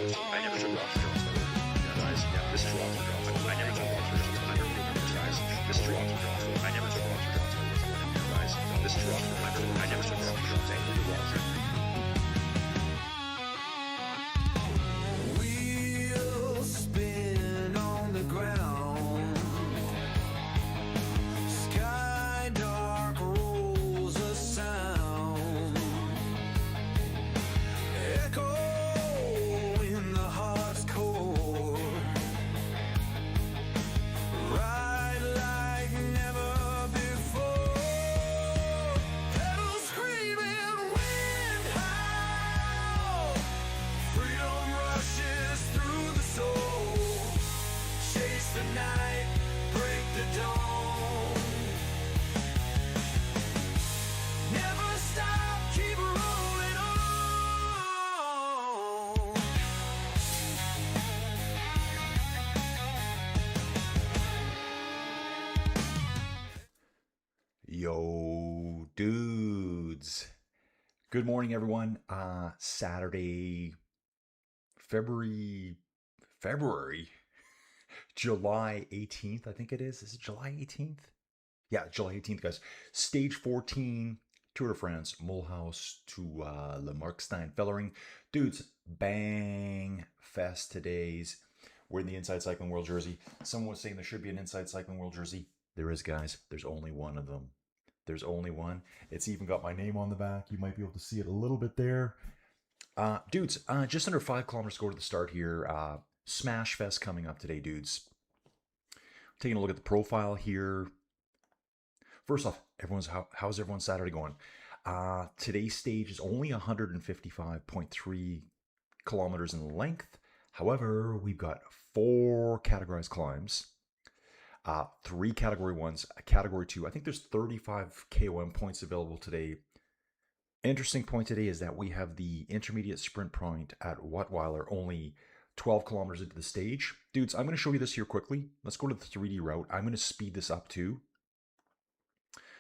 I never took rocks for jobs, though. Yeah, guys, yeah, this is rocks for jobs. I never took rocks for jobs, but I never remember this, guys. This is rocks for jobs, though. I never took rocks for jobs, though. Yeah, guys, this is rocks for jobs. I never took rocks for jobs. I never took rocks for jobs. Wheels spin on the ground. Sky dark rolls a sound. Echo in the heart's core. Ride like never before. Pedals screaming, wind howl. Freedom rushes through the soul. Chase the night, break the dawn. Never stop, keep rolling on. Yo, dudes. Good morning, everyone. Saturday, February, July 18th, I think it is. Is it July 18th? Yeah, July 18th, guys. Stage 14, Tour de France, Mulhouse to Le Markstein Fellering. Dudes, bang fest today's. We're in the Inside Cycling World jersey. Someone was saying there should be an Inside Cycling World jersey. There is, guys. There's only one of them. There's only one. It's even got my name on the back. You might be able to see it a little bit there. Dudes, just under 5 kilometers to go to the start here. Smash Fest coming up today, dudes. Taking a look at the profile here. First off, how's everyone's Saturday going? Today's stage is only 155.3 kilometers in length. However, we've got 4 categorized climbs. 3 category 1s, a category 2. I think there's 35 KOM points available today. Interesting point today is that we have the intermediate sprint point at Wattweiler, only 12 kilometers into the stage. Dudes, I'm going to show you this here quickly. Let's go to the 3D route. I'm going to speed this up too.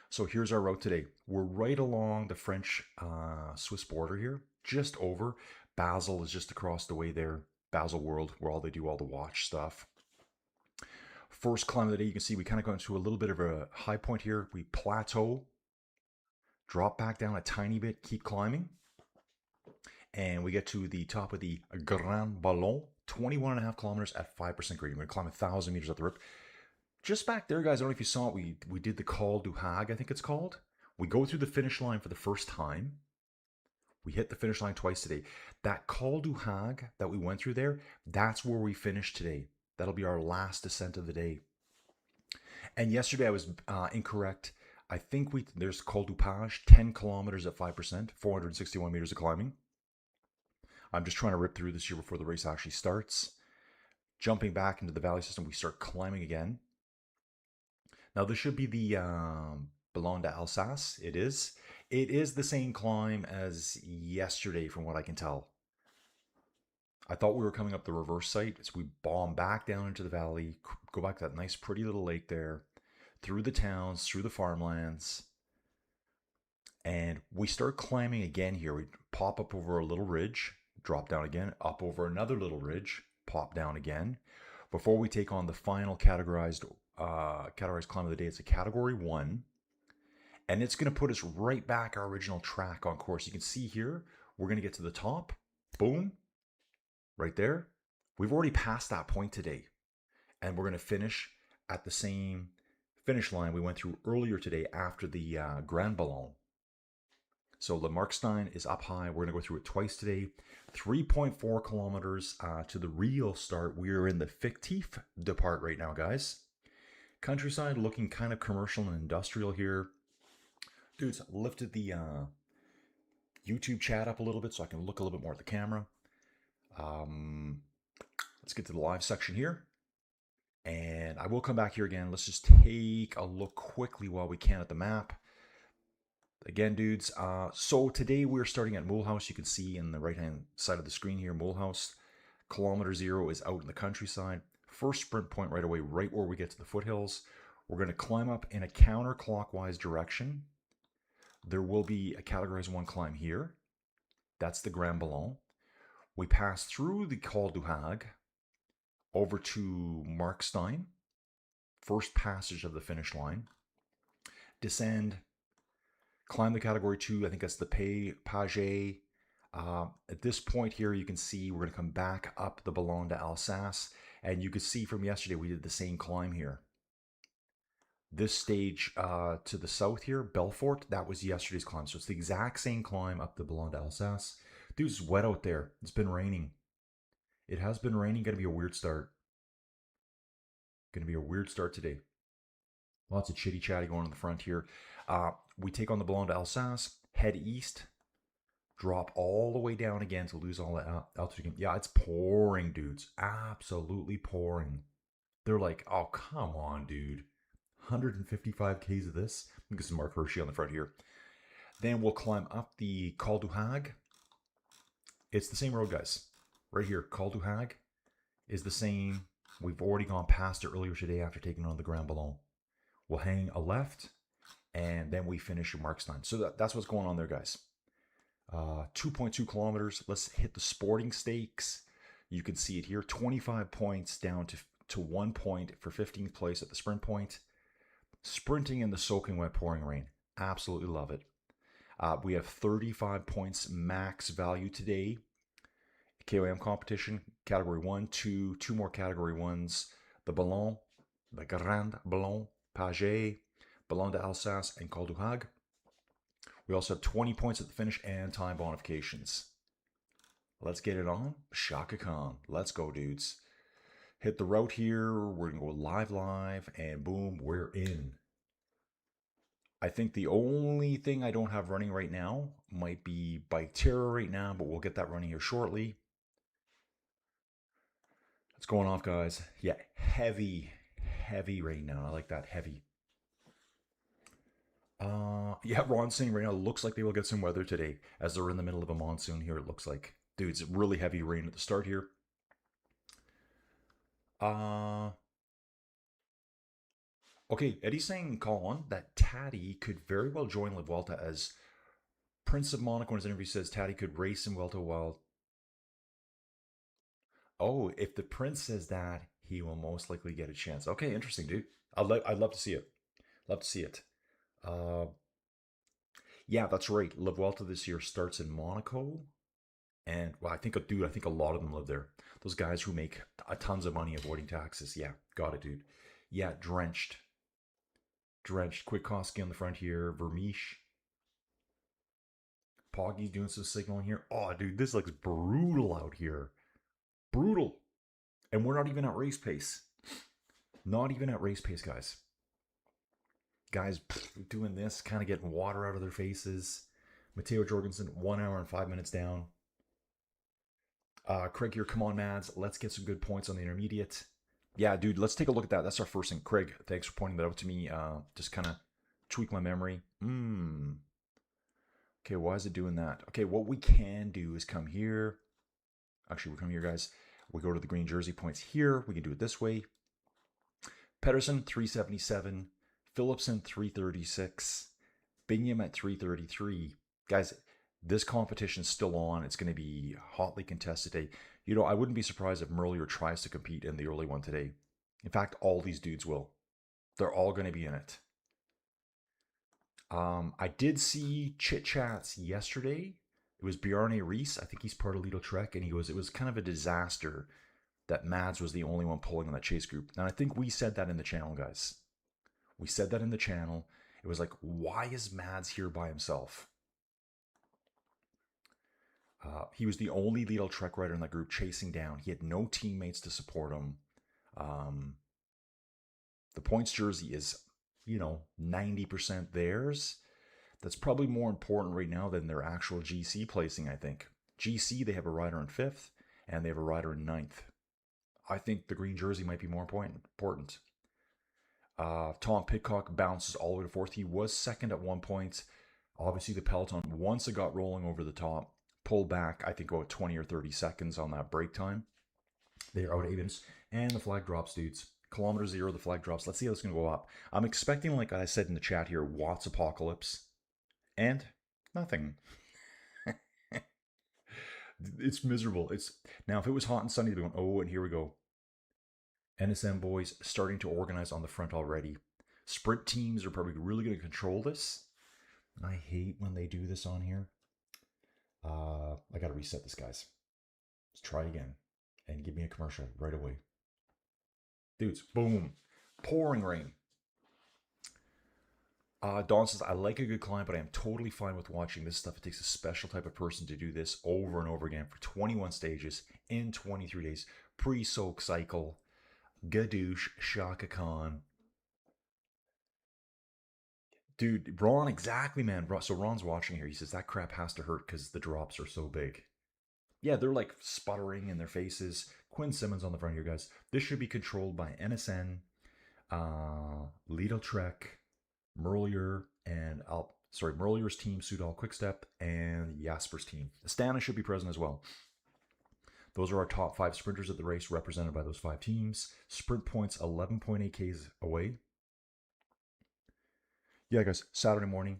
So here's our route today. We're right along the French-Swiss border here, just over. Basel is just across the way there. Basel World, where they do all the watch stuff. First climb of the day, you can see we kind of go into a little bit of a high point here. We plateau, drop back down a tiny bit, keep climbing. And we get to the top of the Grand Ballon, 21.5 kilometers at 5% gradient. We're going to climb 1,000 meters up the rip. Just back there, guys, I don't know if you saw it, we did the Col du Hag, I think it's called. We go through the finish line for the first time. We hit the finish line twice today. That Col du Hag that we went through there, that's where we finished today. That'll be our last descent of the day. And yesterday I was incorrect. I think there's Col du Page, 10 kilometers at 5%, 461 meters of climbing. I'm just trying to rip through this here before the race actually starts. Jumping back into the valley system, we start climbing again. Now this should be the Ballon d'Alsace. It is. It is the same climb as yesterday from what I can tell. I thought we were coming up the reverse site, so we bomb back down into the valley, go back to that nice pretty little lake there, through the towns, through the farmlands, and we start climbing again here. We pop up over a little ridge, drop down again, up over another little ridge, pop down again, before we take on the final categorized climb of the day. It's a category 1, and it's going to put us right back our original track on course. You can see here, we're going to get to the top, boom, right there. We've already passed that point today, and we're going to finish at the same finish line we went through earlier today after the Grand Ballon. So Le Markstein is up high. We're going to go through it twice today. 3.4 kilometers to the real start. We're in the fictif depart right now, guys. Countryside looking kind of commercial and industrial here. Dudes, lifted the YouTube chat up a little bit so I can look a little bit more at the camera. Let's get to the live section here, and I will come back here again. Let's just take a look quickly while we can at the map again, dudes. So today we're starting at Mulhouse. You can see in the right hand side of the screen here, Mulhouse. Kilometer 0 is out in the countryside. First sprint point right away, right where we get to the foothills. We're going to climb up in a counterclockwise direction. There will be a categorized 1 climb here. That's the Grand Ballon. We pass through the Col du Hag over to Markstein, first passage of the finish line. Descend, climb the category 2. I think that's the Paget. At this point here, you can see we're going to come back up the Ballon d'Alsace. And you can see from yesterday, we did the same climb here. This stage to the south here, Belfort, that was yesterday's climb. So it's the exact same climb up the Ballon d'Alsace. Dude, it's wet out there. It's been raining. It has been raining. Going to be a weird start. Going to be a weird start today. Lots of chitty chatty going on the front here. We take on the Ballon d'Alsace, head east, drop all the way down again to lose all that altitude again. Yeah, it's pouring, dudes. Absolutely pouring. They're like, oh, come on, dude. 155 Ks of this. Look at some Mark Hershey on the front here. Then we'll climb up the Col du Hag. It's the same road, guys. Right here, Col du Hag is the same. We've already gone past it earlier today after taking on the Grand Ballon. We'll hang a left, and then we finish at Markstein. So that's what's going on there, guys. 2.2 kilometers. Let's hit the sporting stakes. You can see it here. 25 points down to 1 point for 15th place at the sprint point. Sprinting in the soaking wet pouring rain. Absolutely love it. We have 35 points max value today. KOM competition, category 1, 2 more category 1s. The Ballon, the Grand Ballon, Paget, Ballon d'Alsace, and Col du Hag. We also have 20 points at the finish and time bonifications. Let's get it on. Shaka Khan. Let's go, dudes. Hit the route here. We're going to go live, and boom, we're in. I think the only thing I don't have running right now might be Bike Terror right now, but we'll get that running here shortly. What's going off, guys? Yeah, heavy right now. I like that, heavy. Yeah, Ron's saying right now, looks like they will get some weather today as they're in the middle of a monsoon here, it looks like. Dude, it's really heavy rain at the start here. Okay, Eddie's saying, Colin, that Taddy could very well join La Vuelta, as Prince of Monaco in his interview says Taddy could race in Vuelta while... Oh, if the Prince says that, he will most likely get a chance. Okay, interesting, dude. I'd love to see it. Love to see it. Yeah, that's right. La Vuelta this year starts in Monaco. And, well, I think a lot of them live there. Those guys who make tons of money avoiding taxes. Yeah, got it, dude. Yeah, drenched. Kwiatkowski on the front here. Vermeesh. Poggy's doing some signaling here. Oh, dude, this looks brutal out here. Brutal. And we're not even at race pace. Not even at race pace, guys. Guys doing this, kind of getting water out of their faces. Matteo Jorgensen, 1 hour and 5 minutes down. Craig here, come on, Mads. Let's get some good points on the intermediate. Yeah, dude, let's take a look at that. That's our first thing. Craig, thanks for pointing that out to me. Just kind of tweak my memory. Okay, why is it doing that? Okay, what we can do is come here. Actually, we come here, guys. We go to the green jersey points here. We can do it this way. Pedersen, 377. Phillipsen, 336. Bingham at 333. Guys, this competition's still on. It's going to be hotly contested today. You know, I wouldn't be surprised if Merlier tries to compete in the early one today. In fact, all these dudes will. They're all going to be in it. I did see chit chats yesterday. It was Bjarne Reese. I think he's part of Lidl Trek, and he goes, it was kind of a disaster that Mads was the only one pulling on that chase group. And I think we said that in the channel, guys. We said that in the channel. It was like, why is Mads here by himself? He was the only Lidl Trek rider in that group chasing down. He had no teammates to support him. The points jersey is, 90% theirs. That's probably more important right now than their actual GC placing, I think. GC, they have a rider in 5th, and they have a rider in 9th. I think the green jersey might be more important. Tom Pidcock bounces all the way to 4th. He was 2nd at 1 point. Obviously, the peloton, once it got rolling over the top, pulled back, I think, about 20 or 30 seconds on that break time. They're out 8 minutes. And the flag drops, dudes. Kilometer 0, the flag drops. Let's see how it's going to go up. I'm expecting, like I said in the chat here, Watts Apocalypse. And nothing. It's miserable. It's now if it was hot and sunny, they'd be going, oh, and here we go. NSM boys starting to organize on the front already. Sprint teams are probably really going to control this. I hate when they do this on here. I got to reset this, guys. Let's try again and give me a commercial right away. Dudes, boom. Pouring rain. Dawn says, I like a good climb, but I am totally fine with watching this stuff. It takes a special type of person to do this over and over again for 21 stages in 23 days. Pre-soak cycle. Gadoosh, Shaka Khan. Dude, Ron, exactly, man. So Ron's watching here. He says, that crap has to hurt because the drops are so big. Yeah, they're like sputtering in their faces. Quinn Simmons on the front here, guys. This should be controlled by NSN, Lidl Trek, Merlier, and Merlier's team, Sudal Quickstep, and Jasper's team. Astana should be present as well. Those are our top 5 sprinters at the race, represented by those 5 teams. Sprint points 11.8 Ks away. Yeah, guys, Saturday morning,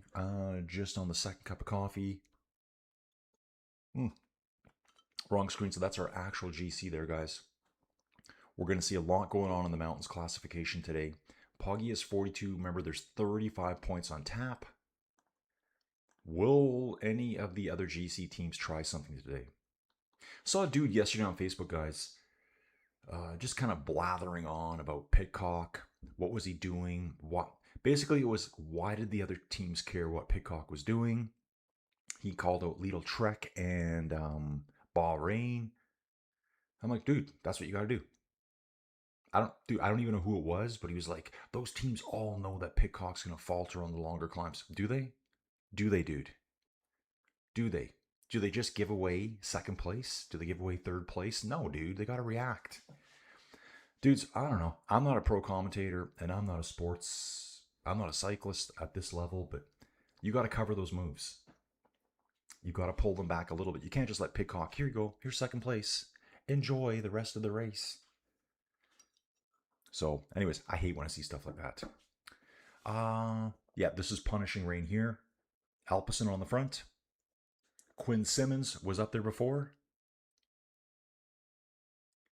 just on the second cup of coffee. Wrong screen, so that's our actual GC there, guys. We're going to see a lot going on in the mountains classification today. Poggy is 42. Remember, there's 35 points on tap. Will any of the other GC teams try something today? Saw a dude yesterday on Facebook, guys, just kind of blathering on about Pitcock. What was he doing? Basically, it was, why did the other teams care what Pitcock was doing? He called out Lidl Trek and Bahrain. I'm like, dude, that's what you got to do. I don't even know who it was, but he was like, those teams all know that Pitcock's going to falter on the longer climbs. Do they? Do they, dude? Do they? Do they just give away second place? Do they give away third place? No, dude. They got to react. Dudes, I don't know. I'm not a pro commentator, and I'm not a cyclist at this level, but you got to cover those moves. You got to pull them back a little bit. You can't just let Pitcock, here you go, here's second place. Enjoy the rest of the race. So, anyways, I hate when I see stuff like that. Yeah, this is punishing rain here. Alpecin on the front. Quinn Simmons was up there before.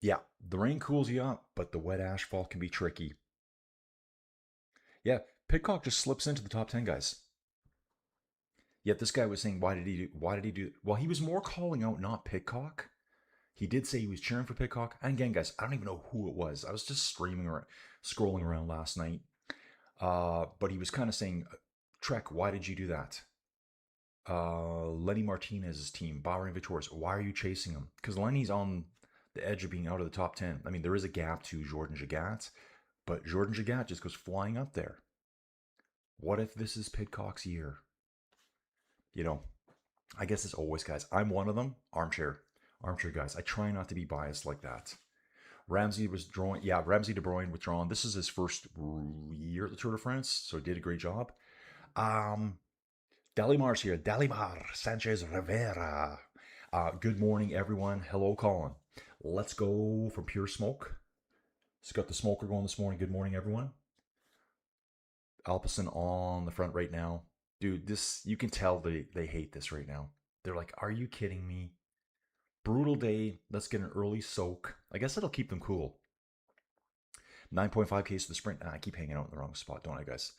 Yeah, the rain cools you up, but the wet asphalt can be tricky. Yeah, Pitcock just slips into the top 10, guys. Yet this guy was saying, why did he do? Well, he was more calling out not Pitcock. He did say he was cheering for Pitcock. And again, guys, I don't even know who it was. I was just scrolling around last night. But he was kind of saying, Trek, why did you do that? Lenny Martinez's team, Bahrain Victorious, why are you chasing him? Because Lenny's on the edge of being out of the top 10. I mean, there is a gap to Jordan Jagat, but Jordan Jagat just goes flying up there. What if this is Pitcock's year? You know, I guess it's always, guys. I'm one of them. Armchair guys. I try not to be biased like that. Ramsey was drawing. Yeah, Ramsey De Bruyne withdrawn. This is his first year at the Tour de France, so he did a great job. Dalimar's here. Dalimar Sanchez Rivera. Good morning, everyone. Hello, Colin. Let's go from Pure Smoke. It's got the smoker going this morning. Good morning, everyone. Alpecin on the front right now. Dude, this, you can tell they hate this right now. They're like, are you kidding me? Brutal day. Let's get an early soak. I guess it'll keep them cool. 9.5 Ks to the sprint. I keep hanging out in the wrong spot, don't I, guys?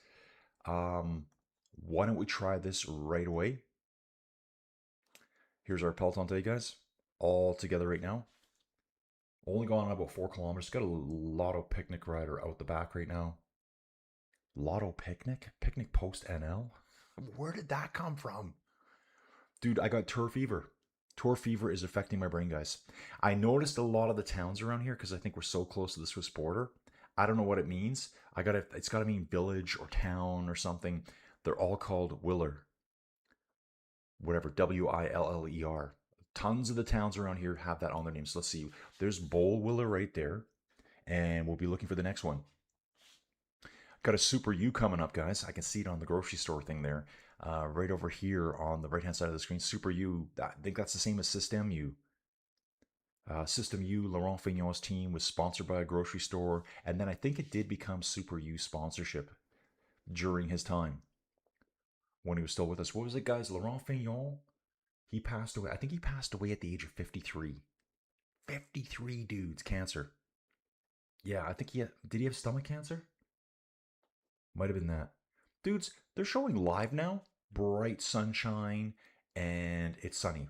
Why don't we try this right away? Here's our peloton today, guys. All together right now. Only gone about 4 kilometers. Got a Lotto Picnic rider out the back right now. Lotto Picnic? Picnic Post NL? Where did that come from? Dude, I got tour fever. Tour fever is affecting my brain, guys. I noticed a lot of the towns around here because I think we're so close to the Swiss border. I don't know what it means. It's got to mean village or town or something. They're all called Willer. Whatever, Willer. Tons of the towns around here have that on their names. So let's see. There's Bowl Willer right there. And we'll be looking for the next one. Got a Super U coming up, guys. I can see it on the grocery store thing there. Right over here on the right-hand side of the screen. Super U. I think that's the same as System U. System U, Laurent Fignon's team, was sponsored by a grocery store. And then I think it did become Super U sponsorship during his time when he was still with us. What was it, guys? Laurent Fignon He passed away. I think he passed away at the age of 53. 53 dudes, cancer. Yeah, I think did he have stomach cancer? Might have been that. Dudes, they're showing live now. Bright sunshine and it's sunny.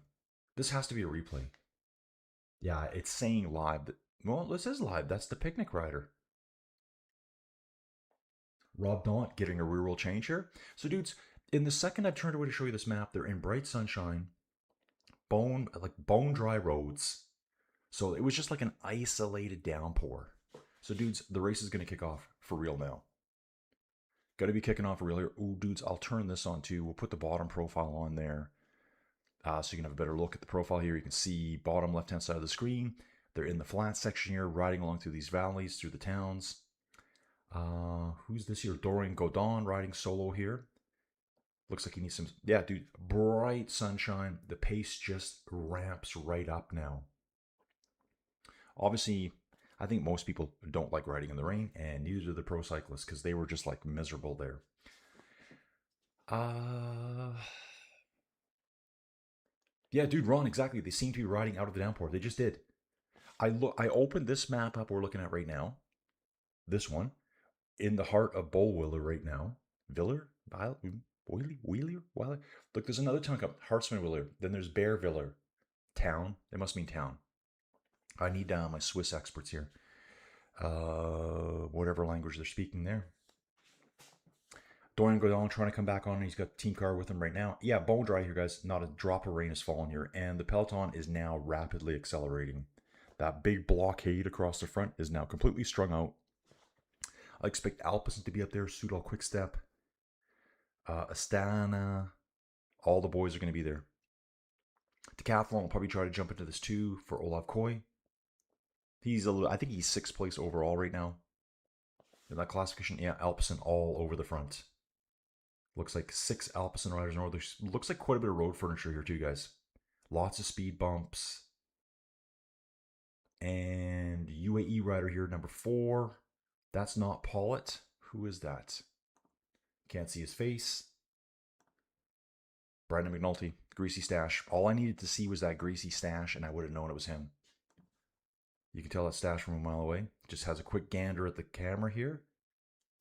This has to be a replay. Yeah, it's saying live. Well, this is live. That's the picnic rider. Rob Daunt getting a reroll change here. So, dudes, in the second I've turned away to show you this map, they're in bright sunshine, bone dry roads. So it was just like an isolated downpour. So, dudes, the race is going to kick off for real now. Got to be kicking off for real here. Ooh, dudes, I'll turn this on too. We'll put the bottom profile on there. So you can have a better look at the profile here. You can see bottom left-hand side of the screen. They're in the flat section here, riding along through these valleys, through the towns. Who's this here? Dorian Godon riding solo here. Looks like he needs some... Yeah, dude, bright sunshine. The pace just ramps right up now. Obviously, I think most people don't like riding in the rain, and neither do the pro cyclists, because they were just like miserable there. Yeah, dude, Ron, exactly. They seem to be riding out of the downpour. They just did. I opened this map up we're looking at right now. This one. In the heart of Bullwiller right now. Viller? Wheeler? Look, there's another town up. Hartsman-Willer. Then there's Bearviller. Town. It must mean town. I need my Swiss experts here. Whatever language they're speaking there. Dorian Godon trying to come back on. He's got team car with him right now. Yeah, bone dry here, guys. Not a drop of rain has fallen here. And the peloton is now rapidly accelerating. That big blockade across the front is now completely strung out. I expect Alpecin to be up there. Soudal Quickstep. Astana. All the boys are going to be there. Decathlon will probably try to jump into this too for Olav Koy. I think he's 6th place overall right now. In that classification, yeah, Alpecin all over the front. Looks like 6 Alpecin riders in a row. There looks like quite a bit of road furniture here too, guys. Lots of speed bumps. And UAE rider here, number 4. That's not Pollitt. Who is that? Can't see his face. Brandon McNulty, greasy stash. All I needed to see was that greasy stash, and I would have known it was him. You can tell that stash from a mile away. Just has a quick gander at the camera here.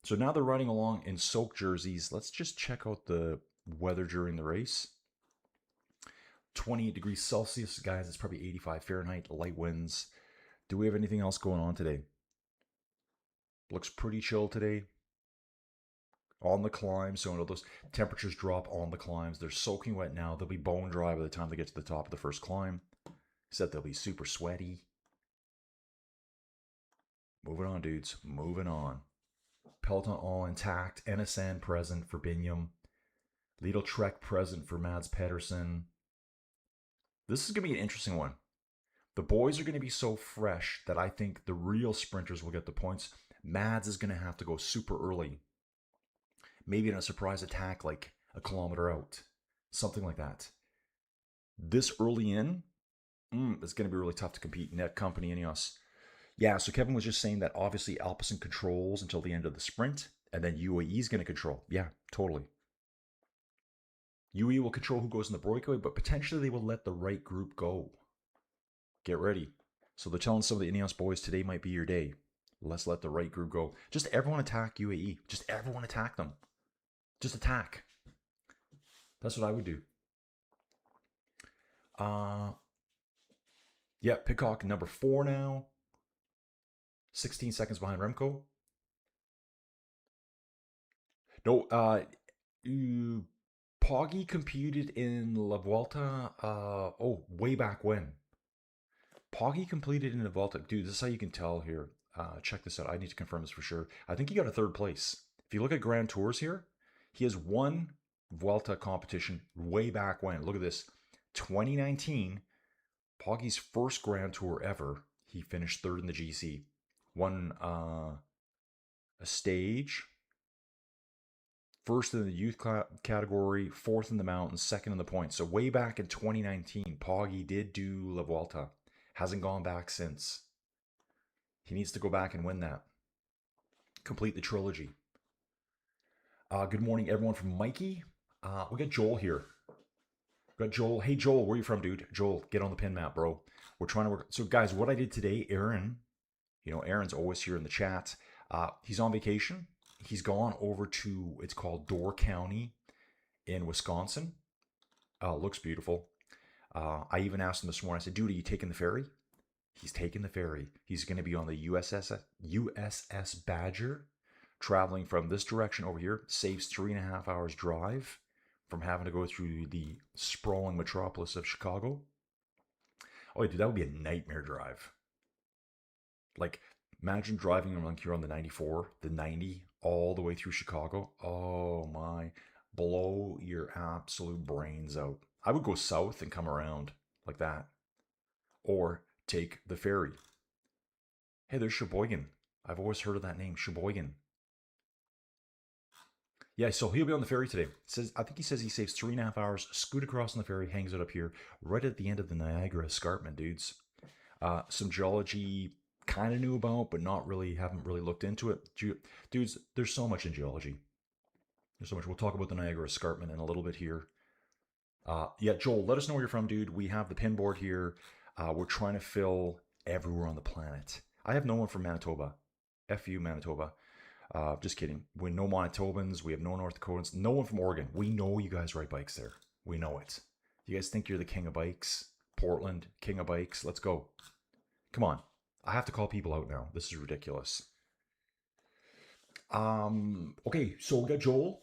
So now they're riding along in soaked jerseys. Let's just check out the weather during the race. 28 degrees Celsius, guys. It's probably 85 Fahrenheit, light winds. Do we have anything else going on today? Looks pretty chill today. On the climb, so those temperatures drop on the climbs. They're soaking wet now. They'll be bone dry by the time they get to the top of the first climb. Except they'll be super sweaty. Moving on, dudes. Moving on. Peloton all intact. NSN present for Binyam. Lidl Trek present for Mads Pedersen. This is going to be an interesting one. The boys are going to be so fresh that I think the real sprinters will get the points. Mads is going to have to go super early. Maybe in a surprise attack like a kilometer out. Something like that. This early in, it's going to be really tough to compete. Net Company, Ineos. Yeah, so Kevin was just saying that obviously Alpecin controls until the end of the sprint, and then UAE is going to control. Yeah, totally. UAE will control who goes in the breakaway, but potentially they will let the right group go. Get ready. So they're telling some of the Ineos boys today might be your day. Let's let the right group go. Just everyone attack UAE. Just everyone attack them. Just attack. That's what I would do. Yeah, Pidcock number 4 now. 16 seconds behind Remco. No, Poggi competed in La Vuelta. Way back when. Poggi completed in La Vuelta. Dude, this is how you can tell here. Check this out. I need to confirm this for sure. I think he got a 3rd place. If you look at Grand Tours here, he has won Vuelta competition way back when. Look at this. 2019, Poggi's first Grand Tour ever. He finished 3rd in the GC. Won a stage. 1st in the youth category. 4th in the mountains. 2nd in the points. So way back in 2019, Poggi did do La Vuelta. Hasn't gone back since. He needs to go back and win that. Complete the trilogy. Good morning, everyone from Mikey. We got Joel here. Got Joel. Hey, Joel, where you from, dude? Joel, get on the pin map, bro. We're trying to work. So, guys, what I did today, Aaron, Aaron's always here in the chat. He's on vacation. He's gone over to, it's called Door County in Wisconsin. Looks beautiful. I even asked him this morning, I said, dude, are you taking the ferry? He's taking the ferry. He's going to be on the USS Badger, traveling from this direction over here. Saves 3.5 hours drive from having to go through the sprawling metropolis of Chicago. Oh, dude, that would be a nightmare drive. Like, imagine driving along here on the 94, the 90, all the way through Chicago. Oh my, blow your absolute brains out. I would go south and come around like that. Or take the ferry. Hey, there's Sheboygan. I've always heard of that name, Sheboygan. Yeah, so he'll be on the ferry today. I think he says he saves 3.5 hours, scoot across on the ferry, hangs it up here, right at the end of the Niagara Escarpment, dudes. Some geology kind of knew about, but haven't really looked into it. Dudes, there's so much in geology. There's so much. We'll talk about the Niagara Escarpment in a little bit here. Yeah, Joel, let us know where you're from, dude. We have the pin board here. We're trying to fill everywhere on the planet. I have no one from Manitoba. F.U. Manitoba. Just kidding. We have no Manitobans. We have no North Dakotans. No one from Oregon. We know you guys ride bikes there. We know it. You guys think you're the king of bikes? Portland, king of bikes. Let's go. Come on. I have to call people out now. This is ridiculous. Okay, so we got Joel.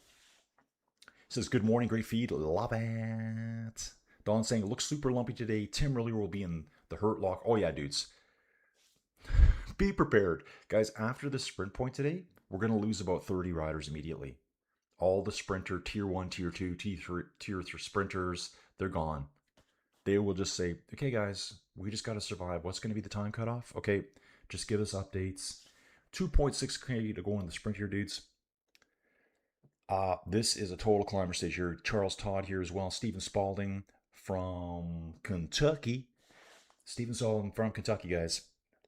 Says, good morning, great feed. Love it. Don saying, it looks super lumpy today. Tim Riller will be in the hurt lock. Oh, yeah, dudes. Be prepared. Guys, after the sprint point today, we're going to lose about 30 riders immediately. All the sprinter, tier 1, tier 2, tier 3 sprinters, they're gone. They will just say, okay, guys, we just got to survive. What's going to be the time cutoff? Okay, just give us updates. 2.6K to go on the sprint here, dudes. This is a total climber stage here. Charles Todd here as well. Stephen Spalding from Kentucky. Stephen Spalding from Kentucky, guys.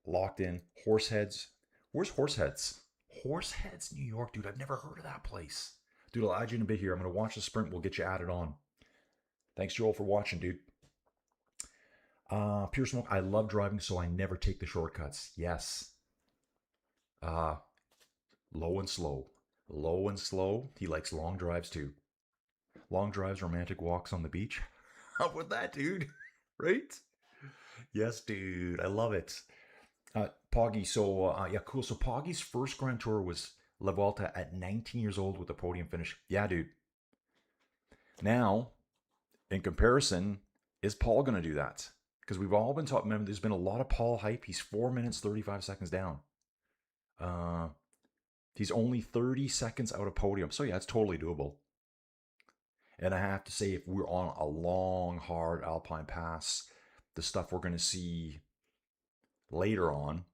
Locked in. Horseheads. Where's Horseheads? Horseheads, New York, dude. I've never heard of that place. Dude, I'll add you in a bit here. I'm going to watch the sprint. We'll get you added on. Thanks, Joel, for watching, dude. Pure Smoke. I love driving, so I never take the shortcuts. Yes. Low and slow. Low and slow. He likes long drives, too. Long drives, romantic walks on the beach. How about that, dude? Right? Yes, dude. I love it. Poggy, so yeah, cool. So Poggy's first Grand Tour was La Vuelta at 19 years old with a podium finish. Yeah, dude. Now, in comparison, is Paul going to do that? Because we've all been talking, remember, there's been a lot of Paul hype. He's 4 minutes, 35 seconds down. He's only 30 seconds out of podium. So yeah, it's totally doable. And I have to say, if we're on a long, hard Alpine pass, the stuff we're going to see later on,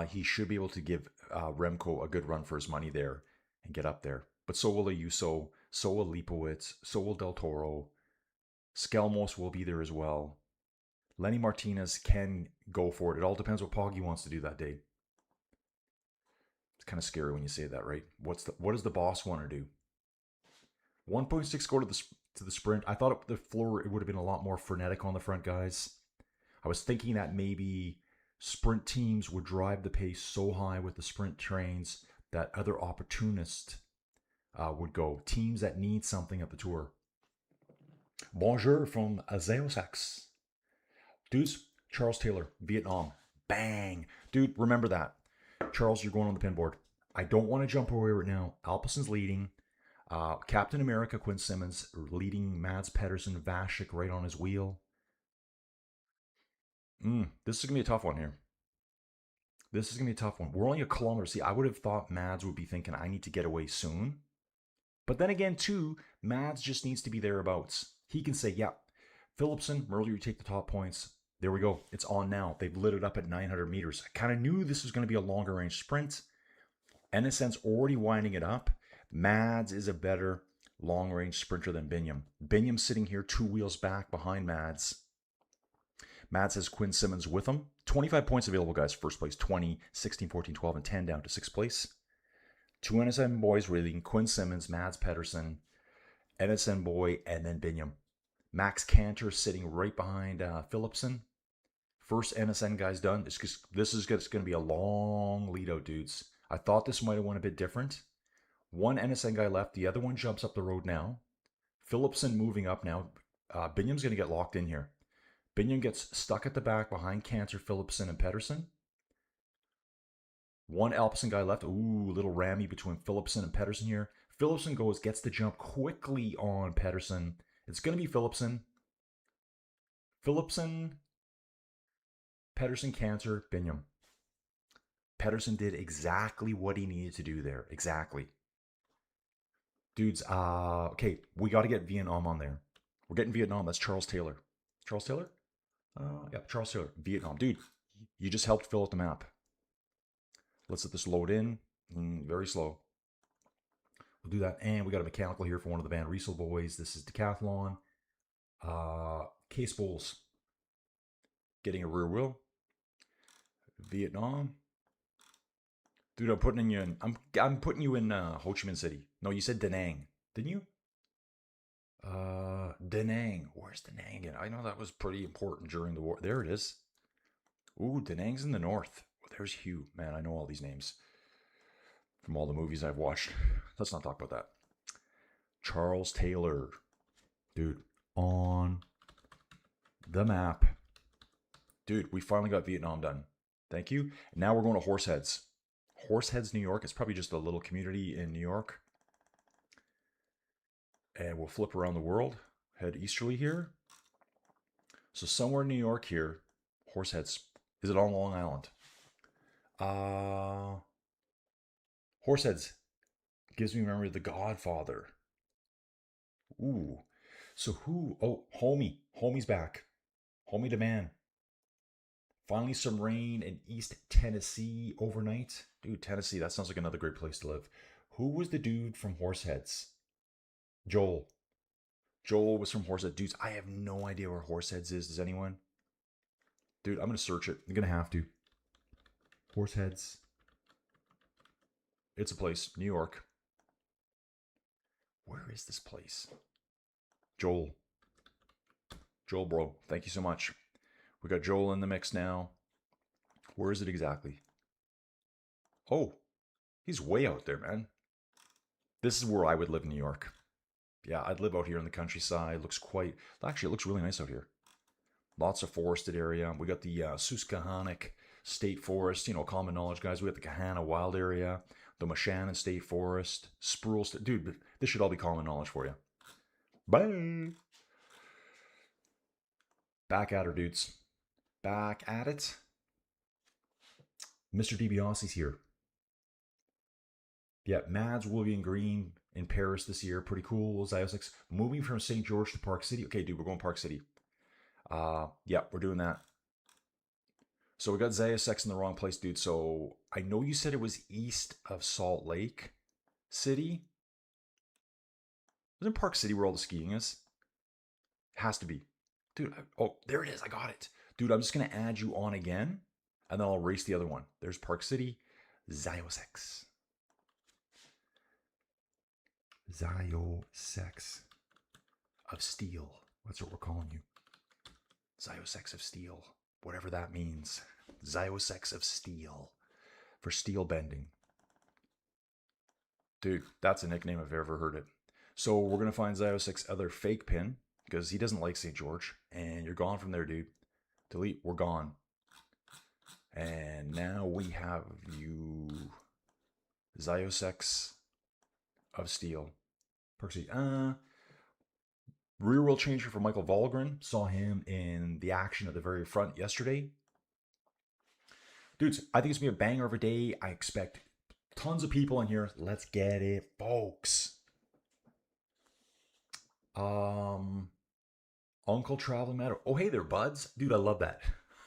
he should be able to give Remco a good run for his money there and get up there. But so will Ayuso, so will Lipowitz, so will Del Toro. Skelmos will be there as well. Lenny Martinez can go for it. It all depends what Poggy wants to do that day. It's kind of scary when you say that, right? What does the boss want to do? 1.6 go to the sprint. I thought it would have been a lot more frenetic on the front, guys. I was thinking that maybe sprint teams would drive the pace so high with the sprint trains that other opportunists would go. Teams that need something at the tour. Bonjour from Azeosax. Dudes, Charles Taylor, Vietnam. Bang. Dude, remember that. Charles, you're going on the pin board. I don't want to jump away right now. Alperson's leading. Captain America, Quinn Simmons, leading Mads Pedersen, Vashik right on his wheel. This is going to be a tough one here. This is going to be a tough one. We're only a kilometer. See, I would have thought Mads would be thinking, I need to get away soon. But then again, too, Mads just needs to be thereabouts. He can say, yeah, Philipsen, Merlier, you take the top points. There we go. It's on now. They've lit it up at 900 meters. I kind of knew this was going to be a longer range sprint. NSN's already winding it up. Mads is a better long range sprinter than Binyam. Binyam's sitting here 2 wheels back behind Mads. Mads has Quinn Simmons with him. 25 points available, guys. First place, 20, 16, 14, 12, and 10 down to 6th place. 2 NSN boys leading Quinn Simmons, Mads Pedersen, NSN boy, and then Binyam. Max Cantor sitting right behind Phillipson. First NSN guy's done. This is going to be a long lead out, dudes. I thought this might have went a bit different. One NSN guy left. The other one jumps up the road now. Phillipson moving up now. Binham's going to get locked in here. Bingham gets stuck at the back behind Cantor, Phillipson, and Pedersen. One Alpson guy left. Ooh, little rammy between Phillipson and Pedersen here. Phillipson gets the jump quickly on Pedersen. It's going to be Phillipson. Phillipson, Pedersen, Cantor, Bingham. Pedersen did exactly what he needed to do there. Exactly. Dudes, okay, we got to get Vietnam on there. We're getting Vietnam. That's Charles Taylor. Charles Taylor? Yeah, Charles Taylor. Vietnam. Dude, you just helped fill out the map. Let's let this load in. Very slow. We'll do that. And we got a mechanical here for one of the Van Riesel boys. This is Decathlon. Case Bowls. Getting a rear wheel. Vietnam. Dude, I'm putting you in. I'm putting you in Ho Chi Minh City. No, you said Da Nang, didn't you? Da Nang. Where's Da Nang again? I know that was pretty important during the war. There it is. Ooh, Da Nang's in the north. Oh, there's Hugh. Man, I know all these names from all the movies I've watched. Let's not talk about that. Charles Taylor. Dude, on the map. Dude, we finally got Vietnam done. Thank you. Now we're going to Horseheads. Horseheads, New York. It's probably just a little community in New York. And we'll flip around the world. Head easterly here. So somewhere in New York here. Horseheads. Is it on Long Island? Horseheads. Gives me memory of The Godfather. Ooh. So who? Oh, Homie. Homie's back. Homie the man. Finally some rain in East Tennessee overnight. Dude, Tennessee, that sounds like another great place to live. Who was the dude from Horseheads? Joel. Joel was from Horseheads. Dudes, I have no idea where Horseheads is. Does anyone? Dude, I'm going to search it. I'm going to have to. Horseheads. It's a place. New York. Where is this place? Joel. Joel, bro. Thank you so much. We got Joel in the mix now. Where is it exactly? Oh, he's way out there, man. This is where I would live in New York. Yeah, I'd live out here in the countryside. Actually, it looks really nice out here. Lots of forested area. We got the Susquehannock State Forest, common knowledge, guys. We got the Kahana Wild Area, the Moshannon State Forest, Spruce. Dude, this should all be common knowledge for you. Bye. Back at her, dudes. Back at it. Mr. DiBiase's here. Yeah, Mads, William Green in Paris this year. Pretty cool. Zyosix moving from St. George to Park City. Okay, dude, we're going Park City. Yeah, we're doing that. So we got Zyosix in the wrong place, dude. So I know you said it was east of Salt Lake City. Isn't Park City where all the skiing is? It has to be. Dude, oh, there it is. I got it. Dude, I'm just going to add you on again, and then I'll erase the other one. There's Park City, Zyosix. Zyosix of Steel. That's what we're calling you. Zyosix of Steel. Whatever that means. Zyosix of Steel. For steel bending. Dude, that's a nickname if I've ever heard it. So we're going to find Zyosix's other fake pin, because he doesn't like St. George. And you're gone from there, dude. Delete. We're gone. And now we have you. Zyosix of Steel. Park City. Rear wheel changer for Michael Volgren. Saw him in the action at the very front yesterday. Dudes, I think it's going to be a banger of a day. I expect tons of people in here. Let's get it, folks. Uncle Traveling Matter. Oh, hey there, buds. Dude, I love that.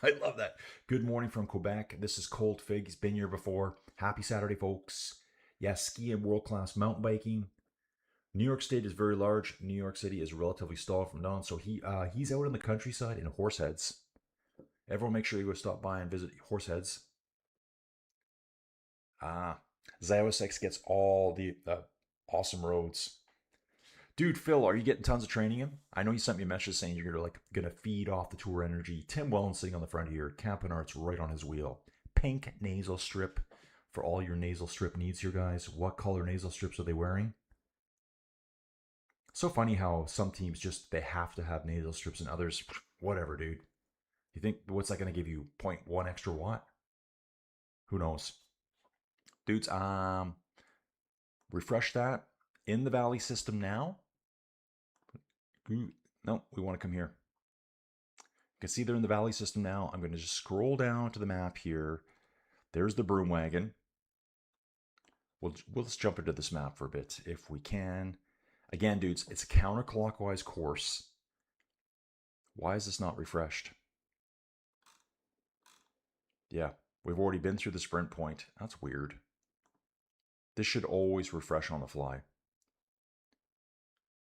I love that. Good morning from Quebec. This is Cold Fig. He's been here before. Happy Saturday, folks. Yes, ski and world-class mountain biking. New York State is very large. New York City is relatively stalled from dawn. So he's out in the countryside in Horseheads. Everyone make sure you go stop by and visit Horseheads. Zyosix gets all the awesome roads. Dude, Phil, are you getting tons of training in? I know you sent me a message saying you're gonna feed off the tour energy. Tim Wellen sitting on the front here, Camping Arts right on his wheel. Pink nasal strip for all your nasal strip needs here, guys. What color nasal strips are they wearing? So funny how some teams just they have to have nasal strips and others, whatever, dude. You think what's that gonna give you? 0.1 extra watt? Who knows? Dudes, refresh that in the Valley system now. No, we want to come here. You can see they're in the Valley system now. I'm going to just scroll down to the map here. There's the broom wagon. We'll just jump into this map for a bit if we can. Again, dudes, it's a counterclockwise course. Why is this not refreshed? Yeah, we've already been through the sprint point. That's weird. This should always refresh on the fly.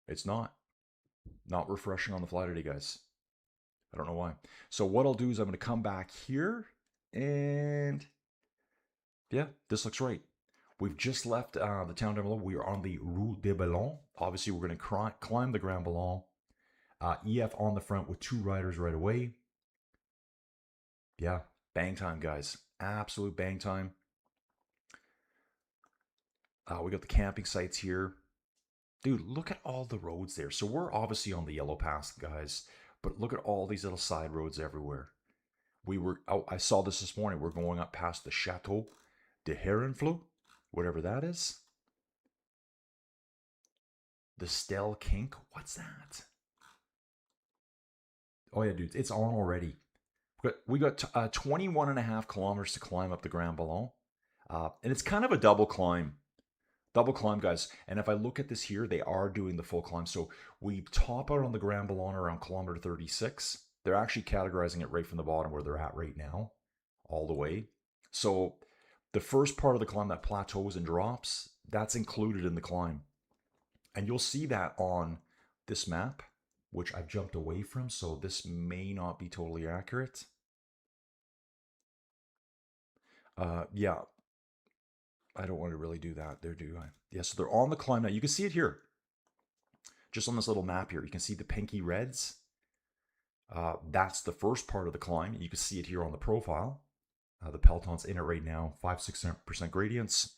It's not. Not refreshing on the fly today, guys. I don't know why. So what I'll do is I'm going to come back here and yeah, this looks right. We've just left the town down below. We are on the Rue des Ballons. Obviously, we're going to climb the Grand Ballon. EF on the front with 2 riders right away. Yeah, bang time, guys. Absolute bang time. We got the camping sites here. Dude, look at all the roads there. So we're obviously on the Yellow Pass, guys. But look at all these little side roads everywhere. I saw this morning. We're going up past the Chateau de Herenfleu, whatever that is. The Stel Kink, what's that? Oh yeah, dude, it's on already. We got 21 and a half kilometers to climb up the Grand Ballon. And it's kind of a double climb. Double climb, guys. And if I look at this here, they are doing the full climb. So we top out on the Grand Ballon around kilometer 36. They're actually categorizing it right from the bottom where they're at right now, all the way. So the first part of the climb that plateaus and drops, that's included in the climb. And you'll see that on this map, which I've jumped away from. So this may not be totally accurate. Yeah. I don't want to really do that there, do I? Yeah, so they're on the climb now. You can see it here. Just on this little map here. You can see the pinky reds. That's the first part of the climb. You can see it here on the profile. The peloton's in it right now. 5-6% gradients.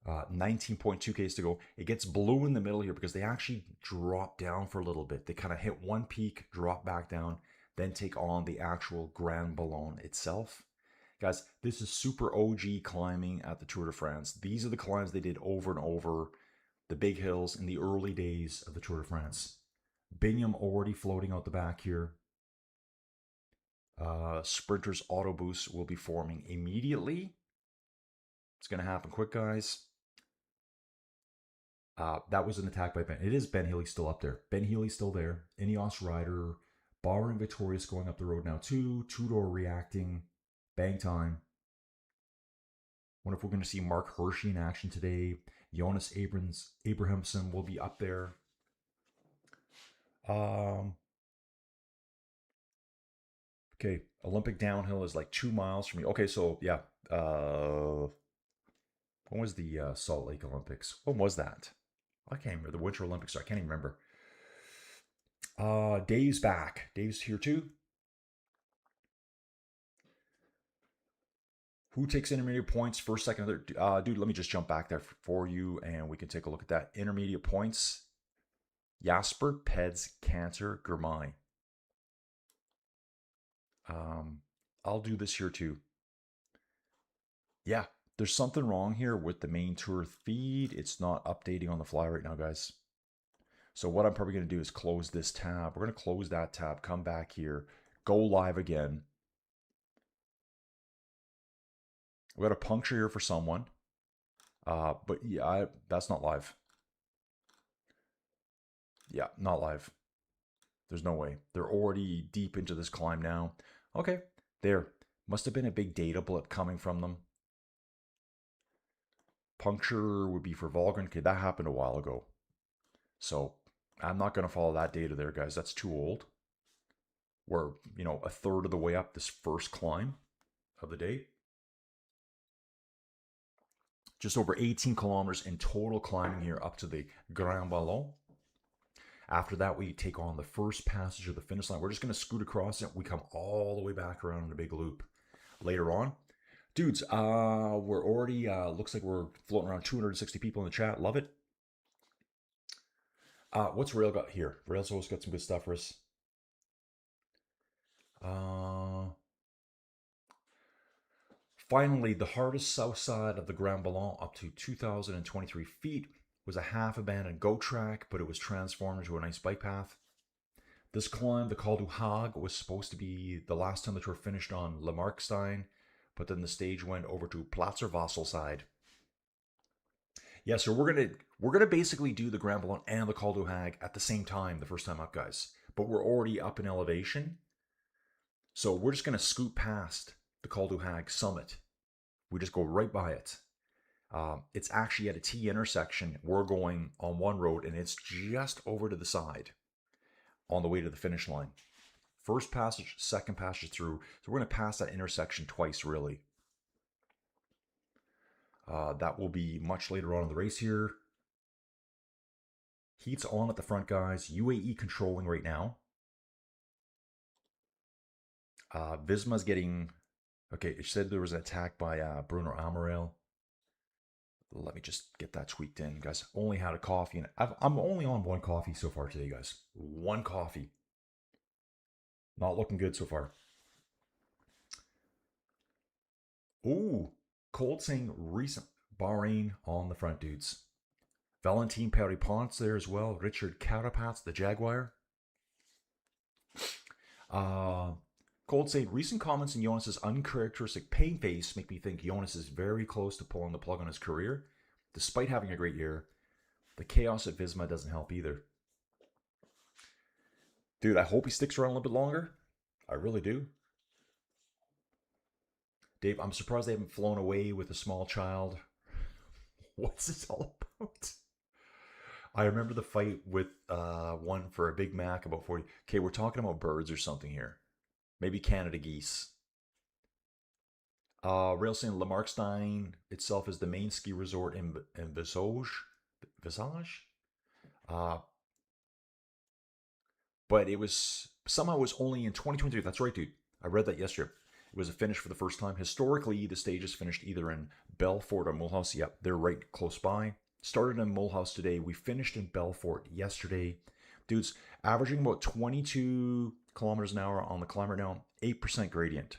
19.2 Ks to go. It gets blue in the middle here because they actually drop down for a little bit. They kind of hit one peak, drop back down, then take on the actual Grand Ballon itself. Guys, this is super OG climbing at the Tour de France. These are the climbs they did over and over, the big hills in the early days of the Tour de France. Biniam already floating out the back here. Sprinters Auto Boost will be forming immediately. It's going to happen quick, guys. That was an attack by Ben. It is Ben Healy still up there. Ben Healy still there. Ineos rider. Bahrain Victorious going up the road now too. Two-door reacting. Bang time. Wonder if we're going to see Mark Hershey in action today. Jonas Abrahamson will be up there. Okay, Olympic downhill is like 2 miles from me. Okay, so yeah. When was the Salt Lake Olympics? When was that? I can't remember. The Winter Olympics. I can't even remember. Dave's back. Dave's here too. Who takes intermediate points first, second, third? Dude, let me just jump back there for you and we can take a look at that. Intermediate points. Jasper, Peds, Cantor, Germay. I'll do this here too. Yeah, there's something wrong here with the main tour feed. It's not updating on the fly right now, guys. So what I'm probably going to do is close this tab. We're going to close that tab, come back here, go live again. We got a puncture here for someone. But yeah, that's not live. Yeah, not live. There's no way. They're already deep into this climb now. Okay, there. Must have been a big data blip coming from them. Puncture would be for Volgren. Okay, that happened a while ago. So I'm not going to follow that data there, guys. That's too old. We're, a third of the way up this first climb of the day. Just over 18 kilometers in total climbing here up to the Grand Ballon. After that, we take on the first passage of the finish line. We're just going to scoot across it. We come all the way back around in a big loop. Later on, dudes, we're already, looks like we're floating around 260 people in the chat. Love it. What's Rail got here? Rail's always got some good stuff for us. Finally, the hardest south side of the Grand Ballon, up to 2,023 feet, was a half-abandoned goat track, but it was transformed into a nice bike path. This climb, the Col du Hague, was supposed to be the last time the tour finished on Le Markstein, but then the stage went over to Platzerwassel side. Yeah, so we're gonna basically do the Grand Ballon and the Col du Hague at the same time the first time up, guys. But we're already up in elevation, so we're just gonna scoot past the Col du Hague summit. We just go right by it. It's actually at a T intersection. We're going on one road, and it's just over to the side on the way to the finish line. First passage, second passage through. So we're going to pass that intersection twice, really. That will be much later on in the race here. Heat's on at the front, guys. UAE controlling right now. Visma's getting... Okay, it said there was an attack by Bruno Amaral. Let me just get that tweaked in, guys. Only had a coffee, and I'm only on one coffee so far today, guys. One coffee. Not looking good so far. Ooh, cold saying recent Bahrain on the front, dudes. Valentin Perry-Ponce there as well. Richard Carapaz, the Jaguar. Cold saying recent comments in Jonas's uncharacteristic pain face make me think Jonas is very close to pulling the plug on his career. Despite having a great year, the chaos at Visma doesn't help either. Dude, I hope he sticks around a little bit longer. I really do. Dave, I'm surprised they haven't flown away with a small child. What's this all about? I remember the fight with one for a Big Mac about 40. Okay, we're talking about birds or something here. Maybe Canada geese. Rail saying Le Markstein itself is the main ski resort in Visage. But it was somehow it was only in 2023. That's right, dude. I read that yesterday. It was a finish for the first time. Historically, the stages finished either in Belfort or Mulhouse. Yep, they're right close by. Started in Mulhouse today. We finished in Belfort yesterday. Dudes, averaging about 22 kilometers an hour on the climber now, 8% gradient.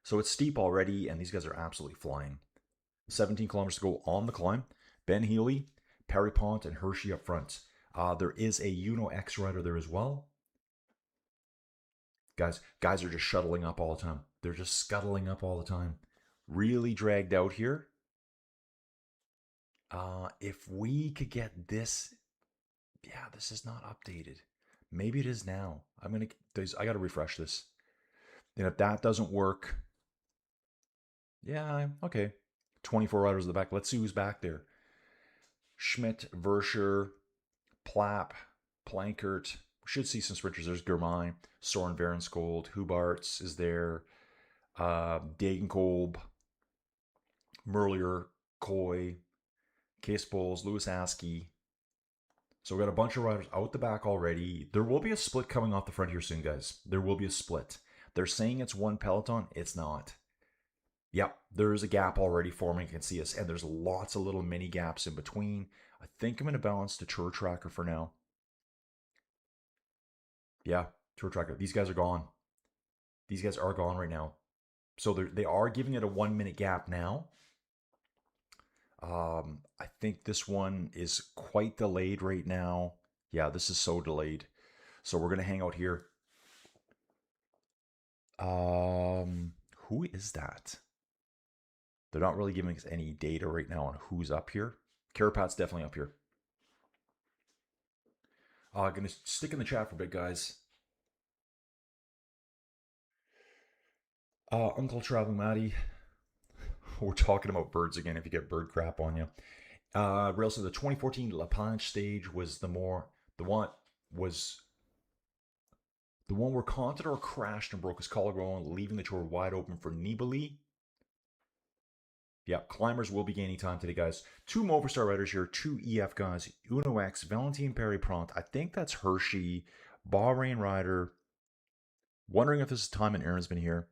So it's steep already, and these guys are absolutely flying. 17 kilometers to go on the climb. Ben Healy, Perry-Ponce, and Hershey up front. There is a Uno X rider there as well. Guys are just shuttling up all the time. They're just scuttling up all the time. Really dragged out here. If we could get this... Yeah, this is not updated. Maybe it is now. I got to refresh this. And if that doesn't work... Yeah, okay. 24 riders in the back. Let's see who's back there. Schmidt, Verscher, Plapp, Plankert. We should see some sprinters. There's Germain, Soren Verenskold, Hubarts is there. Degenkolb, Merlier, Coy, Case Bowles, Lewis Askey. So we got a bunch of riders out the back already. There will be a split coming off the front here soon, guys. There will be a split. They're saying it's one peloton. It's not. Yep, there is a gap already forming. You can see us. And there's lots of little mini gaps in between. I think I'm going to balance the Tour Tracker for now. Yeah, Tour Tracker. These guys are gone. These guys are gone right now. So they are giving it a 1 minute gap now. I think this one is quite delayed right now. Yeah, this is so delayed. So we're going to hang out here. Who is that? They're not really giving us any data right now on who's up here. Carapat's definitely up here. Gonna stick in the chat for a bit, guys. Uncle Traveling Matty. We're talking about birds again if you get bird crap on you. Rail said the 2014 La Panche stage was the one where Contador crashed and broke his collarbone, leaving the tour wide open for Nibali. Yeah, climbers will be gaining time today, guys. 2 Movistar riders here, 2 EF guys. Uno X, Valentin Perry-Pront. I think that's Hershey. Bahrain rider. Wondering if this is Time and Aaron's been here.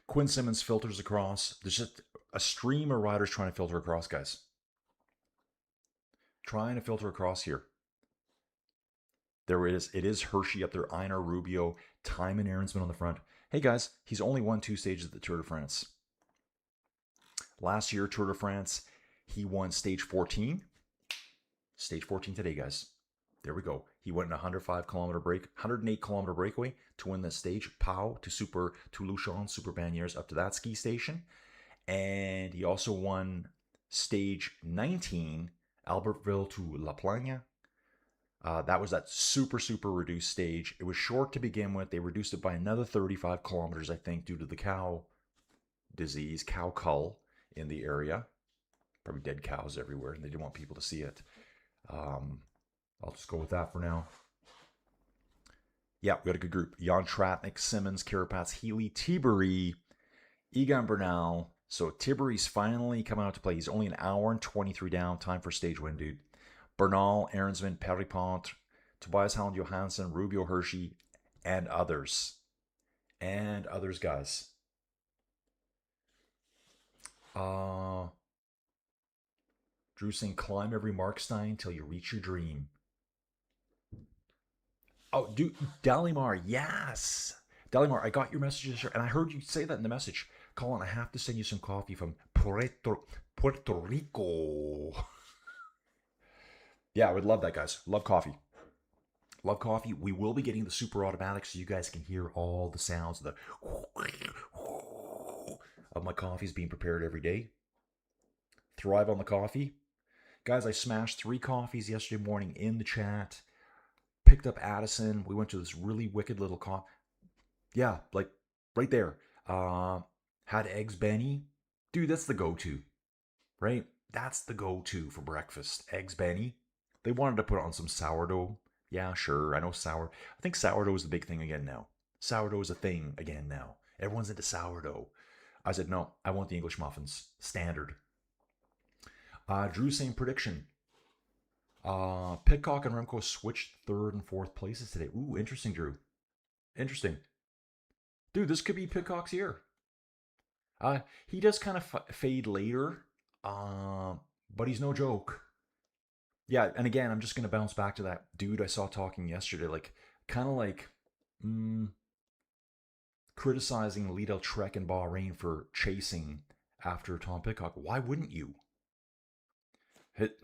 Quinn Simmons filters across. There's just a stream of riders trying to filter across, guys. Trying to filter across here. There it is. It is Hershey up there. Einar Rubio. Time and Aaron's been on the front. Hey, guys, he's only won 2 stages of the Tour de France. Last year, Tour de France, he won stage 14. Stage 14 today, guys. There we go. He went in a 108 kilometer breakaway to win the stage. Pau to Luchon, Super Bagnières up to that ski station. And he also won stage 19, Albertville to La Plagne. That was that super reduced stage. It was short to begin with. They reduced it by another 35 kilometers, I think, due to the cow disease, cow cull in the area. Probably dead cows everywhere, and they didn't want people to see it. I'll just go with that for now. Yeah, we got a good group. Jan Tratnik, Simmons, Carapaz, Healy, Tiberi, Egan Bernal. So Tiberi's finally coming out to play. He's only an hour and 23 down. Time for stage win, dude. Bernal, Aaronsman, Perry-Pont, Tobias Holland, Johansson, Rubio, Hershey, and others. And others, guys. Drew saying, climb every Markstein till you reach your dream. Oh, dude, Dalimar, yes. Dalimar, I got your messages, and I heard you say that in the message. Colin, I have to send you some coffee from Puerto Rico. Yeah, I would love that, guys. Love coffee. Love coffee. We will be getting the super automatic so you guys can hear all the sounds of my coffees being prepared every day. Thrive on the coffee. Guys, I smashed 3 coffees yesterday morning in the chat. Picked up Addison. We went to this really wicked little coffee. Yeah, like right there. Had eggs Benny. Dude, that's the go-to. Right? That's the go-to for breakfast. Eggs Benny. They wanted to put on some sourdough. Yeah, sure. I know I think sourdough is the big thing again now. Sourdough is a thing again now. Everyone's into sourdough. I said, no, I want the English muffins. Standard. Drew saying prediction. Pitcock and Remco switched 3rd and 4th places today. Ooh, interesting, Drew. Interesting. Dude, this could be Pitcock's year. He does kind of fade later, but he's no joke. Yeah, and again, I'm just going to bounce back to that dude I saw talking yesterday, criticizing Lidl Trek and Bahrain for chasing after Tom Pitcock. Why wouldn't you?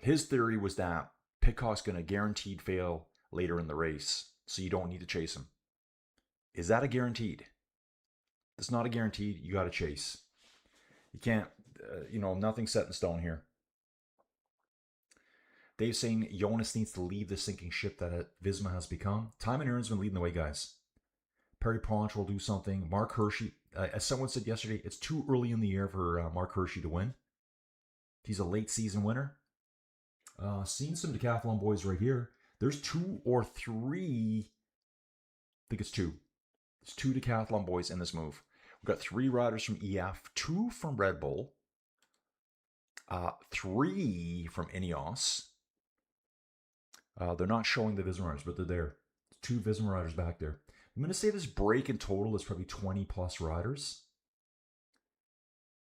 His theory was that Pitcock's going to guaranteed fail later in the race, so you don't need to chase him. Is that a guaranteed? It's not a guaranteed. You got to chase. You can't, nothing's set in stone here. Dave's saying Jonas needs to leave the sinking ship that Visma has become. Time and Aaron's been leading the way, guys. Perry-Pont will do something. Mark Hershey, as someone said yesterday, it's too early in the year for Mark Hershey to win. He's a late season winner. Seen some decathlon boys right here. There's 2 or 3. I think it's 2. There's 2 decathlon boys in this move. We've got 3 riders from EF, 2 from Red Bull, 3 from Ineos. They're not showing the Visma riders, but they're there. 2 Visma riders back there. I'm going to say this break in total is probably 20 plus riders.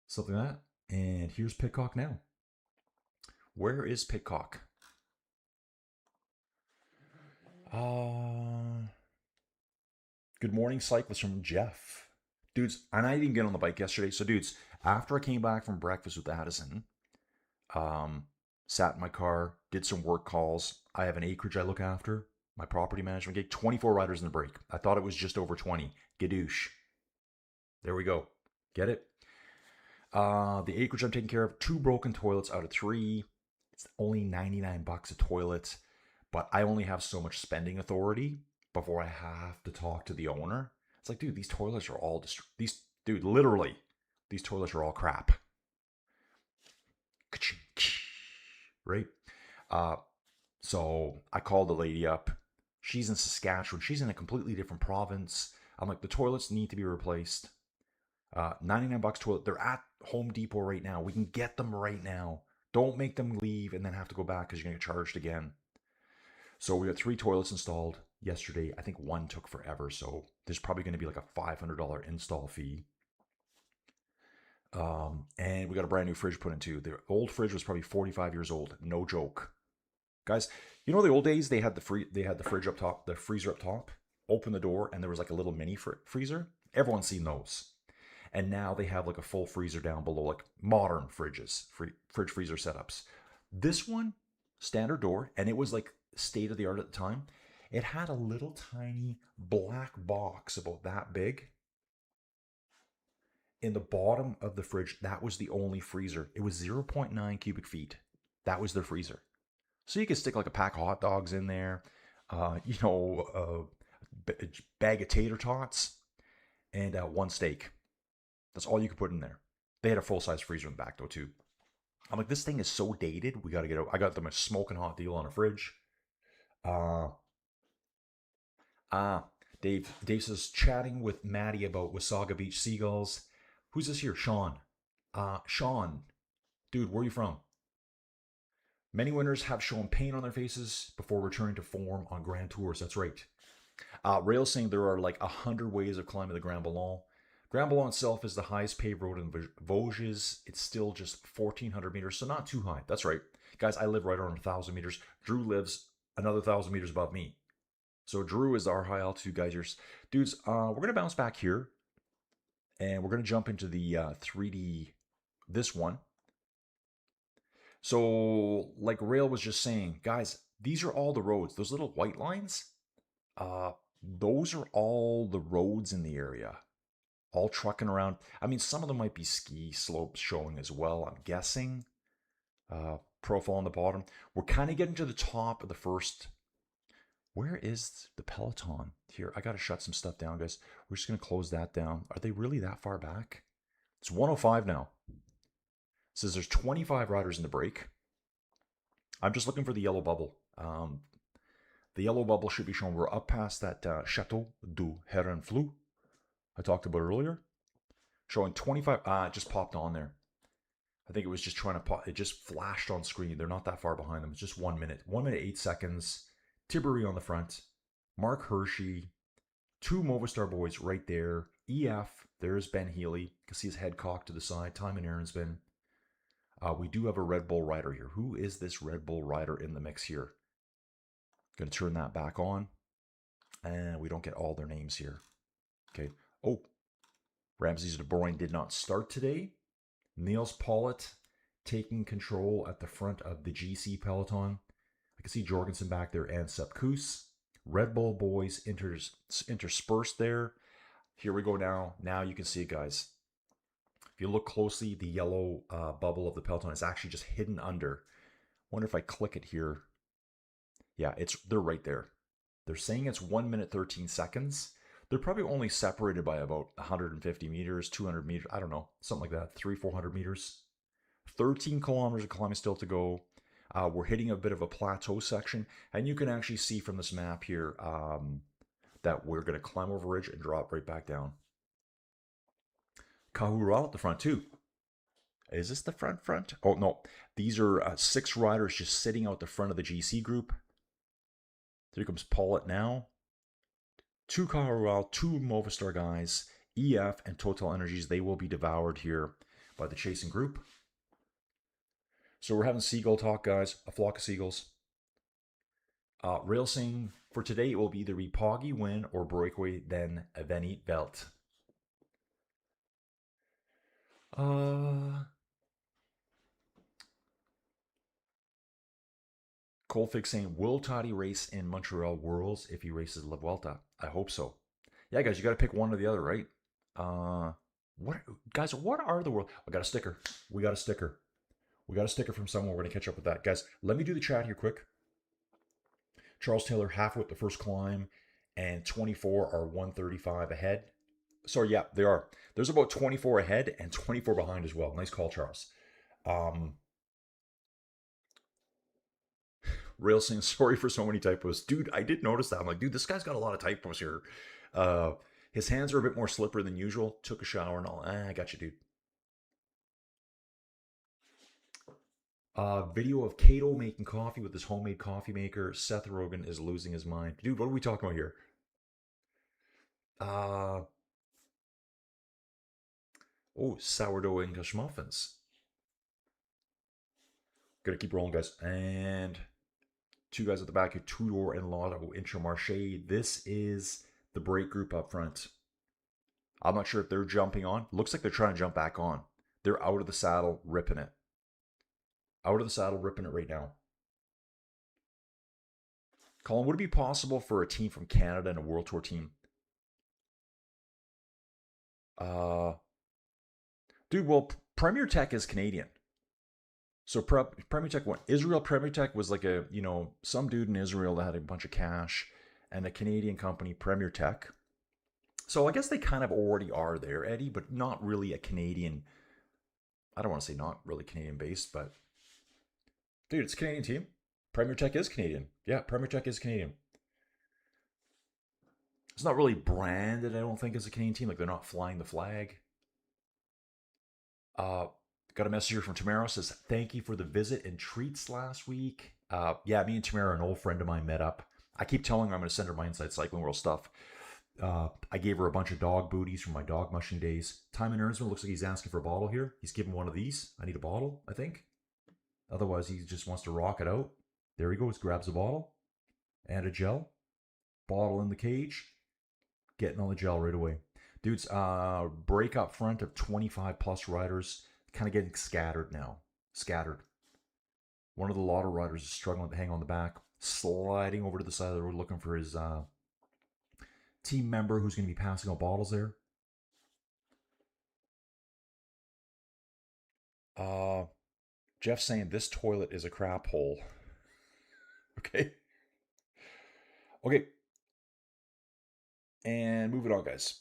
Something like that. And here's Pitcock now. Where is Pitcock? Good morning, cyclist from Jeff. Dudes, and I didn't get on the bike yesterday. So, dudes, after I came back from breakfast with Addison, sat in my car, did some work calls. I have an acreage I look after, my property management gig. 24 riders in the break. I thought it was just over 20. Gadoosh. There we go. Get it? The acreage I'm taking care of, 2 broken toilets out of 3. It's only $99 a toilet, but I only have so much spending authority before I have to talk to the owner. It's like, dude, these toilets are all literally, these toilets are all crap. Right? So I called the lady up. She's in Saskatchewan. She's in a completely different province. I'm like, the toilets need to be replaced. $99 toilet. They're at Home Depot right now. We can get them right now. Don't make them leave and then have to go back because you're going to get charged again. So we got 3 toilets installed yesterday. I think one took forever. So there's probably going to be like a $500 install fee. And we got a brand new fridge put in too. The old fridge was probably 45 years old. No joke. Guys, you know the old days they had the fridge up top, the freezer up top. Open the door and there was like a little mini freezer. Everyone's seen those. And now they have like a full freezer down below, like modern fridges, fridge freezer setups. This one, standard door, and it was like state of the art at the time. It had a little tiny black box about that big in the bottom of the fridge. That was the only freezer. It was 0.9 cubic feet. That was their freezer. So you could stick like a pack of hot dogs in there, a bag of tater tots, and one steak. That's all you could put in there. They had a full-size freezer in the back, though, too. I'm like, this thing is so dated. We got to get out. I got them a smoking hot deal on a fridge. Dave says, chatting with Maddie about Wasaga Beach seagulls. Who's this here? Sean. Sean. Dude, where are you from? Many winners have shown pain on their faces before returning to form on Grand Tours. That's right. Rail saying there are like 100 ways of climbing the Grand Ballon. Grand Ballon itself is the highest paved road in Vosges. It's still just 1,400 meters, so not too high. That's right. Guys, I live right around 1,000 meters. Drew lives another 1,000 meters above me. So Drew is our high altitude geysers. Dudes, we're going to bounce back here. And we're going to jump into the 3D, this one. So, like Rail was just saying, guys, these are all the roads. Those little white lines, those are all the roads in the area. All trucking around. I mean, some of them might be ski slopes showing as well, I'm guessing. Profile on the bottom. We're kind of getting to the top of the first. Where is the peloton? Here, I got to shut some stuff down, guys. We're just going to close that down. Are they really that far back? It's 105 now. It says there's 25 riders in the break. I'm just looking for the yellow bubble. The yellow bubble should be shown. We're up past that Chateau du Herrenflug I talked about earlier. Showing 25. It just popped on there. I think it was just trying to pop. It just flashed on screen. They're not that far behind them. It's just 1 minute. 1 minute, 8 seconds. Tiberi on the front. Mark Hershey. 2 Movistar boys right there. EF. There's Ben Healy. You can see his head cocked to the side. Timon Aaronsman. We do have a Red Bull rider here. Who is this Red Bull rider in the mix here? Going to turn that back on. And we don't get all their names here. Okay. Oh, Ramses de Bruyne did not start today. Niels Pollitt taking control at the front of the GC peloton. I can see Jorgensen back there and Sepp Kuss. Red Bull boys interspersed there. Here we go now. Now you can see it, guys. If you look closely, the yellow bubble of the peloton is actually just hidden under. Wonder if I click it here. Yeah, they're right there. They're saying it's 1 minute, 13 seconds. They're probably only separated by about 150 meters, 200 meters. I don't know, something like that. 400 meters. 13 kilometers of climbing still to go. We're hitting a bit of a plateau section. And you can actually see from this map here that we're going to climb over a ridge and drop right back down. Kahura at the front too. Is this the front? Oh, no. These are 6 riders just sitting out the front of the GC group. Here comes Pollitt now. 2 Kahura, 2 Movistar guys, EF and Total Energies. They will be devoured here by the chasing group. So we're having seagull talk, guys. A flock of seagulls. Racing for today, it will be either Poggy win or breakaway, then Venit Welt. Colfig saying, will Toddy race in Montreal Worlds if he races La Vuelta? I hope so. Yeah, guys, you got to pick one or the other, right? What are the world? I got a sticker. We got a sticker. We got a sticker from someone. We're going to catch up with that. Guys, let me do the chat here quick. Charles Taylor, halfway up the first climb, and 24 are 135 ahead. Sorry, yeah, they are. There's about 24 ahead and 24 behind as well. Nice call, Charles. Rail saying, sorry for so many typos. Dude, I did notice that. I'm like, dude, this guy's got a lot of typos here. His hands are a bit more slippery than usual. Took a shower and all. I got you, dude. Video of Cato making coffee with his homemade coffee maker. Seth Rogen is losing his mind. Dude, what are we talking about here? Uh, oh, sourdough English muffins. Gonna keep rolling, guys. And two guys at the back here, Tudor and Lotto Intermarché. This is the break group up front. I'm not sure if they're jumping on. Looks like they're trying to jump back on. They're out of the saddle, ripping it. Out of the saddle, ripping it right now. Colin, would it be possible for a team from Canada and a World Tour team? Uh, dude, well, Premier Tech is Canadian. So Premier Tech won. Israel Premier Tech was like a, some dude in Israel that had a bunch of cash, and a Canadian company, Premier Tech. So I guess they kind of already are there, Eddie, but not really a Canadian. I don't want to say not really Canadian based, but dude, it's a Canadian team. Premier Tech is Canadian. Yeah, Premier Tech is Canadian. It's not really branded, I don't think, as a Canadian team. Like they're not flying the flag. Uh, got a message here from Tamara. Says, thank you for the visit and treats last week. Yeah, me and Tamara, an old friend of mine, met up. I keep telling her I'm going to send her my Inside Cycling World stuff. I gave her a bunch of dog booties from my dog mushing days. Timon Earnsman looks like he's asking for a bottle here. He's giving one of these. I need a bottle, I think. Otherwise, he just wants to rock it out. There he goes, grabs a bottle and a gel. Bottle in the cage. Getting on the gel right away. Dudes, break up front of 25 plus riders. Kind of getting scattered now. Scattered. One of the Lotto riders is struggling to hang on the back. Sliding over to the side of the road looking for his team member who's going to be passing out bottles there. Jeff's saying this toilet is a crap hole. Okay. Okay. And move it on, guys.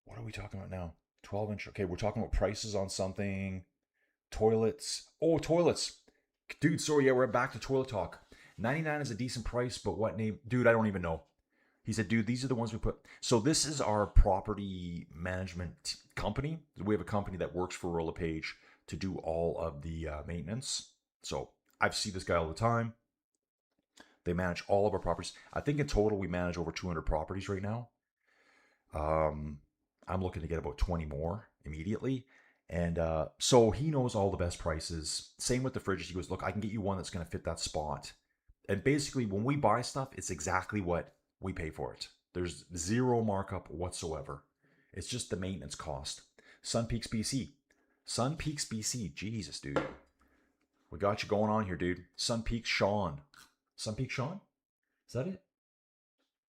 What are we talking about now? 12 inch. Okay, we're talking about prices on something. Toilets. Oh, toilets. Dude, sorry, yeah, we're back to toilet talk. 99 is a decent price, but what name? Dude, I don't even know. He said, dude, these are the ones we put. So this is our property management company. We have a company that works for Roll Page to do all of the maintenance. So I see this guy all the time. They manage all of our properties. I think in total we manage over 200 properties right now. I'm looking to get about 20 more immediately. And so he knows all the best prices. Same with the fridges. He goes, look, I can get you one that's going to fit that spot. And basically, when we buy stuff, it's exactly what we pay for it. There's zero markup whatsoever. It's just the maintenance cost. Sun Peaks BC. Sun Peaks BC. Jesus, dude. We got you going on here, dude. Sun Peaks Sean. Sun Peaks Sean? Is that it?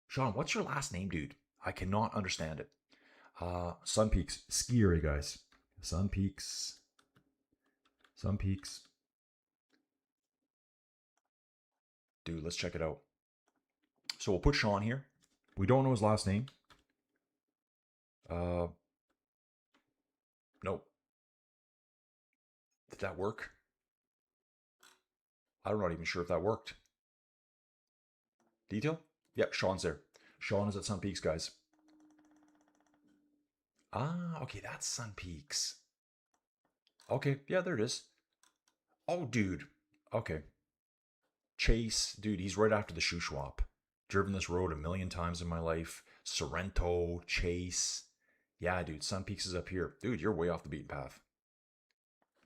Sean, what's your last name, dude? I cannot understand it. Sun Peaks. Ski area, guys. Sun Peaks. Sun Peaks. Dude, let's check it out. So we'll put Sean here. We don't know his last name. Nope. Did that work? I'm not even sure if that worked. Detail? Yep, Sean's there. Sean is at Sun Peaks, guys. Ah, okay, that's Sun Peaks. Okay, yeah, there it is. Oh, dude. Okay. Chase, dude, he's right after the shoe swap. Driven this road a million times in my life. Sorrento, Chase. Yeah, dude, Sun Peaks is up here. Dude, you're way off the beaten path.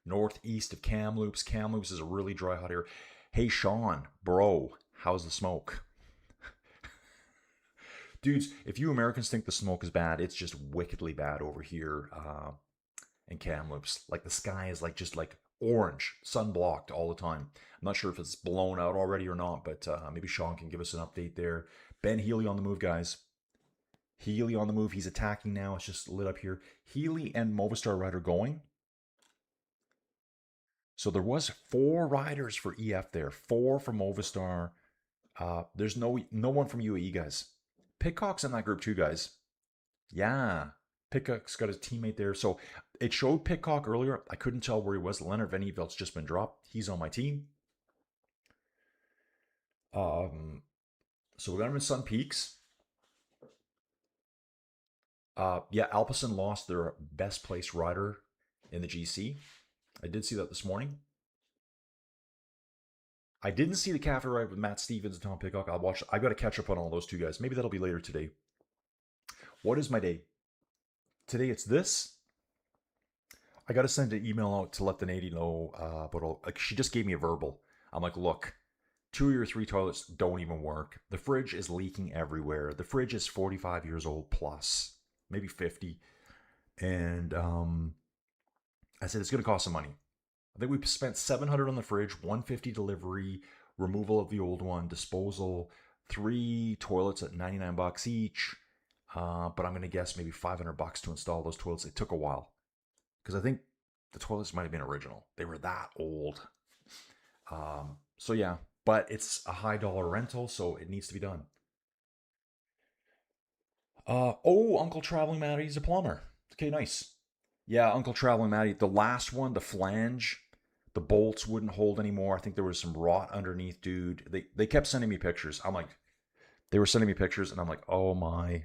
Northeast of Kamloops. Kamloops is a really dry, hot area. Hey, Sean, bro, how's the smoke? Dudes, if you Americans think the smoke is bad, it's just wickedly bad over here in Kamloops. Like the sky is just orange, sun blocked all the time. I'm not sure if it's blown out already or not, but maybe Sean can give us an update there. Ben Healy on the move, guys. Healy on the move. He's attacking now. It's just lit up here. Healy and Movistar rider going. So there was 4 riders for EF there. 4 from Movistar. There's no one from UAE, guys. Pitcock's in that group too, guys. Yeah. Pitcock's got his teammate there. So it showed Pitcock earlier. I couldn't tell where he was. Leonard Van Evelt's just been dropped. He's on my team. So we got him in Sun Peaks. Yeah, Alpecin lost their best placed rider in the GC. I did see that this morning. I didn't see the cafe ride with Matt Stevens and Tom Pidcock. I'll watch. I got to catch up on all those two guys. Maybe that'll be later today. What is my day? Today it's this. I got to send an email out to let the lady know. But like she just gave me a verbal. I'm like, look, 2 of your 3 toilets don't even work. The fridge is leaking everywhere. The fridge is 45 years old plus, maybe 50. And I said it's going to cost some money. I think we spent $700 on the fridge, $150 delivery, removal of the old one, disposal, 3 toilets at $99 each. But I'm going to guess maybe $500 to install those toilets. It took a while because I think the toilets might have been original. They were that old. So yeah, but it's a high dollar rental, so it needs to be done. Uncle Traveling Matty's a plumber. Okay, nice. Yeah, Uncle Traveling Matty. The last one, the flange, the bolts wouldn't hold anymore. I think there was some rot underneath, dude. They kept sending me pictures. I'm like, they were sending me pictures, and I'm like, oh my,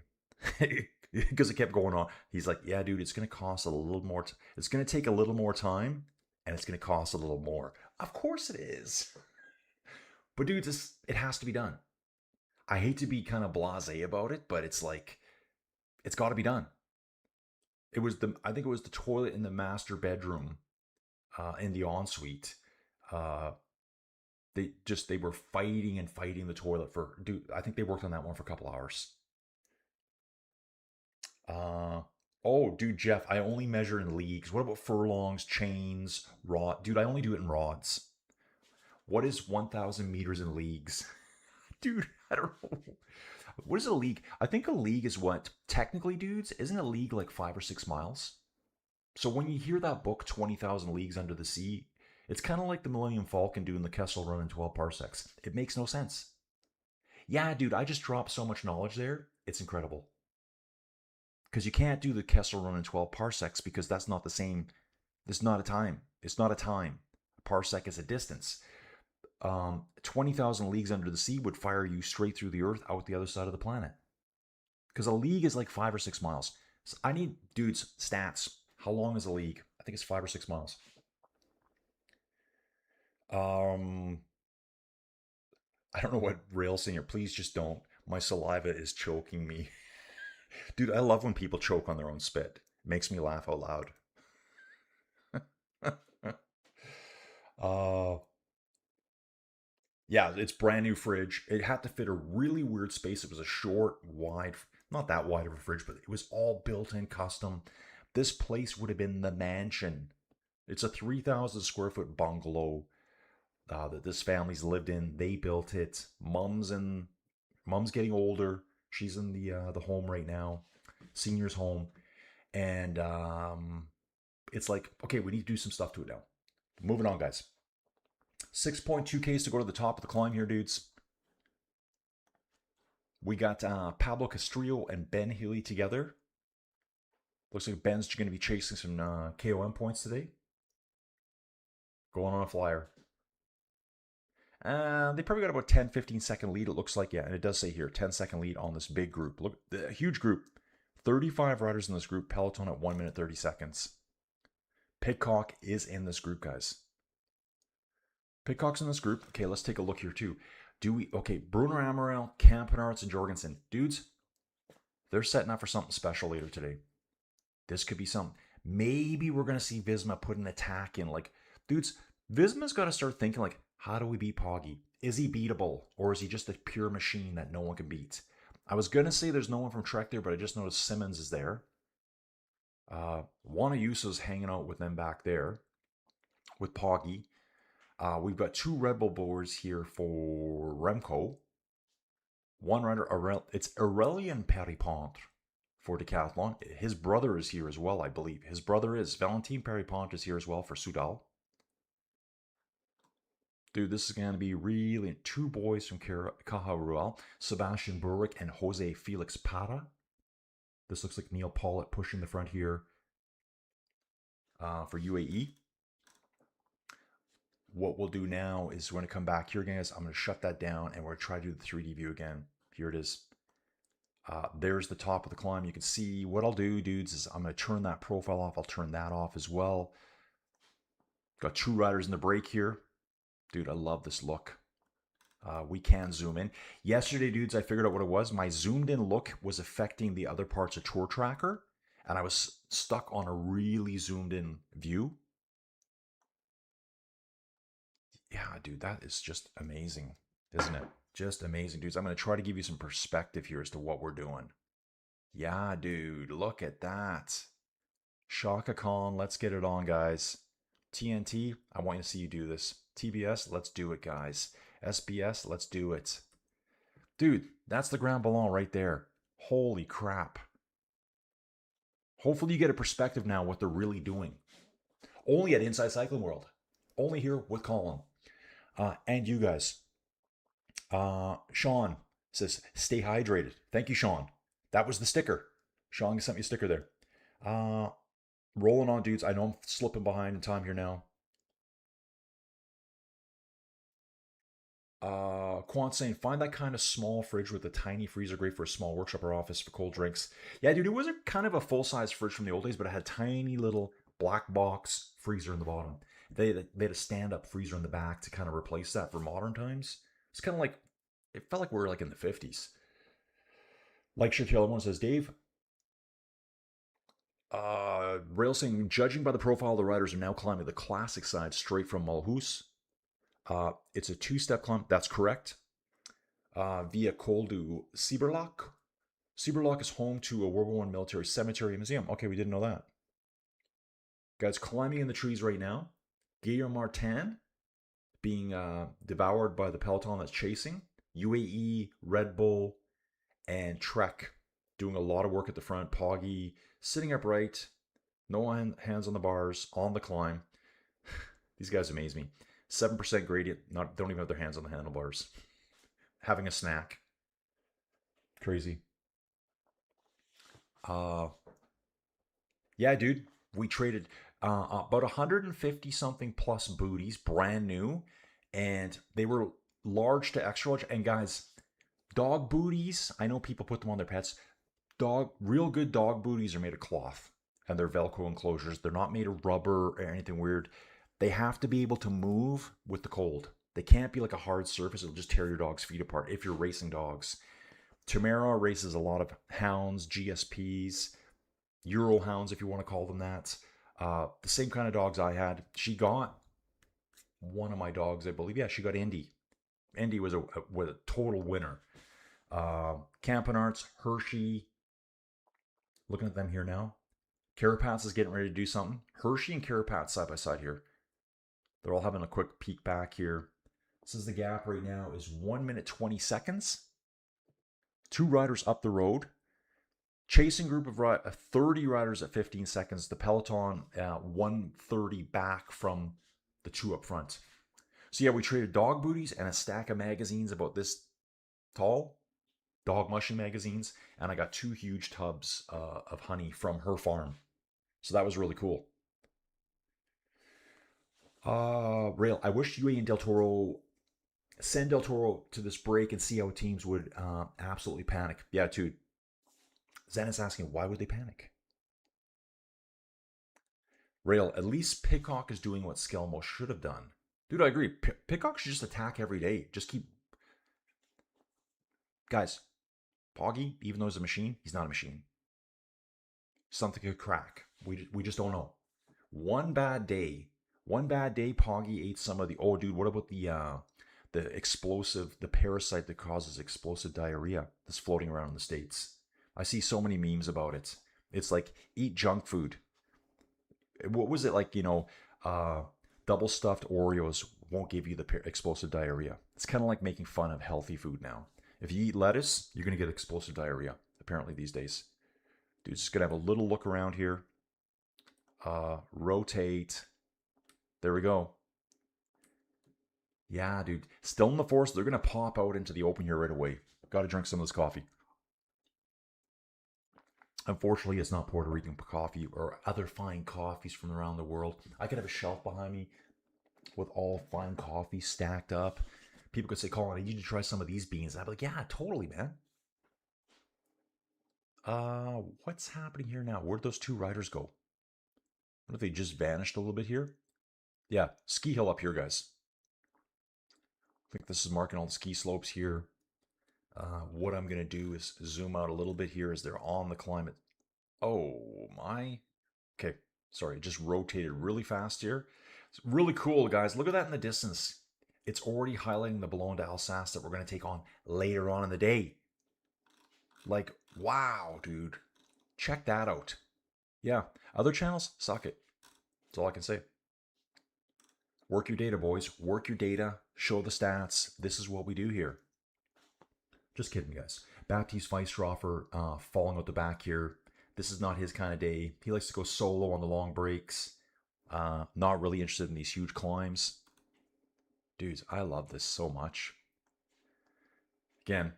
because it kept going on. He's like, yeah, dude, it's gonna cost a little more. It's gonna take a little more time, and it's gonna cost a little more. Of course it is. But dude, it has to be done. I hate to be kind of blasé about it, but it's like it's got to be done. I think it was the toilet in the master bedroom, in the ensuite. Uh, they were fighting and fighting the toilet for, dude. I think they worked on that one for a couple hours. Uh, oh, dude, Jeff, I only measure in leagues. What about furlongs, chains, rod? Dude, I only do it in rods. What is 1,000 meters in leagues? Dude, I don't know. What is a league? I think a league is what, technically, dudes, isn't a league like 5 or 6 miles? So when you hear that book, 20,000 Leagues Under the Sea, it's kind of like the Millennium Falcon doing the Kessel Run in 12 parsecs. It makes no sense. Yeah, dude, I just dropped so much knowledge there. It's incredible. Because you can't do the Kessel Run in 12 parsecs because that's not the same. It's not a time. It's not a time. A parsec is a distance. 20,000 leagues under the sea would fire you straight through the earth out the other side of the planet. Because a league is like 5 or 6 miles. So I need, dudes, stats. How long is a league? I think it's 5 or 6 miles. I don't know what Rail's saying here. Please just don't. My saliva is choking me. Dude, I love when people choke on their own spit. It makes me laugh out loud. uh, Yeah, it's brand new fridge. It had to fit a really weird space. It was a short, wide, not that wide of a fridge, but it was all built in custom. This place would have been the mansion. It's a 3,000 square foot bungalow that this family's lived in. They built it. Mom's getting older. She's in the home right now, senior's home, and it's like, okay, we need to do some stuff to it now. Moving on, guys. 6.2Ks to go to the top of the climb here, dudes. We got Pablo Castrillo and Ben Healy together. Looks like Ben's going to be chasing some KOM points today. Going on a flyer. They probably got about 10-15 second lead, it looks like. Yeah, and it does say here, 10-second lead on this big group. Look, the huge group. 35 riders in this group. Peloton at 1 minute 30 seconds. Pidcock is in this group, guys. Pidcock's in this group. Okay, let's take a look here too. Okay, Bruno Amaral, Campenarts, and Jorgensen. Dudes, they're setting up for something special later today. This could be something. Maybe we're going to see Visma put an attack in. Like, dudes, Visma's got to start thinking, like, how do we beat Poggy? Is he beatable? Or is he just a pure machine that no one can beat? I was going to say there's no one from Trek there, but I just noticed Simmons is there. Juana Yusa's hanging out with them back there with Poggy. We've got 2 Red Bull boards here for Remco. One rider, it's Aurelien Peripont for Decathlon. His brother is here as well, I believe. His brother is. Valentin Peripont is here as well for Soudal. Dude, this is going to be really 2 boys from Caja Rural. Sebastian Burwick and Jose Felix Para. This looks like Neil Pollitt pushing the front here for UAE. What we'll do now is we're going to come back here, guys. I'm going to shut that down and we're going to try to do the 3D view again. Here it is. There's the top of the climb. You can see what I'll do, dudes, is I'm going to turn that profile off. I'll turn that off as well. Got two riders in the break here. Dude, I love this look. We can zoom in. Yesterday, dudes, I figured out what it was. My zoomed in look was affecting the other parts of Tour Tracker, and I was stuck on a really zoomed in view. Yeah, dude, that is just amazing, isn't it? Just amazing, dudes. I'm going to try to give you some perspective here as to what we're doing. Yeah, dude, look at that. Shaka Khan, let's get it on, guys. TNT, I want you to see you do this. TBS, let's do it, guys. SBS, let's do it. Dude, that's the Grand Ballon right there. Holy crap. Hopefully you get a perspective now what they're really doing. Only at Inside Cycling World. Only here with Colin. And you guys. Sean says, stay hydrated. Thank you, Sean. That was the sticker. Sean sent me a sticker there. Rolling on, dudes. I know I'm slipping behind in time here now. Quant saying, find that kind of small fridge with a tiny freezer, great for a small workshop or office for cold drinks. Yeah, dude, it was a kind of a full-size fridge from the old days, but it had a tiny little black box freezer in the bottom. They had a stand-up freezer in the back to kind of replace that for modern times. It's kind of like, it felt like we were like in the 50s. Like Shaquille one says, Dave, Rail saying, judging by the profile of the riders are now climbing the classic side straight from Mulhouse. It's a two-step climb. That's correct. Via Col du Cyberlac. Cyberlac is home to a World War I military cemetery and museum. Okay, we didn't know that. Guys, climbing in the trees right now. Guillaume Martin being devoured by the peloton that's chasing. UAE, Red Bull, and Trek doing a lot of work at the front. Poggy sitting upright, no hands on the bars, on the climb. These guys amaze me. 7% gradient, don't even have their hands on the handlebars. Having a snack. Crazy. Yeah, dude, we traded about 150 something plus booties, brand new, and they were large to extra large. And guys, dog booties, I know people put them on their pets. Real good dog booties are made of cloth, and they're Velcro enclosures. They're not made of rubber or anything weird. They have to be able to move with the cold. They can't be like a hard surface. It'll just tear your dog's feet apart if you're racing dogs. Tamara races a lot of hounds, GSPs, Euro hounds, if you want to call them that. The same kind of dogs I had. She got one of my dogs, I believe. Yeah, she got Indy. Indy was a total winner. Campanarts, Hershey. Looking at them here now. Carapats is getting ready to do something. Hershey and Carapats side by side here. They're all having a quick peek back here. This is the gap right now is 1 minute 20 seconds. Two riders up the road. Chasing group of 30 riders at 15 seconds. The peloton 130 back from the two up front. So yeah, we traded dog booties and a stack of magazines about this tall. Dog mushing magazines. And I got 2 huge tubs of honey from her farm. So that was really cool. Rail, I wish UAE and Del Toro send Del Toro to this break and see how teams would absolutely panic. Yeah, dude. Zen is asking, why would they panic? Rail, at least Pidcock is doing what Skelmo should have done. Dude, I agree. Pidcock should just attack every day. Just keep... Guys, Poggy, even though he's a machine, he's not a machine. Something could crack. We just don't know. One bad day, Poggy ate some of the... Oh, dude, what about the explosive, the parasite that causes explosive diarrhea that's floating around in the States? I see so many memes about it. It's like, eat junk food. What was it like, double stuffed Oreos won't give you the explosive diarrhea. It's kind of like making fun of healthy food now. If you eat lettuce, you're going to get explosive diarrhea, apparently these days. Dude, just going to have a little look around here. Rotate. There we go. Yeah, dude. Still in the forest. They're going to pop out into the open here right away. Got to drink some of this coffee. Unfortunately, it's not Puerto Rican coffee or other fine coffees from around the world. I could have a shelf behind me with all fine coffee stacked up. People could say, Colin, I need you to try some of these beans. I'd be like, yeah, totally, man. What's happening here now? Where'd those two riders go? What if they just vanished a little bit here? Yeah, ski hill up here, guys. I think this is marking all the ski slopes here. What I'm going to do is zoom out a little bit here as they're on the climate. Oh my. Okay, sorry, it just rotated really fast here. It's really cool, guys. Look at that in the distance. It's already highlighting the Ballon d'Alsace that we're going to take on later on in the day. Like, wow, dude. Check that out. Yeah, other channels, suck it. That's all I can say. Work your data, boys. Work your data. Show the stats. This is what we do here. Just kidding, guys. Baptiste Weisstroffer falling out the back here. This is not his kind of day. He likes to go solo on the long breaks. Not really interested in these huge climbs. Dudes, I love this so much. Again,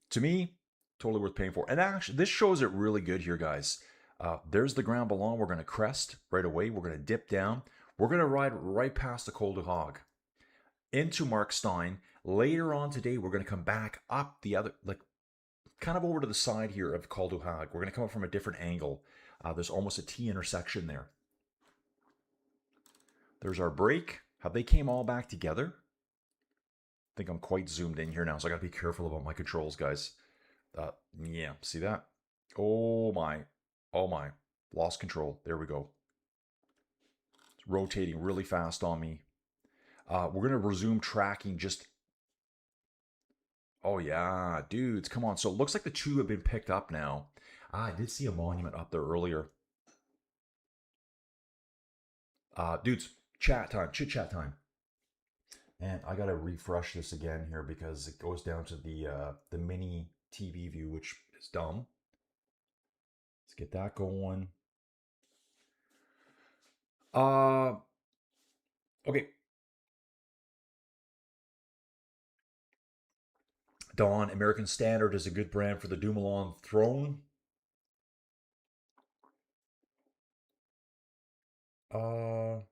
to me, totally worth paying for. And actually, this shows it really good here, guys. There's the Grand Ballon. We're going to crest right away. We're going to dip down. We're going to ride right past the Col du Hog into Markstein. Later on today, we're going to come back up the other, like kind of over to the side here of Col du Hag. We're going to come up from a different angle. There's almost a T intersection there. There's our break. How they came all back together. I think I'm quite zoomed in here now, so I got to be careful about my controls, guys. Yeah, see that? Oh my. Oh my. Lost control. There we go. It's rotating really fast on me. We're going to resume tracking just... Oh yeah, dudes, come on. So it looks like the two have been picked up now. I did see a monument up there earlier. Dudes, chat time, chit chat time. And I gotta refresh this again here because it goes down to the mini TV view, which is dumb. Let's get that going. Okay. Dawn, American Standard is a good brand for the Dumoulin Throne. I'm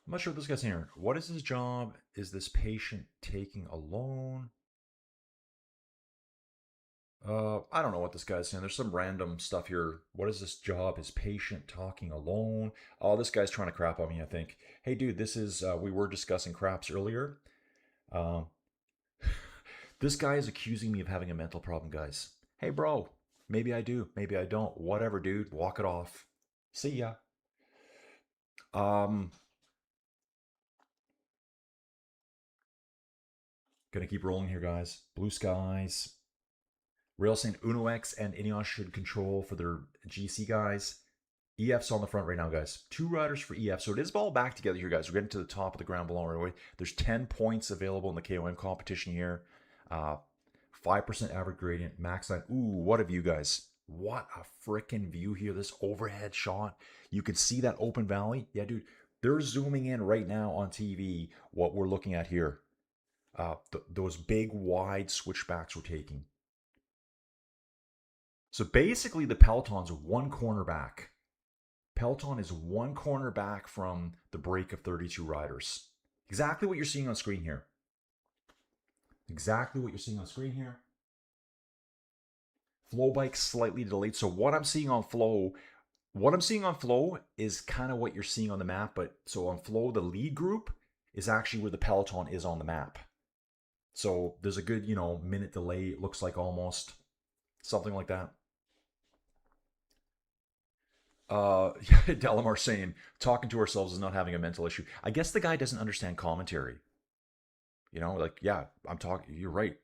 not sure what this guy's here. What is his job? Is this patient taking a loan? I don't know what this guy's saying. There's some random stuff here. What is this job? Is patient talking alone? Oh, this guy's trying to crap on me, I think. Hey, dude, this is, we were discussing craps earlier. This guy is accusing me of having a mental problem, guys. Hey, bro, maybe I do, maybe I don't. Whatever, dude, walk it off. See ya. Gonna keep rolling here, guys. Blue skies. Rail saying UnoX and Ineos should control for their GC guys. EF's on the front right now, guys. 2 riders for EF. So it is all back together here, guys. We're getting to the top of the Grand Ballon right away. There's 10 points available in the KOM competition here. 5% average gradient, max line. Ooh, what a view, guys. What a freaking view here. This overhead shot. You can see that open valley. Yeah, dude. They're zooming in right now on TV what we're looking at here. Those big, wide switchbacks we're taking. So basically, the peloton's 1 corner back. Peloton is 1 corner back from the break of 32 riders. Exactly what you're seeing on screen here. Exactly what you're seeing on screen here. Flow bike slightly delayed. So what I'm seeing on Flow is kind of what you're seeing on the map. But so on Flow, the lead group is actually where the peloton is on the map. So there's a good, minute delay. It looks like almost something like that. Delamar saying talking to ourselves is not having a mental issue. I guess the guy doesn't understand commentary. Yeah, I'm talking. You're right.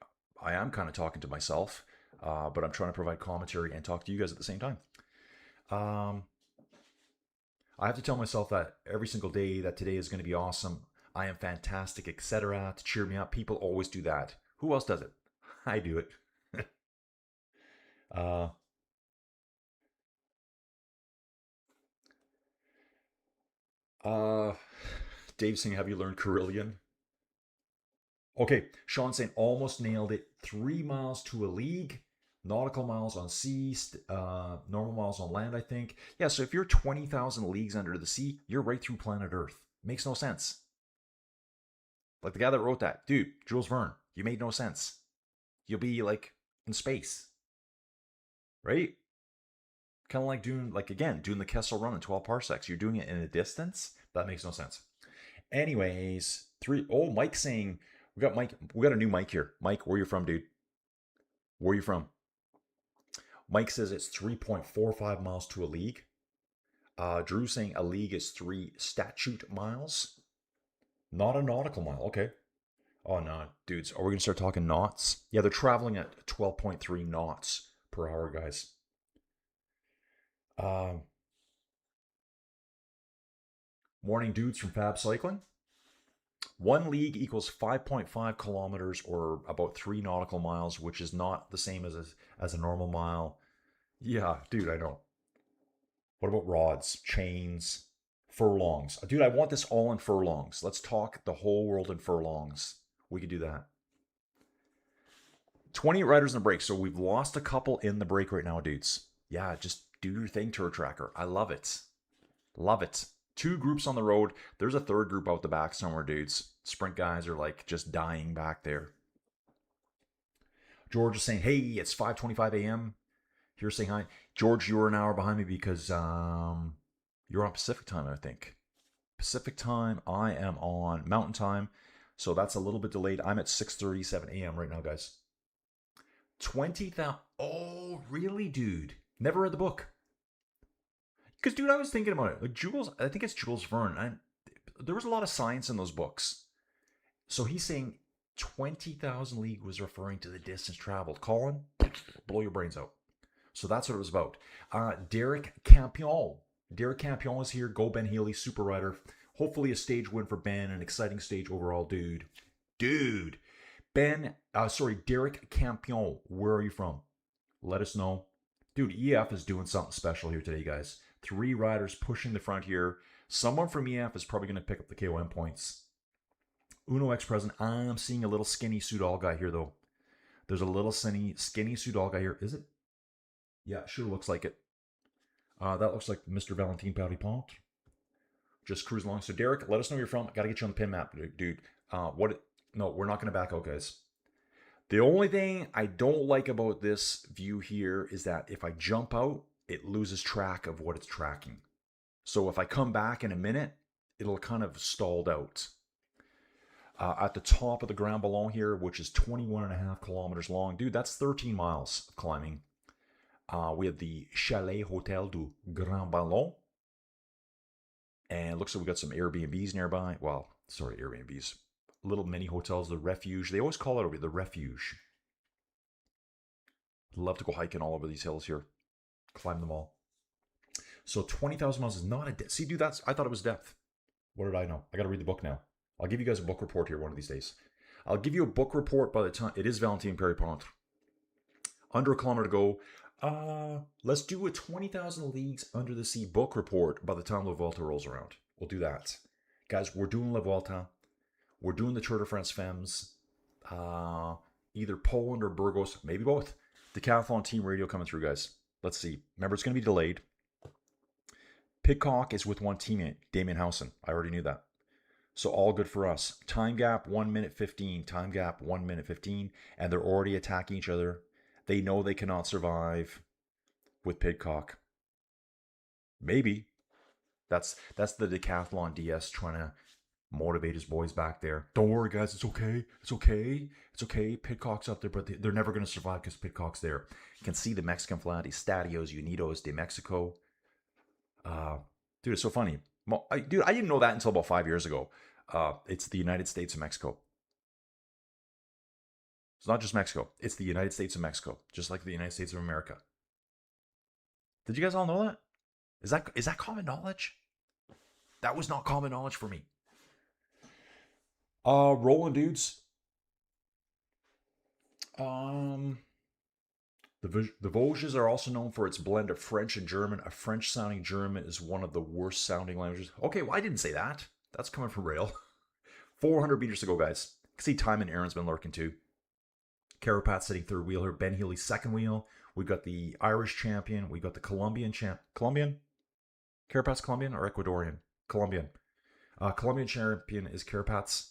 I am kind of talking to myself, but I'm trying to provide commentary and talk to you guys at the same time. I have to tell myself that every single day that today is going to be awesome. I am fantastic, etc. to cheer me up. People always do that. Who else does it? I do it. Dave saying, have you learned Carillion? Okay, Sean saying, almost nailed it. 3 miles to a league. Nautical miles on sea, normal miles on land, I think. Yeah, so if you're 20,000 leagues under the sea, you're right through planet Earth. Makes no sense. Like the guy that wrote that. Dude, Jules Verne, you made no sense. You'll be like in space, right? Kind of like doing, doing the Kessel Run in 12 parsecs. You're doing it in a distance. That makes no sense. Anyways, Mike's saying, we got a new Mike here. Mike, where you from, dude? Where you from? Mike says it's 3.45 miles to a league. Drew saying a league is 3 statute miles. Not a nautical mile. Okay. Oh, no, dudes. Are we going to start talking knots? Yeah, they're traveling at 12.3 knots per hour, guys. Morning, dudes from Fab Cycling. 1 league equals 5.5 kilometers or about 3 nautical miles, which is not the same as a normal mile. Yeah, dude, I know. What about rods, chains, furlongs? Dude, I want this all in furlongs. Let's talk the whole world in furlongs. We could do that. 28 riders in the break. So we've lost a couple in the break right now, dudes. Yeah, just do your thing, Tour Tracker. I love it. Love it. 2 groups on the road. There's a 3rd group out the back somewhere, dudes. Sprint guys are like just dying back there. George is saying, hey, it's 5:25 a.m. You're saying hi. George, you're an hour behind me because you're on Pacific time, I think. Pacific time, I am on Mountain time. So that's a little bit delayed. I'm at 6:37 a.m. right now, guys. 20,000. Oh, really, dude? Never read the book. Because, dude, I was thinking about it. Like Jules, I think it's Jules Verne. There was a lot of science in those books. So he's saying 20,000 league was referring to the distance traveled. Colin, blow your brains out. So that's what it was about. Derek Campion. Derek Campion is here. Go Ben Healy, super rider. Hopefully a stage win for Ben. An exciting stage overall, dude. Dude. Derek Campion. Where are you from? Let us know. Dude, EF is doing something special here today, guys. 3 riders pushing the front here. Someone from EF is probably going to pick up the KOM points. Uno X present. I'm seeing a little skinny Soudal guy here, though. There's a little skinny Soudal guy here. Is it? Yeah, sure looks like it. That looks like Mr. Valentin Paripont. Just cruise along. So, Derek, let us know where you're from. Got to get you on the pin map, dude. No, we're not going to back out, guys. The only thing I don't like about this view here is that if I jump out, it loses track of what it's tracking. So if I come back in a minute, it'll kind of stalled out. At the top of the Grand Ballon here, which is 21.5 kilometers long. Dude, that's 13 miles of climbing. We have the Chalet Hotel du Grand Ballon. And it looks like we got some Airbnbs nearby. Well, sorry, Airbnbs. Little mini hotels, the Refuge. They always call it over the Refuge. I'd love to go hiking all over these hills here. Climb them all. So 20,000 miles is not a depth. See, dude, I thought it was depth. What did I know? I got to read the book now. I'll give you guys a book report here one of these days. I'll give you a book report by the time. It is Valentin Paripont. Under a kilometer to go. Let's do a 20,000 leagues under the sea book report by the time La Vuelta rolls around. We'll do that. Guys, we're doing La Vuelta. We're doing the Tour de France Femmes. Either Poland or Burgos. Maybe both. Decathlon Team Radio coming through, guys. Let's see. Remember, it's going to be delayed. Pidcock is with one teammate, Damien Housen. I already knew that. So all good for us. Time gap, 1 minute 15. Time gap, 1 minute 15. And they're already attacking each other. They know they cannot survive with Pidcock. Maybe. That's the Decathlon DS trying to motivate his boys back there. Don't worry, guys. It's okay. It's okay. It's okay. Pidcock's up there, but they're never going to survive because Pidcock's there. You can see the Mexican flag, Estadios Unidos de Mexico. Dude, it's so funny. I didn't know that until about 5 years ago. It's the United States of Mexico. It's not just Mexico. It's the United States of Mexico, just like the United States of America. Did you guys all know that? Is that common knowledge? That was not common knowledge for me. Rolling, dudes. The Vosges are also known for its blend of French and German. A French-sounding German is one of the worst-sounding languages. Okay, well, I didn't say that. That's coming from Rail. 400 meters to go, guys. You can see Time and Aaron's been lurking too. Carapat sitting third wheel here. Ben Healy second wheel. We've got the Irish champion. We've got the Colombian champ. Colombian? Carapat's Colombian or Ecuadorian? Colombian. Colombian champion is Carapat's.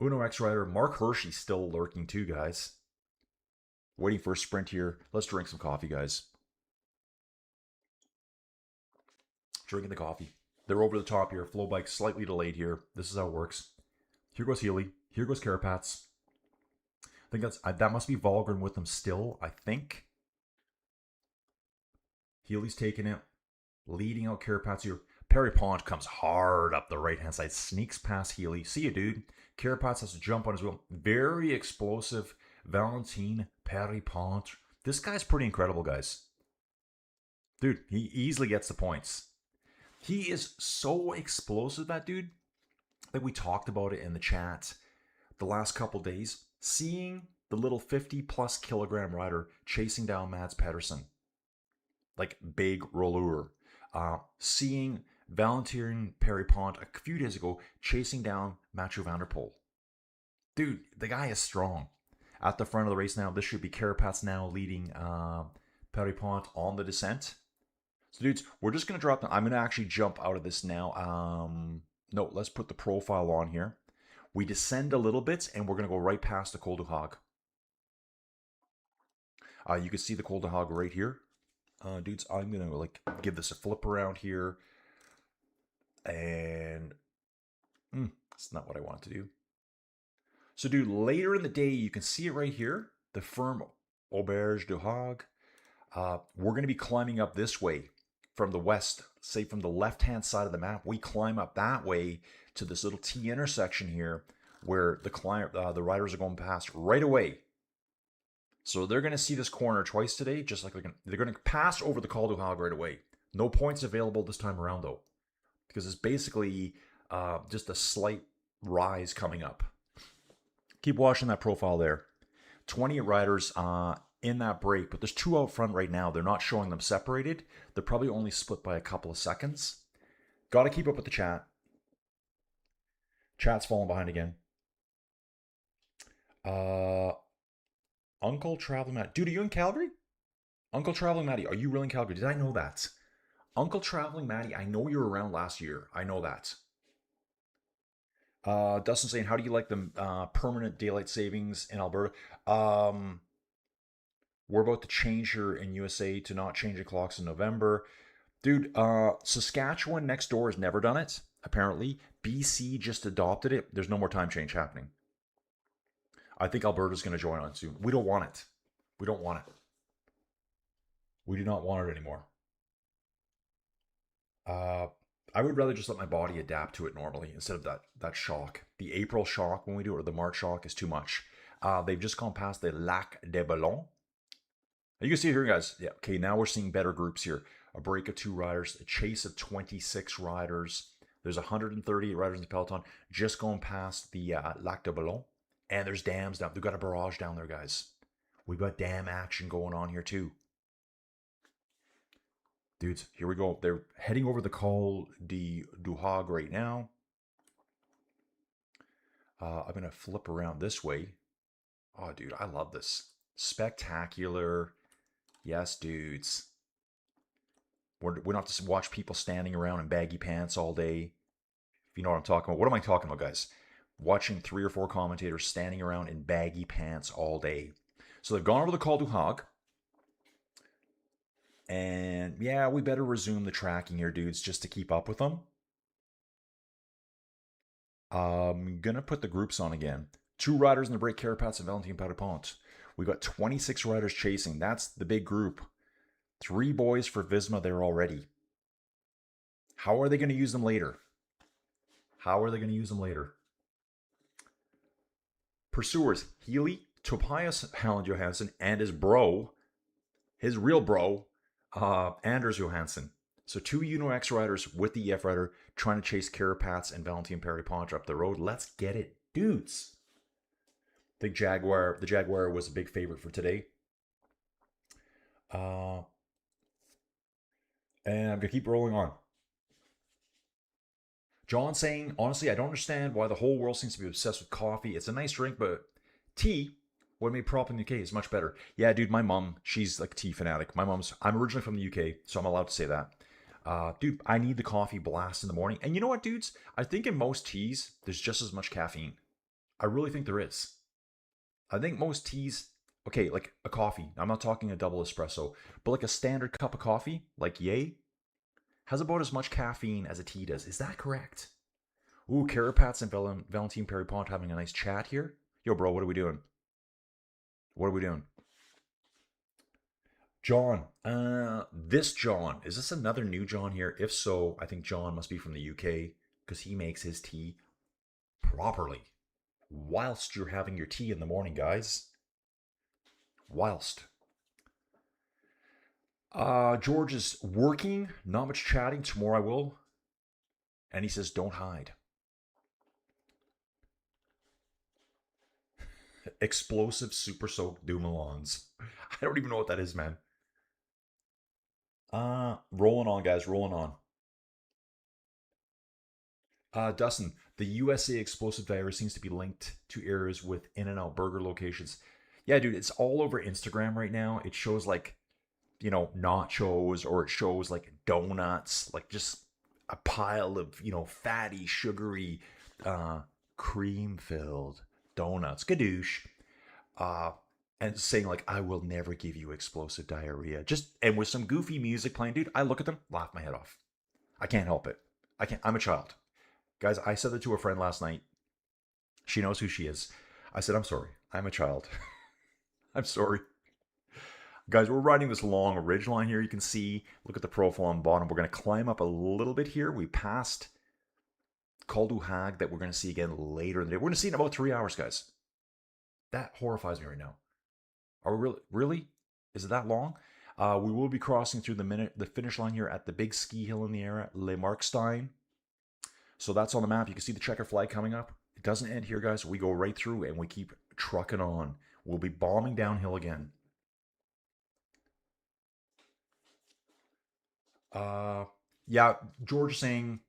Uno X rider. Mark Hershey's still lurking too, guys. Waiting for a sprint here. Let's drink some coffee, guys. Drinking the coffee. They're over the top here. Flow bike slightly delayed here. This is how it works. Here goes Healy. Here goes Carapats. I think that must be Volgren with them still, I think. Healy's taking it. Leading out Carapats here. Perry Pont comes hard up the right-hand side. Sneaks past Healy. See you, dude. Carapats has to jump on his wheel. Very explosive. Valentin Perry Pont. This guy's pretty incredible, guys. Dude, he easily gets the points. He is so explosive, that dude, that we talked about it in the chat the last couple days. Seeing the little 50-plus kilogram rider chasing down Mads Pedersen. Like big roller. Seeing Valentin Perry Pont a few days ago chasing down Mathieu van der Poel. Dude, the guy is strong. At the front of the race now, this should be Carapats now leading Perry Pont on the descent. So dudes, we're just going to drop them. I'm going to actually jump out of this now. No, let's put the profile on here. We descend a little bit, and we're going to go right past the Col du Hag. You can see the Col du Hag right here. Dudes, I'm going to give this a flip around here. And that's not what I wanted to do. So dude, later in the day, you can see it right here. The firm Auberge du Hag. We're going to be climbing up this way from the west, say from the left-hand side of the map. We climb up that way to this little T intersection here where the riders are going past right away. So they're going to see this corner twice today, just like they're going to pass over the Col du Hag right away. No points available this time around, though, because it's basically just a slight rise coming up. Keep watching that profile there. 20 riders in that break, but there's 2 out front right now. They're not showing them separated. They're probably only split by a couple of seconds. Got to keep up with the chat. Chat's falling behind again. Uncle Traveling Matty. Dude, are you in Calgary? Uncle Traveling Matty, are you really in Calgary? Did I know that? Uncle Traveling Matty, I know you were around last year. I know that. Dustin saying, how do you like the permanent daylight savings in Alberta? We're about to change here in USA to not change the clocks in November. Dude, Saskatchewan next door has never done it, apparently. BC just adopted it. There's no more time change happening. I think Alberta's going to join on soon. We don't want it. We don't want it. We do not want it anymore. I would rather just let my body adapt to it normally instead of that shock. The April shock when we do it, or the March shock, is too much. They've just gone past the Lac des Ballons. You can see it here, guys. Yeah, okay, now we're seeing better groups here. A break of 2 riders, a chase of 26 riders. There's 138 riders in the peloton just going past the Lac des Ballons. And there's dams down. They've got a barrage down there, guys. We've got dam action going on here, too. Dudes, here we go. They're heading over the Col du Hag right now. I'm going to flip around this way. Oh, dude, I love this. Spectacular. Yes, dudes. We don't have to watch people standing around in baggy pants all day. If you know what I'm talking about. What am I talking about, guys? Watching 3 or 4 commentators standing around in baggy pants all day. So they've gone over the Col du Hag. And yeah, we better resume the tracking here, dudes, just to keep up with them. I'm going to put the groups on again. 2 riders in the break, Carapats and Valentin Perry Pont. We've got 26 riders chasing. That's the big group. 3 boys for Visma there already. How are they going to use them later? How are they going to use them later? Pursuers, Healy, Tobias Halland Johansson, and his bro, his real bro, Anders Johansson. So 2 Uno X riders with the EF rider trying to chase Carapats and Valentin Perry Pont up the road. Let's get it, dudes. The Jaguar was a big favorite for today. And I'm going to keep rolling on. John saying, honestly, I don't understand why the whole world seems to be obsessed with coffee. It's a nice drink, but tea, when made properly in the UK, is much better. Yeah, dude, my mom, she's like a tea fanatic. I'm originally from the UK, so I'm allowed to say that. Dude, I need the coffee blast in the morning. And you know what, dudes? I think in most teas, there's just as much caffeine. I really think there is. I think most teas, Okay, like a coffee. I'm not talking a double espresso, but like a standard cup of coffee, like yay, has about as much caffeine as a tea does. Is that correct? Ooh, Carapats and Valentine Perripont having a nice chat here. Yo, bro, what are we doing? What are we doing? John, this John, is this another new John here? If so, I think John must be from the UK because he makes his tea properly whilst you're having your tea in the morning, guys. Whilst. George is working, not much chatting. Tomorrow I will. And he says, don't hide. Explosive super soaked Dumoulins. I don't even know what that is, man. Rolling on, guys, rolling on. Dustin, the USA explosive diary seems to be linked to areas with In-N-Out burger locations. Yeah, dude, it's all over Instagram right now. It shows like, nachos, or it shows like donuts, like just a pile of, fatty, sugary, uh, cream filled donuts. Gadoosh. Uh, and saying like, I will never give you explosive diarrhea. Just, and with some goofy music playing, dude, I look at them, laugh my head off. I can't help it. I can't, I'm a child. Guys, I said that to a friend last night. She knows who she is. I said, I'm sorry. I'm a child. I'm sorry. Guys, we're riding this long ridge line here. You can see, look at the profile on the bottom. We're going to climb up a little bit here. We passed Col du Hag that we're going to see again later in the day. We're going to see it in about 3 hours, guys. That horrifies me right now. Are we really? Is it that long? We will be crossing through the finish line here at the big ski hill in the area, Le Markstein. So that's on the map. You can see the checker flag coming up. It doesn't end here, guys. We go right through and we keep trucking on. We'll be bombing downhill again. Yeah, George saying,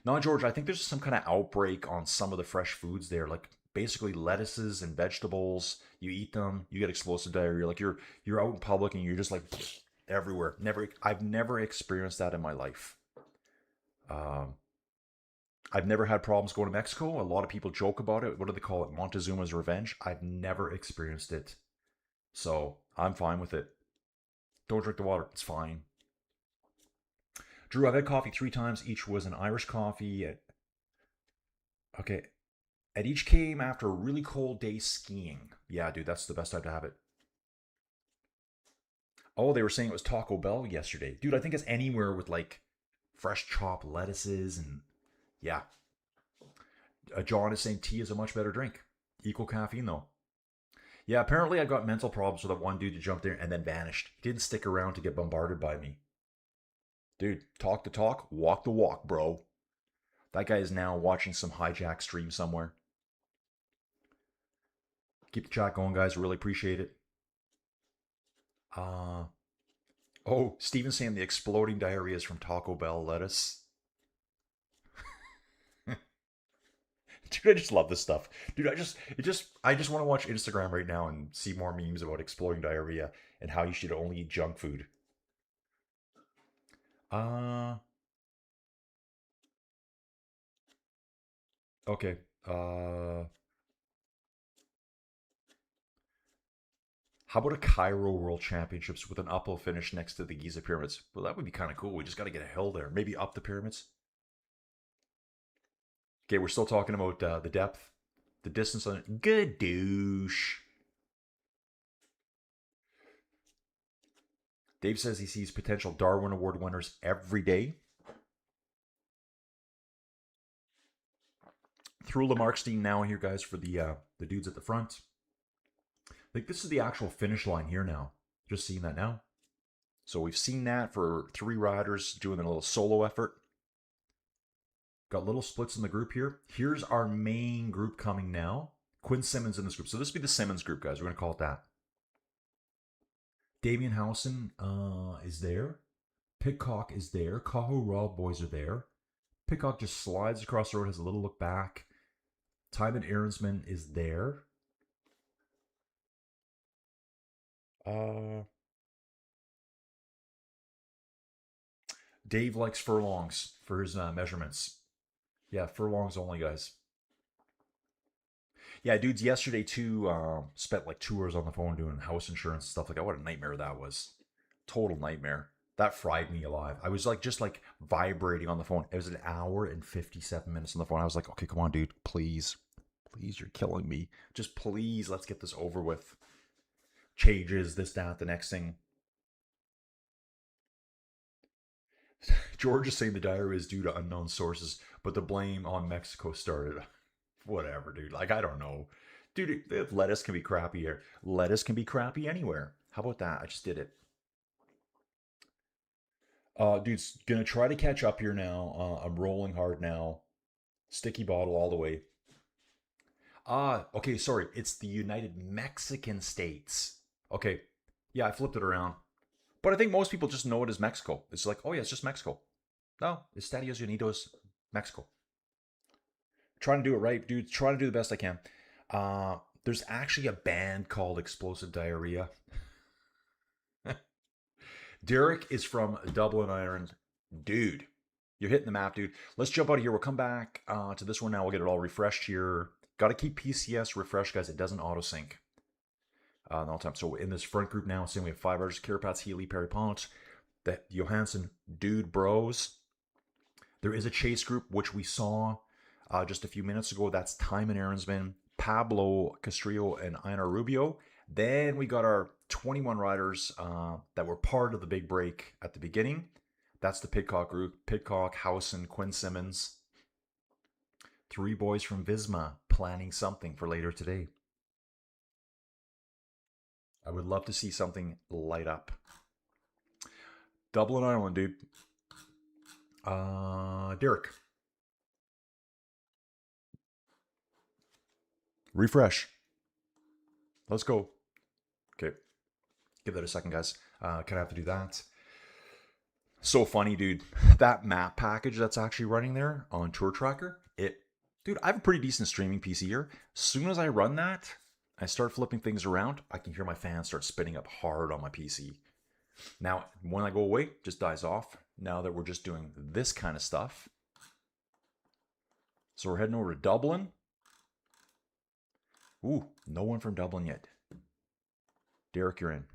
no, George, I think there's some kind of outbreak on some of the fresh foods there. Like basically lettuces and vegetables. You eat them, you get explosive diarrhea. Like you're out in public and you're just like everywhere. I've never experienced that in my life. Um, I've never had problems going to Mexico. A lot of people joke about it. What do they call it? Montezuma's revenge. I've never experienced it. So I'm fine with it. Don't drink the water. It's fine. Drew, I've had coffee 3 times. Each was an Irish coffee. Okay. At each came after a really cold day skiing. Yeah, dude, that's the best time to have it. Oh, they were saying it was Taco Bell yesterday. Dude, I think it's anywhere with like fresh chopped lettuces and yeah. John is saying tea is a much better drink. Equal caffeine though. Yeah, apparently I got mental problems with that one dude who jumped there and then vanished. He didn't stick around to get bombarded by me. Dude, talk the talk, walk the walk, bro. That guy is now watching some hijack stream somewhere. Keep the chat going, guys. Really appreciate it. Uh oh, Steven's saying the exploding diarrhea is from Taco Bell lettuce. Dude, I just love this stuff. Dude, I just want to watch Instagram right now and see more memes about exploding diarrhea and how you should only eat junk food. Uh okay. How about a Cairo World Championships with an uphill finish next to the Giza pyramids? Well, that would be kind of cool. We just got to get a hill there. Maybe up the pyramids. Okay, we're still talking about the depth, the distance on it. Good douche. Dave says he sees potential Darwin Award winners every day. Through Lamarckstein now here, guys, for the dudes at the front. Like this is the actual finish line here now. Just seeing that now. So we've seen that for 3 riders doing a little solo effort. Got little splits in the group here. Here's our main group coming now. Quinn Simmons in this group. So this will be the Simmons group, guys. We're going to call it that. Damien Howson is there. Pitcock is there. Caho Raw boys are there. Pitcock just slides across the road, has a little look back. Tymon Aaronsman is there. Dave likes furlongs for his measurements. Yeah, furlongs only, guys. Yeah, dudes, yesterday too, spent like 2 hours on the phone doing house insurance and stuff like that. What a nightmare that was. Total nightmare. That fried me alive. I was like just like vibrating on the phone. It was an hour and 57 minutes on the phone. I was like, okay, come on, dude. Please. Please, you're killing me. Just please, let's get this over with. Changes, this, that, the next thing. George is saying the diary is due to unknown sources, but the blame on Mexico started. Whatever, dude. Like, I don't know. Dude, lettuce can be crappy here. Lettuce can be crappy anywhere. How about that? I just did it. Dude's gonna try to catch up here now. I'm rolling hard now. Sticky bottle all the way. Okay, sorry. It's the United Mexican States. Okay. Yeah, I flipped it around. But I think most people just know it as Mexico. It's like, oh yeah, it's just Mexico. No, Estados Unidos, Mexico. Trying to do it right, dude. Trying to do the best I can. There's actually a band called Explosive Diarrhea. Derek is from Dublin, Ireland. Dude, you're hitting the map, dude. Let's jump out of here. We'll come back to this one now. We'll get it all refreshed here. Got to keep PCS refreshed, guys. It doesn't auto sync all the time. So in this front group now, seeing we have 5 riders: Kirapats, Healy, Perry Pont, the Johansson Dude Bros. There is a chase group, which we saw just a few minutes ago. That's Time and Aaronsman, Pablo Castrillo, and Einar Rubio. Then we got our 21 riders that were part of the big break at the beginning. That's the Pidcock group. Pidcock, Howson, Quinn Simmons. 3 boys from Visma planning something for later today. I would love to see something light up. Dublin, Ireland, dude. Derek. Refresh. Let's go. Okay. Give that a second, guys. Kind of have to do that. So funny, dude. That map package that's actually running there on Tour Tracker, dude, I have a pretty decent streaming PC here. As soon as I run that, I start flipping things around, I can hear my fans start spinning up hard on my PC. Now, when I go away, it just dies off. Now that we're just doing this kind of stuff. So we're heading over to Dublin. Ooh, no one from Dublin yet. Derek, you're in.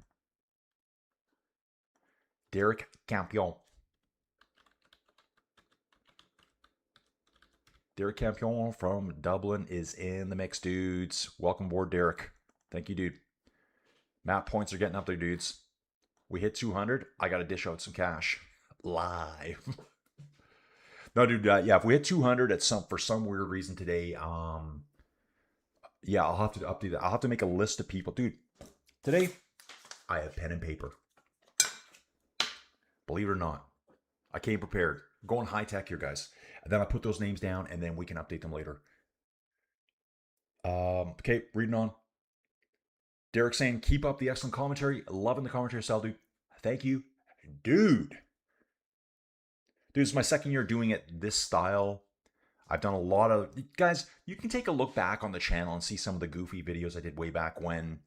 Derek Campion. Derek Campion from Dublin is in the mix, dudes. Welcome aboard, Derek. Thank you, dude. Map points are getting up there, dudes. We hit 200. I got to dish out some cash. Live. No, dude, yeah, if we hit 200 for some weird reason today, yeah, I'll have to update that. I'll have to make a list of people. Dude, today, I have pen and paper. Believe it or not, I came prepared. I'm going high tech here, guys. And then I put those names down, and then we can update them later. Okay, reading on. Derek saying, keep up the excellent commentary. Loving the commentary style, dude. Thank you. Dude, it's my second year doing it this style. I've done a lot of... Guys, you can take a look back on the channel and see some of the goofy videos I did way back when.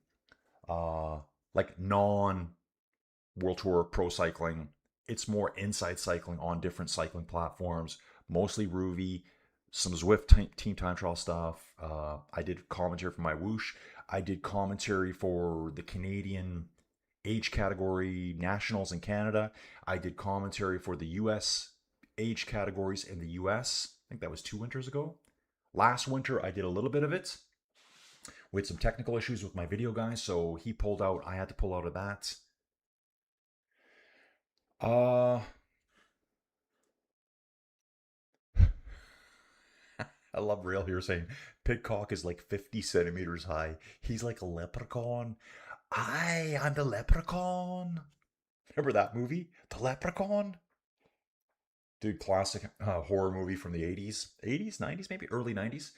Like non-World Tour Pro Cycling. It's more inside cycling on different cycling platforms. Mostly Ruby, some Zwift team time trial stuff. I did commentary for my Whoosh. I did commentary for the Canadian age category nationals in Canada. I did commentary for the US age categories in the US. I think that was 2 winters ago. Last winter, I did a little bit of it. We had some technical issues with my video guy, so he pulled out. I had to pull out of that. I love Real here saying Pidcock is like 50 centimeters high. He's like a leprechaun. I'm the leprechaun. Remember that movie? The Leprechaun? Dude, classic horror movie from the 80s. 80s? 90s? Maybe early 90s?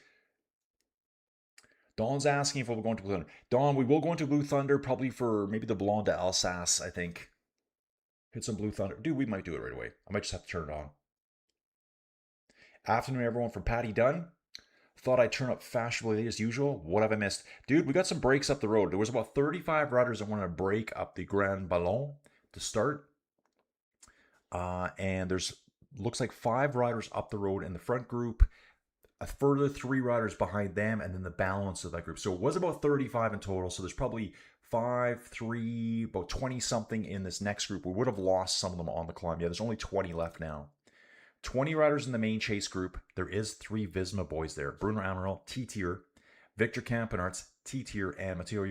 Dawn's asking if we'll go into Blue Thunder. Dawn, we will go into Blue Thunder probably for maybe the Blonde to Alsace, I think. Hit some Blue Thunder. Dude, we might do it right away. I might just have to turn it on. Afternoon, everyone, from Patty Dunn. Thought I'd turn up fashionably as usual. What have I missed? Dude, we got some breaks up the road. There was about 35 riders that wanted to break up the Grand Ballon to start. And there's, looks like 5 riders up the road in the front group. a further 3 riders behind them, and then the balance of that group. So it was about 35 in total. So there's probably 5, 3, about 20 something in this next group. We would have lost some of them on the climb. Yeah, there's only 20 left now. 20 riders in the main chase group. There is 3 Visma boys there. Bruno Amaral, T tier. Victor Campenarts, T tier. And Matteo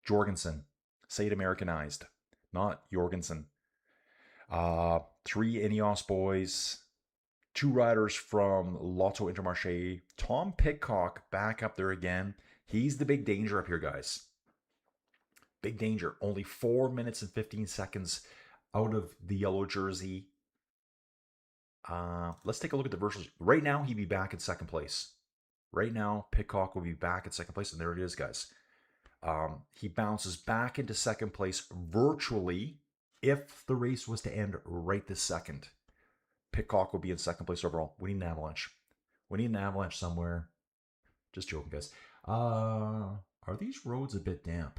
Jorgensen. Say it Americanized. Not Jorgensen. 3 Ineos boys. 2 riders from Lotto Intermarché. Tom Pitcock back up there again. He's the big danger up here, guys. Big danger. Only 4 minutes and 15 seconds out of the yellow jersey. Let's take a look at the virtuals. Right now, he'd be back in second place. Right now, Pitcock will be back in second place, and there it is, guys. He bounces back into second place virtually if the race was to end right this second. Pitcock will be in second place overall. We need an avalanche. We need an avalanche somewhere. Just joking, guys. Are these roads a bit damp?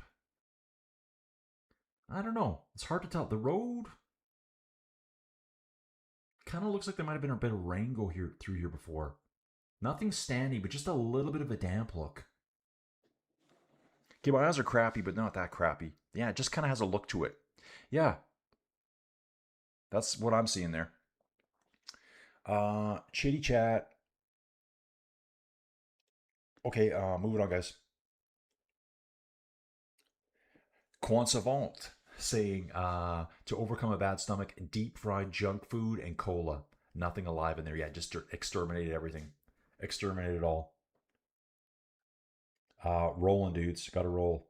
I don't know. It's hard to tell. The road kind of looks like there might have been a bit of rain go here through here before. Nothing standing, but just a little bit of a damp look. Okay, my eyes are crappy, but not that crappy. Yeah, it just kind of has a look to it. Yeah. That's what I'm seeing there. Chitty chat. Okay, moving on, guys. Quan Savant saying to overcome a bad stomach, deep fried junk food and cola. Nothing alive in there yet. Just exterminated everything. Exterminated it all. Rolling, dudes. Gotta roll.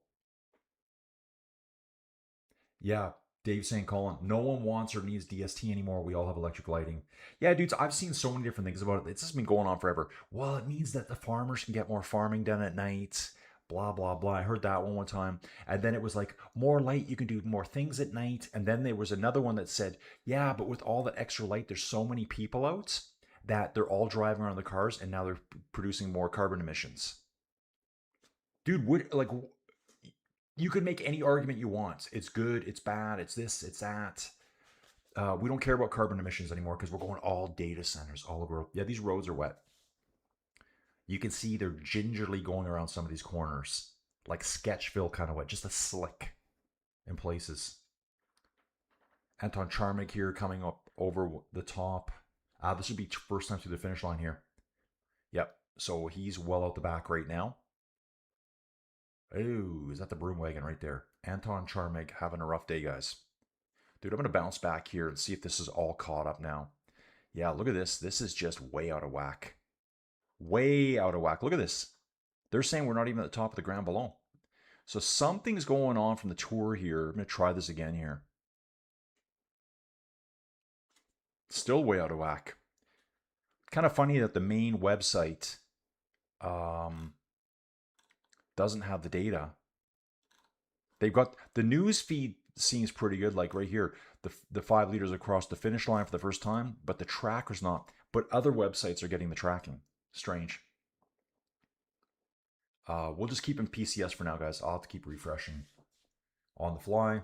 Yeah, Dave St. Colin. No one wants or needs DST anymore. We all have electric lighting. Yeah, dudes, I've seen so many different things about it. It's just been going on forever. Well, it means that the farmers can get more farming done at night. Blah, blah, blah. I heard that one time. And then it was like, more light, you can do more things at night. And then there was another one that said, yeah, but with all that extra light, there's so many people out that they're all driving around the cars and now they're producing more carbon emissions. Dude, you could make any argument you want. It's good, it's bad, it's this, it's that. We don't care about carbon emissions anymore because we're going all data centers all over. Yeah, these roads are wet. You can see they're gingerly going around some of these corners. Like Sketchville kind of wet. Just a slick in places. Anton Charmik here coming up over the top. This would be first time through the finish line here. Yep. So he's well out the back right now. Oh, is that the broom wagon right there? Anton Charmik having a rough day, guys. Dude, I'm going to bounce back here and see if this is all caught up now. Yeah, look at this. This is just way out of whack. Way out of whack. Look at this. They're saying we're not even at the top of the ground below. So something's going on from the tour here. I'm going to try this again here. Still way out of whack. Kind of funny that the main website doesn't have the data. They've got the news feed seems pretty good, like right here, the 5 liters across the finish line for the first time, but the tracker's not. But other websites are getting the tracking. Strange. We'll just keep in PCS for now, guys. I'll have to keep refreshing on the fly.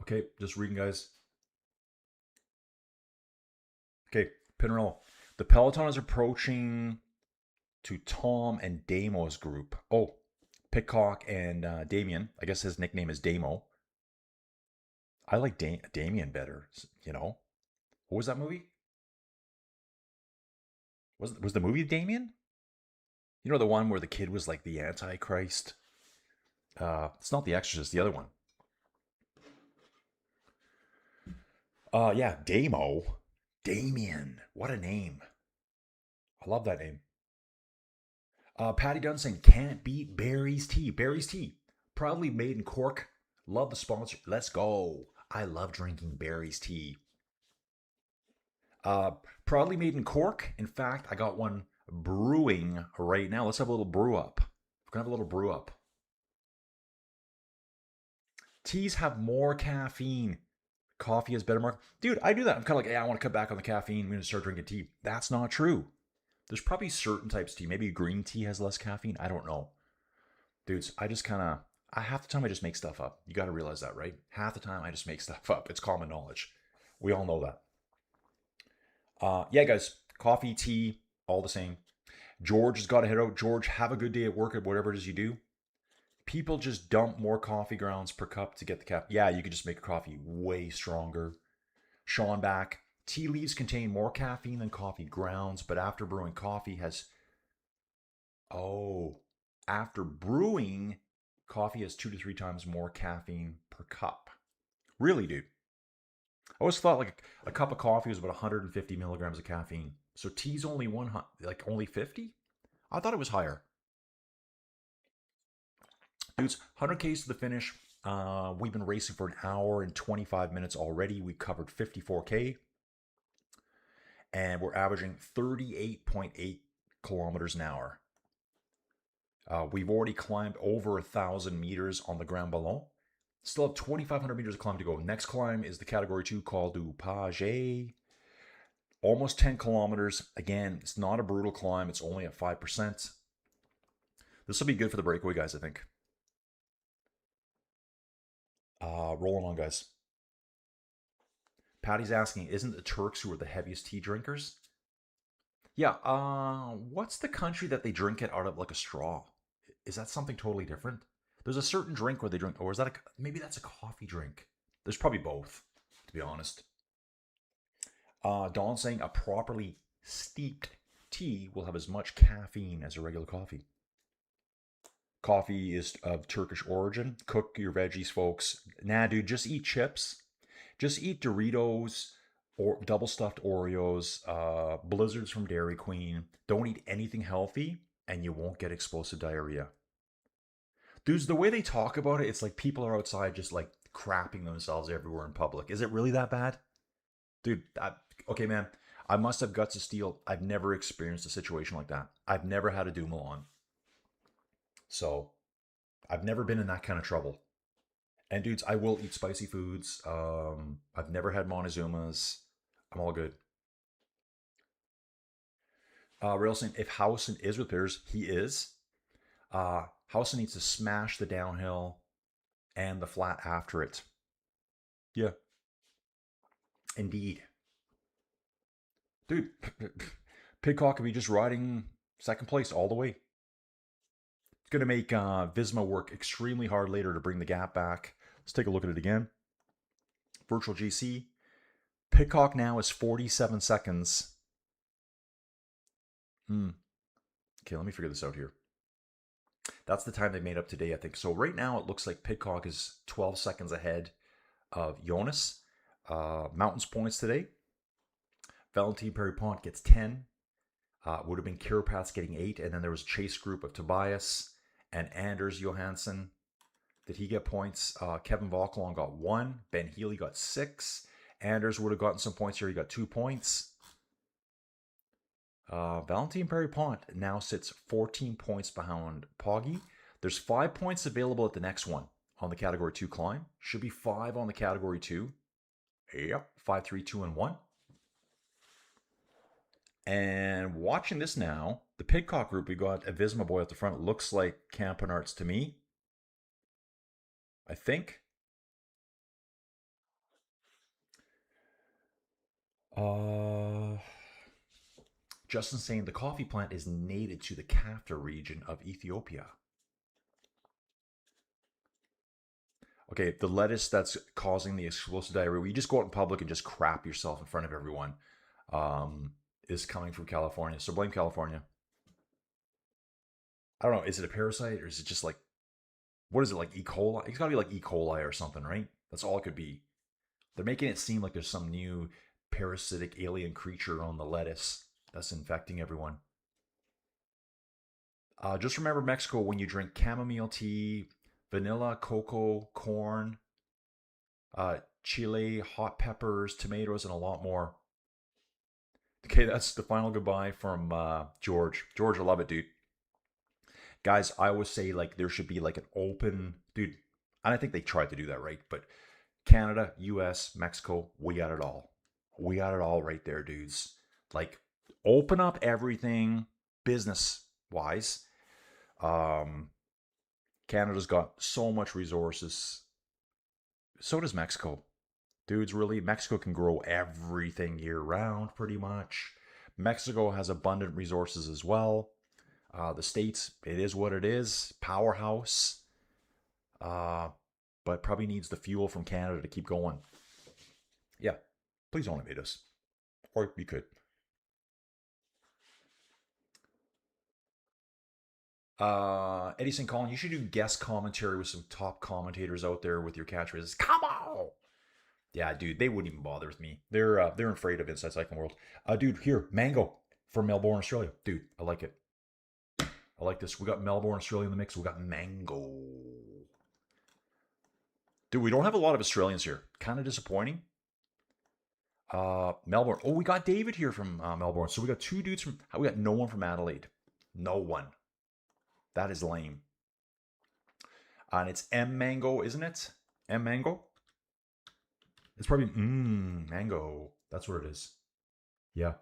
Okay, just reading, guys. Okay, Pinarello. The peloton is approaching to Tom and Damo's group. Oh, Pitcock and Damien. I guess his nickname is Damo. I like Damien better, you know. What was that movie? Was the movie Damien? You know, the one where the kid was like the Antichrist? It's not The Exorcist, the other one. Yeah, Damo. Damien. What a name. I love that name. Patty Dunn saying, can't beat Barry's Tea. Barry's Tea. Proudly made in Cork. Love the sponsor. Let's go. I love drinking Barry's Tea. Proudly made in Cork. In fact, I got one brewing right now. Let's have a little brew up. We're going to have a little brew up. Teas have more caffeine. Coffee has better mark. Dude, I do that. I'm kind of like, hey, I want to cut back on the caffeine. I'm going to start drinking tea. That's not true. There's probably certain types of tea. Maybe green tea has less caffeine. I don't know. Dudes, I half the time I just make stuff up. You got to realize that, right? Half the time I just make stuff up. It's common knowledge. We all know that. Yeah, guys, coffee, tea, all the same. George has got to head out. George, have a good day at work at whatever it is you do. People just dump more coffee grounds per cup to get the cap. Yeah, you could just make a coffee way stronger. Sean back. Tea leaves contain more caffeine than coffee grounds, but after brewing coffee has. Oh, after brewing, coffee has 2 to 3 times more caffeine per cup. Really, dude? I always thought like a cup of coffee was about 150 milligrams of caffeine. So tea's only only 50? I thought it was higher. Dudes, 100Ks to the finish. We've been racing for an hour and 25 minutes already. We covered 54K. And we're averaging 38.8 kilometers an hour. We've already climbed over 1,000 meters on the Grand Ballon. Still have 2,500 meters of climb to go. Next climb is the Category 2 Col du Paget. Almost 10 kilometers. Again, it's not a brutal climb. It's only at 5%. This will be good for the breakaway, guys, I think. Rolling on, guys. Patty's asking, isn't the Turks who are the heaviest tea drinkers? Yeah, what's the country that they drink it out of like a straw? Is that something totally different? There's a certain drink where they drink, or is that maybe that's a coffee drink? There's probably both, to be honest. Dawn saying a properly steeped tea will have as much caffeine as a regular coffee. Coffee is of Turkish origin. Cook your veggies, folks. Nah, dude, just eat chips. Just eat Doritos or double stuffed Oreos, Blizzards from Dairy Queen. Don't eat anything healthy, and you won't get explosive diarrhea. Dudes, the way they talk about it, it's like people are outside just like crapping themselves everywhere in public. Is it really that bad? Dude, okay, man. I must have guts of steel. I've never experienced a situation like that. I've never had a do Milan. So, I've never been in that kind of trouble. And dudes, I will eat spicy foods. I've never had Montezuma's. I'm all good. Rail saying, if Howson is with Piers, he is. Howson needs to smash the downhill and the flat after it. Yeah. Indeed. Dude, Pidcock could be just riding second place all the way. It's going to make Visma work extremely hard later to bring the gap back. Let's take a look at it again. Virtual GC. Pidcock now is 47 seconds. Okay, let me figure this out here. That's the time they made up today, I think. So right now it looks like Pidcock is 12 seconds ahead of Jonas. Mountains points today. Valentin Perripont gets 10. Would have been Kirapats getting 8. And then there was Chase group of Tobias and Anders Johansson. Did he get points? Kevin Volkolon got 1. Ben Healy got 6. Anders would have gotten some points here. He got 2 points. Valentin Perripont now sits 14 points behind Poggy. There's 5 points available at the next one on the Category 2 climb. Should be 5 on the Category 2. Yep, 5, 3, 2, and 1. And watching this now, the Pidcock group, we got a Visma boy at the front. It looks like Campanarts to me. I think. Justin saying the coffee plant is native to the Kafta region of Ethiopia. Okay, the lettuce that's causing the explosive diarrhea, where you just go out in public and just crap yourself in front of everyone, is coming from California. So blame California. I don't know. Is it a parasite or is it just like, what is it, like E. coli? It's got to be like E. coli or something, right? That's all it could be. They're making it seem like there's some new parasitic alien creature on the lettuce that's infecting everyone. Just remember Mexico when you drink chamomile tea, vanilla, cocoa, corn, chile, hot peppers, tomatoes, and a lot more. Okay, that's the final goodbye from George. George, I love it, dude. Guys, I always say like there should be like an open, dude, and I think they tried to do that, right? But Canada, US, Mexico, we got it all. We got it all right there, dudes. Like, open up everything business-wise. Canada's got so much resources. So does Mexico. Dudes, really, Mexico can grow everything year round pretty much. Mexico has abundant resources as well. The States, it is what it is. Powerhouse. But probably needs the fuel from Canada to keep going. Yeah, please don't invade us. Or you could. Eddie St. Colin, you should do guest commentary with some top commentators out there with your catchphrases. Come on! Yeah, dude, they wouldn't even bother with me. They're afraid of Inside Cycling World. Dude, here, Mango from Melbourne, Australia. Dude, I like it. I like this. We got Melbourne, Australia in the mix. We got Mango. Dude, we don't have a lot of Australians here. Kind of disappointing. Melbourne. Oh, we got David here from Melbourne. So we got two dudes from. We got no one from Adelaide. No one. That is lame. And it's M Mango, isn't it? M Mango. It's probably Mango. That's what it is. Yeah.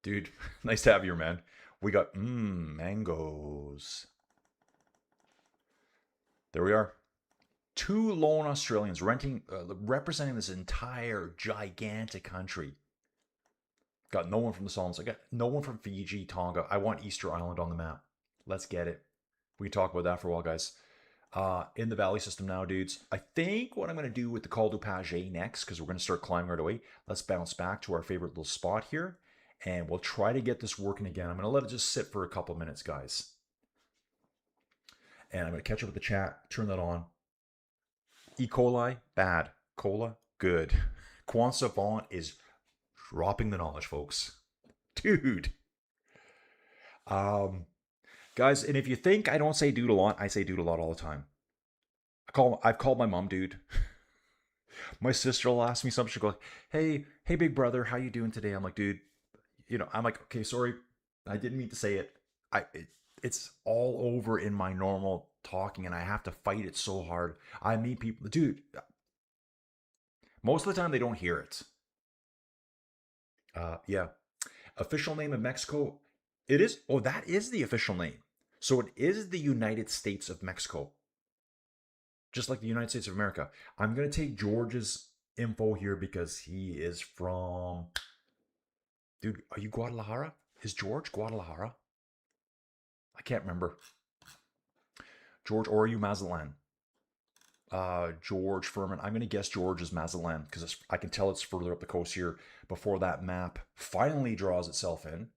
Dude, nice to have you here, man. We got mangoes. There we are. Two lone Australians representing this entire gigantic country. Got no one from the Solomons. I got no one from Fiji, Tonga. I want Easter Island on the map. Let's get it. We can talk about that for a while, guys. In the Valley system now, dudes. I think what I'm going to do with the Col du Paget next, because we're going to start climbing right away. Let's bounce back to our favorite little spot here. And we'll try to get this working again. I'm going to let it just sit for a couple of minutes, guys. And I'm going to catch up with the chat. Turn that on. E. coli, bad. Cola, good. Quan Savant is dropping the knowledge, folks. Dude. Guys, and if you think I don't say dude a lot, I say dude a lot all the time. I've called my mom dude. My sister will ask me something. She'll go, hey big brother, how you doing today? I'm like, dude, I'm like, okay, sorry. I didn't mean to say it. It's all over in my normal talking, and I have to fight it so hard. I meet people, dude. Most of the time, they don't hear it. Yeah. Official name of Mexico. It is. Oh, that is the official name. So it is the United States of Mexico. Just like the United States of America. I'm going to take George's info here because he is from. Dude, are you Guadalajara? Is George Guadalajara? I can't remember. George, or are you Mazatlan? George Furman. I'm going to guess George is Mazatlan because I can tell it's further up the coast here before that map finally draws itself in.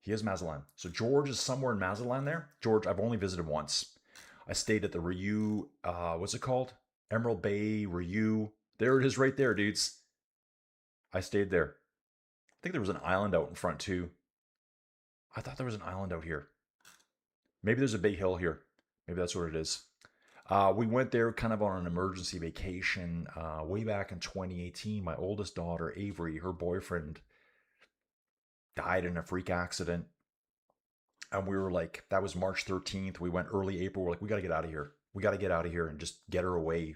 He is Mazatlan. So George is somewhere in Mazatlan there. George, I've only visited once. I stayed at the Riu, what's it called? Emerald Bay, Riu. There it is right there, dudes. I stayed there. I think there was an island out in front too. I thought there was an island out here. Maybe there's a big hill here. Maybe that's what it is. We went there kind of on an emergency vacation way back in 2018. My oldest daughter, Avery, her boyfriend died in a freak accident. And we were like, that was March 13th. We went early April. We're like, we got to get out of here. We got to get out of here and just get her away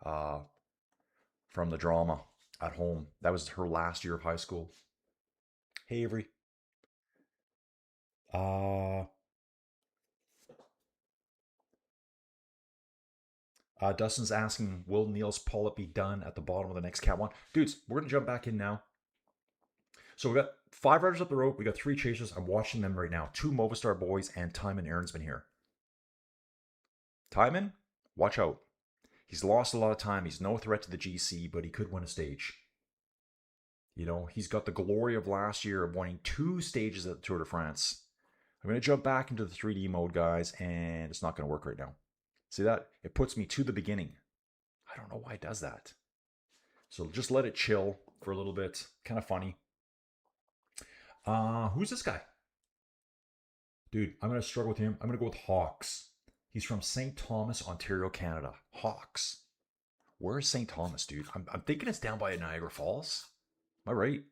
from the drama at home. That was her last year of high school. Hey, Avery. Dustin's asking, will Neil's pull-up be done at the bottom of the next Cat 1? Dudes, we're going to jump back in now. So we got 5 riders up the road. We got 3 chasers. I'm watching them right now. 2 Movistar boys and Timon Aaron's been here. Timon, watch out. He's lost a lot of time. He's no threat to the GC, but he could win a stage. He's got the glory of last year of winning 2 stages at the Tour de France. I'm going to jump back into the 3D mode, guys, and it's not going to work right now. See that? It puts me to the beginning. I don't know why it does that. So just let it chill for a little bit. Kind of funny. Who's this guy? Dude, I'm going to struggle with him. I'm going to go with Hawks. He's from St. Thomas, Ontario, Canada. Hawks. Where is St. Thomas, dude? I'm thinking it's down by Niagara Falls. Am I right?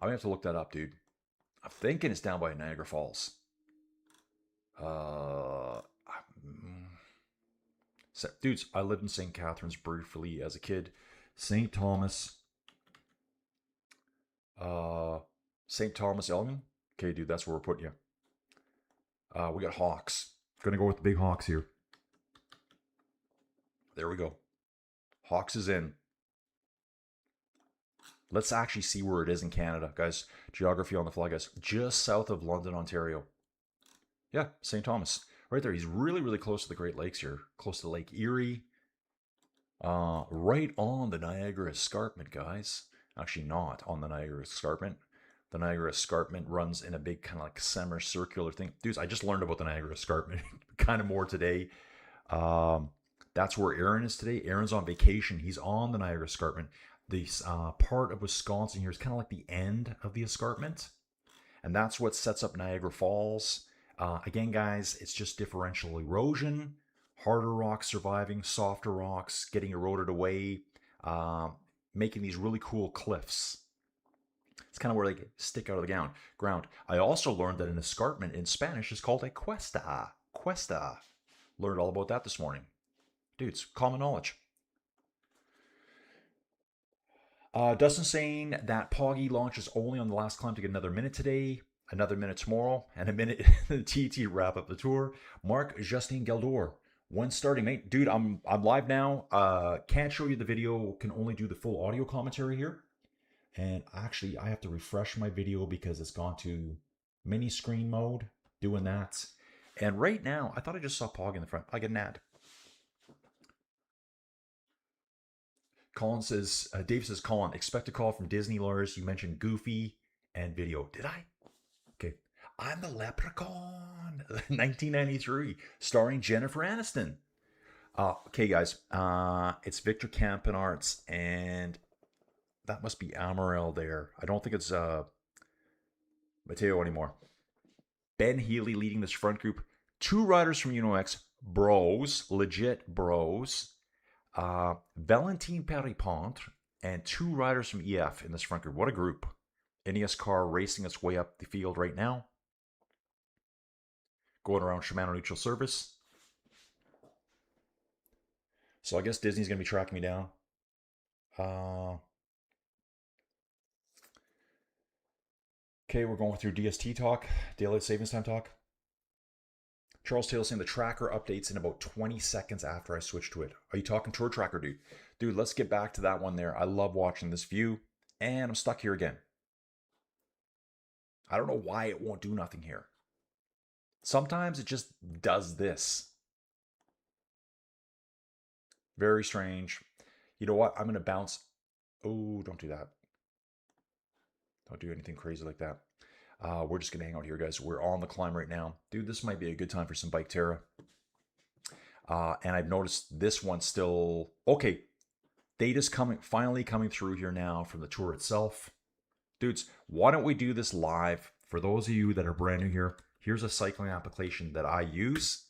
I'm going to have to look that up, dude. I'm thinking it's down by Niagara Falls. Dudes, I lived in St. Catharines briefly as a kid. St. Thomas. St. Thomas Elgin? Okay, dude, that's where we're putting you. We got Hawks. Gonna go with the big Hawks here. There we go. Hawks is in. Let's actually see where it is in Canada, guys. Geography on the fly, guys. Just south of London, Ontario. Yeah, St. Thomas. Right there. He's really, really close to the Great Lakes here. Close to Lake Erie. Right on the Niagara Escarpment, guys. Actually, not on the Niagara Escarpment. The Niagara Escarpment runs in a big kind of like semicircular thing. Dudes, I just learned about the Niagara Escarpment kind of more today. That's where Aaron is today. Aaron's on vacation. He's on the Niagara Escarpment. This part of Wisconsin here is kind of like the end of the escarpment. And that's what sets up Niagara Falls. Again, guys, it's just differential erosion. Harder rocks surviving, softer rocks getting eroded away, making these really cool cliffs. It's kind of where they stick out of the ground. I also learned that an escarpment in Spanish is called a cuesta. Cuesta. Learned all about that this morning. Dudes, common knowledge. Dustin saying that Poggy launches only on the last climb to get another minute today, another minute tomorrow, and a minute the TT wrap up the tour. Mark Justine Geldor. When starting, mate. Dude, I'm live now. Can't show you the video, can only do the full audio commentary here. And actually, I have to refresh my video because it's gone to mini screen mode, doing that. And right now, I thought I just saw Pog in the front. I get an ad. Colin says, Dave says, Colin, expect a call from Disney lawyers. You mentioned Goofy and video. Did I? Okay. I'm the Leprechaun, 1993, starring Jennifer Aniston. Okay, guys. It's Victor Campenarts, and that must be Amaral there. I don't think it's Mateo anymore. Ben Healy leading this front group. 2 riders from UNOX, bros, legit bros. Valentin Peripont and 2 riders from EF in this front group. What a group. Ineos car racing its way up the field right now. Going around Shimano neutral service. So I guess Disney's going to be tracking me down. Okay, we're going through DST talk, daylight savings time talk. Charles Taylor saying the tracker updates in about 20 seconds after I switch to it. Are you talking Tour Tracker, dude? Dude, let's get back to that one there. I love watching this view, and I'm stuck here again. I don't know why it won't do nothing here. Sometimes it just does this. Very strange. You know what? I'm going to bounce. Oh, don't do that. Don't do anything crazy like that. We're just going to hang out here, guys. We're on the climb right now. Dude, this might be a good time for some Bike Terra. And I've noticed this one still... Okay, data's finally coming through here now from the tour itself. Dudes, why don't we do this live? For those of you that are brand new here, here's a cycling application that I use.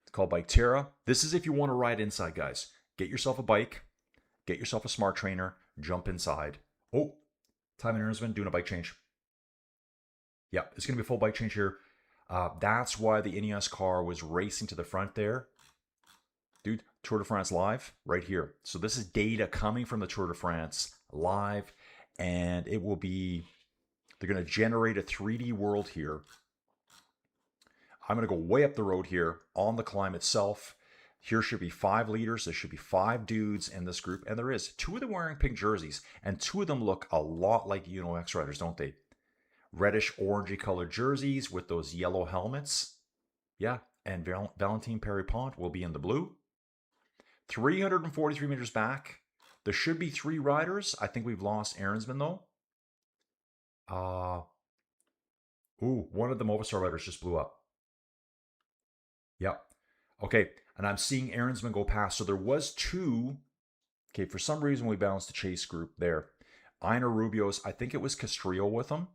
It's called Bike Terra. This is if you want to ride inside, guys. Get yourself a bike. Get yourself a smart trainer. Jump inside. Oh, Time and Earnsman doing a bike change. Yeah, it's going to be a full bike change here. That's why the Ineos car was racing to the front there. Dude, Tour de France live right here. So this is data coming from the Tour de France live. And it will be... They're going to generate a 3D world here. I'm going to go way up the road here on the climb itself. Here should be 5 leaders. There should be 5 dudes in this group. And there is. 2 of them wearing pink jerseys. And 2 of them look a lot like UNOX riders, don't they? Reddish, orangey colored jerseys with those yellow helmets. Yeah. And Valentin Peripont will be in the blue. 343 meters back. There should be 3 riders. I think we've lost Aaronsman, though. One of the Movistar riders just blew up. Yep. Okay. And I'm seeing Aaronsman go past. So there was 2. Okay. For some reason, we balanced the chase group there. Einar Rubio's, I think it was Castrillo with him.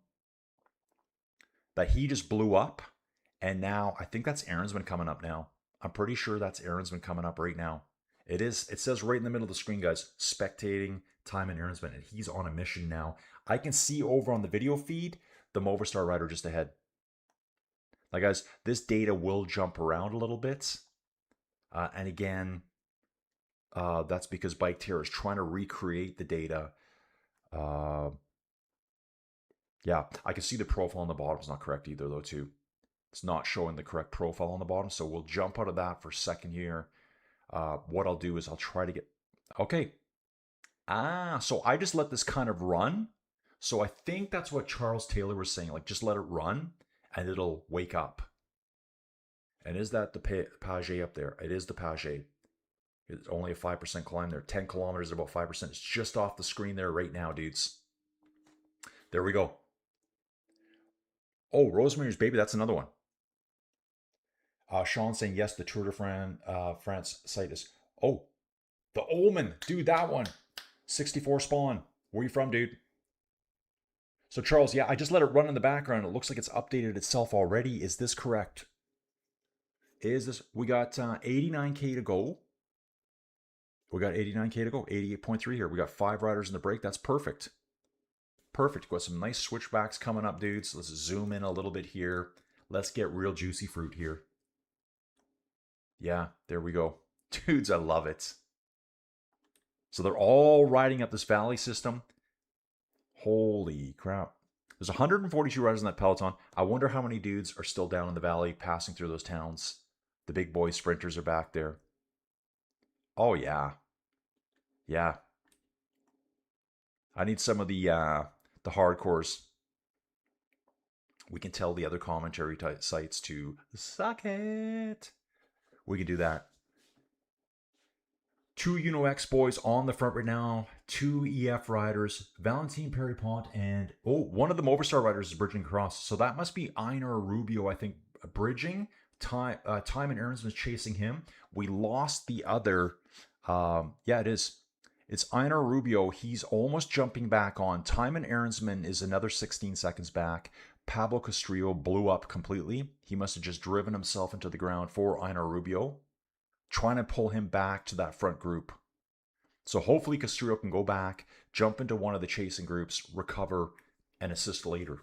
That he just blew up. And now, I think that's Aaronsman coming up now. I'm pretty sure that's Aaronsman coming up right now. It is. It says right in the middle of the screen, guys, spectating Time and Aaronsman. And he's on a mission now. I can see over on the video feed the Movistar rider just ahead. Now, guys, this data will jump around a little bit. And again, that's because Bike Terra is trying to recreate the data. Yeah, I can see the profile on the bottom is not correct either, though, too. It's not showing the correct profile on the bottom, so we'll jump out of that for a second here. What I'll do is I'll try to get... Okay. So I just let this kind of run. So I think that's what Charles Taylor was saying. Like, just let it run, and it'll wake up. And is that the Paget up there? It is the Paget. It's only a 5% climb there. 10 kilometers, about 5%. It's just off the screen there right now, dudes. There we go. Oh, Rosemary's Baby, that's another one. Sean saying, yes, the Tour de France site is... Oh, the Omen. Dude, that one. 64 spawn. Where you from, dude? So, Charles, yeah, I just let it run in the background. It looks like it's updated itself already. Is this correct? Is this... We got 89K to go. We got 89K to go. 88.3 here. We got 5 riders in the break. That's perfect. Perfect. Got some nice switchbacks coming up, dudes. Let's zoom in a little bit here. Let's get real juicy fruit here. Yeah, there we go. Dudes, I love it. So they're all riding up this valley system. Holy crap. There's 142 riders in that peloton. I wonder how many dudes are still down in the valley passing through those towns. The big boy sprinters are back there. Oh, yeah. Yeah. I need some of the hardcores. We can tell the other commentary sites to suck it. We can do that. 2 X boys on the front right now. 2 EF riders. Valentin Perripont and... Oh, one of the Movistar riders is bridging across. So that must be Einar Rubio, I think, bridging. Time and Aarons was chasing him. We lost the other... yeah, it is. It's Einar Rubio. He's almost jumping back on. Timon Aaronsman is another 16 seconds back. Pablo Castrillo blew up completely. He must have just driven himself into the ground for Einar Rubio, trying to pull him back to that front group. So hopefully Castrillo can go back, jump into one of the chasing groups, recover, and assist later.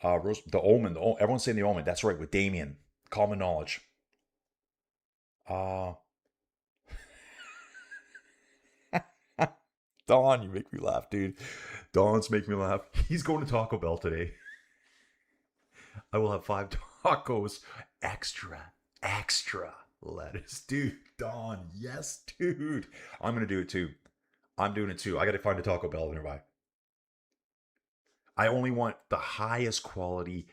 The Omen. Everyone's saying the Omen. That's right, with Damien. Common knowledge. Don, you make me laugh, dude. Don's making me laugh. He's going to Taco Bell today. I will have 5 tacos. Extra lettuce. Dude, Don, yes, dude. I'm going to do it too. I'm doing it too. I got to find a Taco Bell nearby. I only want the highest quality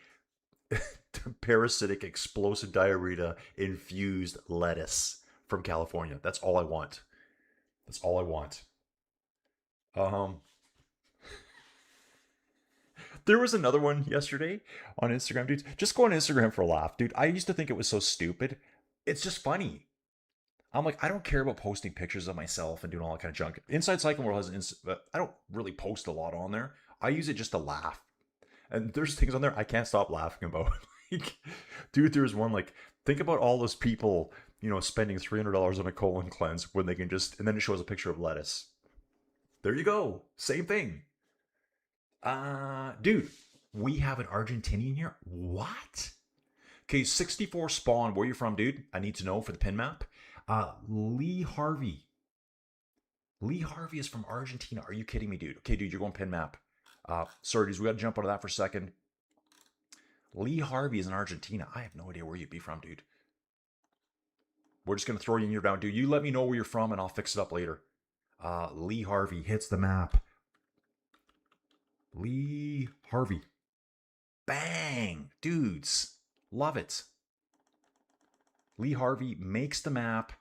parasitic explosive diarrhea infused lettuce from California. That's all I want. That's all I want. There was another one yesterday on Instagram, dude. Just go on Instagram for a laugh, dude. I used to think it was so stupid. It's just funny. I'm like, I don't care about posting pictures of myself and doing all that kind of junk. Inside Cycling World has I don't really post a lot on there. I use it just to laugh. And there's things on there I can't stop laughing about. Like, dude, there's one like, think about all those people, spending $300 on a colon cleanse when they can just, and then it shows a picture of lettuce. There you go. Same thing. Dude, we have an Argentinian here. What? Okay, 64 spawn. Where you from, dude? I need to know for the pin map. Lee Harvey. Lee Harvey is from Argentina. Are you kidding me, dude? Okay, dude, you're going pin map. Sorry, dudes, we got to jump out of that for a second. Lee Harvey is in Argentina. I have no idea where you'd be from, dude. We're just going to throw you in your down, dude. You let me know where you're from, and I'll fix it up later. Lee Harvey hits the map. Lee Harvey. Bang! Dudes. Love it. Lee Harvey makes the map.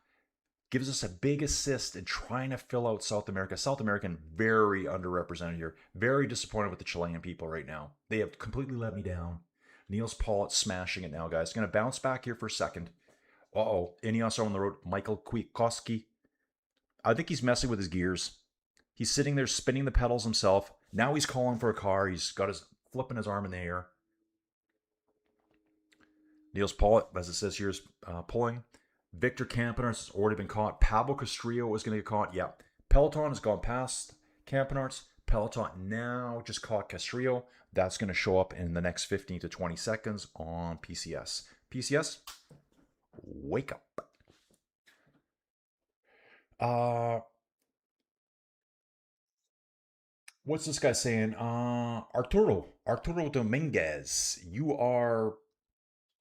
Gives us a big assist in trying to fill out South America. South American, very underrepresented here. Very disappointed with the Chilean people right now. They have completely let me down. Niels Paulett smashing it now, guys. Going to bounce back here for a second. Uh-oh. Ineos are on the road. Michael Kwiatkowski. I think he's messing with his gears. He's sitting there spinning the pedals himself. Now he's calling for a car. He's got his flipping his arm in the air. Niels Paulett, as it says here, is pulling. Victor Campenarts has already been caught. Pablo Castrillo is going to get caught. Yeah. Peloton has gone past Campenarts. Peloton now just caught Castrillo. That's going to show up in the next 15 to 20 seconds on PCS. PCS, wake up. What's this guy saying? Arturo Dominguez, you are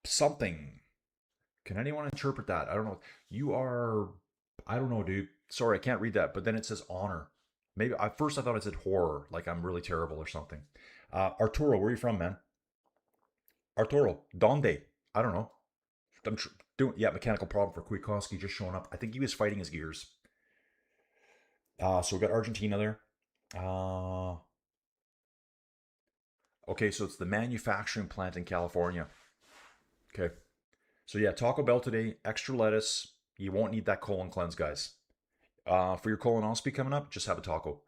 something. Can anyone interpret that? I don't know. You are, I don't know, dude. Sorry, I can't read that. But then it says honor. Maybe at first I thought it said horror, like I'm really terrible or something. Arturo, where are you from, man? Arturo, donde? I don't know. I'm doing, yeah, mechanical problem for Kwiatkowski just showing up. I think he was fighting his gears. So we got Argentina there. Uh, okay, so it's the manufacturing plant in California. Okay. So yeah, Taco Bell today, extra lettuce. You won't need that colon cleanse, guys. For your colonoscopy coming up, just have a taco,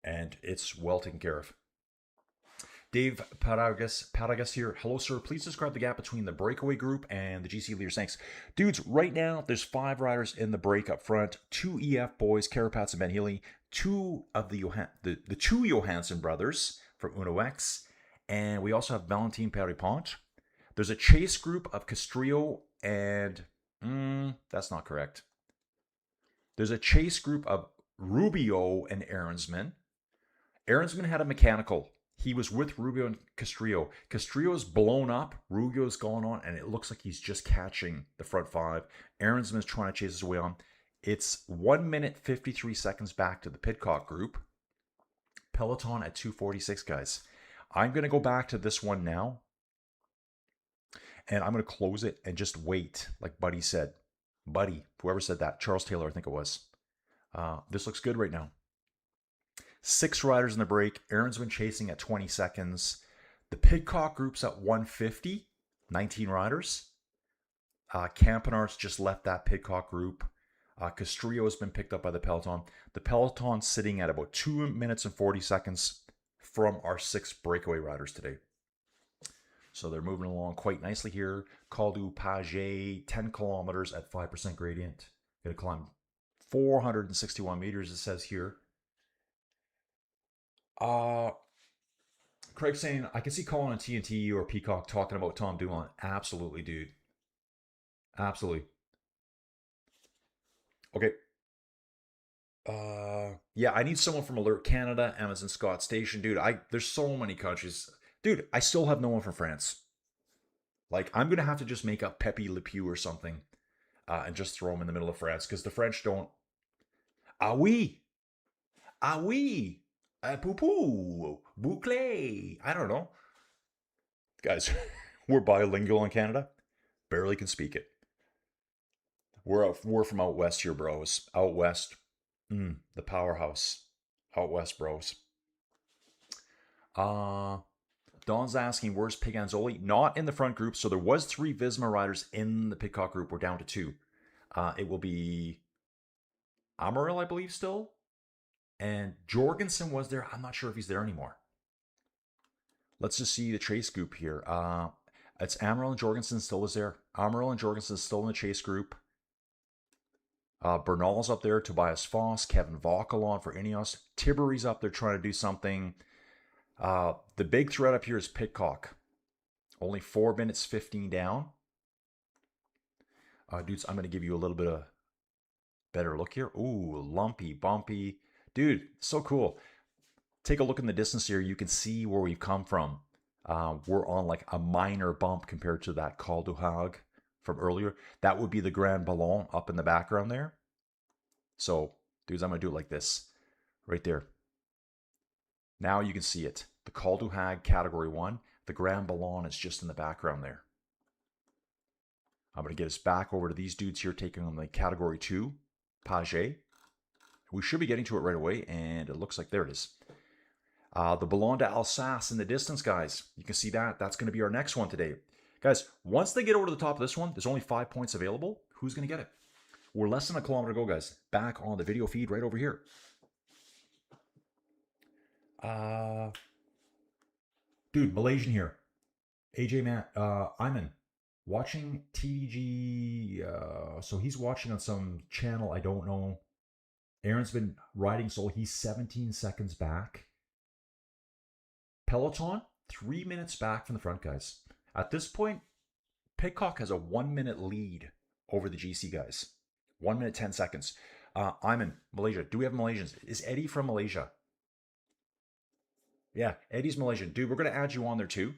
and it's well taken care of. Dave Paragas here. Hello, sir. Please describe the gap between the breakaway group and the GC leaders. Thanks. Dudes, right now, there's 5 riders in the break up front. 2 EF boys, Carapats and Ben Healy. 2 of the 2 Johansson brothers from Uno X. And we also have Valentin Peripont. There's a chase group of Castrillo and... that's not correct. There's a chase group of Rubio and Aaronsman. Aaronsman had a mechanical. He was with Rubio and Castrillo. Castrillo's blown up. Rubio's gone on, and it looks like he's just catching the front 5. Aaronsman's trying to chase his way on. It's 1 minute 53 seconds back to the Pidcock group. Peloton at 2:46, guys. I'm going to go back to this one now. And I'm going to close it and just wait, like Buddy said. Buddy, whoever said that. Charles Taylor, I think it was. This looks good right now. 6 riders in the break. Aaron's been chasing at 20 seconds. The Pidcock group's at 150. 19 riders. Campanart's just left that Pidcock group. Castrillo has been picked up by the Peloton. The Peloton's sitting at about 2 minutes and 40 seconds from our 6 breakaway riders today. So they're moving along quite nicely here. Col du Paget, 10 kilometers at 5% gradient. Going to climb 461 meters, it says here. Craig saying, I can see Colin on TNT or Peacock talking about Tom Doolan. Absolutely, dude. Absolutely. Okay. Yeah, I need someone from Alert Canada, Amazon Scott Station. Dude, there's so many countries. Dude, I still have no one from France. Like, I'm going to have to just make up Pepe Le Pew or something and just throw him in the middle of France because the French don't. Ah oui. Ah oui. Poupou. Bouclé. I don't know. Guys, we're bilingual in Canada. Barely can speak it. We're from out west here, bros. Out west. The powerhouse. Out west, bros. Don's asking, where's Piganzoli? Not in the front group. So there was 3 Visma riders in the Pidcock group. We're down to 2. It will be Amaral, I believe, still. And Jorgensen was there. I'm not sure if he's there anymore. Let's just see the chase group here. It's Amaral and Jorgensen still is there. Amaral and Jorgensen still in the chase group. Bernal's up there. Tobias Foss. Kevin Vauquelin for Ineos. Tiberi's up there trying to do something. The big threat up here is Pidcock. Only 4 minutes 15 down. Dudes, I'm going to give you a little bit of better look here. Ooh, lumpy, bumpy. Dude, so cool. Take a look in the distance here. You can see where we've come from. We're on like a minor bump compared to that Col du Hague from earlier. That would be the Grand Ballon up in the background there. So, dudes, I'm going to do it like this. Right there. Now you can see it. The Col du Hague Category 1. The Grand Ballon is just in the background there. I'm going to get us back over to these dudes here taking on the Category 2. Paget. We should be getting to it right away, and it looks like there it is. The Ballon d'Alsace in the distance, guys. You can see that. That's going to be our next one today. Guys, once they get over to the top of this one, there's only 5 points available. Who's going to get it? We're less than a kilometer to go, guys. Back on the video feed right over here. Dude, Malaysian here. AJ Matt, Iman, watching TDG. So he's watching on some channel I don't know. Aaron's been riding solo. He's 17 seconds back. Peloton, 3 minutes back from the front, guys. At this point, Pidcock has a 1 minute lead over the GC guys. 1 minute, 10 seconds. I'm in Malaysia. Do we have Malaysians? Is Eddie from Malaysia? Yeah, Eddie's Malaysian. Dude, we're going to add you on there too.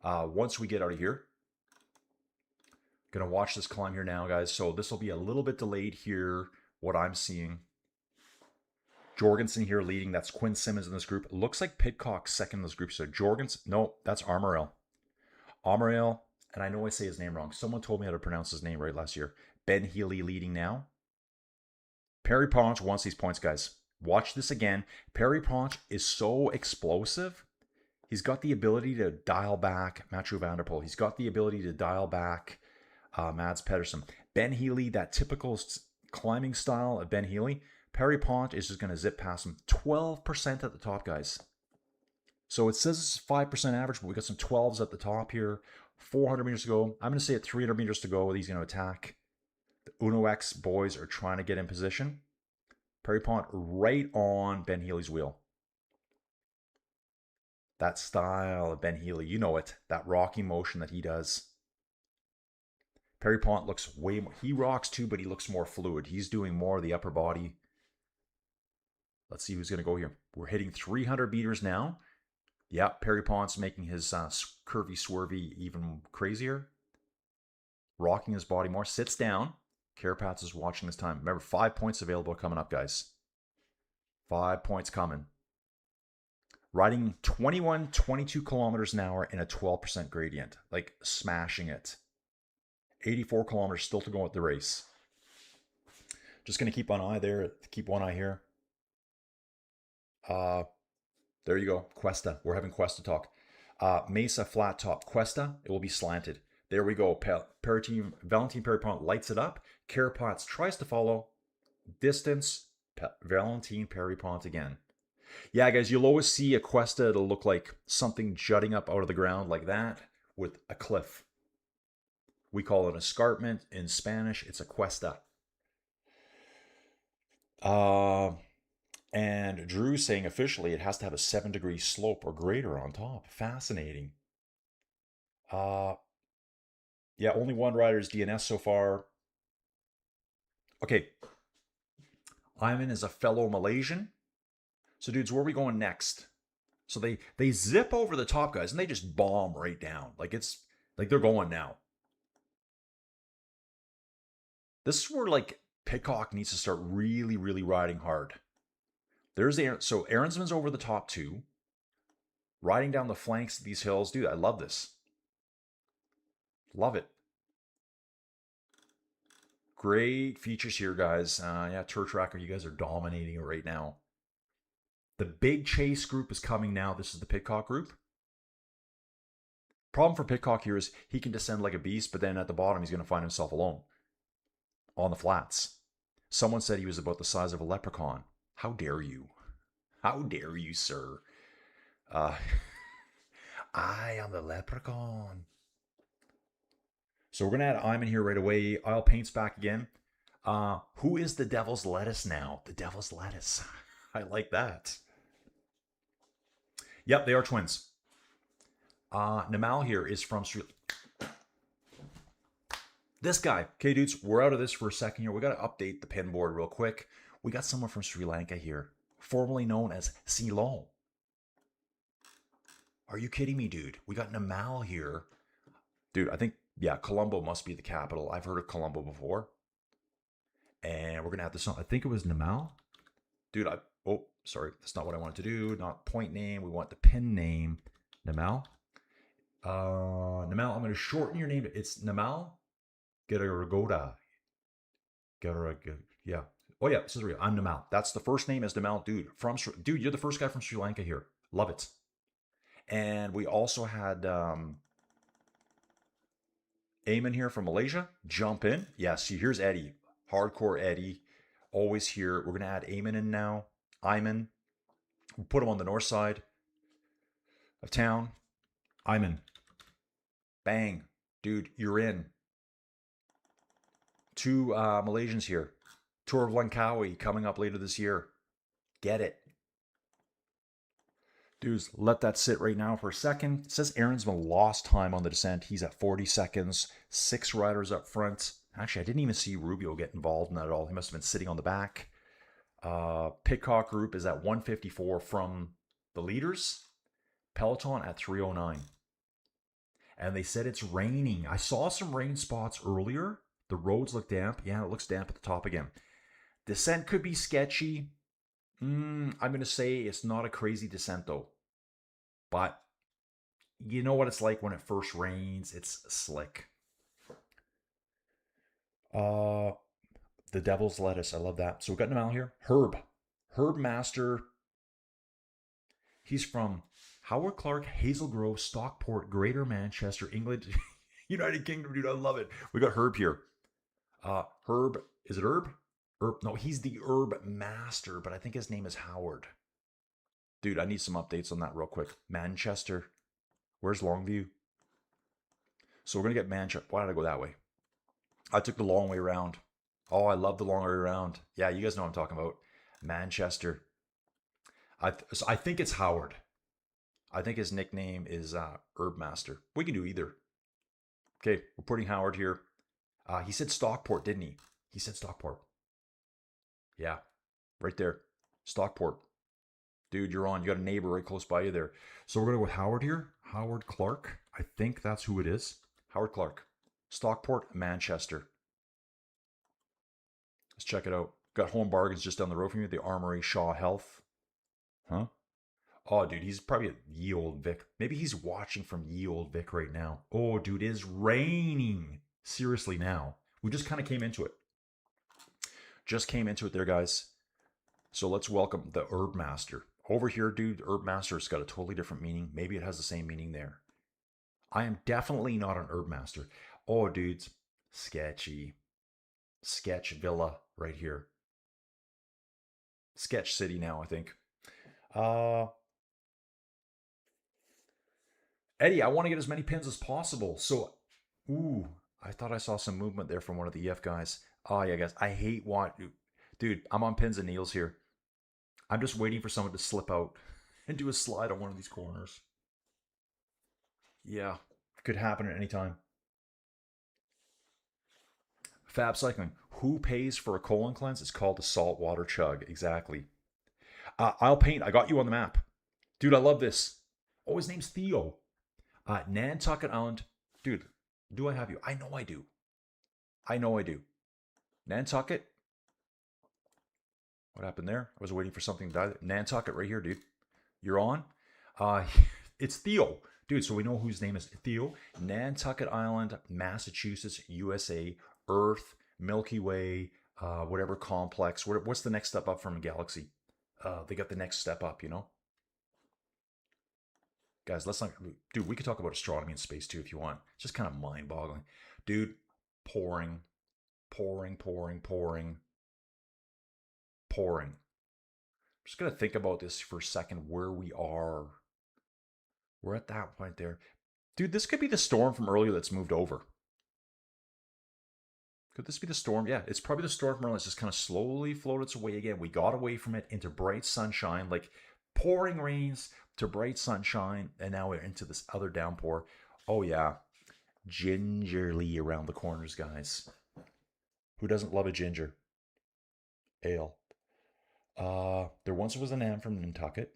Once we get out of here. Going to watch this climb here now, guys. So this will be a little bit delayed here, what I'm seeing. Jorgensen here leading. That's Quinn Simmons in this group. It looks like Pidcock's second in this group. So Jorgensen, no, that's Armorel. Armorel, and I know I say his name wrong. Someone told me how to pronounce his name right last year. Ben Healy leading now. Perry Ponch wants these points, guys. Watch this again. Perry Ponch is so explosive. He's got the ability to dial back Matthew Vanderpool. He's got the ability to dial back Mads Pedersen. Ben Healy, that typical climbing style of Ben Healy. Perry Pont is just going to zip past him. 12% at the top, guys. So it says it's 5% average, but we got some 12s at the top here. 400 meters to go. I'm going to say at 300 meters to go, he's going to attack. The Uno X boys are trying to get in position. Perry Pont right on Ben Healy's wheel. That style of Ben Healy, you know it. That rocking motion that he does. Perry Pont looks way more, he rocks too, but he looks more fluid. He's doing more of the upper body. Let's see who's going to go here. We're hitting 300 meters now. Yeah, Perry Pont's making his curvy swervy even crazier. Rocking his body more. Sits down. Carapats is watching this time. Remember, 5 points available coming up, guys. 5 points coming. Riding 21, 22 kilometers an hour in a 12% gradient. Like, smashing it. 84 kilometers still to go with the race. Just going to keep one eye there. Keep one eye here. There you go. Cuesta. We're having Cuesta talk. Mesa flat top. Cuesta. It will be slanted. There we go. Valentin Perry Pont lights it up. Carapats tries to follow. Distance. Valentin Perry Pont again. Yeah, guys, you'll always see a Cuesta. It'll look like something jutting up out of the ground like that with a cliff. We call it an escarpment. In Spanish, it's a Cuesta. And Drew saying officially it has to have a 7-degree slope or greater on top. Fascinating. Yeah, only one rider's DNS so far. Okay. Iman is a fellow Malaysian. So, dudes, where are we going next? So they zip over the top, guys, and they just bomb right down. Like they're going now. This is where like Pidcock needs to start really, really riding hard. There's the so Aaronsman's over the top too. Riding down the flanks of these hills. Dude, I love this. Love it. Great features here, guys. Yeah, Tour Tracker, you guys are dominating it right now. The big chase group is coming now. This is the Pidcock group. Problem for Pidcock here is he can descend like a beast, but then at the bottom he's going to find himself alone. On the flats. Someone said he was about the size of a leprechaun. How dare you? How dare you, sir? I am the leprechaun. So we're going to add Iman here right away. Oil Paint's back again. Who is the Devil's Lettuce now? The Devil's Lettuce. I like that. Yep, they are twins. Namal here is from Sri... This guy. Okay, dudes, we're out of this for a second here. We got to update the pin board real quick. We got someone from Sri Lanka here, formerly known as Ceylon. Are you kidding me, dude? We got Namal here. Dude, I think, yeah, Colombo must be the capital. I've heard of Colombo before. And we're going to have this on. I think it was Namal. Dude, oh, sorry. That's not what I wanted to do. Not point name. We want the pin name. Namal. Namal, I'm going to shorten your name. It's Namal Geragota. Yeah. Oh, yeah. This is real. I'm Namal. That's the first name is Namal. Dude, dude, you're the first guy from Sri Lanka here. Love it. And we also had Eamon here from Malaysia. Jump in. Yeah, see, here's Eddie. Hardcore Eddie. Always here. We're going to add Eamon in now. Iman. We'll put him on the north side of town. Iman. Bang. Dude, you're in. 2 Malaysians here. Tour of Langkawi coming up later this year. Get it. Dudes, let that sit right now for a second. It says Aaronsman lost time on the descent. He's at 40 seconds. 6 riders up front. Actually, I didn't even see Rubio get involved in that at all. He must have been sitting on the back. Pidcock group is at 154 from The leaders, Peloton at 309. And they said it's raining. I saw some rain spots earlier. The roads look damp. Yeah, it looks damp at the top again. Descent could be sketchy. I'm going to say it's not a crazy descent though. But you know what it's like when it first rains. It's slick. The Devil's Lettuce. I love that. So we've got an email here. Herb Master. He's from Howard Clark, Hazel Grove, Stockport, Greater Manchester, England, United Kingdom. Dude, I love it. We got Herb here. Herb, is it Herb? Herb? No, he's the Herb Master, but I think his name is Howard. Dude, I need some updates on that real quick. Manchester. Where's Longview? So we're going to get Manchester. Why did I go that way? I took the long way around. Oh, I love the long way around. Yeah, you guys know what I'm talking about. Manchester. I think it's Howard. I think his nickname is Herb Master. We can do either. Okay, we're putting Howard here. He said Stockport, didn't he? He said Stockport. Yeah, right there. Stockport. Dude, you're on. You got a neighbor right close by you there. So we're going to go with Howard here. Howard Clark. I think that's who it is. Howard Clark. Stockport, Manchester. Let's check it out. Got Home Bargains just down the road from you. The Armory, Shaw Health. Huh? Oh, dude, he's probably at Ye Old Vic. Maybe he's watching from Ye Old Vic right now. Oh, dude, it is raining. Seriously now. We just kind of came into it. Just came into it there, guys. So let's welcome the Herb Master. Over here, dude, Herb Master's got a totally different meaning. Maybe it has the same meaning there. I am definitely not an Herb Master. Oh, dudes, sketchy. Sketch Villa right here. Sketch City now, I think. Eddie, I want to get as many pins as possible. So, I thought I saw some movement there from one of the EF guys. Oh, yeah, guys, I hate dude, I'm on pins and needles here. I'm just waiting for someone to slip out and do a slide on one of these corners. Yeah, could happen at any time. Fab Cycling. Who pays for a colon cleanse? It's called a saltwater chug. Exactly. I'll paint. I got you on the map. Dude, I love this. Oh, his name's Theo. Nantucket Island. Dude, do I have you? I know I do. I know I do. Nantucket. What happened there? I was waiting for something to die. Nantucket right here, dude. You're on. It's Theo. Dude, so we know whose name is Theo. Nantucket Island, Massachusetts, USA, Earth, Milky Way, whatever complex. What's the next step up from a galaxy? They got the next step up, you know? Guys, let's not... Dude, we could talk about astronomy and space too if you want. It's just kind of mind-boggling. Dude, pouring. I'm just going to think about this for a second, where we are. We're at that point there. Dude, this could be the storm from earlier that's moved over. Could this be the storm? Yeah, it's probably the storm from earlier. It's just kind of slowly floated its way again. We got away from it into bright sunshine, like pouring rains to bright sunshine, and now we're into this other downpour. Oh, yeah. Gingerly around the corners, guys. Who doesn't love a ginger ale? There once was an am from Nantucket.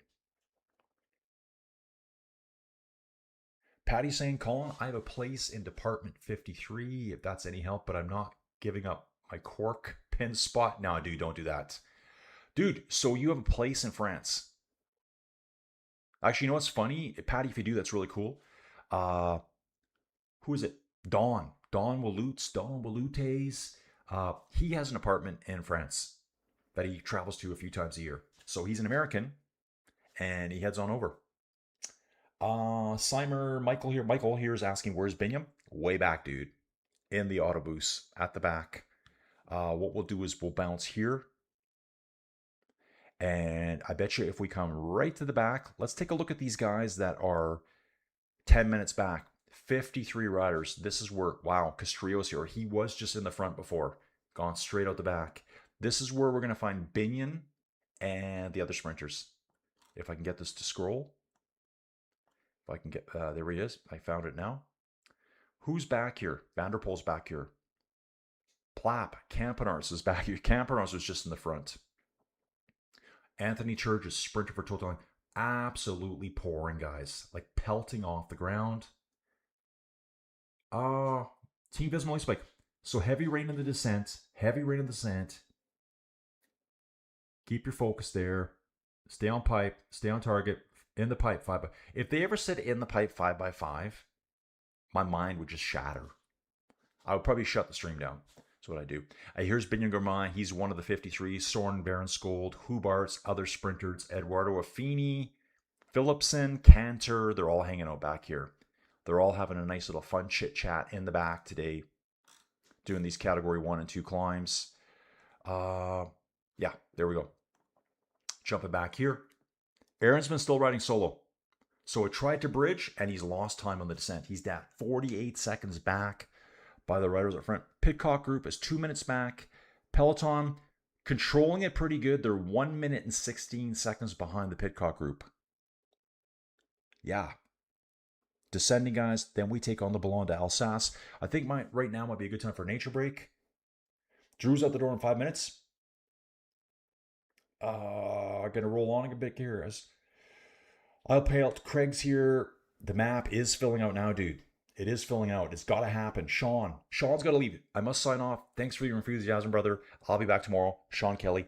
Patty saying, Colin, I have a place in Department 53, if that's any help, but I'm not giving up my cork pin spot. No, dude, don't do that. Dude, so you have a place in France. Actually, you know what's funny? Patty, if you do, that's really cool. Who is it? Don Walutes. He has an apartment in France that he travels to a few times a year. So he's an American, and he heads on over. Michael here is asking, where's Binyam? Way back, dude. In the autobus, at the back. What we'll do is we'll bounce here. And I bet you if we come right to the back, let's take a look at these guys that are 10 minutes back. 53 riders. This is where, wow, Castrios here. He was just in the front before. Gone straight out the back. This is where we're going to find Binion and the other sprinters. If I can get this to scroll. If I can get, there he is. I found it now. Who's back here? Vanderpool's back here. Plapp, Campenars is back here. Campenars was just in the front. Anthony Church is sprinter for Total. Absolutely pouring, guys. Like pelting off the ground. Uh, Team Vismo Spike. So heavy rain in the descent. Heavy rain in the descent. Keep your focus there. Stay on pipe. Stay on target. In the pipe 5 by. If they ever said in the pipe 5x5, my mind would just shatter. I would probably shut the stream down. That's what I do. Here's Binyan Gourmand. He's one of the 53. Soren Barenskold, Hubarts, other sprinters, Eduardo Affini, Philipson, Cantor. They're all hanging out back here. They're all having a nice little fun chit chat in the back today, doing these category 1 and 2 climbs. Yeah, there we go. Jumping back here. Aaron's been still riding solo. So I tried to bridge, and he's lost time on the descent. He's down 48 seconds back by the riders up front. Pitcock group is 2 minutes back. Peloton controlling it pretty good. They're 1 minute and 16 seconds behind the Pitcock group. Yeah. Descending, guys. Then we take on the Ballon d'Alsace. I think right now might be a good time for a nature break. Drew's out the door in 5 minutes. I'm going to roll on a bit here. I'll pay out Craig's here. The map is filling out now, dude. It is filling out. It's got to happen. Sean's got to leave. I must sign off. Thanks for your enthusiasm, brother. I'll be back tomorrow. Sean Kelly,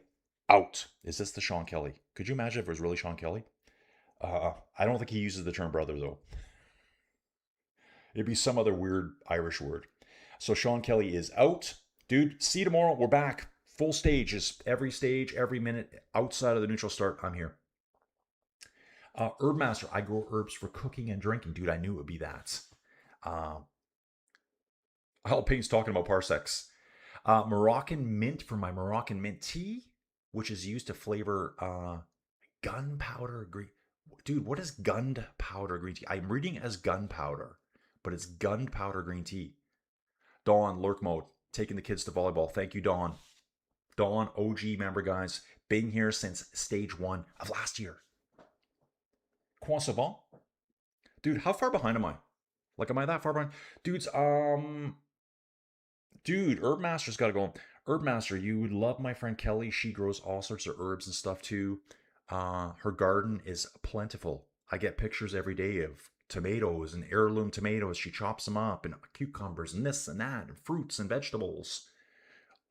out. Is this the Sean Kelly? Could you imagine if it was really Sean Kelly? I don't think he uses the term brother, though. It'd be some other weird Irish word. So Sean Kelly is out. Dude, see you tomorrow. We're back. Full stages. Every stage, every minute. Outside of the neutral start, I'm here. Herb Master. I grow herbs for cooking and drinking. Dude, I knew it would be that. Alpine's talking about parsecs. Moroccan mint for my Moroccan mint tea, which is used to flavor gunpowder green. Dude, what is gunpowder green tea? I'm reading it as gunpowder, but it's gunpowder green tea. Dawn, lurk mode, taking the kids to volleyball. Thank you, Dawn. Dawn, OG member, guys. Been here since stage 1 of last year. Comment ça va? Dude, how far behind am I? Like, am I that far behind? Dudes, dude, Herb Master's got to go. Herb Master, you would love my friend Kelly. She grows all sorts of herbs and stuff too. Her garden is plentiful. I get pictures every day of tomatoes and heirloom tomatoes. She chops them up, and cucumbers and this and that, and fruits and vegetables.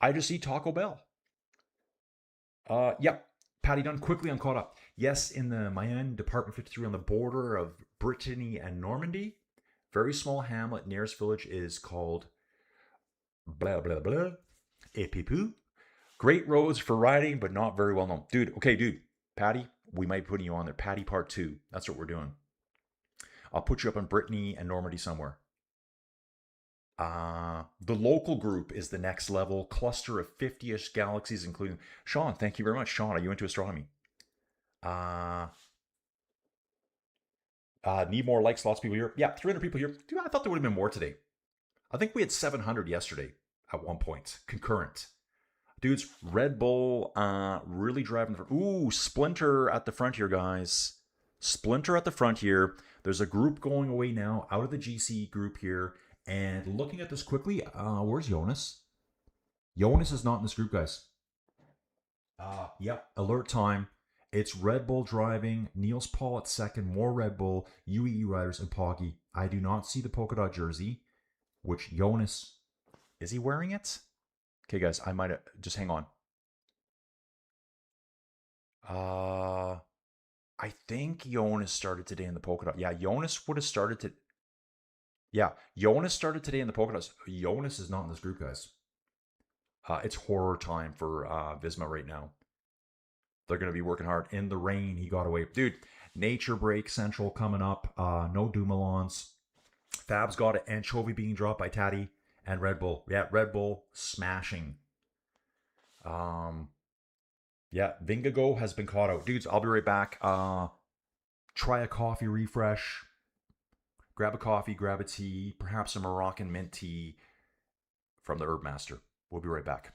I just eat Taco Bell. Yep. Patty Dunn, quickly, I'm caught up. Yes, in the Mayenne Department 53 on the border of Brittany and Normandy. Very small hamlet. Nearest village is called blah, blah, blah. Epipou. Great roads for riding, but not very well known. Dude. Patty, we might be putting you on there. Patty part 2. That's what we're doing. I'll put you up in Brittany and Normandy somewhere. The local group is the next level. Cluster of 50-ish galaxies, including... Sean, thank you very much. Sean, are you into astronomy? Need more likes, lots of people here. Yeah, 300 people here. Dude, I thought there would have been more today. I think we had 700 yesterday at one point. Concurrent. Dudes, Red Bull really driving the... Ooh, Splinter at the front here, guys. Splinter at the front here. There's a group going away now out of the GC group here. And looking at this quickly, where's Jonas? Jonas is not in this group, guys. Yep, alert time. It's Red Bull driving, Niels Paul at second, more Red Bull, UEE riders, and Poggy. I do not see the polka dot jersey, which Jonas... Is he wearing it? Okay, guys, I might have... Just hang on. I think Jonas started today in the polka dot. Yeah, Jonas would have started to... Yeah, Jonas started today in the polka dots. Jonas is not in this group, guys. It's horror time for Visma right now. They're going to be working hard. In the rain, he got away. Dude, Nature Break Central coming up. No Dumoulins. Fab's got an anchovy being dropped by Taddy and Red Bull. Yeah, Red Bull smashing. Yeah, Vingago has been caught out. Dudes, I'll be right back. Try a coffee refresh. Grab a coffee, grab a tea, perhaps a Moroccan mint tea from the Herb Master. We'll be right back.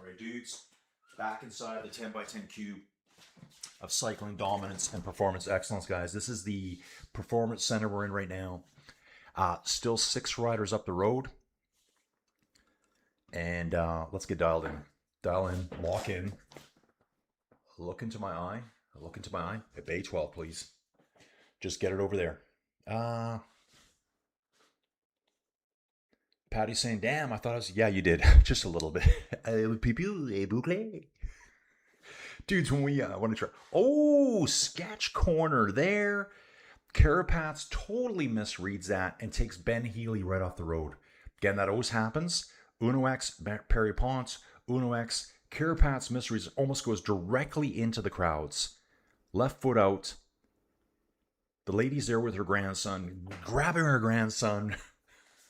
All right, dudes, back inside the 10x10 cube of cycling dominance and performance excellence, guys. This is the performance center we're in right now. Still 6 riders up the road. And let's get dialed in. Dial in, lock in. Look into my eye. Look into my eye. At Bay 12, please. Just get it over there. Patty's saying, damn, I thought I was... Yeah, you did. Just a little bit. Dudes, when we want to try... Oh, sketch corner there. Carapaz totally misreads that and takes Ben Healy right off the road. Again, that always happens. Uno X, Perry Ponce, Uno X, Carapaz misreads, almost goes directly into the crowds. Left foot out. The lady's there with her grandson, grabbing her grandson.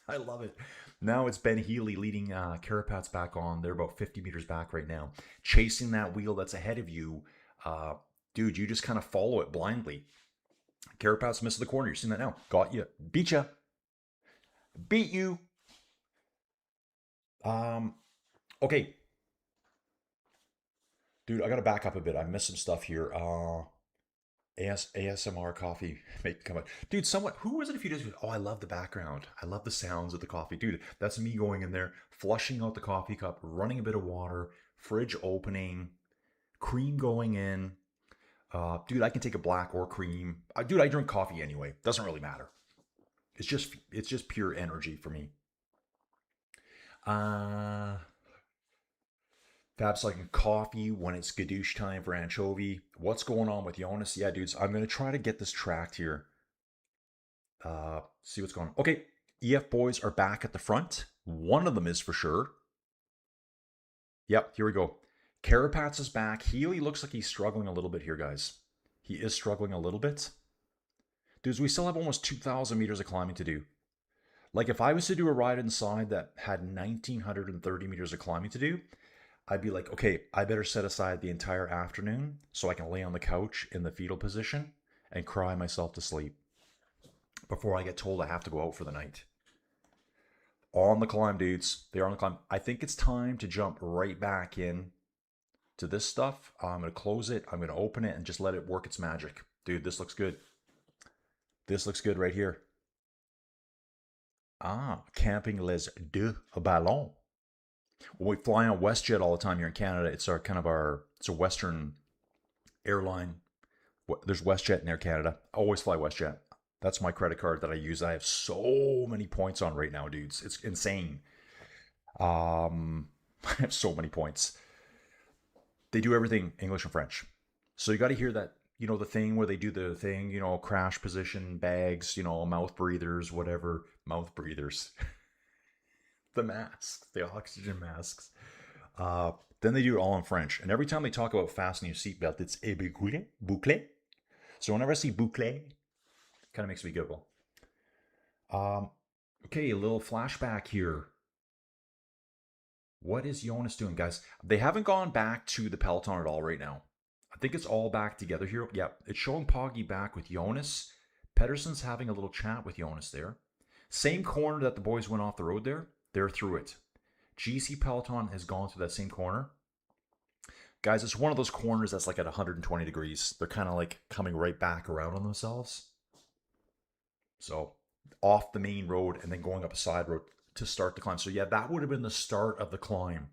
I love it. Now it's Ben Healy leading Carapaz back on. They're about 50 meters back right now. Chasing that wheel that's ahead of you. Dude, you just kind of follow it blindly. Carapaz misses the corner. You're seeing that now. Got you. Beat you. Beat you. Okay. Dude, I got to back up a bit. I missed some stuff here. ASMR coffee make come out. Dude, who was it a few days ago? Oh, I love the background. I love the sounds of the coffee. Dude, that's me going in there, flushing out the coffee cup, running a bit of water, fridge opening, cream going in. Dude, I can take a black or cream. Dude, I drink coffee anyway. Doesn't really matter. It's just pure energy for me. Fab's like coffee when it's gadoosh time for anchovy. What's going on with Jonas? Yeah, dudes, I'm going to try to get this tracked here. See what's going on. Okay, EF boys are back at the front. One of them is for sure. Yep, here we go. Carapaz is back. Healy looks like he's struggling a little bit here, guys. He is struggling a little bit. Dudes, we still have almost 2,000 meters of climbing to do. Like, if I was to do a ride inside that had 1,930 meters of climbing to do, I'd be like, okay, I better set aside the entire afternoon so I can lay on the couch in the fetal position and cry myself to sleep before I get told I have to go out for the night. On the climb, dudes. They are on the climb. I think it's time to jump right back in to this stuff. I'm going to close it. I'm going to open it and just let it work its magic. Dude, this looks good. This looks good right here. Camping les deux ballons. When we fly on WestJet all the time here in Canada, it's a Western airline. There's WestJet in Air Canada. I always fly WestJet. That's my credit card that I use. I have so many points on right now, dudes. It's insane. I have so many points. They do everything English and French. So you got to hear that, the thing where they do the thing, crash position, bags, mouth breathers, whatever. Mouth breathers. The masks, the oxygen masks. Then they do it all in French. And every time they talk about fastening your seatbelt, it's bouclé. So whenever I see bouclé, kind of makes me giggle. Okay, a little flashback here. What is Jonas doing, guys? They haven't gone back to the peloton at all right now. I think it's all back together here. Yeah, it's showing Poggy back with Jonas. Pedersen's having a little chat with Jonas there. Same corner that the boys went off the road there. They're through it. GC Peloton has gone through that same corner. Guys, it's one of those corners that's like at 120 degrees. They're kind of like coming right back around on themselves. So off the main road and then going up a side road to start the climb. So yeah, that would have been the start of the climb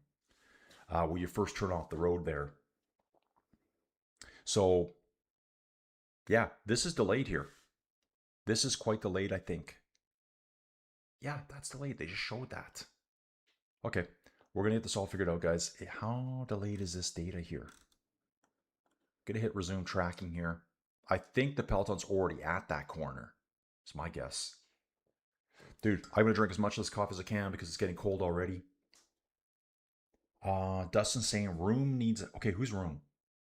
where you first turn off the road there. So yeah, this is delayed here. This is quite delayed, I think. Yeah, that's delayed. They just showed that. Okay, we're going to get this all figured out, guys. How delayed is this data here? Going to hit resume tracking here. I think the peloton's already at that corner. It's my guess. Dude, I'm going to drink as much of this coffee as I can because it's getting cold already. Dustin's saying room needs... Okay, who's room?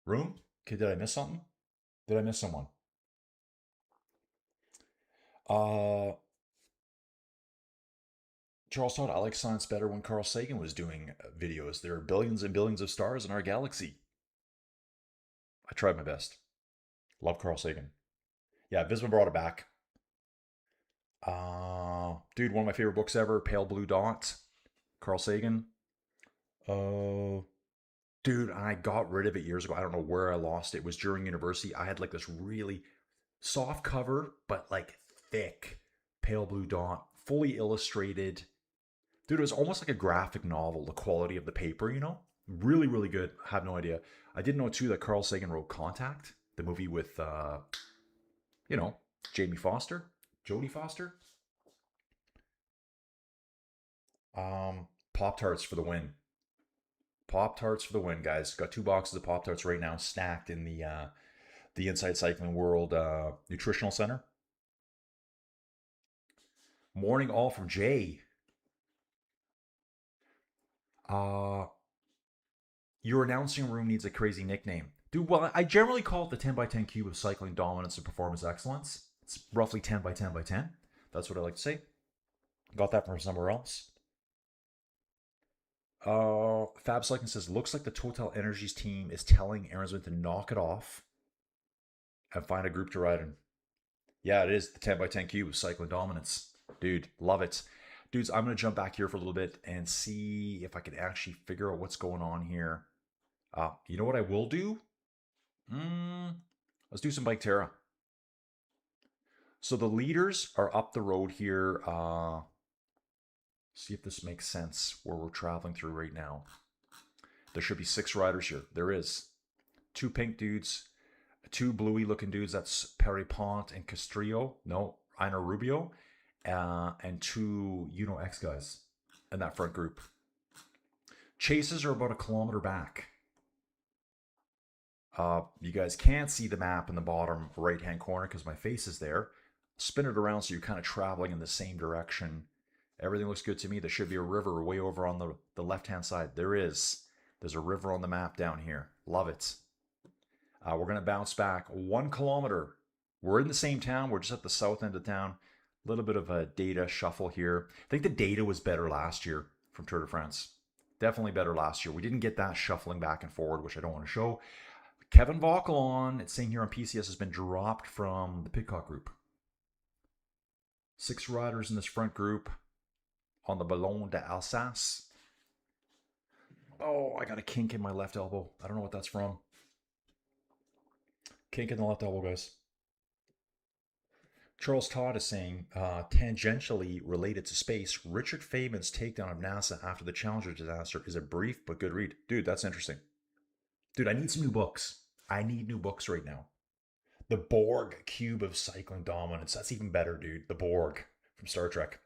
Room? Okay, did I miss something? Did I miss someone? Charles thought I like science better when Carl Sagan was doing videos. There are billions and billions of stars in our galaxy. I tried my best. Love Carl Sagan. Yeah, Visma brought it back. Dude, one of my favorite books ever, Pale Blue Dot. Carl Sagan. Oh, dude, I got rid of it years ago. I don't know where I lost it. It was during university. I had like this really soft cover, but like thick, pale blue dot, fully illustrated. Dude, it was almost like a graphic novel, the quality of the paper, you know? Really, really good. I have no idea. I didn't know too that Carl Sagan wrote Contact, the movie with, you know, Jamie Foster, Jodie Foster. Pop Tarts for the win. Pop Tarts for the win, guys. Got 2 boxes of Pop Tarts right now, stacked in the Inside Cycling World Nutritional Center. Morning all from Jay. Uh, your announcing room needs a crazy nickname. Dude, well, I generally call it the 10 by 10 cube of cycling dominance and performance excellence. It's roughly 10 by 10 by 10. That's what I like to say. Got that from somewhere else. Fab Cycling says, looks like the Total Energies team is telling Aaronsman to knock it off and find a group to ride in. Yeah, it is the 10 by 10 cube of cycling dominance. Dude, love it. Dudes, I'm going to jump back here for a little bit and see if I can actually figure out what's going on here. You know what I will do? Let's do some Bike Terra. So the leaders are up the road here. See if this makes sense where we're traveling through right now. There should be 6 riders here. There is. 2 pink dudes, 2 bluey looking dudes. That's Peripont and Castrillo. No, Einer Rubio. And 2 X guys in that front group. Chases are about 1 kilometer back. You guys can't see the map in the bottom right-hand corner because my face is there. Spin it around so you're kind of traveling in the same direction. Everything looks good to me. There should be a river way over on the left-hand side. There is. There's a river on the map down here. Love it. We're going to bounce back 1 kilometer. We're in the same town. We're just at the south end of town. A little bit of a data shuffle here. I think the data was better last year from Tour de France. Definitely better last year. We didn't get that shuffling back and forward, which I don't want to show. Kevin Vauquelin, it's saying here on PCS, has been dropped from the Pidcock group. 6 riders in this front group on the Ballon d'Alsace. Oh, I got a kink in my left elbow. I don't know what that's from. Kink in the left elbow, guys. Charles Todd is saying, tangentially related to space, Richard Feynman's takedown of NASA after the Challenger disaster is a brief but good read. Dude, that's interesting. Dude, I need some new books. I need new books right now. The Borg Cube of Cycling Dominance. That's even better, dude. The Borg from Star Trek.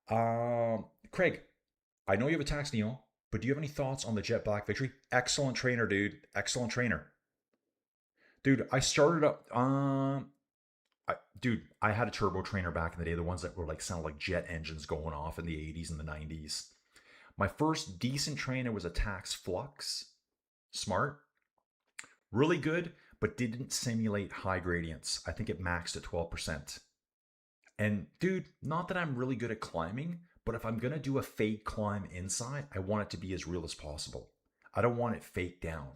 Craig, I know you have a tax Neil, but do you have any thoughts on the Jet Black victory? Excellent trainer, dude. Excellent trainer. Dude, I started up... I had a turbo trainer back in the day, the ones that were like sounded like jet engines going off in the 80s and the 90s. My first decent trainer was a Tax Flux. Smart. Really good, but didn't simulate high gradients. I think it maxed at 12%. And dude, not that I'm really good at climbing, but if I'm going to do a fake climb inside, I want it to be as real as possible. I don't want it fake down.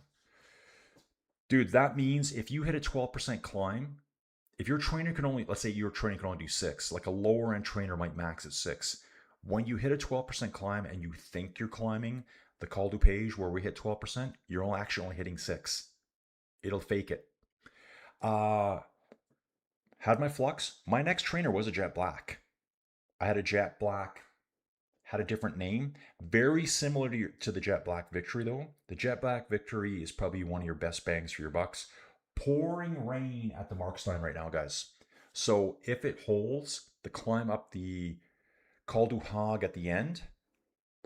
Dude, that means if you hit a 12% climb, if your trainer can only, let's say your trainer can only do 6, like a lower end trainer might max at 6. When you hit a 12% climb and you think you're climbing the Col du Page where we hit 12%, you're actually only hitting 6. It'll fake it. Had my Flux. My next trainer was a Jet Black. I had a Jet Black, had a different name. Very similar to the Jet Black Victory though. The Jet Black Victory is probably one of your best bangs for your bucks. Pouring rain at the Markstein right now, guys. So if it holds, the climb up the Col du Hague at the end,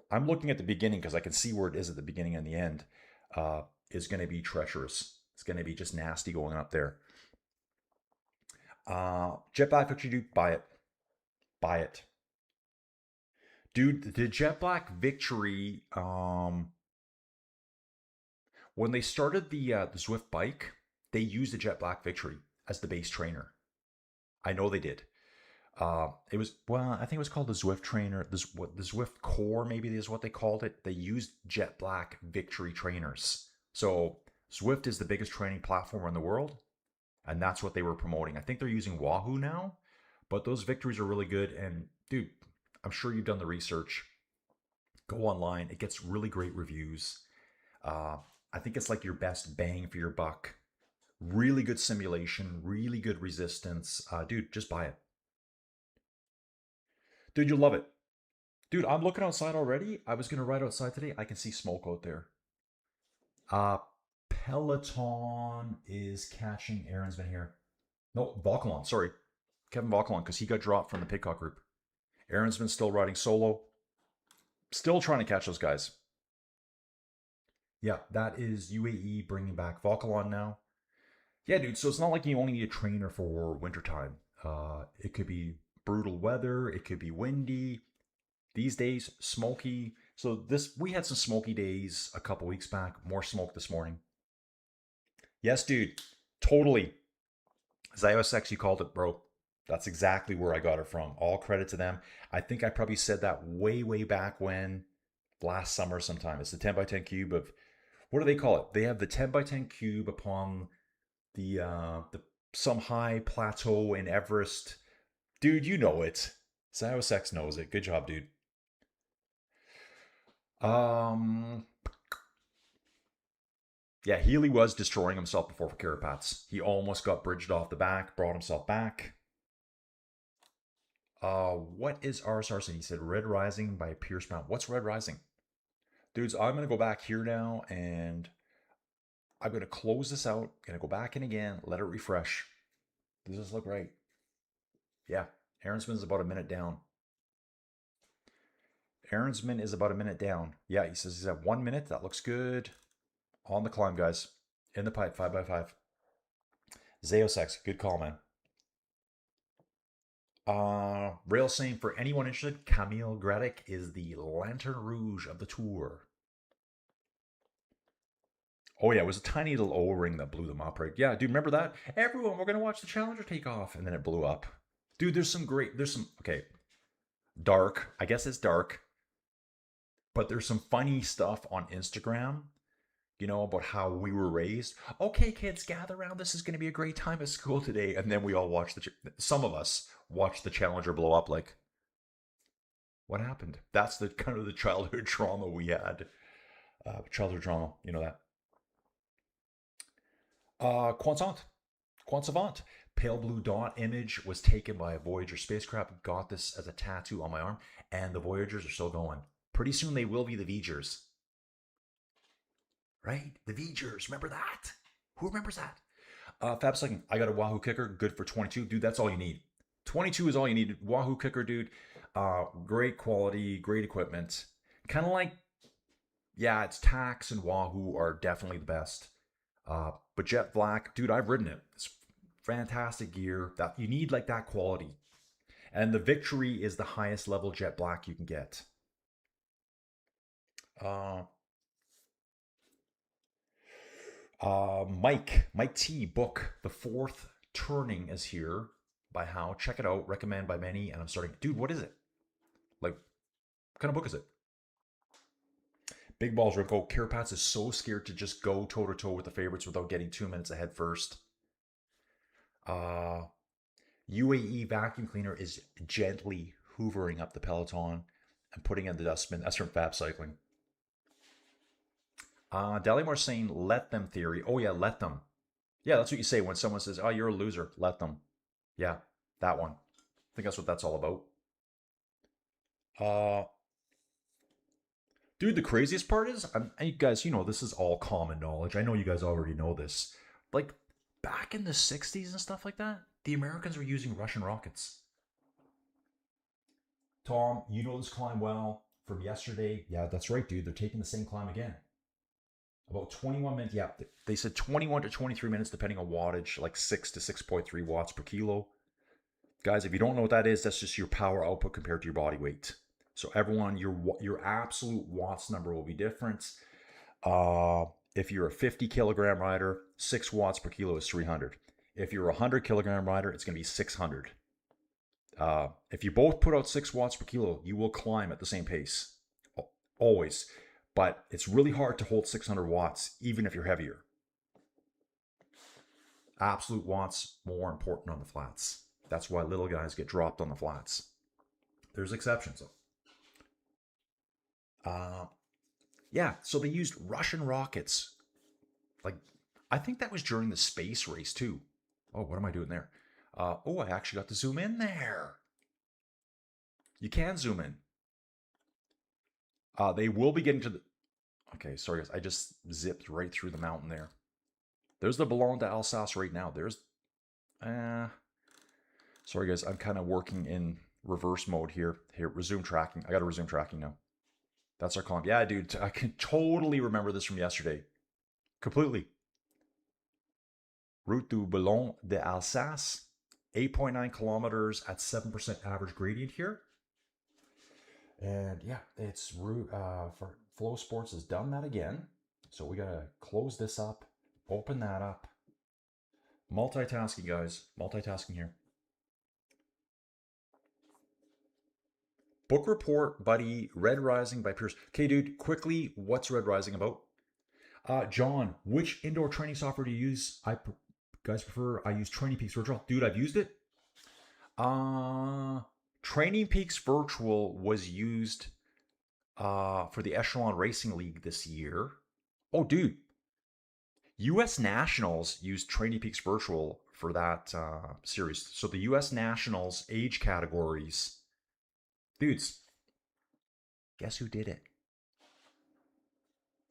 I'm looking at the beginning because I can see where it is at the beginning and the end, is going to be treacherous. It's going to be just nasty going up there. Jet Black Victory, dude, buy it. Buy it. Dude, the Jet Black Victory, when they started the Zwift bike, they used the Jet Black Victory as the base trainer. I know they did. It was, well, I think it was called the Zwift trainer, the Zwift Core maybe is what they called it. They used Jet Black Victory trainers. So Zwift is the biggest training platform in the world, and that's what they were promoting. I think they're using Wahoo now, but those victories are really good. And dude, I'm sure you've done the research. Go online. It gets really great reviews. Uh, I think it's like your best bang for your buck. Really good simulation, really good resistance. Dude, just buy it. Dude, you'll love it. Dude, I'm looking outside already. I was gonna ride outside today. I can see smoke out there. Uh, Peloton is catching. Aaron's been here. No, Volkalon. Sorry, Kevin Volkalon, because he got dropped from the Pitcock group. Aaron's been still riding solo. Still trying to catch those guys. Yeah, that is UAE bringing back Volkalon now. Yeah, dude. So it's not like you only need a trainer for wintertime. It could be brutal weather. It could be windy. These days, smoky. So we had some smoky days a couple weeks back. More smoke this morning. Yes, dude. Totally. ZyosX, you called it, bro. That's exactly where I got it from. All credit to them. I think I probably said that way, way back when, last summer sometime. It's the 10 by 10 cube of, what do they call it? They have the 10 by 10 cube upon the some high plateau in Everest. Dude, you know it. ZyosX knows it. Good job, dude. Yeah, Healy was destroying himself before for Carapats. He almost got bridged off the back, brought himself back. What is Ars Arson? He said Red Rising by Pierce Brown. What's Red Rising? Dudes, I'm going to go back here now and I'm going to close this out. Going to go back in again, let it refresh. Does this look right? Yeah, Aaronsman's about a minute down. Aaronsman is about a minute down. Yeah, he says he's at 1 minute. That looks good. On the climb, guys. In the pipe, 5x5. Zeosex, good call, man. Rail saying for anyone interested, Camille Gradic is the Lantern Rouge of the tour. Oh yeah, it was a tiny little O-ring that blew them up, right? Yeah, dude, remember that? Everyone, we're gonna watch the Challenger take off, and then it blew up. Dude, okay, dark. I guess it's dark, but there's some funny stuff on Instagram. You know, about how we were raised. Okay, kids, gather around. This is going to be a great time at school today. And then we all some of us watched the Challenger blow up. Like, what happened? That's the kind of the childhood trauma we had. Childhood trauma, you know that. Quant Pale blue dot image was taken by a Voyager spacecraft. Got this as a tattoo on my arm. And the Voyagers are still going. Pretty soon they will be the V'gers. Right? The V'gers. Remember that? Who remembers that? Fab second. I got a Wahoo kicker. Good for 22. Dude, that's all you need. 22 is all you need. Wahoo kicker, dude. Great quality, great equipment. Kind of like, yeah, it's Tax and Wahoo are definitely the best. But Jet Black, dude, I've ridden it. It's fantastic gear. That you need like that quality. And the Victory is the highest level Jet Black you can get. Mike T book The Fourth Turning is here by How. Check it out. Recommend by many. And I'm starting. Dude, what is it? Like, what kind of book is it? Big Balls Rimco. Carapats is so scared to just go toe to toe with the favorites without getting 2 minutes ahead first. UAE vacuum cleaner is gently hoovering up the peloton and putting in the dustbin. That's from Fab Cycling. Dalymore saying, let them theory. Oh, yeah, let them. Yeah, that's what you say when someone says, oh, you're a loser. Let them. Yeah, that one. I think that's what that's all about. Dude, the craziest part is, you guys, you know, this is all common knowledge. I know you guys already know this. Like, back in the 60s and stuff like that, the Americans were using Russian rockets. Tom, you know this climb well from yesterday. Yeah, that's right, dude. They're taking the same climb again. About 21 minutes. Yeah, they said 21 to 23 minutes, depending on wattage, like 6 to 6.3 watts per kilo. Guys, if you don't know what that is, that's just your power output compared to your body weight. So everyone, your absolute watts number will be different. If you're a 50 kilogram rider, 6 watts per kilo is 300. If you're a 100 kilogram rider, it's going to be 600. If you both put out 6 watts per kilo, you will climb at the same pace. Always. But it's really hard to hold 600 watts, even if you're heavier. Absolute watts more important on the flats. That's why little guys get dropped on the flats. There's exceptions, though. Uh, yeah, so they used Russian rockets. Like, I think that was during the space race too. Oh, what am I doing there? Oh, I actually got to zoom in there. You can zoom in. They will be getting to the. Okay, sorry guys, I just zipped right through the mountain there. There's the Ballon d'Alsace right now. There's. Sorry guys, I'm kind of working in reverse mode here. Here, resume tracking. I got to resume tracking now. That's our column. Yeah, dude, I can totally remember this from yesterday. Completely. Route du Ballon d'Alsace. 8.9 kilometers at 7% average gradient here. And yeah, it's for Flow Sports has done that again. So we gotta close this up, open that up. Multitasking, guys. Multitasking here. Book report, buddy. Red Rising by Pierce. Okay, dude, quickly, what's Red Rising about? John, which indoor training software do you use? Guys prefer, I use Training Peaks Virtual. Dude, I've used it. Training Peaks Virtual was used for the Echelon Racing League this year. Oh, dude. U.S. Nationals used Training Peaks Virtual for that series. So the U.S. Nationals age categories. Dudes, guess who did it?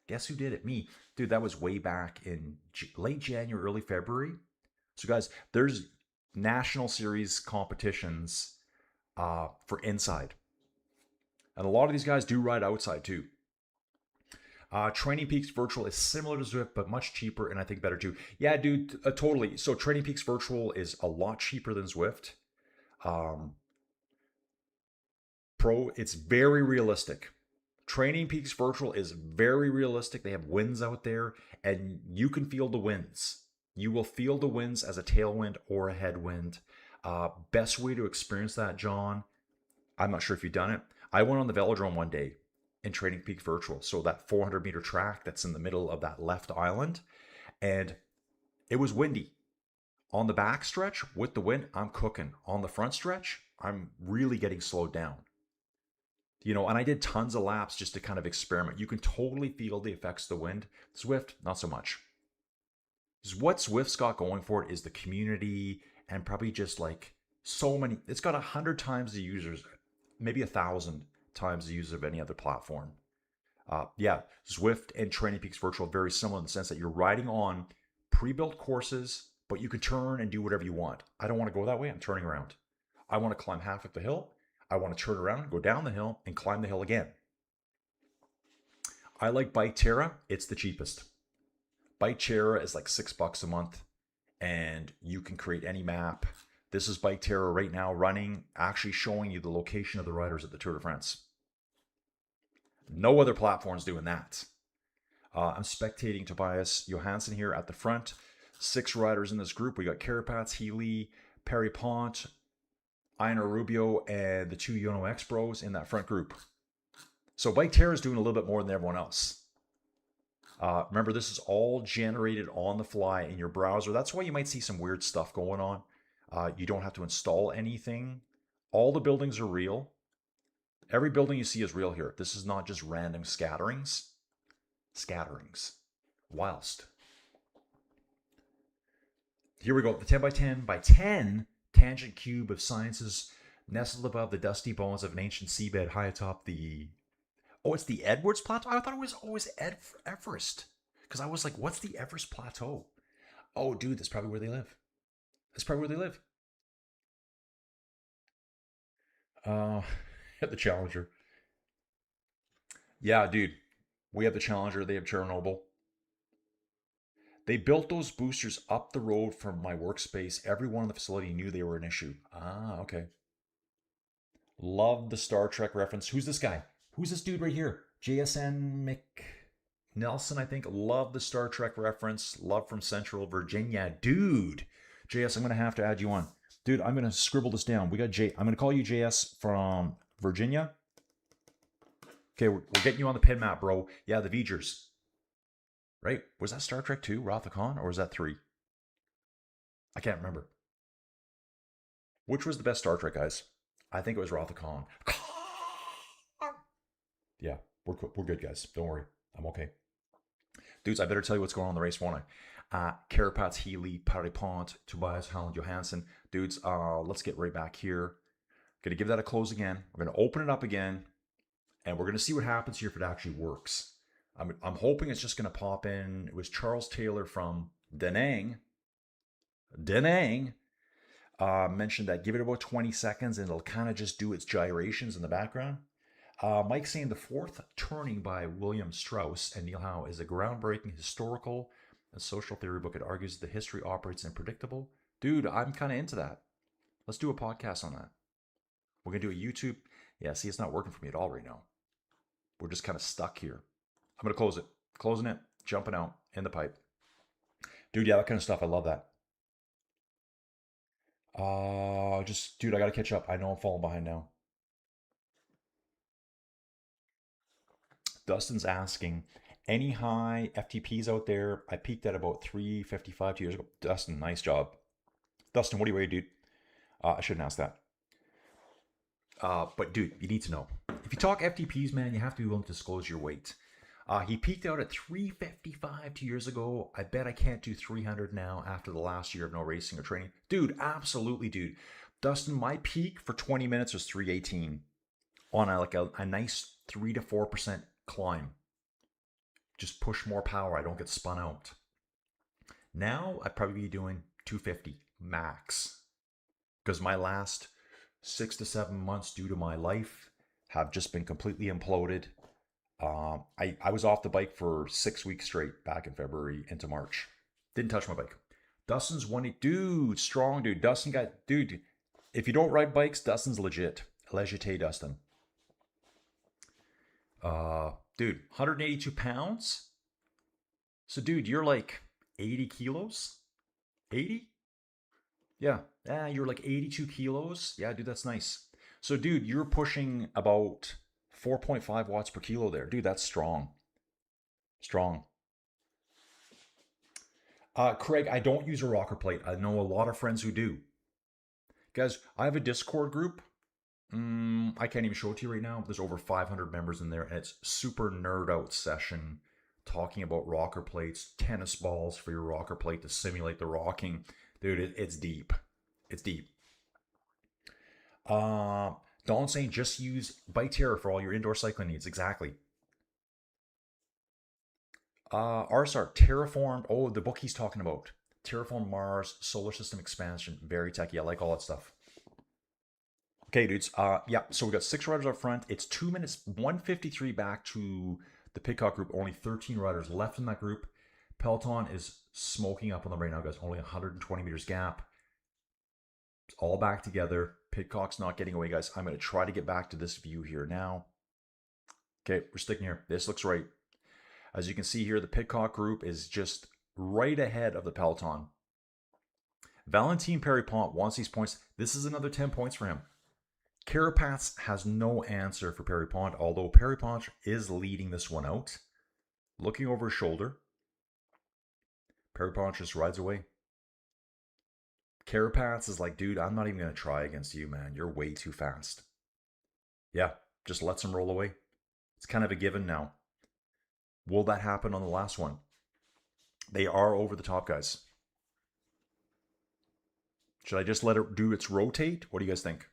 Guess who did it? Me. Dude, that was way back in late January, early February. So, guys, there's national series competitions for inside. And a lot of these guys do ride outside too. Training Peaks Virtual is similar to Zwift, but much cheaper and I think better too. Yeah, dude, totally. So Training Peaks Virtual is a lot cheaper than Zwift. Pro, it's very realistic. Training Peaks Virtual is very realistic. They have winds out there, and you can feel the winds. You will feel the winds as a tailwind or a headwind. Best way to experience that, John, I'm not sure if you've done it. I went on the velodrome one day in Training Peaks Virtual. So that 400-meter track that's in the middle of that left island. And it was windy. On the back stretch, with the wind, I'm cooking. On the front stretch, I'm really getting slowed down. You know, and I did tons of laps just to kind of experiment. You can totally feel the effects of the wind. Zwift, not so much. What Zwift's got going for it is the community and probably just like so many. It's got 100 times the users, maybe 1,000 times the users of any other platform. Yeah, Zwift and Training Peaks Virtual are very similar in the sense that you're riding on pre-built courses, but you can turn and do whatever you want. I don't want to go that way. I'm turning around. I want to climb half of the hill. I want to turn around, go down the hill, and climb the hill again. I like Bike Terra. It's the cheapest. Bike Terra is like $6 a month, and you can create any map. This is Bike Terra right now running, actually showing you the location of the riders at the Tour de France. No other platform's doing that. I'm spectating Tobias Johansson here at the front. 6 riders in this group. We got Carapaz, Healy, Perry Pont, Einar Rubio, and the 2 Yono X Bros in that front group. So Bike Terra is doing a little bit more than everyone else. Remember, this is all generated on the fly in your browser. That's why you might see some weird stuff going on. You don't have to install anything. All the buildings are real. Every building you see is real here. This is not just random scatterings. Whilst. Here we go. The 10 by 10 by 10 tangent cube of sciences nestled above the dusty bones of an ancient seabed high atop the... Oh, it's the Edwards Plateau? I thought it was always Everest. Because I was like, what's the Everest Plateau? Oh, dude, that's probably where they live. That's probably where they live. At the Challenger. Yeah, dude. We have the Challenger. They have Chernobyl. They built those boosters up the road from my workspace. Everyone in the facility knew they were an issue. Ah, okay. Love the Star Trek reference. Who's this guy? Who's this dude right here? JSN McNelson, I think. Love the Star Trek reference. Love from Central Virginia. Dude. JS, I'm going to have to add you on. Dude, I'm going to scribble this down. We got I'm going to call you JS from Virginia. Okay, we're getting you on the pin map, bro. Yeah, the V'gers. Right? Was that Star Trek 2, Wrath of Khan, or was that 3? I can't remember. Which was the best Star Trek, guys? I think it was Wrath of Khan. Yeah, We're good, guys. Don't worry. I'm okay. Dudes, I better tell you what's going on in the race, won't I? Carapaz, Healy, Paripont, Tobias, Holland, Johansson. Dudes, let's get right back here. Gonna give that a close again. We're gonna open it up again, and we're gonna see what happens here if it actually works. I'm hoping it's just gonna pop in. It was Charles Taylor from Da Nang. Mentioned that give it about 20 seconds and it'll kind of just do its gyrations in the background. Mike saying the fourth turning by William Strauss and Neil Howe is a groundbreaking historical and social theory book. It argues the history operates unpredictable. Dude, I'm kind of into that. Let's do a podcast on that. We're going to do a YouTube. Yeah, see, it's not working for me at all right now. We're just kind of stuck here. I'm going to close it. Closing it, jumping out in the pipe. Dude, yeah, that kind of stuff. I love that. Dude, I got to catch up. I know I'm falling behind now. Dustin's asking, any high FTPs out there? I peaked at about 355 2 years ago. Dustin, nice job. Dustin, what do you weigh, dude? I shouldn't ask that. But dude, you need to know. If you talk FTPs, man, you have to be willing to disclose your weight. He peaked out at 355 2 years ago. I bet I can't do 300 now after the last year of no racing or training. Dude, absolutely, dude. Dustin, my peak for 20 minutes was 318 on a nice 3 to 4% climb. Just push more power. I don't get spun out. Now I'd probably be doing 250 max because my last 6 to 7 months due to my life have just been completely imploded. I was off the bike for 6 weeks straight back in February into March. Didn't touch my bike. Dustin's dude, strong dude. Dustin dude, if you don't ride bikes, Dustin's legit. Legit, Dustin. Dude, 182 pounds. So dude, you're like 80 kilos? 80? Yeah, you're like 82 kilos. Yeah, dude, that's nice. So dude, you're pushing about 4.5 watts per kilo there. Dude, that's strong. Strong. Craig, I don't use a rocker plate. I know a lot of friends who do. Guys, I have a Discord group. I can't even show it to you right now. There's over 500 members in there, and it's super nerd out session talking about rocker plates, tennis balls for your rocker plate to simulate the rocking. Dude, it's deep. It's deep. Don saying just use Bike Terror for all your indoor cycling needs. Exactly. Arsar, Terraformed. Oh, the book he's talking about. Terraform Mars, Solar System Expansion. Very techy. I like all that stuff. Okay, dudes. Yeah, so we got 6 riders up front. It's 2 minutes, 153 back to the Pidcock group. Only 13 riders left in that group. Peloton is smoking up on them right now, guys. Only 120 meters gap. It's all back together. Pidcock's not getting away, guys. I'm going to try to get back to this view here now. Okay, we're sticking here. This looks right. As you can see here, the Pidcock group is just right ahead of the Peloton. Valentin Peripont wants these points. This is another 10 points for him. Carapaz has no answer for Peripont, although Peripont is leading this one out. Looking over his shoulder. Peripont just rides away. Carapaz is like, dude, I'm not even going to try against you, man. You're way too fast. Yeah, just lets him roll away. It's kind of a given now. Will that happen on the last one? They are over the top, guys. Should I just let it do its rotate? What do you guys think?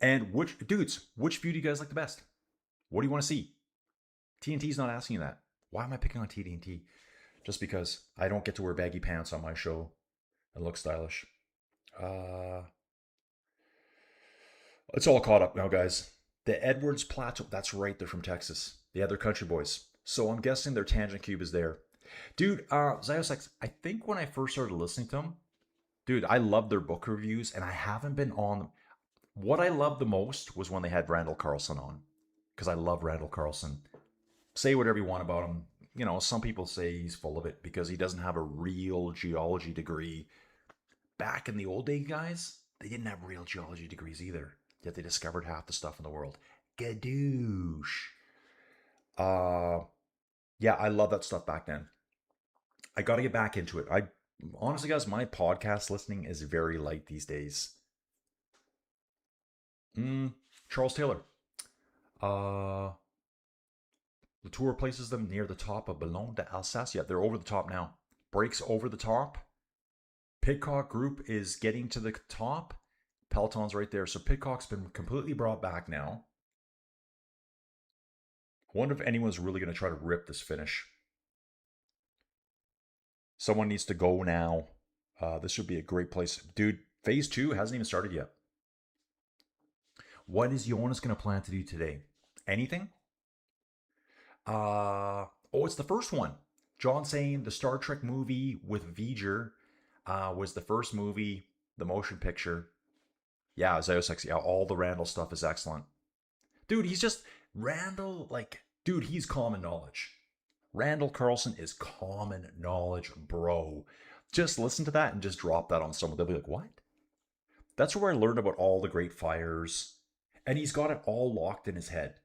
And which view do you guys like the best? What do you want to see? TNT's not asking you that. Why am I picking on TNT? Just because I don't get to wear baggy pants on my show and look stylish. It's all caught up now, guys. The Edwards Plateau, that's right, they're from Texas. The other country boys. So I'm guessing their tangent cube is there. Dude, Ziosex, I think when I first started listening to them, dude, I loved their book reviews, and I haven't been on them. What I loved the most was when they had Randall Carlson on, because I love Randall Carlson. Say whatever you want about him. You know, some people say he's full of it because he doesn't have a real geology degree. Back in the old day, guys, they didn't have real geology degrees either, yet they discovered half the stuff in the world. Gadoosh. Yeah, I love that stuff back then. I got to get back into it. Honestly, guys, my podcast listening is very light these days. Charles Taylor. Uh, Latour places them near the top of Ballon d'Alsace. Yeah, they're over the top now. Breaks over the top. Pidcock group is getting to the top. Peloton's right there. So Pidcock's been completely brought back now. I wonder if anyone's really going to try to rip this finish. Someone needs to go now. This would be a great place. Dude, phase 2 hasn't even started yet. What is Jonas going to plan to do today? Anything? It's the first one. John saying the Star Trek movie with V'ger was the first movie, the motion picture. Yeah, Isaiah Sexy. Yeah, all the Randall stuff is excellent. Dude, he's just Randall, dude, he's common knowledge. Randall Carlson is common knowledge, bro. Just listen to that and just drop that on someone. They'll be like, what? That's where I learned about all the great fires. And he's got it all locked in his head.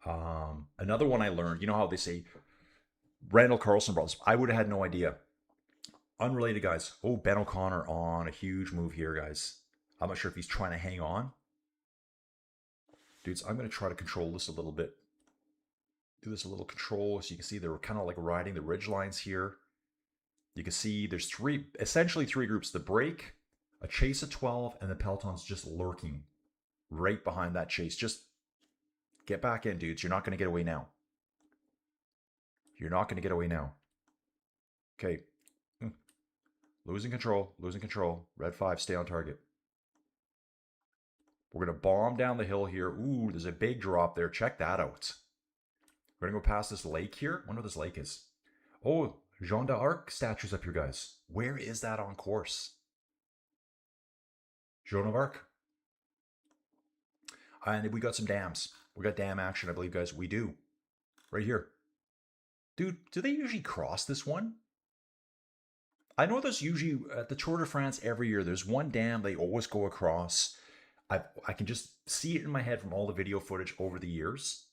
Another one I learned, you know how they say Randall Carlson brothers? I would have had no idea. Unrelated guys. Oh, Ben O'Connor on a huge move here, guys. I'm not sure if he's trying to hang on. Dudes, I'm going to try to control this a little bit. Do this a little control. So you can see they're kind of like riding the ridge lines here. You can see there's essentially three groups. The break, a chase of 12, and the Peloton's just lurking right behind that chase. Just get back in, dudes. You're not going to get away now. You're not going to get away now. Okay. Losing control. Losing control. Red 5, stay on target. We're going to bomb down the hill here. Ooh, there's a big drop there. Check that out. We're going to go past this lake here. I wonder what this lake is. Oh, Jeanne d'Arc statues up here, guys. Where is that on course? Joan of Arc. And we got some dams. We got dam action, I believe, guys. We do. Right here. Dude, do they usually cross this one? I know there's usually, at the Tour de France every year, there's one dam they always go across. I can just see it in my head from all the video footage over the years.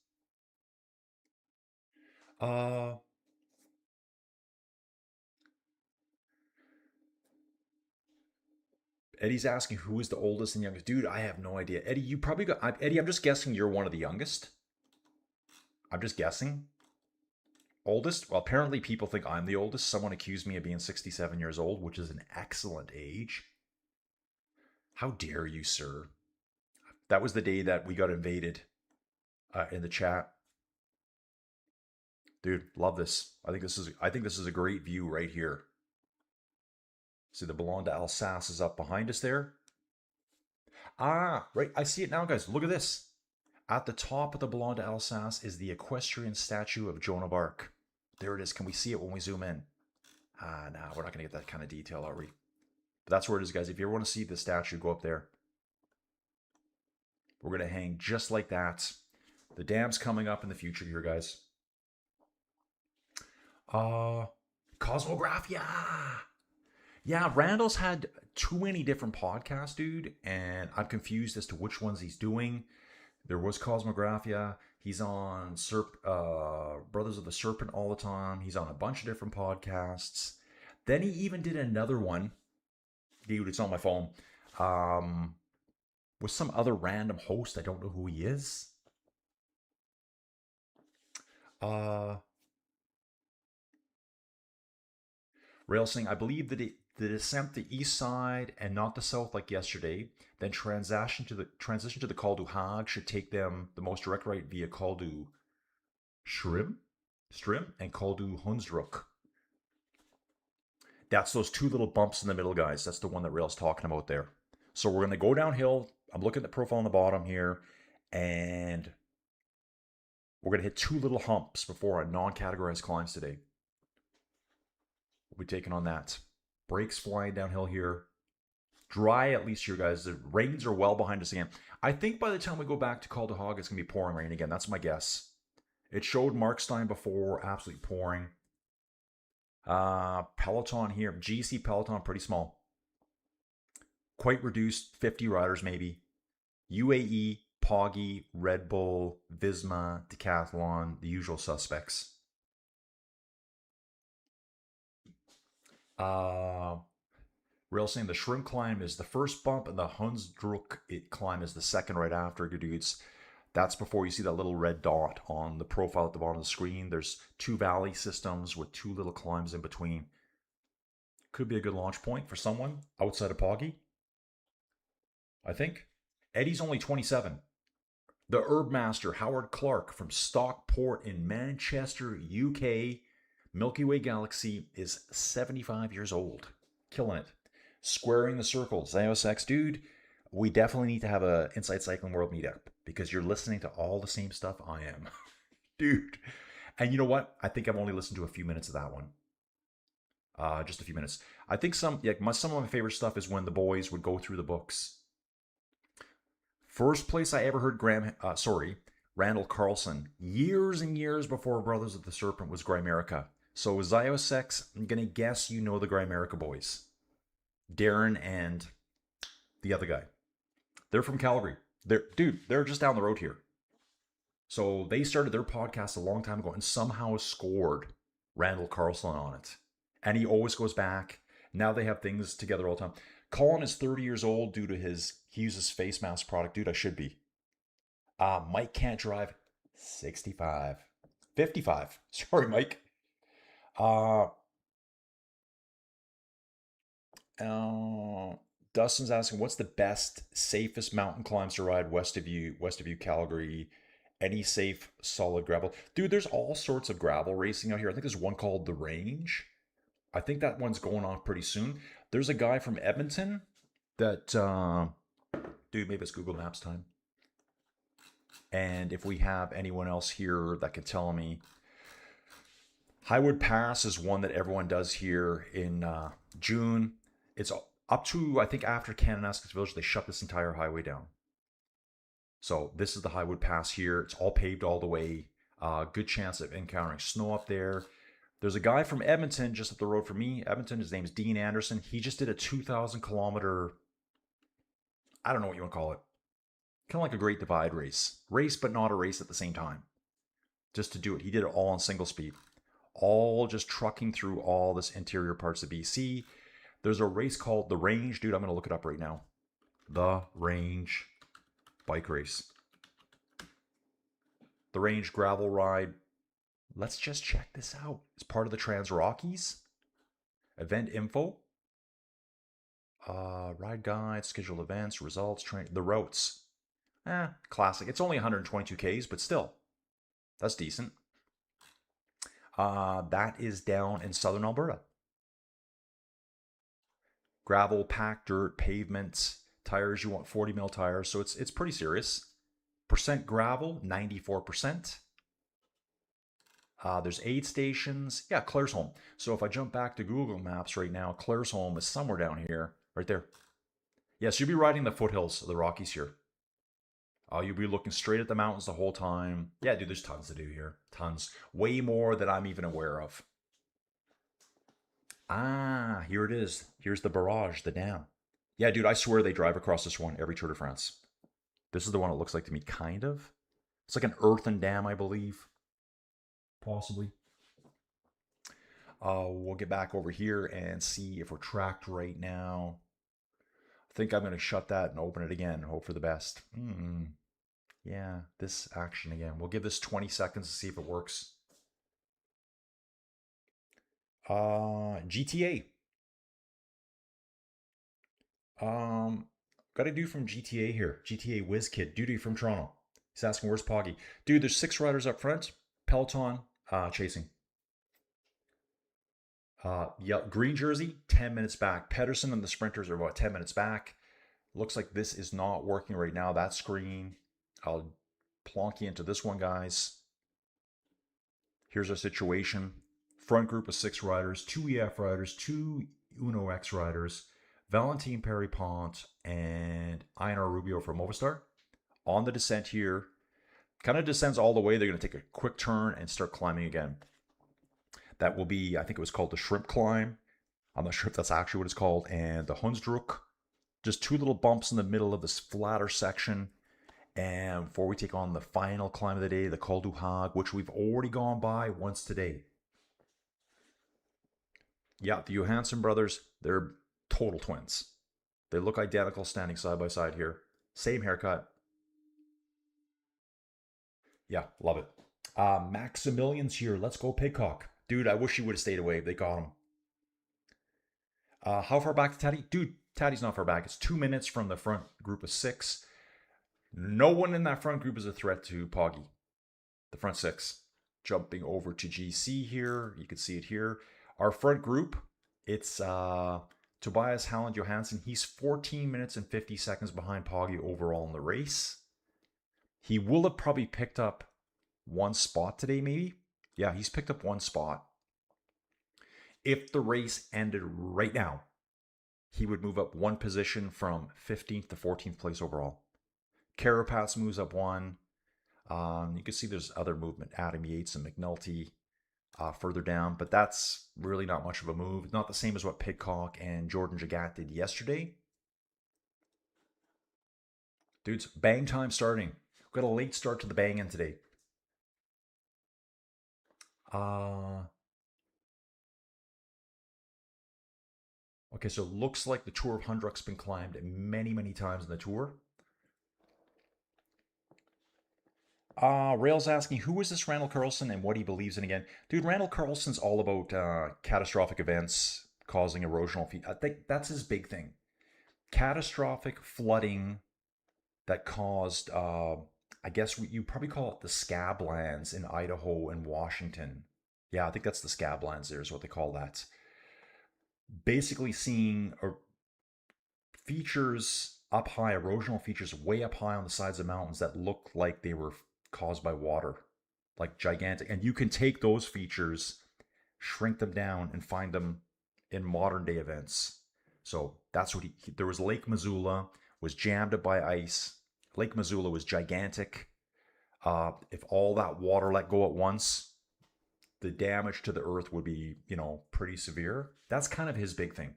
Eddie's asking who is the oldest and youngest. Dude, I have no idea. Eddie, you probably got... Eddie, I'm just guessing you're one of the youngest. I'm just guessing. Oldest? Well, apparently people think I'm the oldest. Someone accused me of being 67 years old, which is an excellent age. How dare you, sir? That was the day that we got invaded in the chat. Dude, love this. I think this is a great view right here. See, the Ballon d'Alsace is up behind us there. Ah, right. I see it now, guys. Look at this. At the top of the Ballon d'Alsace is the equestrian statue of Joan of Arc. There it is. Can we see it when we zoom in? Nah, we're not going to get that kind of detail, are we? But that's where it is, guys. If you ever want to see the statue, go up there. We're going to hang just like that. The dam's coming up in the future here, guys. Cosmographia. Yeah, Randall's had too many different podcasts, dude, and I'm confused as to which ones he's doing. There was Cosmographia. He's on Brothers of the Serpent all the time. He's on a bunch of different podcasts. Then he even did another one. Dude, it's on my phone. With some other random host. I don't know who he is. Rail saying, I believe that the descent the east side and not the south like yesterday, then transition to the Col du Hague should take them the most direct right via Col du Strim and Col du Hunsdruck. That's those two little bumps in the middle, guys. That's the one that Rail's talking about there. So we're going to go downhill. I'm looking at the profile on the bottom here, and we're going to hit two little humps before our non-categorized climbs today. We'll be taking on that. Brakes flying downhill here. Dry at least here, guys. The rains are well behind us again. I think by the time we go back to Col du Hague, it's going to be pouring rain again. That's my guess. It showed Markstein before, absolutely pouring. Peloton here. GC Peloton, pretty small. Quite reduced, 50 riders maybe. UAE, Poggy, Red Bull, Visma, Decathlon, the usual suspects. Rail saying the Shrimp climb is the first bump and the Hunsdruck climb is the second right after, good dudes. That's before you see that little red dot on the profile at the bottom of the screen. There's 2 valley systems with 2 little climbs in between. Could be a good launch point for someone outside of Poggy, I think. Eddie's only 27. The Herb Master, Howard Clark from Stockport in Manchester, UK, Milky Way Galaxy, is 75 years old. Killing it. Squaring the circle. Ziosx, dude, we definitely need to have a Inside Cycling World meetup because you're listening to all the same stuff I am. Dude. And you know what? I think I've only listened to a few minutes of that one. Just a few minutes. I think some of my favorite stuff is when the boys would go through the books. First place I ever heard Randall Carlson, years and years before Brothers of the Serpent was Grimerica. So Ziosx, I'm gonna guess you know the Grimerica boys, Darren and the other guy. They're from Calgary. They're just down the road here. So they started their podcast a long time ago and somehow scored Randall Carlson on it. And he always goes back. Now they have things together all the time. Colin is 30 years old due to he uses face mask product. Dude, I should be. Mike can't drive. 65. 55. Sorry, Mike. Dustin's asking, what's the best, safest mountain climbs to ride west of you, Calgary? Any safe, solid gravel? Dude, there's all sorts of gravel racing out here. I think there's one called The Range. I think that one's going on pretty soon. There's a guy from Edmonton that, dude, maybe it's Google Maps time. And if we have anyone else here that can tell me, Highwood Pass is one that everyone does here in June. It's up to, I think, after Kananaskis Village, they shut this entire highway down. So this is the Highwood Pass here. It's all paved all the way. Good chance of encountering snow up there. There's a guy from Edmonton just up the road from me. Edmonton, his name's Dean Anderson. He just did a 2,000 kilometer, I don't know what you want to call it. Kind of like a Great Divide race. Race, but not a race at the same time. Just to do it. He did it all on single speed. All just trucking through all this interior parts of BC. There's a race called The Range. Dude, I'm going to look it up right now. The Range bike race. The Range gravel ride. Let's just check this out. It's part of the Trans Rockies. Event info. Ride guide, scheduled events, results, the routes. Classic. It's only 122 Ks, but still. That's decent. That is down in southern Alberta. Gravel, packed dirt, pavements, tires, you want 40 mil tires, so it's pretty serious. Percent gravel, 94%. There's aid stations. Yeah, Claresholm. So if I jump back to Google Maps right now, Claresholm is somewhere down here. Right there. Yes, you'll be riding the foothills of the Rockies here. You'll be looking straight at the mountains the whole time. Yeah, dude, there's tons to do here. Tons. Way more than I'm even aware of. Here it is. Here's the barrage, the dam. Yeah, dude, I swear they drive across this one every Tour de France. This is the one it looks like to me, kind of. It's like an earthen dam, I believe. Possibly. We'll get back over here and see if we're tracked right now. I think I'm going to shut that and open it again. Hope for the best. Yeah, this action again. We'll give this 20 seconds to see if it works. GTA. Got a dude from GTA here. GTA WizKid. Dude from Toronto. He's asking, where's Poggy? Dude, there's 6 riders up front. Peloton chasing. Yeah, green jersey, 10 minutes back. Pedersen and the sprinters are about 10 minutes back. Looks like this is not working right now. That screen. I'll plonk you into this one, guys. Here's our situation. Front group of 6 riders, 2 EF riders, 2 Uno X riders, Valentin Perry-Pont, and Einar Rubio from Movistar. On the descent here. Kind of descends all the way. They're going to take a quick turn and start climbing again. That will be, I think it was called the Shrimp Climb. I'm not sure if that's actually what it's called. And the Hunsdruck. Just 2 little bumps in the middle of this flatter section. And before we take on the final climb of the day, the Col du Hag, which we've already gone by once today. Yeah, the Johansson brothers, they're total twins. They look identical standing side by side here. Same haircut. Yeah, love it. Maximilian's here. Let's go, Pigcock. Dude, I wish he would have stayed away. They got him. How far back to Taddy? Dude, Taddy's not far back. It's 2 minutes from the front group of six. No one in that front group is a threat to Poggy. The front six. Jumping over to GC here. You can see it here. Our front group, it's Tobias Halland Johansson. He's 14 minutes and 50 seconds behind Poggy overall in the race. He will have probably picked up one spot today, maybe. Yeah, he's picked up one spot. If the race ended right now, he would move up one position from 15th to 14th place overall. Carapaz moves up one. You can see there's other movement. Adam Yates and McNulty further down, but that's really not much of a move. Not the same as what Pidcock and Jordan Jagat did yesterday. Dudes, bang time starting. We've got a late start to the bang in today. Okay, so it looks like the Tour of Hundruck's been climbed many, many times in the Tour. Rail's asking, who is this Randall Carlson and what he believes in again? Dude, Randall Carlson's all about catastrophic events causing erosional feet. I think that's his big thing. Catastrophic flooding that caused, I guess you probably call it the Scablands in Idaho and Washington. Yeah, I think that's the Scablands there is what they call that. Basically seeing features up high, erosional features way up high on the sides of mountains that look like they were caused by water, like gigantic. And you can take those features, shrink them down, and find them in modern day events. So that's what there was Lake Missoula, was jammed up by ice. Lake Missoula was gigantic. If all that water let go at once, the damage to the earth would be, pretty severe. That's kind of his big thing.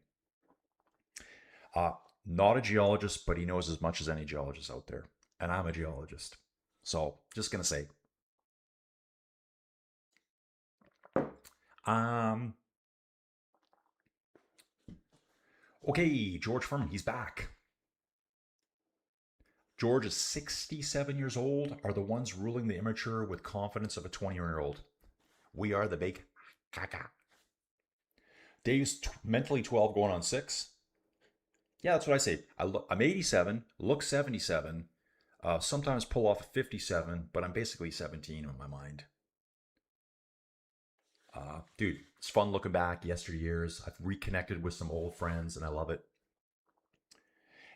Not a geologist, but he knows as much as any geologist out there. And I'm a geologist. So, just going to say. Okay, George Furman, he's back. George is 67 years old, are the ones ruling the immature with confidence of a 20-year-old. We are the big caca. Dave's mentally 12 going on 6. Yeah, that's what I say. I'm 87, look 77, sometimes pull off a 57, but I'm basically 17 in my mind. Dude, it's fun looking back yesteryears. I've reconnected with some old friends, and I love it.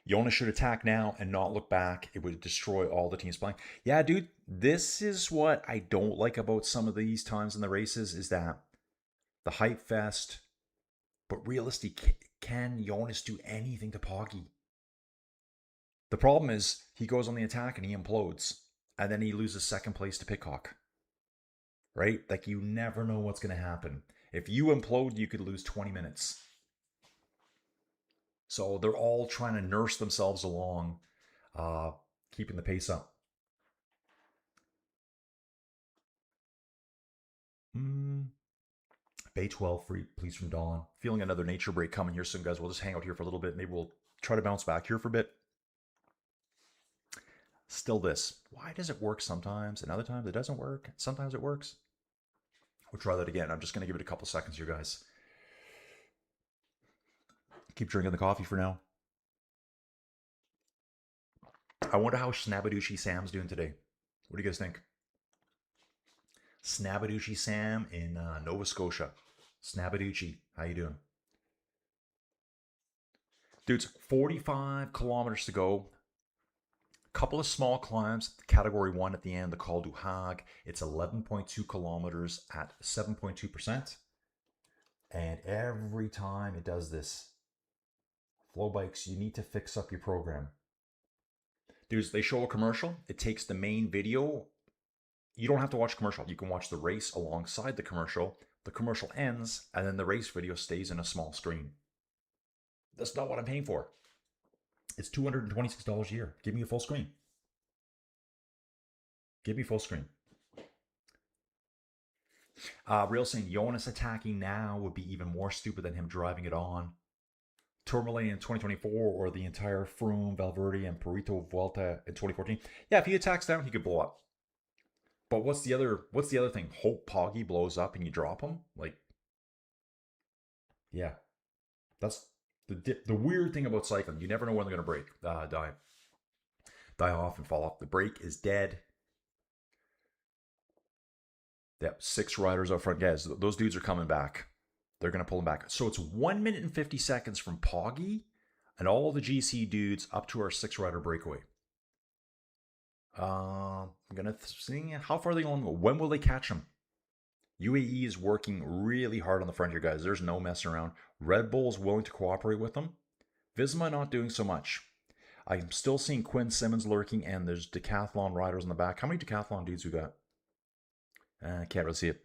Jonas should attack now and not look back. It would destroy all the teams playing. Yeah, dude, this is what I don't like about some of these times in the races is that the hype fest, but realistically, can Jonas do anything to Poggy? The problem is he goes on the attack and he implodes, and then he loses second place to Pidcock. Right? Like, you never know what's going to happen. If you implode, you could lose 20 minutes. So they're all trying to nurse themselves along, keeping the pace up. Bay 12 free, please, from Dawn. Feeling another nature break coming here soon, guys. We'll just hang out here for a little bit. Maybe we'll try to bounce back here for a bit. Still this. Why does it work sometimes and other times it doesn't work? Sometimes it works. We'll try that again. I'm just going to give it a couple seconds here, guys. Keep drinking the coffee for now. I wonder how Snabaducci Sam's doing today. What do you guys think? Snabaducci Sam in Nova Scotia. Snabaducci, how you doing? Dudes, 45 kilometers to go. Couple of small climbs. Category 1 at the end, the Col du Hague. It's 11.2 kilometers at 7.2%. And every time it does this, Flow Bikes, you need to fix up your program. Dudes, they show a commercial. It takes the main video. You don't have to watch commercial. You can watch the race alongside the commercial. The commercial ends, and then the race video stays in a small screen. That's not what I'm paying for. It's $226 a year. Give me a full screen. Give me full screen. Real saying Jonas attacking now would be even more stupid than him driving it on. Tourmalet in 2024 or the entire Froome, Valverde, and Perito Vuelta in 2014. Yeah, if he attacks down, he could blow up. But what's the other thing? Hope Poggy blows up and you drop him? Like, yeah. That's the weird thing about cycling. You never know when they're going to break, die off and fall off. The brake is dead. Yep, 6 riders out front. Guys, those dudes are coming back. They're going to pull them back. So it's 1 minute and 50 seconds from Poggy and all the GC dudes up to our 6-rider breakaway. I'm going to see how far are they going to go. When will they catch them? UAE is working really hard on the front here, guys. There's no messing around. Red Bull's willing to cooperate with them. Visma not doing so much. I'm still seeing Quinn Simmons lurking, and there's decathlon riders in the back. How many decathlon dudes we got? I can't really see it.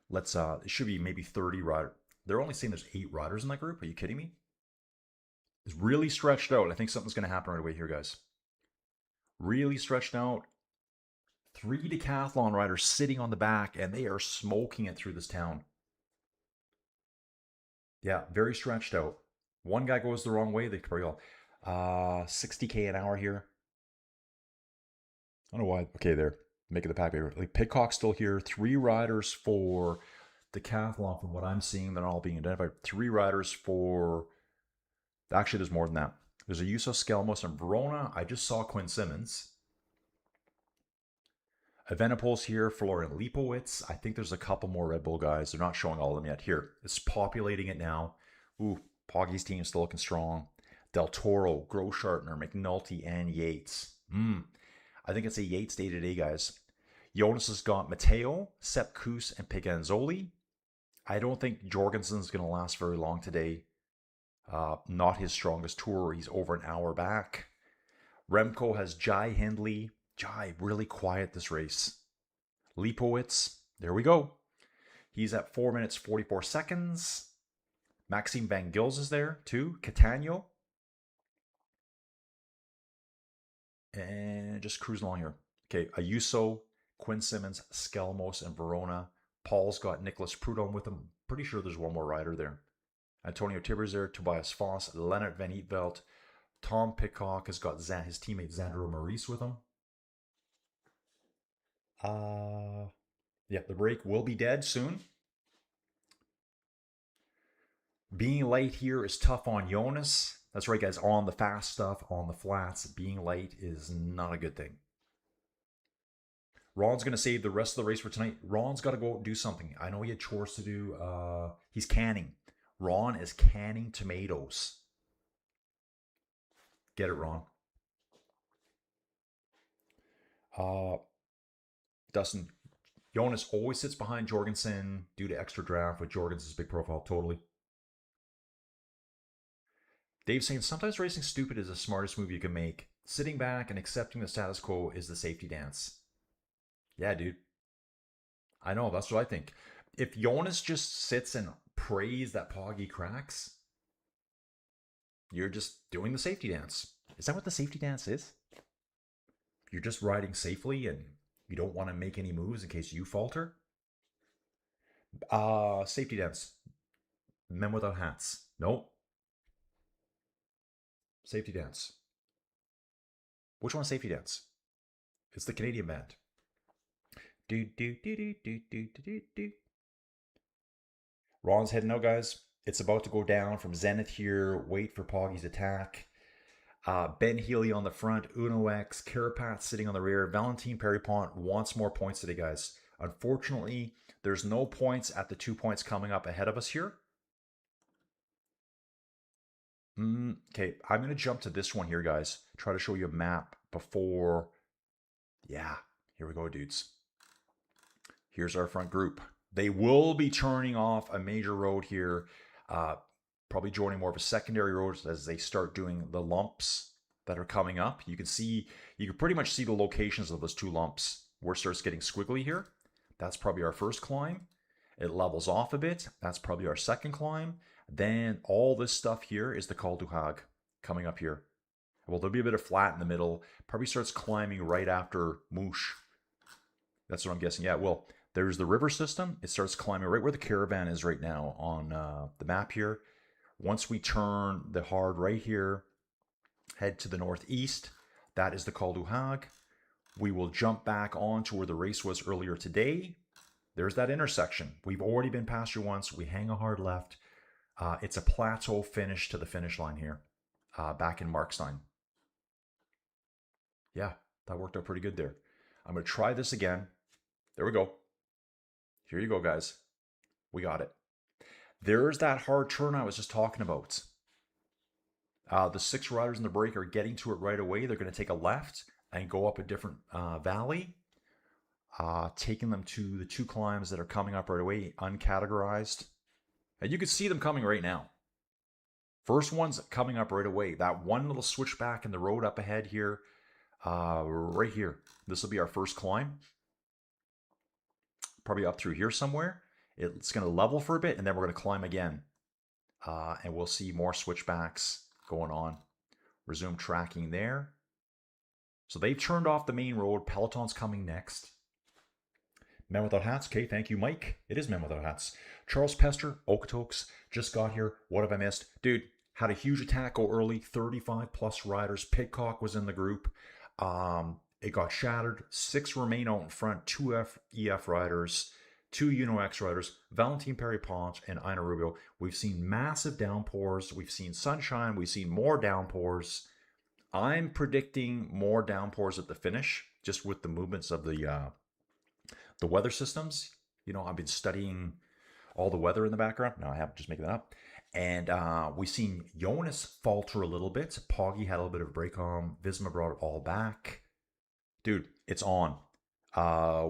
Let's, it should be maybe 30 riders. They're only saying there's 8 riders in that group. Are you kidding me? It's really stretched out. I think something's going to happen right away here, guys. Really stretched out. 3 decathlon riders sitting on the back, and they are smoking it through this town. Yeah, very stretched out. One guy goes the wrong way, they could probably all 60k an hour here. I don't know why. Okay, they're making the pack bigger. Like Pitcock's still here. 3 riders for decathlon, from what I'm seeing. They're all being identified. 3 riders for. Actually, there's more than that. There's a Yuso Skelmos and Verona. I just saw Quinn Simmons. Evenepoel's here, Florian Lipowitz. I think there's a couple more Red Bull guys. They're not showing all of them yet. Here, it's populating it now. Ooh, Poggy's team's still looking strong. Del Toro, Groschartner, McNulty, and Yates. I think it's a Yates day today, guys. Jonas has got Matteo, Sepp Kuss, and Piganzoli. I don't think Jorgensen's going to last very long today. Not his strongest tour. He's over an hour back. Remco has Jai Hindley. Jai, really quiet this race. Lipowitz, there we go. He's at 4 minutes 44 seconds. Maxime Van Gils is there too. Catania. And just cruising along here. Okay, Ayuso, Quinn Simmons, Skelmos, and Verona. Paul's got Nicholas Prudhomme with him. Pretty sure there's one more rider there. Antonio Tibber's there. Tobias Foss, Leonard Van Eetveld. Tom Pitcock has got his teammate Xandro Maurice with him. Yeah, the brake will be dead soon. Being late here is tough on Jonas. That's right, guys. On the fast stuff, on the flats, being late is not a good thing. Ron's going to save the rest of the race for tonight. Ron's got to go do something. I know he had chores to do. He's canning. Ron is canning tomatoes. Get it, Ron. Dustin, Jonas always sits behind Jorgensen due to extra draft with Jorgensen's big profile. Totally. Dave's saying sometimes racing stupid is the smartest move you can make. Sitting back and accepting the status quo is the safety dance. Yeah, dude. I know, that's what I think. If Jonas just sits and prays that Poggy cracks, you're just doing the safety dance. Is that what the safety dance is? You're just riding safely and you don't want to make any moves in case you falter? Safety dance. Men without hats. Nope. Safety dance. Which one's safety dance? It's the Canadian band. Do do do do do do do do. Ron's heading out, guys. It's about to go down from Zenith here. Wait for Poggy's attack. Ben Healy on the front. Uno X. Carapat sitting on the rear. Valentin Peripont wants more points today, guys. Unfortunately, there's no points at the 2 points coming up ahead of us here. Okay, I'm going to jump to this one here, guys. Try to show you a map before. Yeah, here we go, dudes. Here's our front group. They will be turning off a major road here. Probably joining more of a secondary road as they start doing the lumps that are coming up. You can pretty much see the locations of those 2 lumps where it starts getting squiggly here. That's probably our first climb. It levels off a bit. That's probably our second climb. Then all this stuff here is the Col du Hag coming up here. Well, there'll be a bit of flat in the middle. Probably starts climbing right after Mouche. That's what I'm guessing. Yeah, well, there's the river system. It starts climbing right where the caravan is right now on the map here. Once we turn the hard right here, head to the northeast. That is the Col du Hag. We will jump back on to where the race was earlier today. There's that intersection. We've already been past you once. We hang a hard left. It's a plateau finish to the finish line here, back in Markstein. Yeah, that worked out pretty good there. I'm going to try this again. There we go. Here you go, guys. We got it. There's that hard turn I was just talking about. The 6 riders in the break are getting to it right away. They're going to take a left and go up a different valley, taking them to the 2 climbs that are coming up right away, uncategorized. And you can see them coming right now. First one's coming up right away. That one little switchback in the road up ahead here, right here. This will be our first climb. Probably up through here somewhere. It's going to level for a bit, and then we're going to climb again. And we'll see more switchbacks going on. Resume tracking there. So they've turned off the main road. Peloton's coming next. Men Without Hats. Okay, thank you, Mike. It is Men Without Hats. Charles Pester, Okotoks, just got here. What have I missed? Dude, had a huge attack go early. 35 plus riders. Pitcock was in the group. It got shattered. 6 remain out in front. 2 EF riders. 2 UNO-X riders. Valentin Perry-Ponce and Ina Rubio. We've seen massive downpours. We've seen sunshine. We've seen more downpours. I'm predicting more downpours at the finish, just with the movements of the weather systems. You know, I've been studying all the weather in the background. No, I haven't, just making that up. And we've seen Jonas falter a little bit. Poggi had a little bit of a break on. Visma brought it all back. Dude, it's on.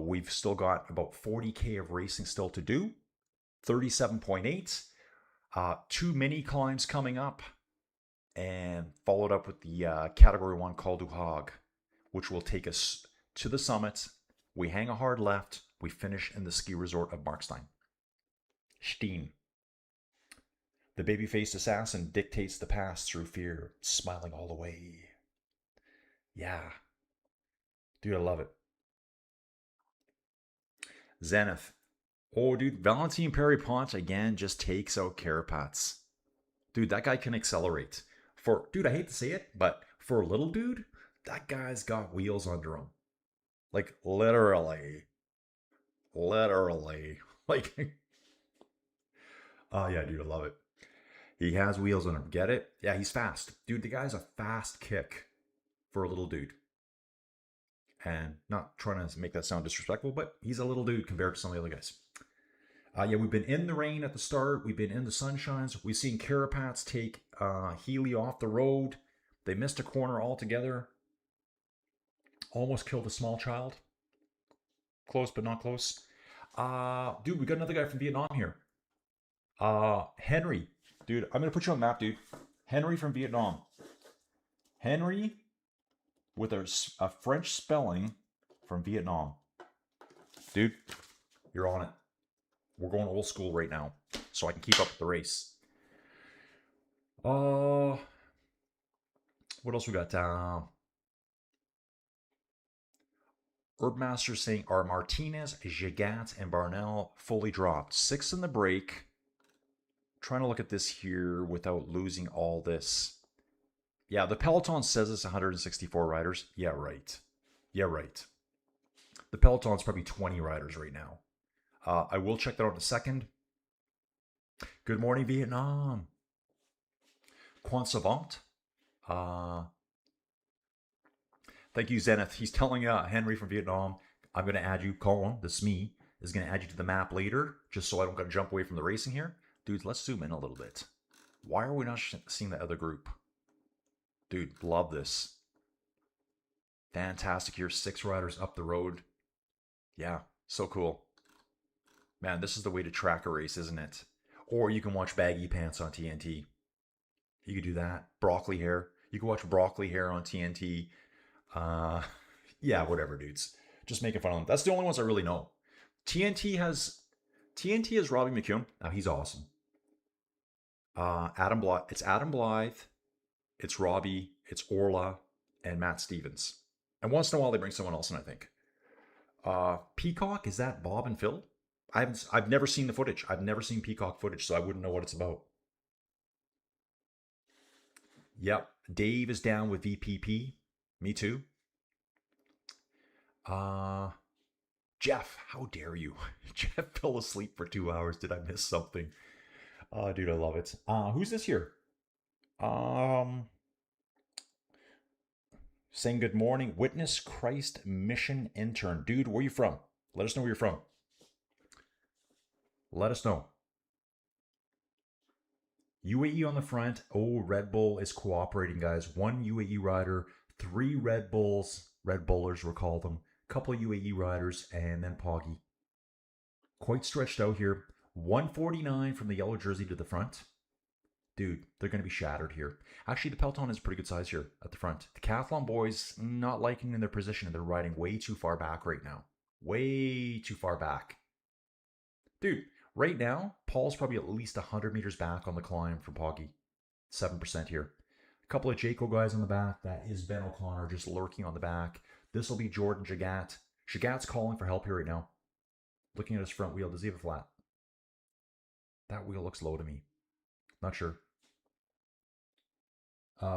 We've still got about 40K of racing still to do. 37.8. 2 mini climbs coming up. And followed up with the Category 1 Col du Hague, which will take us to the summit. We hang a hard left. We finish in the ski resort of Markstein. Steen. The baby-faced assassin dictates the pass through fear, smiling all the way. Yeah. Dude, I love it. Zenith. Oh, dude, Valentin Perry-Ponce again just takes out Carapaz. Dude, that guy can accelerate. Dude, I hate to say it, but for a little dude, that guy's got wheels under him. Like, literally. Like, oh yeah, dude, I love it. He has wheels on him. Get it? Yeah, he's fast. Dude, the guy's a fast kick for a little dude. And not trying to make that sound disrespectful, but he's a little dude compared to some of the other guys. Yeah, we've been in the rain at the start. We've been in the sunshines. We've seen Carapaz take Healy off the road. They missed a corner altogether. Almost killed a small child. Close, but not close. Dude, we got another guy from Vietnam here. Henry. Dude, I'm going to put you on the map, dude. Henry from Vietnam. Henry with a French spelling from Vietnam. Dude, you're on it. We're going old school right now, so I can keep up with the race. What else we got? Herbmaster saying, are Martinez, Gigat, and Barnell fully dropped? 6 in the break. Trying to look at this here without losing all this. Yeah, the Peloton says it's 164 riders. Yeah, right. The Peloton's probably 20 riders right now. I will check that out in a second. Good morning, Vietnam. Quan Savant. Thank you, Zenith. He's telling Henry from Vietnam, I'm going to add you, Colin, this is me, is going to add you to the map later, just so I don't got to jump away from the racing here. Dude, let's zoom in a little bit. Why are we not seeing the other group? Dude, love this. Fantastic here. 6 riders up the road. Yeah, so cool. Man, this is the way to track a race, isn't it? Or you can watch Baggy Pants on TNT. You could do that. Broccoli Hair. You can watch Broccoli Hair on TNT. Yeah, whatever, dudes. Just making fun of them. That's the only ones I really know. TNT has Robbie McCune. Oh, he's awesome. Adam Blythe. It's Adam Blythe. It's Robbie. It's Orla and Matt Stevens. And once in a while they bring someone else in, I think. Peacock, is that Bob and Phil? I've never seen the footage. I've never seen Peacock footage, so I wouldn't know what it's about. Yep. Dave is down with VPP. Me too. Jeff, how dare you? Jeff fell asleep for 2 hours. Did I miss something? Oh, dude, I love it. Who's this here? Um, saying good morning. Witness Christ Mission Intern. Dude, where you from? Let us know where you're from. Let us know. UAE on the front. Oh, Red Bull is cooperating, guys. One UAE rider, three Red Bulls, Red Bullers, we'll call them. Couple of UAE riders, and then Poggy. Quite stretched out here. 149 from the yellow jersey to the front. Dude, they're going to be shattered here. Actually, the peloton is pretty good size here at the front. The Decathlon boys not liking in their position, and they're riding way too far back right now. Way too far back. Dude, right now, Paul's probably at least 100 meters back on the climb from Poggy. 7% here. A couple of Jayco guys on the back. That is Ben O'Connor just lurking on the back. This will be Jordan Jagat. Jagat's calling for help here right now. Looking at his front wheel. Does he have a flat? That wheel looks low to me. Not sure.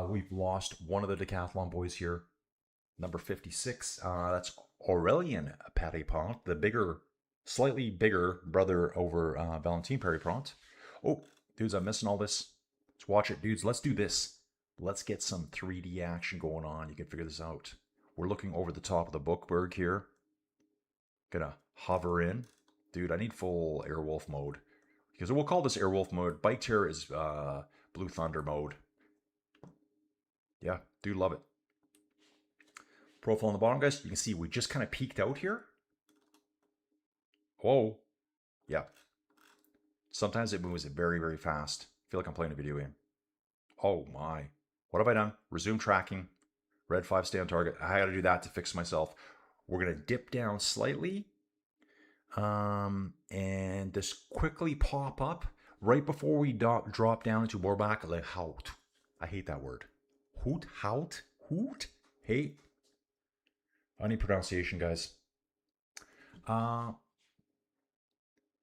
We've lost one of the Decathlon boys here. Number 56. That's Aurelien Paripont, the bigger, slightly bigger brother over Valentin Paripont. Oh, dudes, I'm missing all this. Let's watch it, dudes. Let's do this. Let's get some 3D action going on. You can figure this out. We're looking over the top of the Bookberg here. Gonna hover in. Dude, I need full Airwolf mode. Because we'll call this Airwolf mode. Bike Terror is Blue Thunder mode. Yeah, do love it. Profile on the bottom, guys. You can see we just kind of peeked out here. Whoa. Yeah. Sometimes it moves very, very fast. I feel like I'm playing a video game. Oh my. What have I done? Resume tracking. Red 5 stay on target. I gotta do that to fix myself. We're gonna dip down slightly. And just quickly pop up right before we drop down into more back. Like hout. I hate that word. Hoot, hout, hoot, hate. Any pronunciation, guys.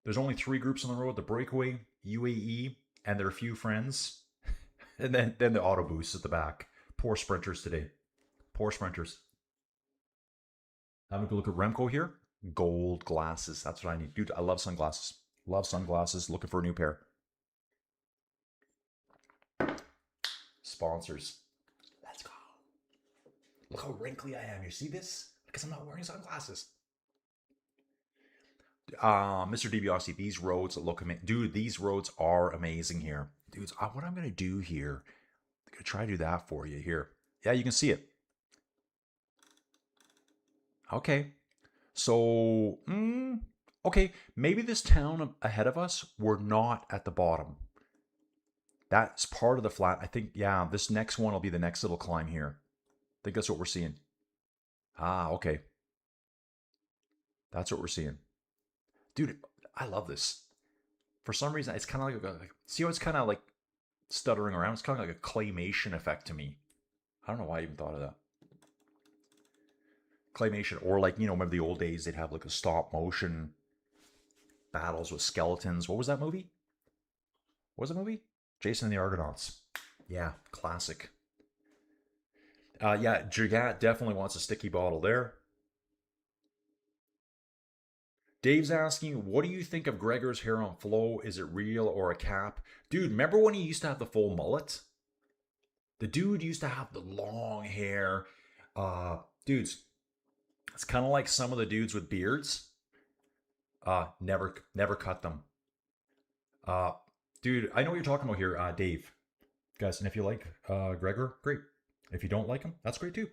There's only 3 groups on the road: the Breakaway, UAE, and their few friends. And then the auto boost at the back. Poor sprinters today. Poor sprinters. Having a look at Remco here. Gold glasses. That's what I need. Dude, I love sunglasses. Love sunglasses. Looking for a new pair. Sponsors. Let's go. Look how wrinkly I am. You see this? Because I'm not wearing sunglasses. Mr. DiBiase, these roads look amazing. Dude, these roads are amazing here. Dudes, what I'm going to do here, I'm going to try to do that for you here. Yeah, you can see it. Okay. So, okay, maybe this town ahead of us, we're not at the bottom. That's part of the flat. I think, yeah, this next one will be the next little climb here. I think that's what we're seeing. Ah, okay. That's what we're seeing. Dude, I love this. For some reason, it's kind of like, see how it's kind of like stuttering around? It's kind of like a claymation effect to me. I don't know why I even thought of that. Claymation, or like, you know, remember the old days, they'd have like a stop motion battles with skeletons. What was that movie? What was the movie? Jason and the Argonauts. Yeah, classic. Yeah, Jagat definitely wants a sticky bottle there. Dave's asking, what do you think of Gregor's hair on Flo? Is it real or a cap? Dude, remember when he used to have the full mullet? The dude used to have the long hair. Dudes, it's kind of like some of the dudes with beards. Never cut them. Dude, I know what you're talking about here, Dave. Guys, and if you like Gregor, great. If you don't like him, that's great too.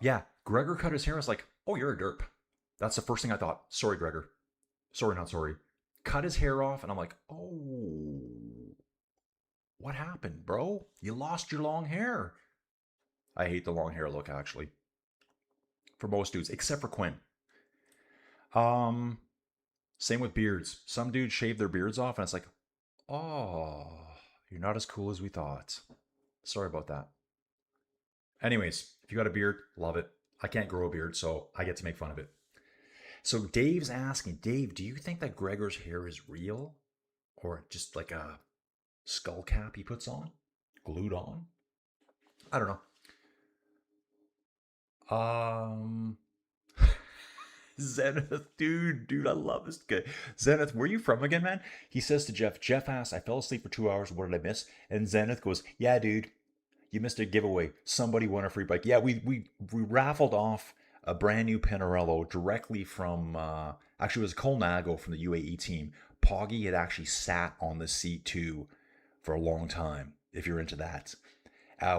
Yeah, Gregor cut his hair. I was like, oh, you're a derp. That's the first thing I thought. Sorry, Gregor. Sorry, not sorry. Cut his hair off, and I'm like, oh, what happened, bro? You lost your long hair. I hate the long hair look, actually. For most dudes, except for Quinn. Same with beards. Some dudes shave their beards off, and it's like, oh, you're not as cool as we thought. Sorry about that. Anyways, if you got a beard, love it. I can't grow a beard, so I get to make fun of it. So Dave's asking, Dave, do you think that Gregor's hair is real? Or just like a skull cap he puts on? Glued on? I don't know. Zenith, dude, I love this guy. Zenith, where are you from again, man? He says to Jeff, Jeff asks, I fell asleep for 2 hours. What did I miss? And Zenith goes, yeah, dude, you missed a giveaway. Somebody won a free bike. Yeah, we raffled off a brand new Pinarello directly from, actually, it was Colnago from the UAE team. Poggy had actually sat on the seat too for a long time, if you're into that.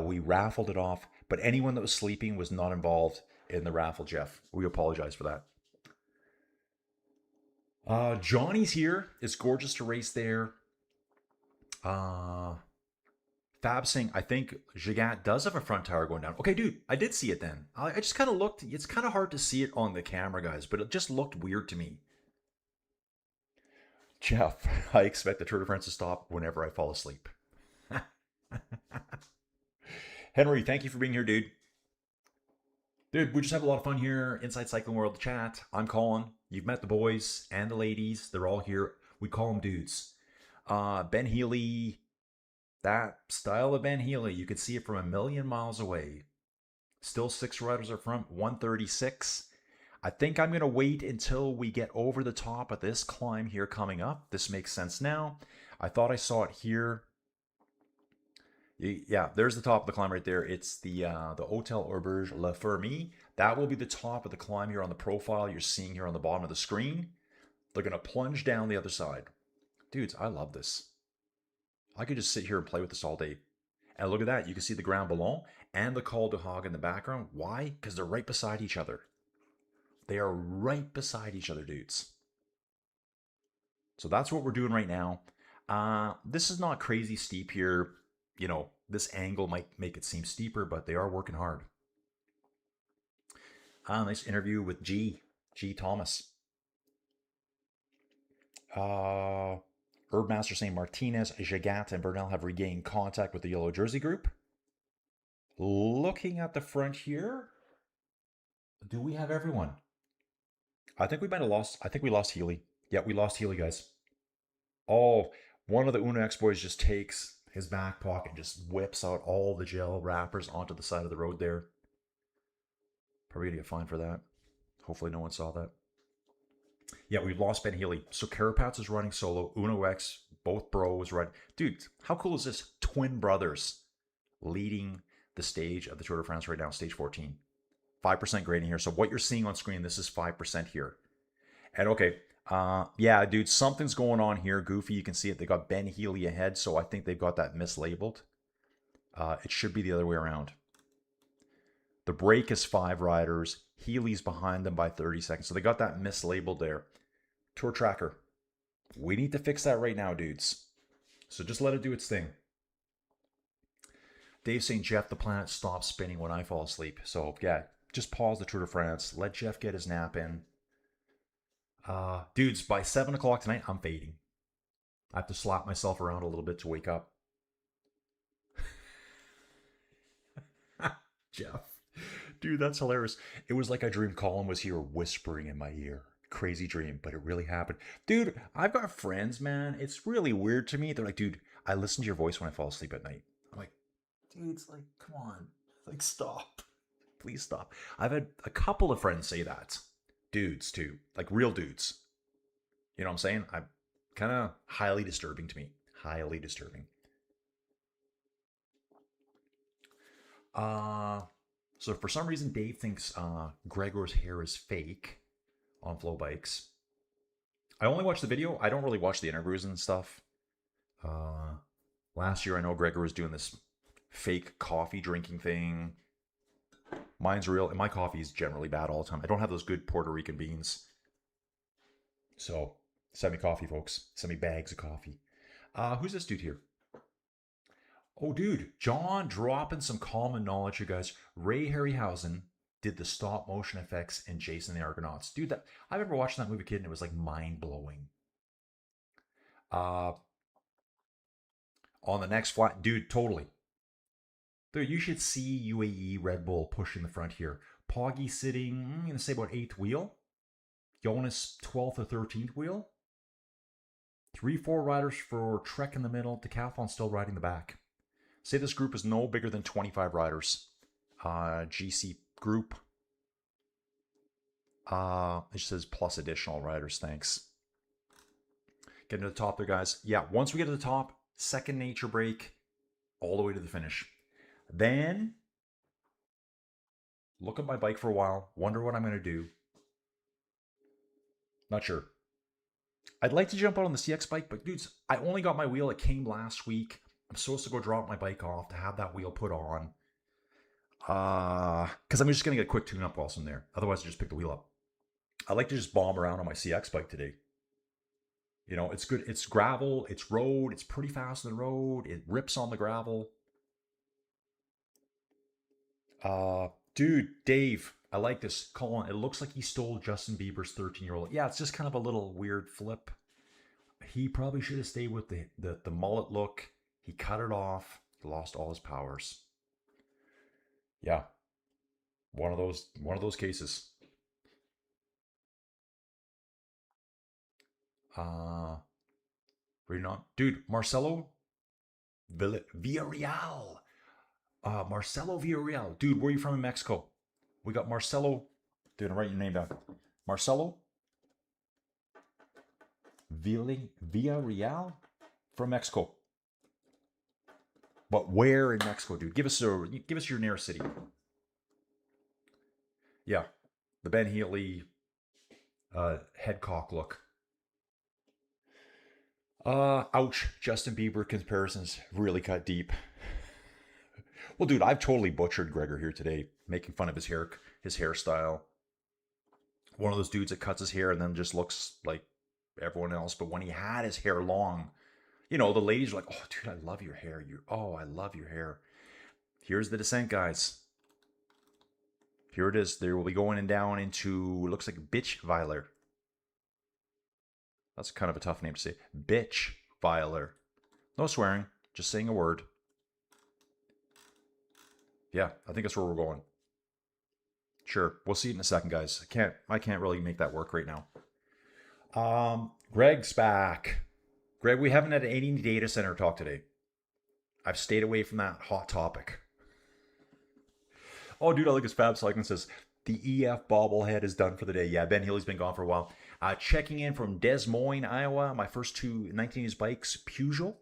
We raffled it off, but anyone that was sleeping was not involved in the raffle, Jeff. We apologize for that. Johnny's here. It's gorgeous to race there. Fab saying, I think Gigat does have a front tire going down. Okay, dude, I did see it then. I just kind of looked. It's kind of hard to see it on the camera, guys, but it just looked weird to me. Jeff, I expect the Tour de France to stop whenever I fall asleep. Henry, thank you for being here, dude. Dude, we just have a lot of fun here. Inside Cycling World chat. I'm Colin. You've met the boys and the ladies. They're all here. We call them dudes. Ben Healy. That style of Ben Healy, you can see it from a million miles away. Still 6 riders up front, 136. I think I'm going to wait until we get over the top of this climb here coming up. This makes sense now. I thought I saw it here. Yeah, there's the top of the climb right there. It's the Hotel Auberge La Ferme. That will be the top of the climb here on the profile you're seeing here on the bottom of the screen. They're going to plunge down the other side. Dudes, I love this. I could just sit here and play with this all day. And look at that. You can see the Grand Ballon and the Col de Hague in the background. Why? Because they're right beside each other. They are right beside each other, dudes. So that's what we're doing right now. This is not crazy steep here. You know, this angle might make it seem steeper, but they are working hard. Nice interview with G Thomas. Herbmaster saying Martinez, Jagat, and Bernal have regained contact with the yellow jersey group. Looking at the front here, do we have everyone? I think we might have lost. I think we lost Healy. Yeah, we lost Healy, guys. Oh, one of the Uno X boys just takes his back pocket and just whips out all the gel wrappers onto the side of the road there. Probably gonna get fined for that. Hopefully no one saw that. Yeah, we've lost Ben Healy. So Carapaz is running solo. Uno X, both bros riding. Dude, how cool is this? Twin brothers leading the stage of the Tour de France right now, stage 14. 5% grading here. So what you're seeing on screen, this is 5% here. And okay, yeah, dude, something's going on here. Goofy, you can see it. They got Ben Healy ahead, so I think they've got that mislabeled. It should be the other way around. The break is 5 riders. Healy's behind them by 30 seconds. So they got that mislabeled there. Tour Tracker. We need to fix that right now, dudes. So just let it do its thing. Dave saying, Jeff, the planet stops spinning when I fall asleep. So yeah, just pause the Tour de France. Let Jeff get his nap in. Dudes, by 7 o'clock tonight, I'm fading. I have to slap myself around a little bit to wake up. Jeff. Dude, that's hilarious. It was like I dreamed Colin was here whispering in my ear. Crazy dream, but it really happened. Dude, I've got friends, man. It's really weird to me. They're like, dude, I listen to your voice when I fall asleep at night. I'm like, dude, it's like, come on. Like, stop. Please stop. I've had a couple of friends say that. Dudes, too. Like, real dudes. You know what I'm saying? I'm kind of highly disturbing to me. Highly disturbing. So for some reason, Dave thinks Gregor's hair is fake on Flow Bikes. I only watched the video. I don't really watch the interviews and stuff. Last year, I know Gregor was doing this fake coffee drinking thing. Mine's real, and my coffee is generally bad all the time. I don't have those good Puerto Rican beans. So, send me coffee, folks. Send me bags of coffee. Who's this dude here? Oh, dude, John dropping some common knowledge, you guys. Ray Harryhausen did the stop motion effects in Jason and the Argonauts. Dude, that I remember watching that movie, kid, and it was like mind blowing. On the next flat, dude, totally. Dude, you should see UAE Red Bull pushing the front here. Poggy sitting, I'm going to say about 8th wheel. Jonas 12th or 13th wheel. 3-4 riders for Trek in the middle. Decathlon still riding the back. Say this group is no bigger than 25 riders. GC group. It just says plus additional riders. Thanks. Getting to the top there, guys. Yeah, once we get to the top, second nature break, all the way to the finish. Then look at my bike for a while, wonder what I'm going to do. Not sure. I'd like to jump out on the CX bike, but dudes, I only got my wheel. It came last week. I'm supposed to go drop my bike off to have that wheel put on. Because I'm just going to get a quick tune-up whilst I'm there. Otherwise, I just pick the wheel up. I like to just bomb around on my CX bike today. You know, it's good. It's gravel. It's road. It's pretty fast on the road. It rips on the gravel. Dude, Dave, I like this. Colin, it looks like he stole Justin Bieber's 13-year-old. Yeah, it's just kind of a little weird flip. He probably should have stayed with the mullet look. He cut it off. He lost all his powers. Yeah. One of those cases. Reading on. Dude, Marcelo Villarreal. Marcelo Villarreal. Dude, where are you from in Mexico? We got Marcelo. Dude, I'm writing your name down. Marcelo Villarreal from Mexico. But where in Mexico, dude? Give us your nearest city. Yeah, the Ben Healy head cock look. Ouch. Justin Bieber comparisons really cut deep. Well, dude, I've totally butchered Gregor here today, making fun of his hairstyle. One of those dudes that cuts his hair and then just looks like everyone else. But when he had his hair long, you know, the ladies were like, "Oh, dude, I love your hair. I love your hair." Here's the descent, guys. Here it is. There will be going down into, looks like Bitchweiler. That's kind of a tough name to say. Bitchweiler. No swearing, just saying a word. Yeah, I think that's where we're going. Sure, we'll see it in a second, guys. I can't really make that work right now. Greg's back. Greg, we haven't had any data center talk today. I've stayed away from that hot topic. Oh, dude, I like his Fab Cycling says, the EF bobblehead is done for the day. Yeah, Ben Healy's been gone for a while. Checking in from Des Moines, Iowa. My first two 1980s bikes, Peugeot,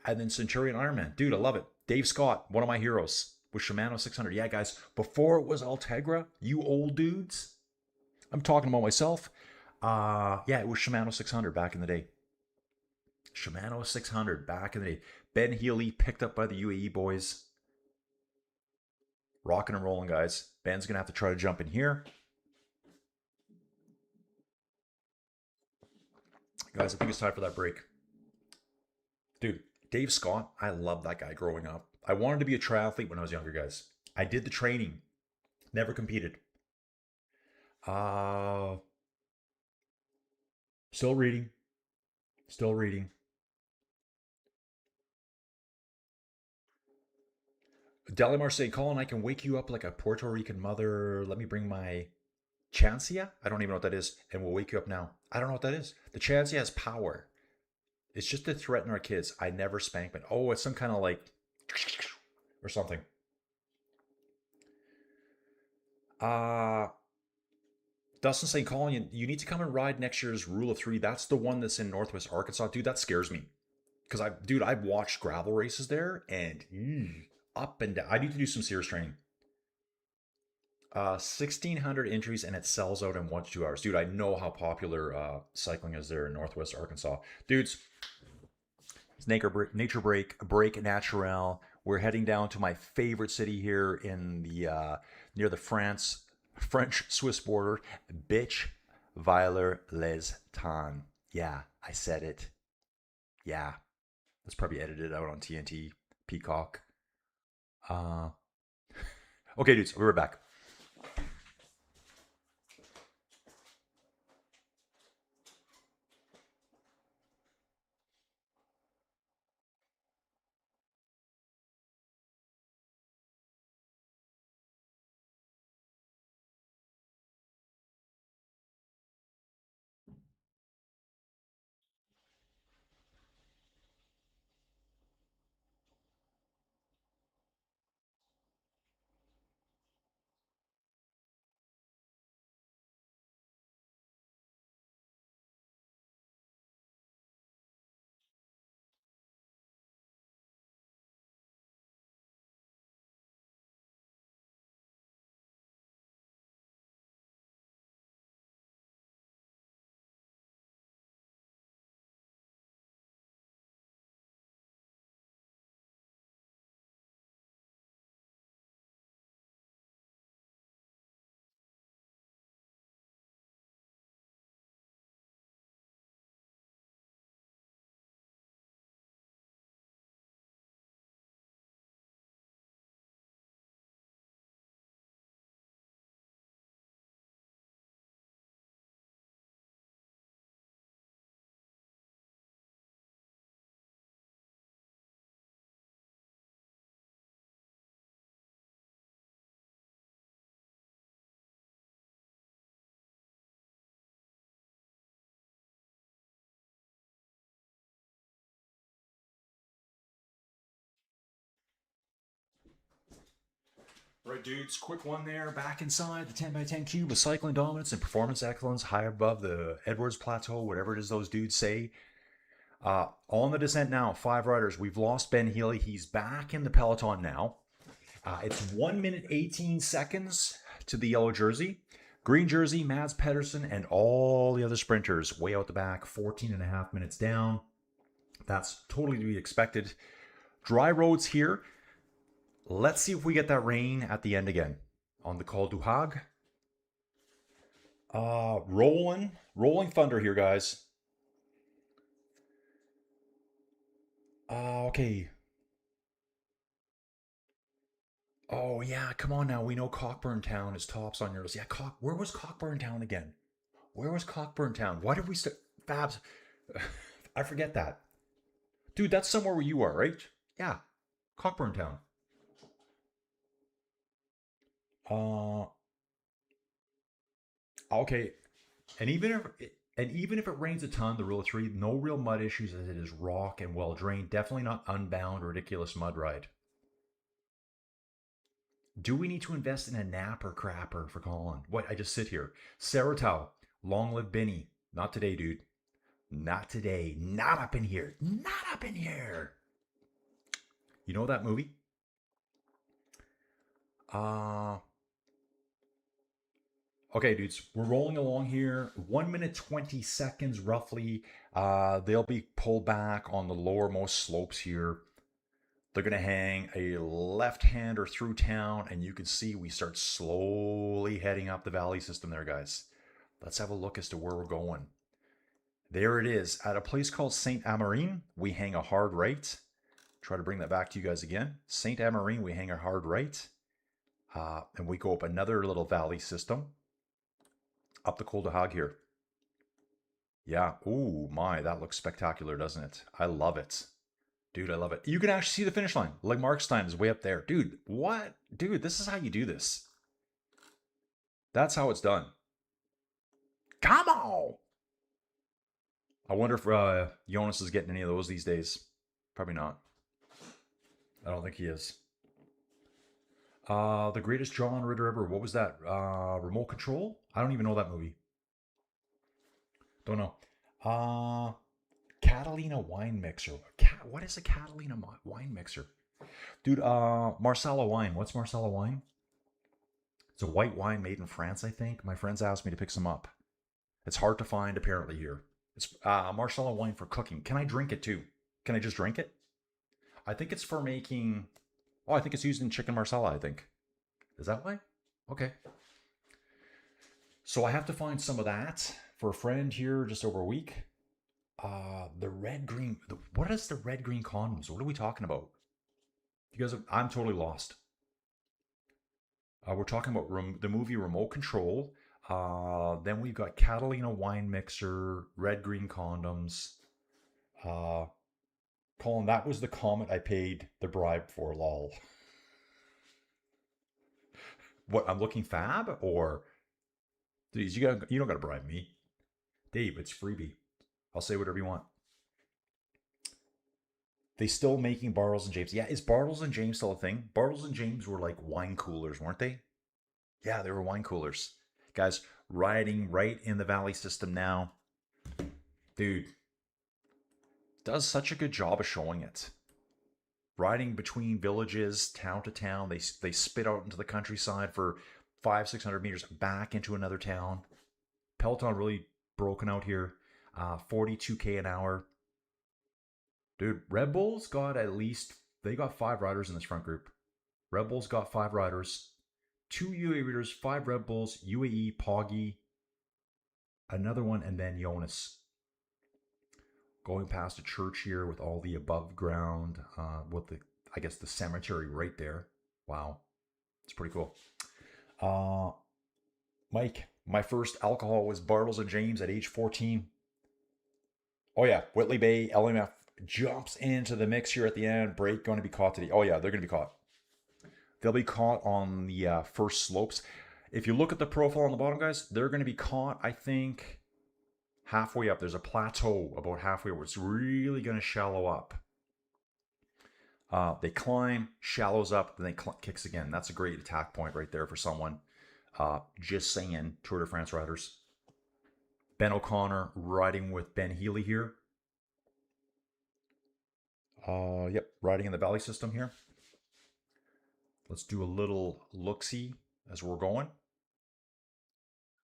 and then Centurion Ironman. Dude, I love it. Dave Scott, one of my heroes, with Shimano 600. Yeah, guys, before it was Ultegra, you old dudes. I'm talking about myself. Yeah, it was Shimano 600 back in the day. Shimano 600 back in the day. Ben Healy picked up by the UAE boys. Rocking and rolling, guys. Ben's going to have to try to jump in here. Guys, I think it's time for that break. Dude, Dave Scott, I loved that guy growing up. I wanted to be a triathlete when I was younger, guys. I did the training. Never competed. Still reading. Still reading. Delimar saying, Colin, I can wake you up like a Puerto Rican mother. Let me bring my Chancia? I don't even know what that is. And we'll wake you up now. I don't know what that is. The Chancia has power. It's just to threaten our kids. I never spank, but oh, it's some kind of like or something. Dustin saying, Colin, you need to come and ride next year's Rule of Three. That's the one that's in Northwest Arkansas. Dude, that scares me. Because I've watched gravel races there and up and down. I need to do some serious training. 1,600 entries and it sells out in 1 to 2 hours. Dude, I know how popular cycling is there in Northwest Arkansas. Dudes, it's nature break naturel. We're heading down to my favorite city here in the near the French-Swiss border, Bitchweiler-les-Tans. Yeah, I said it. Yeah, that's probably edited out on TNT, Peacock. Okay, dudes, we'll be right back. All right, dudes, quick one there. Back inside the 10x10 cube with cycling dominance and performance excellence high above the Edwards Plateau, whatever it is those dudes say. On the descent now, 5 riders. We've lost Ben Healy. He's back in the peloton now. It's 1 minute 18 seconds to the yellow jersey. Green jersey, Mads Pedersen, and all the other sprinters way out the back, 14 and a half minutes down. That's totally to be expected. Dry roads here. Let's see if we get that rain at the end again on the Col du Hag. Rolling thunder here, guys. Okay. Oh yeah, come on now. We know Cockburn Town is tops on yours. Yeah, where was Cockburn Town again? Where was Cockburn Town? Why did we Fabs? I forget that. Dude, that's somewhere where you are, right? Yeah, Cockburn Town. Okay, and even if it rains a ton, the rule of 3, no real mud issues as it is rock and well drained. Definitely not unbound, ridiculous mud ride. Do we need to invest in a napper crapper for Colin? What? I just sit here. Saratau, long live Benny. Not today, dude. Not today. Not up in here. Not up in here. You know that movie? Okay, dudes, we're rolling along here. 1 minute 20 seconds roughly. They'll be pulled back on the lowermost slopes here. They're going to hang a left-hander through town, and you can see we start slowly heading up the valley system there, guys. Let's have a look as to where we're going. There it is. At a place called St. Amarine, we hang a hard right. Try to bring that back to you guys again. St. Amarine, we hang a hard right. And we go up another little valley system. Up the Col du Hag here. Yeah. Ooh, my, that looks spectacular, doesn't it? I love it. Dude, I love it. You can actually see the finish line. Like Markstein is way up there. Dude, what? Dude, this is how you do this. That's how it's done. Come on! I wonder if Jonas is getting any of those these days. Probably not. I don't think he is. The greatest John Ritter ever. What was that? Remote Control? I don't even know that movie. Don't know. Catalina wine mixer. What is a Catalina wine mixer? Dude, Marsala wine. What's Marsala wine? It's a white wine made in France, I think. My friends asked me to pick some up. It's hard to find, apparently, here. It's Marsala wine for cooking. Can I drink it, too? Can I just drink it? I think it's for making... Oh, I think it's used in chicken marsala, I think. Is that why? Okay. So I have to find some of that for a friend here just over a week. The red-green... What is the red-green condoms? What are we talking about? You guys, I'm totally lost. We're talking about the movie Remote Control. Then we've got Catalina wine mixer, red-green condoms. Colin, that was the comment I paid the bribe for, lol. What, I'm looking fab? Or... Please, you don't gotta bribe me. Dave, it's freebie. I'll say whatever you want. They still making Bartles and James. Yeah, is Bartles and James still a thing? Bartles and James were like wine coolers, weren't they? Yeah, they were wine coolers. Guys, riding right in the valley system now. Dude, does such a good job of showing it. Riding between villages, town to town. They spit out into the countryside for 500-600 meters back into another town. Peloton really broken out here. 42k an hour. Dude, Red Bull's got at least... They got 5 riders in this front group. Red Bull's got 5 riders. 2 UAE riders, 5 Red Bulls, UAE, Poggy, another one, and then Jonas. Going past a church here with all the above ground, with the, I guess, the cemetery right there. Wow. It's pretty cool. Mike, my first alcohol was Bartles and James at age 14. Oh yeah, Whitley Bay, LMF jumps into the mix here at the end. Break going to be caught today. Oh yeah, they're going to be caught. They'll be caught on the first slopes. If you look at the profile on the bottom, guys, they're going to be caught, I think, halfway up. There's a plateau about halfway where it's really going to shallow up. They climb, shallows up, then they kicks again. That's a great attack point right there for someone. Just saying, Tour de France riders. Ben O'Connor riding with Ben Healy here. Yep, riding in the valley system here. Let's do a little look-see as we're going.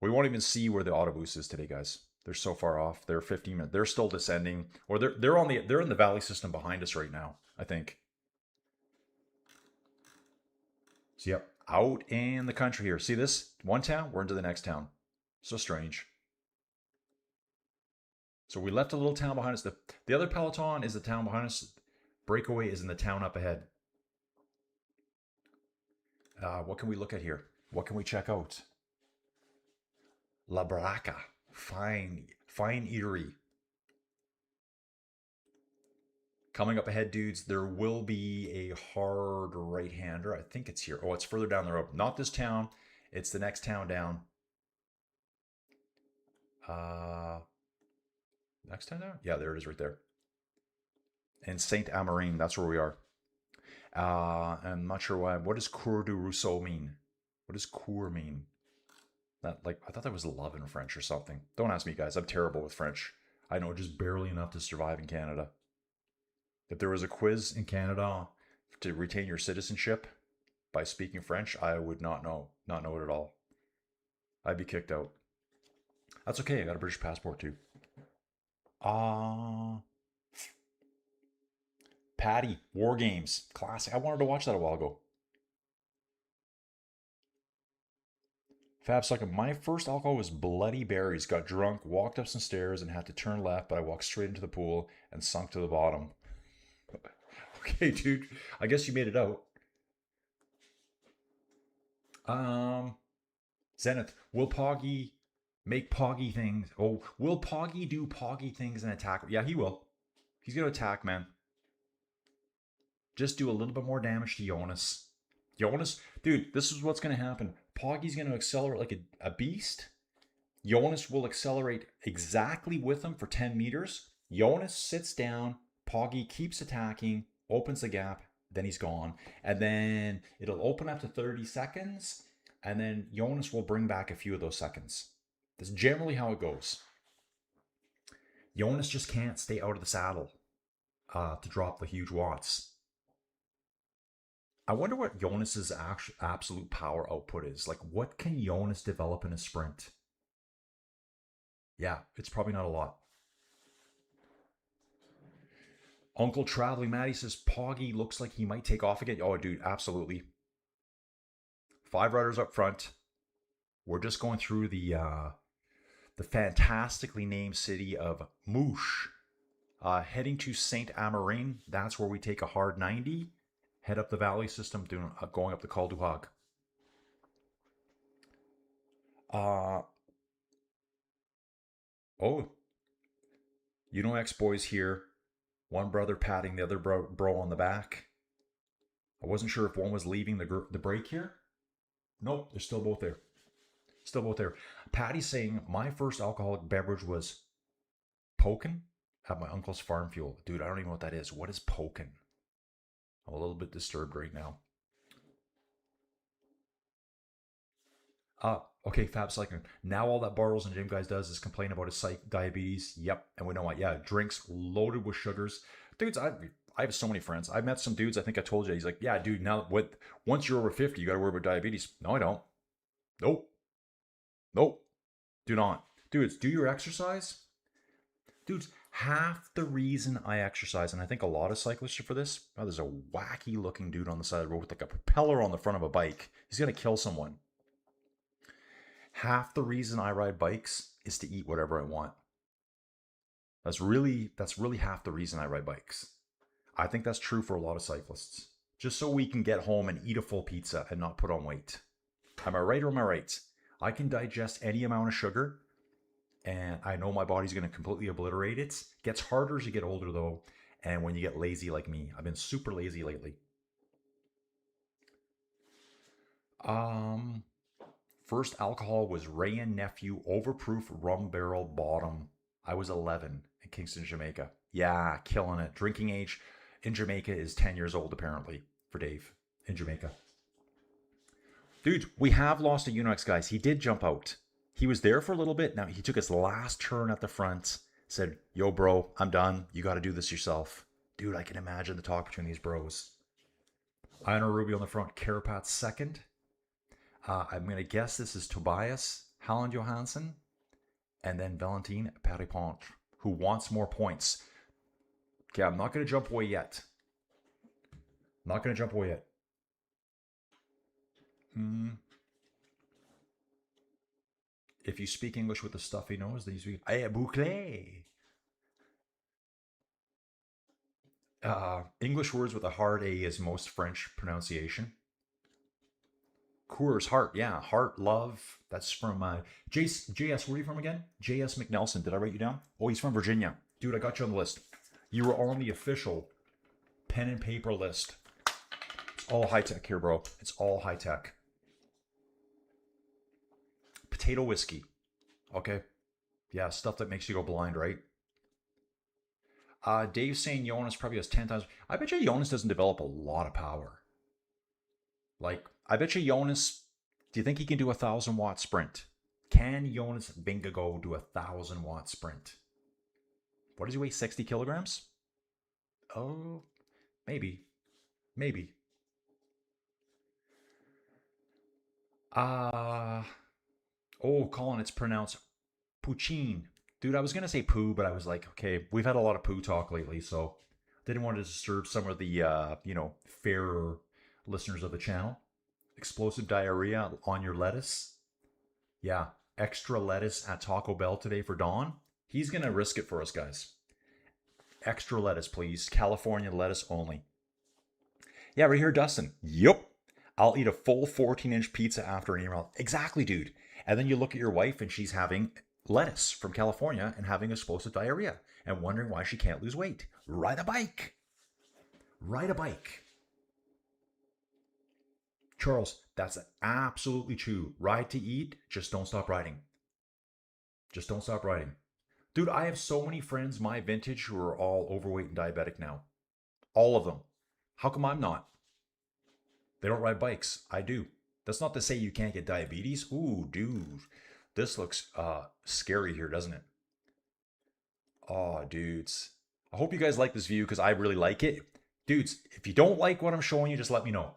We won't even see where the autoboost is today, guys. They're so far off. They're 15 minutes. They're still descending, or they're in the valley system behind us right now, I think. So yep, out in the country here. See this? One town, we're into the next town. So strange. So we left a little town behind us. The other peloton is the town behind us. Breakaway is in the town up ahead. What can we look at here? What can we check out? La Barraca. Fine eatery. Coming up ahead, dudes, there will be a hard right-hander. I think it's here. Oh, it's further down the road. Not this town. It's the next town down. Next town down? Yeah, there it is right there. And Saint Amarine, that's where we are. I'm not sure why. What does Cour du Rousseau mean? What does cour mean? That, like, I thought that was love in French or something. Don't ask me, guys. I'm terrible with French. I know just barely enough to survive in Canada. If there was a quiz in Canada to retain your citizenship by speaking French, I would not know it at all. I'd be kicked out. That's okay. I got a British passport too. Patty, War Games, classic. I wanted to watch that a while ago. Fab Second, my first alcohol was Bloody Berries. Got drunk, walked up some stairs, and had to turn left, but I walked straight into the pool and sunk to the bottom. Okay, dude. I guess you made it out. Zenith, will Poggy make Poggy things? Oh, will Poggy do Poggy things and attack? Yeah, he will. He's going to attack, man. Just do a little bit more damage to Jonas. Jonas, dude, this is what's going to happen. Poggy's going to accelerate like a beast. Jonas will accelerate exactly with him for 10 meters. Jonas sits down. Poggy keeps attacking, opens the gap, then he's gone. And then it'll open up to 30 seconds, and then Jonas will bring back a few of those seconds. That's generally how it goes. Jonas just can't stay out of the saddle to drop the huge watts. I wonder what Jonas's absolute power output is. Like, what can Jonas develop in a sprint? Yeah, it's probably not a lot. Uncle Traveling Maddie says, Poggy looks like he might take off again. Oh, dude, absolutely. 5 riders up front. We're just going through the fantastically named city of Mouche. Heading to Saint Amarine. That's where we take a hard 90. Head up the valley system, going up the Col du Hague. Oh, you know, ex-boys here. One brother patting the other bro on the back. I wasn't sure if one was leaving the break here. Nope, they're still both there. Still both there. Patty's saying, my first alcoholic beverage was Pokin at my uncle's farm fuel. Dude, I don't even know what that is. What is Pokin? I'm a little bit disturbed right now. Okay, Fab Cycling. Now all that Bartles and Jim Guys does is complain about his diabetes. Yep, and we know what. Yeah, drinks loaded with sugars. Dudes, I have so many friends. I met some dudes, I think I told you. He's like, yeah, dude, now once you're over 50, you got to worry about diabetes. No, I don't. Nope. Do not. Dudes, do your exercise. Dudes, half the reason I exercise, and I think a lot of cyclists are for this. Oh, there's a wacky looking dude on the side of the road with like a propeller on the front of a bike. He's going to kill someone. Half the reason I ride bikes is to eat whatever I want. That's really half the reason I ride bikes. I think that's true for a lot of cyclists. Just so we can get home and eat a full pizza and not put on weight. Am I right or am I right? I can digest any amount of sugar, and I know my body's going to completely obliterate it. Gets harder as you get older, though, and when you get lazy like me. I've been super lazy lately. First alcohol was Ray and Nephew Overproof Rum Barrel Bottom. I was 11 in Kingston, Jamaica. Yeah, killing it. Drinking age. in Jamaica is 10 years old, apparently, for Dave in Jamaica. Dude, we have lost a Unix, guys. He did jump out. He was there for a little bit. Now, he took his last turn at the front, said, yo, bro, I'm done. You got to do this yourself. Dude, I can imagine the talk between these bros. Ina Rubio on the front, Carapat second. I'm going to guess this is Tobias Halland Johansson, and then Valentin Peripont, who wants more points. Okay, I'm not going to jump away yet. Not going to jump away yet. If you speak English with the stuffy nose, then you speak bouclé. English words with a hard A is most French pronunciation. Coors, heart, yeah, heart, love. That's from JS. Where are you from again? JS McNelson. Did I write you down? Oh, he's from Virginia. Dude, I got you on the list. You were on the official pen and paper list. It's all high tech here, bro. It's all high tech. Potato whiskey. Okay. Yeah, stuff that makes you go blind, right? Dave's saying Jonas probably has 10 times. I bet you Jonas doesn't develop a lot of power. Like, I bet you Jonas, do you think he can do 1,000-watt sprint? Can Jonas Vingegaard do 1,000-watt sprint? What does he weigh, 60 kilograms? Oh, maybe. Maybe. Oh, Colin, it's pronounced Poutine. Dude, I was going to say poo, but I was like, okay, we've had a lot of poo talk lately, so didn't want to disturb some of the, fairer listeners of the channel. Explosive diarrhea on your lettuce. Yeah, extra lettuce at Taco Bell today for Dawn. He's going to risk it for us, guys. Extra lettuce, please. California lettuce only. Yeah, right here, Dustin. Yup. I'll eat a full 14-inch pizza after an email. Exactly, dude. And then you look at your wife and she's having lettuce from California and having explosive diarrhea and wondering why she can't lose weight. Ride a bike. Ride a bike. Charles, that's absolutely true. Ride to eat, just don't stop riding. Just don't stop riding. Dude, I have so many friends my vintage who are all overweight and diabetic now. All of them. How come I'm not? They don't ride bikes. I do. That's not to say you can't get diabetes. Ooh, dude. This looks scary here, doesn't it? Oh, dudes. I hope you guys like this view because I really like it. Dudes, if you don't like what I'm showing you, just let me know.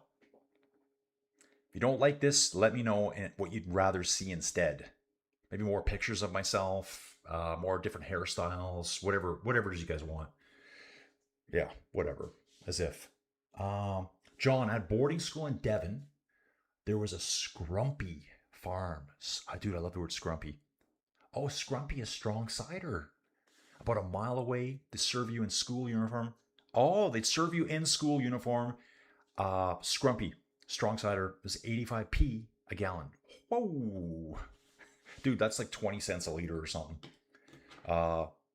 If you don't like this, let me know what you'd rather see instead. Maybe more pictures of myself, more different hairstyles, whatever it is you guys want. Yeah, whatever. As if. John, at boarding school in Devon, there was a Scrumpy farm. Dude, I love the word Scrumpy. Oh, Scrumpy is strong cider. About a mile away, they serve you in school uniform. Oh, they'd serve you in school uniform. Scrumpy, strong cider is 85p a gallon. Whoa. Dude, that's like 20 cents a liter or something.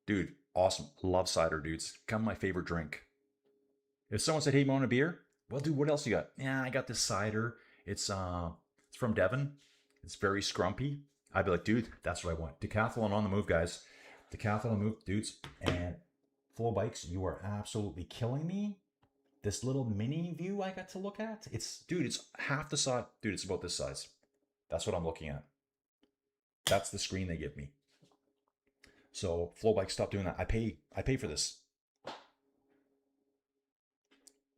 Dude, awesome. Love cider, dudes. Kind of my favorite drink. If someone said, hey, you want a beer? Well, dude, what else you got? Yeah, I got this cider. It's from Devon. It's very scrumpy. I'd be like, dude, that's what I want. Decathlon on the move, guys. Decathlon on the move, dudes. And Flow Bikes, you are absolutely killing me. This little mini view I got to look at. It's half the size. Dude, it's about this size. That's what I'm looking at. That's the screen they give me. So Flow Bikes, stop doing that. I pay for this.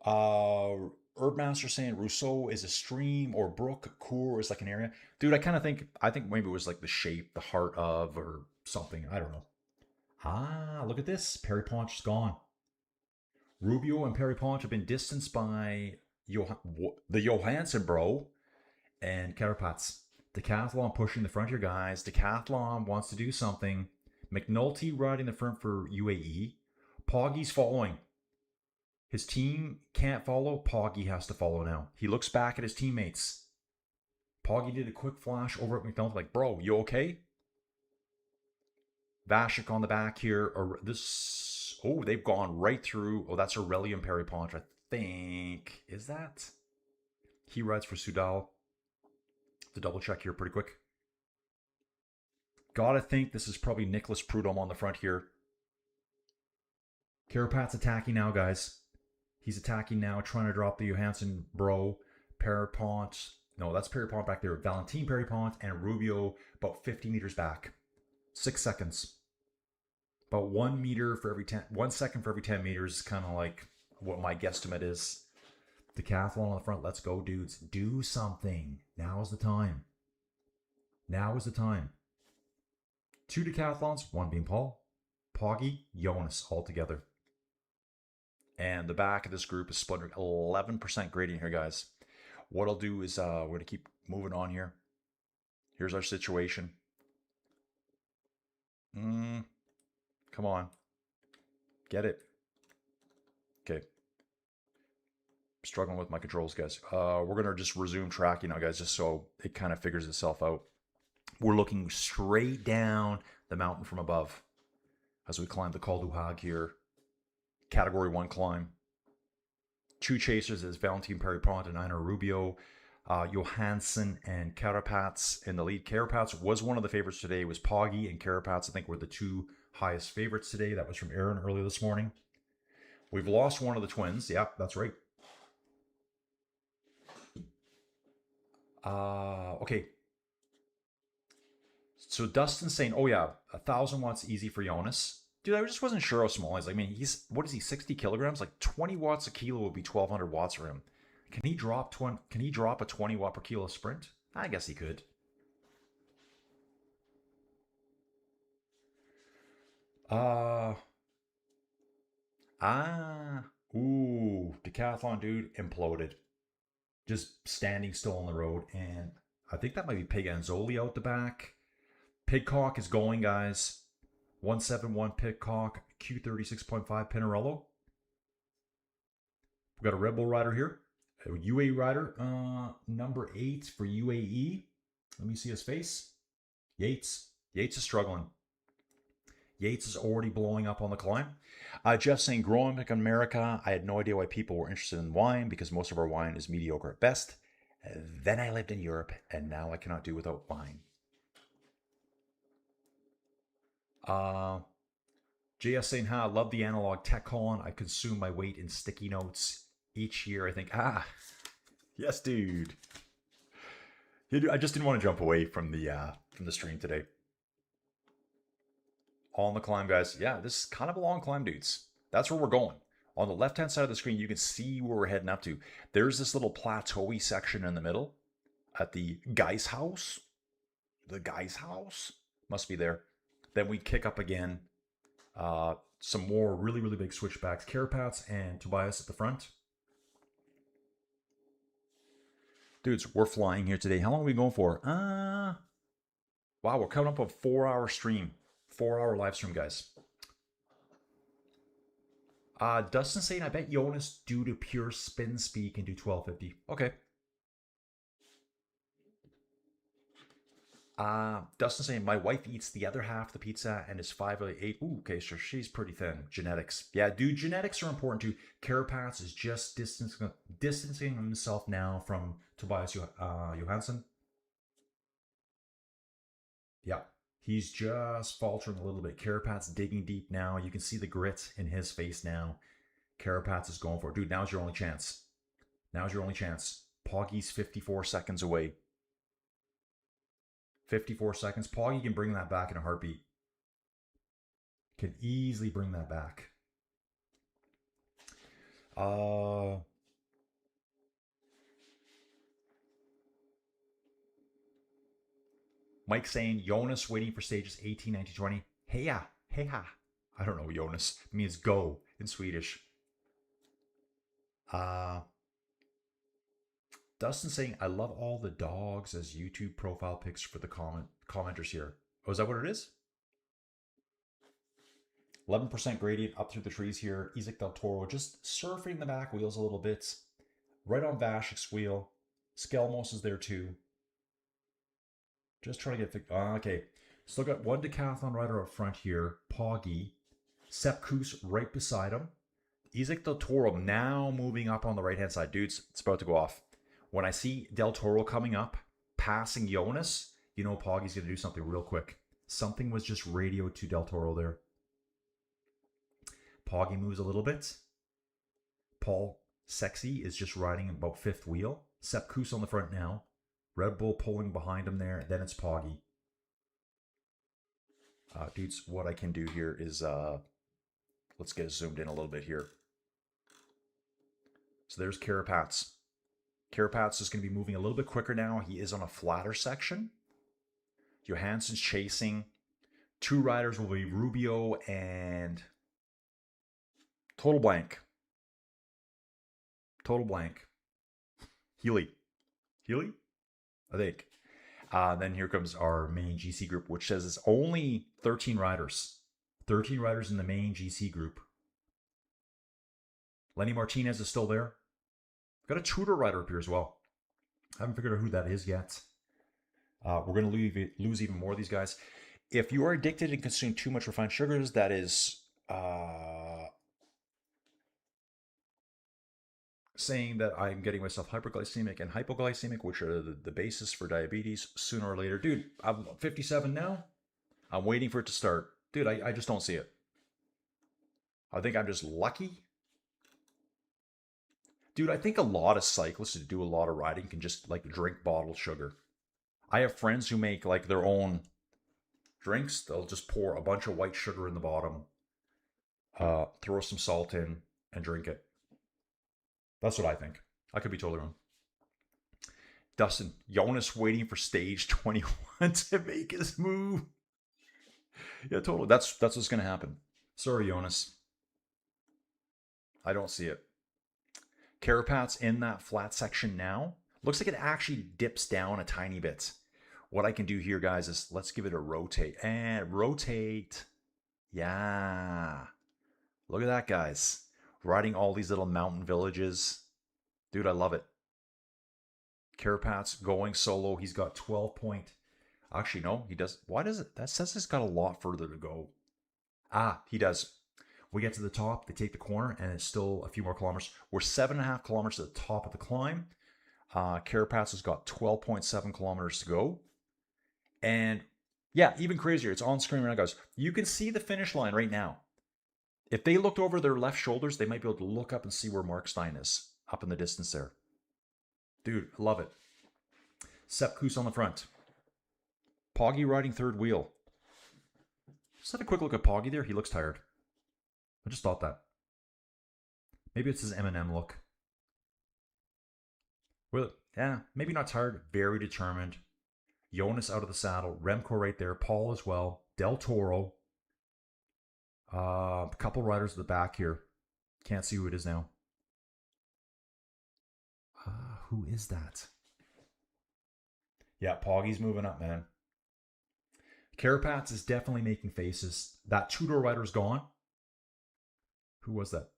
Herbmaster saying Rousseau is a stream or brook, Cour is like an area. Dude, I think maybe it was like the shape, the heart of, or something. I don't know. Look at this. Perry Ponch is gone. Rubio and Perry Ponch have been distanced by the Johansson bro and Carapaz. Decathlon pushing the frontier guys. Decathlon wants to do something. McNulty riding the front for UAE. Poggy's following. His team can't follow. Poggy has to follow now. He looks back at his teammates. Poggy did a quick flash over at McNulty like, bro, you okay? Vashik on the back here. Oh, they've gone right through. Oh, that's Aurelian Perry Ponch, I think. Is that? He rides for Sudal. To double check here pretty quick. Gotta think this is probably Nicholas Prudhomme on the front here. Carapat's attacking now, guys. He's attacking now, trying to drop the Johansson bro. Perrepont. No, that's Perrepont back there. Valentin Perrepont and Rubio about 50 meters back. 6 seconds. About 1 meter for every 10, 1 second for every 10 meters is kind of like what my guesstimate is. Decathlon on the front. Let's go, dudes. Do something. Now is the time. Now is the time. 2 decathlons, one being Paul, Poggy, Jonas all together. And the back of this group is splintering. 11% gradient here, guys. What I'll do is we're going to keep moving on here. Here's our situation. Come on. Get it. Okay. Struggling with my controls, guys. We're going to just resume tracking now, guys, just so it kind of figures itself out. We're looking straight down the mountain from above as we climb the Col du Hag here. Category 1 climb. 2 chasers is Valentin Perrepont and Einar Rubio. Johansson and Carapaz in the lead. Carapaz was one of the favorites today. It was Poggy and Carapaz, I think, were the 2 highest favorites today. That was from Aaron earlier this morning. We've lost one of the twins. Yep, that's right. Okay. So Dustin's saying, oh yeah, 1,000 watts easy for Jonas. Dude, I just wasn't sure how small he's. I mean, he's, what is he, 60 kilograms? Like 20 watts a kilo would be 1,200 watts for him. Can he drop a 20 watt per kilo sprint? I guess he could. Ooh, decathlon dude imploded. Just standing still on the road. And I think that might be Pig Anzoli out the back. Pigcock is going, guys. 171 Pigcock, Q36.5 Pinarello. We've got a Red Bull rider here. A UAE rider, number 8 for UAE. Let me see his face. Yates. Yates is struggling. Yates is already blowing up on the climb. Jeff saying, growing up in America, I had no idea why people were interested in wine because most of our wine is mediocre at best. Then I lived in Europe, and now I cannot do without wine. JS saying, I love the analog tech con. I consume my weight in sticky notes each year. I think, yes, dude. I just didn't want to jump away from the stream today. On the climb, guys. Yeah, this is kind of a long climb, dudes. That's where we're going. On the left-hand side of the screen, you can see where we're heading up to. There's this little plateau-y section in the middle at the guy's house. The guy's house must be there. Then we kick up again. Some more really, really big switchbacks. Carapaz and Tobias at the front. Dudes, we're flying here today. How long are we going for? Wow, we're coming up a 4-hour stream. 4-hour live stream, guys. Dustin saying, I bet Jonas, due to pure spin speed, can do 1250. Okay. Dustin saying, my wife eats the other half of the pizza and is 5'8". Ooh, okay, so she's pretty thin. Genetics. Yeah, dude, genetics are important too. Carapaz is just distancing himself now from Tobias Johansson. Yeah, he's just faltering a little bit. Carapaz digging deep now. You can see the grit in his face now. Carapaz is going for it. Dude, now's your only chance. Now's your only chance. Poggy's 54 seconds away. 54 seconds. Poggy can bring that back in a heartbeat. Can easily bring that back. Mike saying, Jonas waiting for stages 18, 19, 20. Heya, heya. I don't know, Jonas. It means go in Swedish. Dustin saying, I love all the dogs as YouTube profile pics for the commenters here. Oh, is that what it is? 11% gradient up through the trees here. Isaac Del Toro just surfing the back wheels a little bit. Right on Vashik's wheel. Skelmos is there too. Just trying to get... okay. Still got one decathlon rider up front here. Poggy. Sepp Kuss right beside him. Isaac Del Toro now moving up on the right-hand side. Dudes, it's about to go off. When I see Del Toro coming up, passing Jonas, you know Poggy's going to do something real quick. Something was just radioed to Del Toro there. Poggy moves a little bit. Paul Sexy is just riding about fifth wheel. Sepp Kuss on the front now. Red Bull pulling behind him there. Then it's Poggy. Dudes, what I can do here is, let's get zoomed in a little bit here. So there's Carapaz. Carapaz is going to be moving a little bit quicker now. He is on a flatter section. Johansson's chasing. Two riders will be Rubio and total blank. Total blank. Healy, I think. Then here comes our main GC group, which says it's only 13 riders. 13 riders in the main GC group. Lenny Martinez is still there. Got a Tudor rider up here as well. I haven't figured out who that is yet. We're going to lose even more of these guys. If you are addicted and consume too much refined sugars, that is saying that I'm getting myself hyperglycemic and hypoglycemic, which are the basis for diabetes sooner or later. Dude, I'm 57 now. I'm waiting for it to start. Dude, I just don't see it. I think I'm just lucky. Dude, I think a lot of cyclists who do a lot of riding can just like drink bottled sugar. I have friends who make like their own drinks. They'll just pour a bunch of white sugar in the bottom, throw some salt in, and drink it. That's what I think. I could be totally wrong. Dustin, Jonas waiting for stage 21 to make his move. Yeah, totally. That's what's going to happen. Sorry, Jonas. I don't see it. Carapaz in that flat section now. Looks like it actually dips down a tiny bit. What I can do here, guys, is let's give it a rotate. And rotate. Yeah. Look at that, guys. Riding all these little mountain villages. Dude, I love it. Carapaz going solo. He's got 12 point. Actually, no, he does. Why does it? That says he's got a lot further to go. Ah, he does. We get to the top. They take the corner, and it's still a few more kilometers. We're 7.5 kilometers to the top of the climb. Carapaz has got 12.7 kilometers to go. And yeah, even crazier. It's on screen right now, guys. You can see the finish line right now. If they looked over their left shoulders, they might be able to look up and see where Mark Stein is up in the distance there. Dude, I love it. Sepp Kuss on the front. Poggy riding third wheel. Just had a quick look at Poggy there. He looks tired. I just thought that. Maybe it's his Eminem look. Well, yeah, maybe not tired. Very determined. Jonas out of the saddle. Remco right there. Paul as well. Del Toro. A couple riders at the back here. Can't see who it is now. Who is that? Yeah, Poggy's moving up, man. Carapaz is definitely making faces. That Tudor rider's gone. Who was that?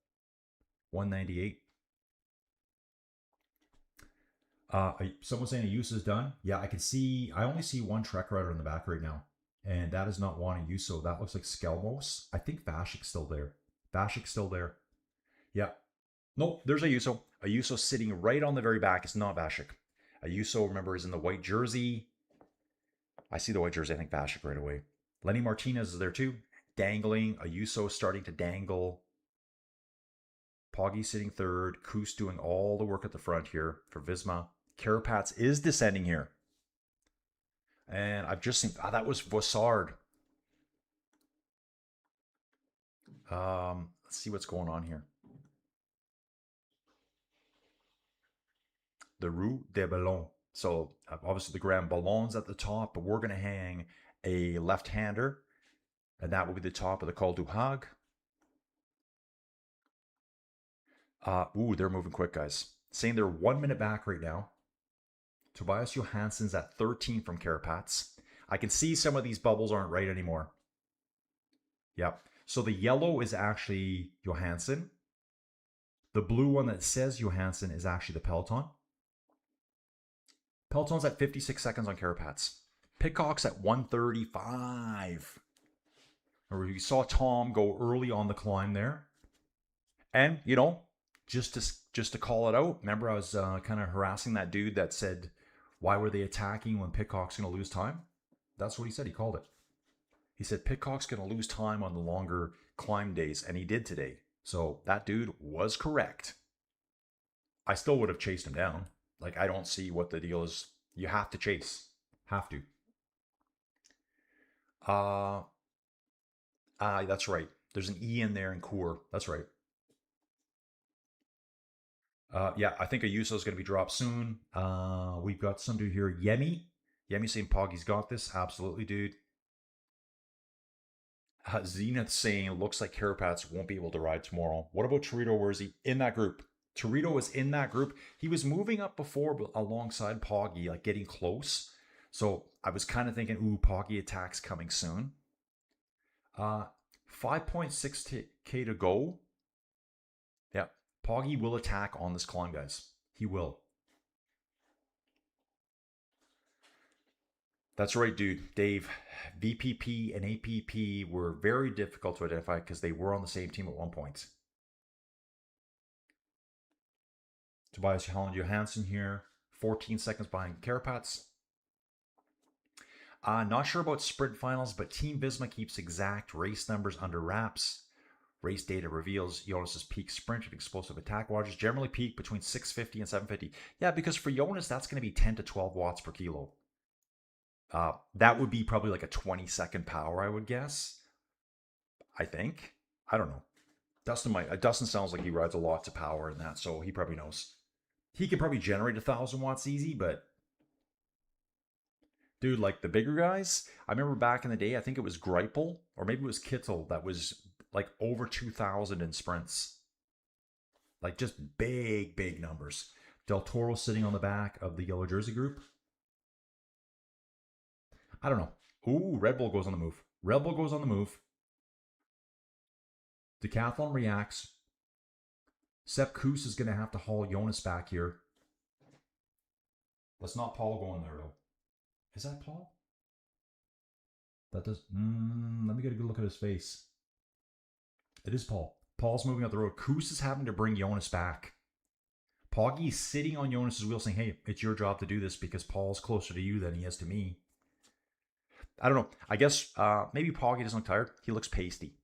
198. Someone saying Ayuso's done. Yeah, I only see one Trek rider in the back right now. And that is not Juan Ayuso. That looks like Skelmos. I think Vashik's still there. Vashik's still there. Yeah. Nope, there's Ayuso. Ayuso sitting right on the very back. It's not Vashik. Ayuso, remember, is in the white jersey. I see the white jersey. I think Vashik right away. Lenny Martinez is there too. Dangling. Ayuso starting to dangle. Poggy sitting third. Kuss doing all the work at the front here for Visma. Carapaz is descending here. And I've just seen... that was Vossard. Let's see what's going on here. The Rue des Ballons. So obviously the Grand Ballons at the top, but we're going to hang a left-hander. And that will be the top of the Col du Hague. They're moving quick, guys. Saying they're 1 minute back right now. Tobias Johansson's at 13 from Carapaz. I can see some of these bubbles aren't right anymore. Yep. So the yellow is actually Johansson. The blue one that says Johansson is actually the Peloton. Peloton's at 56 seconds on Carapaz. Pitcock's at 135. Or you saw Tom go early on the climb there. And, you know, just to call it out, remember I was kind of harassing that dude that said, why were they attacking when Pitcock's going to lose time? That's what he said. He called it. He said Pitcock's going to lose time on the longer climb days, and he did today. So that dude was correct. I still would have chased him down. Like, I don't see what the deal is. You have to chase. Have to. That's right. There's an E in there in core. That's right. Yeah, I think Ayuso is going to be dropped soon. We've got some dude here, Yemi. Yemi saying Poggy's got this. Absolutely, dude. Zenith saying looks like Carapats won't be able to ride tomorrow. What about Torito? Where is he? In that group. Torito was in that group. He was moving up before alongside Poggy, like getting close. So I was kind of thinking, ooh, Poggy attacks coming soon. 5.6k to go. Yeah, Poggy will attack on this climb, guys. He will. That's right, dude. Dave, VPP and APP were very difficult to identify because they were on the same team at one point. Tobias Holland Johansson here, 14 seconds behind Carapats. Not sure about sprint finals, but Team Visma keeps exact race numbers under wraps. Race data reveals Jonas's peak sprint and explosive attack watches generally peak between 650 and 750. Yeah, because for Jonas, that's going to be 10 to 12 watts per kilo. That would be probably like a 20-second power, I would guess. I think. I don't know. Dustin sounds like he rides a lot to power in that, so he probably knows. He could probably generate 1,000 watts easy, but dude, like the bigger guys, I remember back in the day, I think it was Greipel, or maybe it was Kittel, that was like over 2,000 in sprints. Like just big, big numbers. Del Toro sitting on the back of the yellow jersey group. I don't know. Ooh, Red Bull goes on the move. Red Bull goes on the move. Decathlon reacts. Sepp Kuss is going to have to haul Jonas back here. That's not Paul going there, though. Is that Paul? That does... let me get a good look at his face. It is Paul. Paul's moving up the road. Kuss is having to bring Jonas back. Poggy's sitting on Jonas's wheel saying, hey, it's your job to do this because Paul's closer to you than he is to me. I don't know. I guess maybe Poggy doesn't look tired. He looks pasty.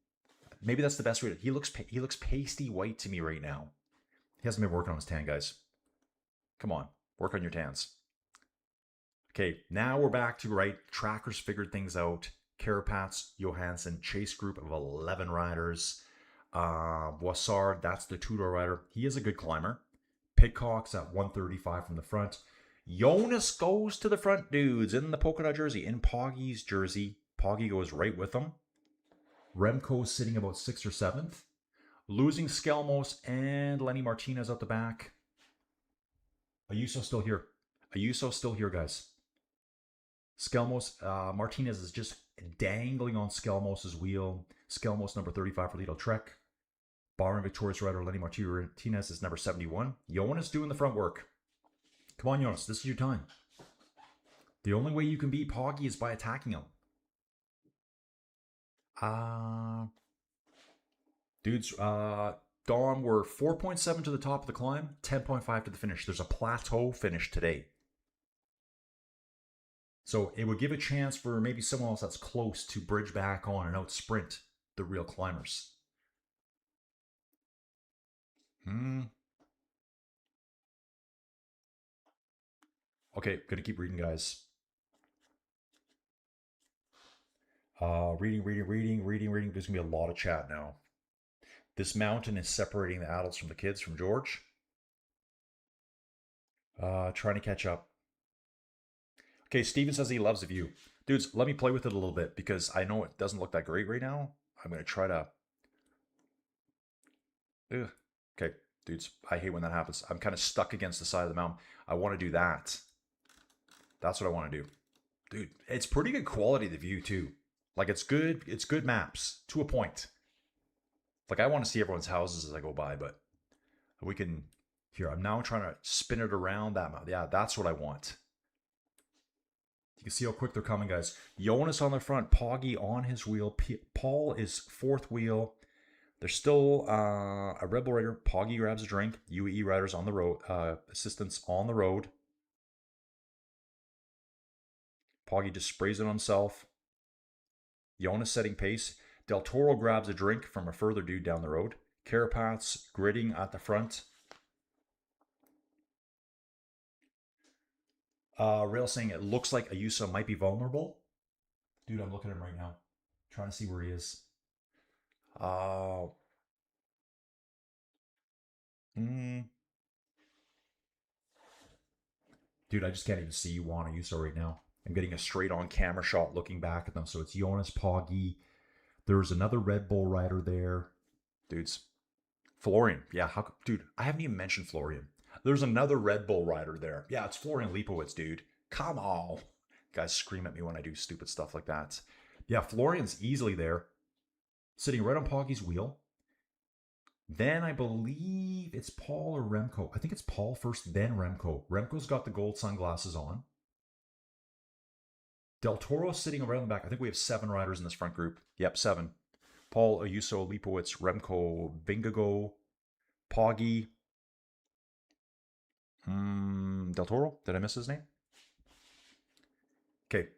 Maybe that's the best way. He looks pasty white to me right now. He hasn't been working on his tan, guys. Come on, work on your tans. Okay, now we're back to right. Trackers figured things out. Carapats, Johansson, chase group of 11 riders. Boissard, that's the two-door rider. He is a good climber. Pitcock's at 135 from the front. Jonas goes to the front, dudes, in the polka dot jersey, in Poggy's jersey. Poggy goes right with him. Remco's sitting about 6th or 7th. Losing Skelmos and Lenny Martinez out the back. Ayuso still here. Ayuso still here, guys. Skelmos, Martinez is just dangling on Skelmos' wheel. Skelmos number 35 for Lido Trek. Barring victorious rider Lenny Martinez is number 71. Jonas doing the front work. Come on, Jonas, this is your time. The only way you can beat Poggy is by attacking him. Dudes, Dawn, we're 4.7 to the top of the climb, 10.5 to the finish. There's a plateau finish today. So it would give a chance for maybe someone else that's close to bridge back on and out sprint the real climbers. Okay, gonna keep reading, guys. Reading. There's gonna be a lot of chat now. This mountain is separating the adults from the kids from George. Trying to catch up. Okay, Steven says he loves the view. Dudes, let me play with it a little bit because I know it doesn't look that great right now. I'm going to try to... Ugh. Okay, dudes, I hate when that happens. I'm kind of stuck against the side of the mountain. I want to do that. That's what I want to do. Dude, it's pretty good quality, the view, too. Like, it's good maps, to a point. Like, I want to see everyone's houses as I go by, but we can... Here, I'm now trying to spin it around that mountain. Yeah, that's what I want. You can see how quick they're coming, guys. Jonas on the front, Poggy on his wheel. Paul is fourth wheel. There's still a Rebel rider. Poggy grabs a drink. UAE riders on the road. Assistants on the road. Poggy just sprays it on himself. Jonas setting pace. Del Toro grabs a drink from a further dude down the road. Carapats gridding at the front. Rail saying it looks like Ayuso might be vulnerable. Dude, I'm looking at him right now. Trying to see where he is. Dude, I just can't even see Juan Ayuso right now. I'm getting a straight on camera shot looking back at them. So it's Jonas Poggi. There's another Red Bull rider there. Dudes. Florian. Yeah, dude, I haven't even mentioned Florian. There's another Red Bull rider there. Yeah, it's Florian Lipowitz, dude. Come on. Guys scream at me when I do stupid stuff like that. Yeah, Florian's easily there. Sitting right on Poggi's wheel. Then I believe it's Paul or Remco. I think it's Paul first, then Remco. Remco's got the gold sunglasses on. Del Toro sitting around the back. I think we have 7 riders in this front group. Yep, 7. Paul, Ayuso, Lipowitz, Remco, Vingago, Poggi. Del Toro. Did I miss his name? Okay,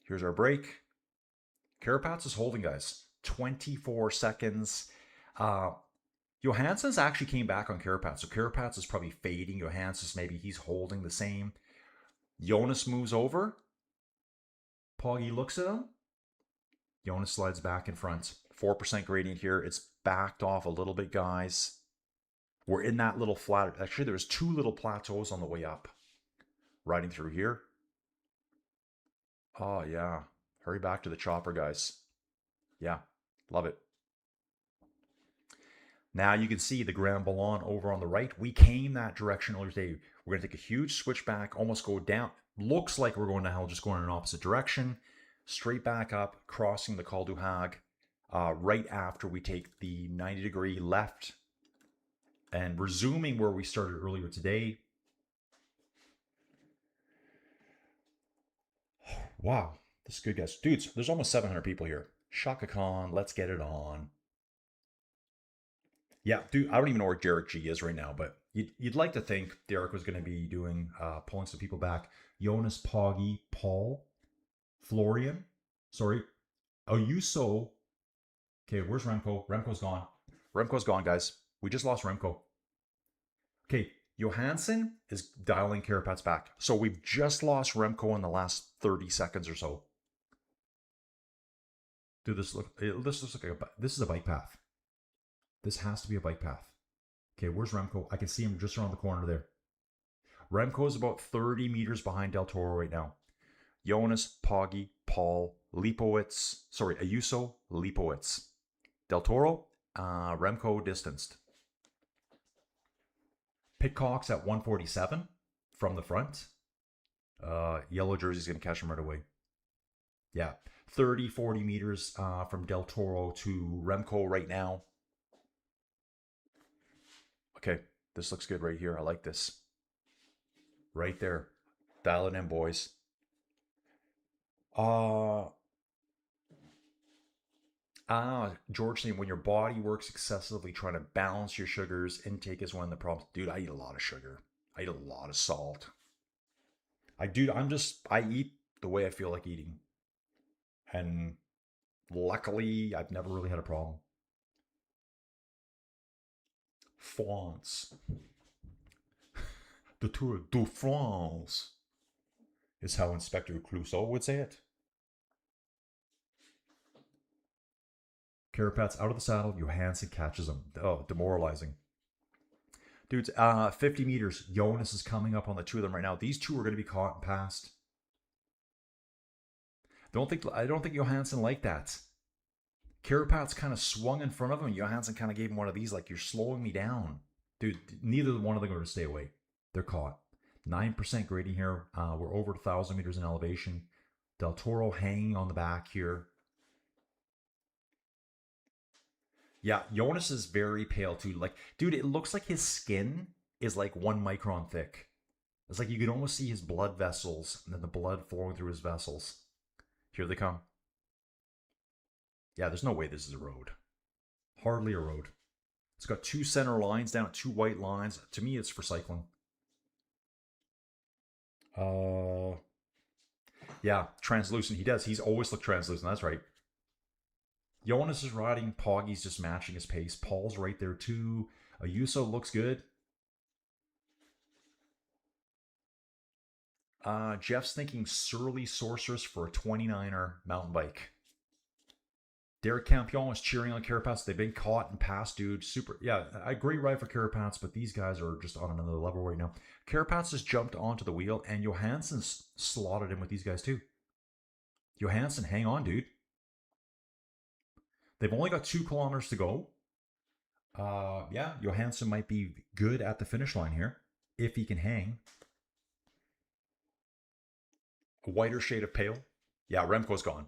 here's our break. Carapaz is holding, guys. 24 seconds. Johansson's actually came back on Carapaz. So Carapaz is probably fading. Johansson's maybe he's holding the same. Jonas moves over. Poggi looks at him. Jonas slides back in front. 4% gradient here. It's backed off a little bit, guys. We're in that little flat. Actually, there's 2 little plateaus on the way up. Riding through here. Oh, yeah. Hurry back to the chopper, guys. Yeah, love it. Now you can see the Grand Ballon over on the right. We came that direction earlier today. We're going to take a huge switch back, almost go down. Looks like we're going to hell, just going in an opposite direction. Straight back up, crossing the Col du Hag, right after we take the 90-degree left and resuming where we started earlier today. Wow, this is good, guys. Dudes, there's almost 700 people here. Shaka Khan, let's get it on. Yeah, dude, I don't even know where Derek G is right now, but you'd like to think Derek was going to be doing, pulling some people back. Jonas, Poggi, Paul, Florian, Ayuso. Okay, where's Remco? Remco's gone. Remco's gone, guys. We just lost Remco. Okay, Johansson is dialing Carapaz back. So we've just lost Remco in the last 30 seconds or so. Dude, this looks like this is a bike path. This has to be a bike path. Okay, where's Remco? I can see him just around the corner there. Remco is about 30 meters behind Del Toro right now. Jonas, Poggi, Paul, Ayuso, Lipowitz. Del Toro, Remco distanced. Pitcock's at 147 from the front. Yellow jersey's going to catch him right away. Yeah, 30, 40 meters from Del Toro to Remco right now. Okay, this looks good right here. I like this. Right there. Dial it in, boys. George saying when your body works excessively trying to balance your sugars, intake is one of the problems. Dude, I eat a lot of sugar. I eat a lot of salt. I eat the way I feel like eating. And luckily, I've never really had a problem. France. The Tour de France is how Inspector Clouseau would say it. Carapaz out of the saddle. Johansson catches him. Oh, demoralizing. Dudes, 50 meters. Jonas is coming up on the 2 of them right now. These 2 are going to be caught and passed. I don't think Johansson liked that. Carapaz kind of swung in front of him, and Johansson kind of gave him one of these, like, you're slowing me down. Dude, neither one of them are going to stay away. They're caught. 9% grading here. We're over 1,000 meters in elevation. Del Toro hanging on the back here. Yeah, Jonas is very pale too. Like, dude, it looks like his skin is like 1 micron thick. It's like you can almost see his blood vessels and then the blood flowing through his vessels. Here they come. Yeah, there's no way this is a road. Hardly a road. It's got 2 center lines down, 2 white lines. To me, it's for cycling. Yeah, translucent. He does. He's always looked translucent. That's right. Jonas is riding. Poggi's just matching his pace. Paul's right there too. Ayuso looks good. Jeff's thinking Surly Sorceress for a 29er mountain bike. Derek Campion was cheering on Carapaz. They've been caught and passed, dude. Super. Yeah, a great ride for Carapaz, but these guys are just on another level right now. Carapaz has jumped onto the wheel, and Johansson's slotted in with these guys too. Johansson, hang on, dude. They've only got 2 kilometers to go. Yeah, Johansson might be good at the finish line here if he can hang. A whiter shade of pale. Yeah, Remco's gone.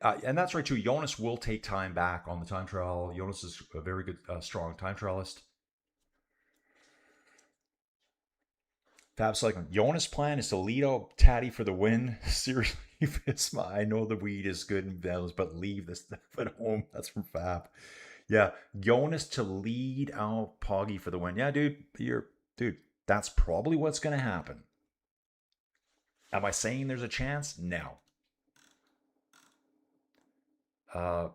And that's right too. Jonas will take time back on the time trial. Jonas is a very good, strong time trialist. Fab Cycling. Jonas' plan is to lead out Taddy for the win. Seriously, Visma. I know the weed is good in Vels, but leave this stuff at home. That's from Fab. Yeah, Jonas to lead out Poggy for the win. Yeah, dude, that's probably what's going to happen. Am I saying there's a chance? No. Oh,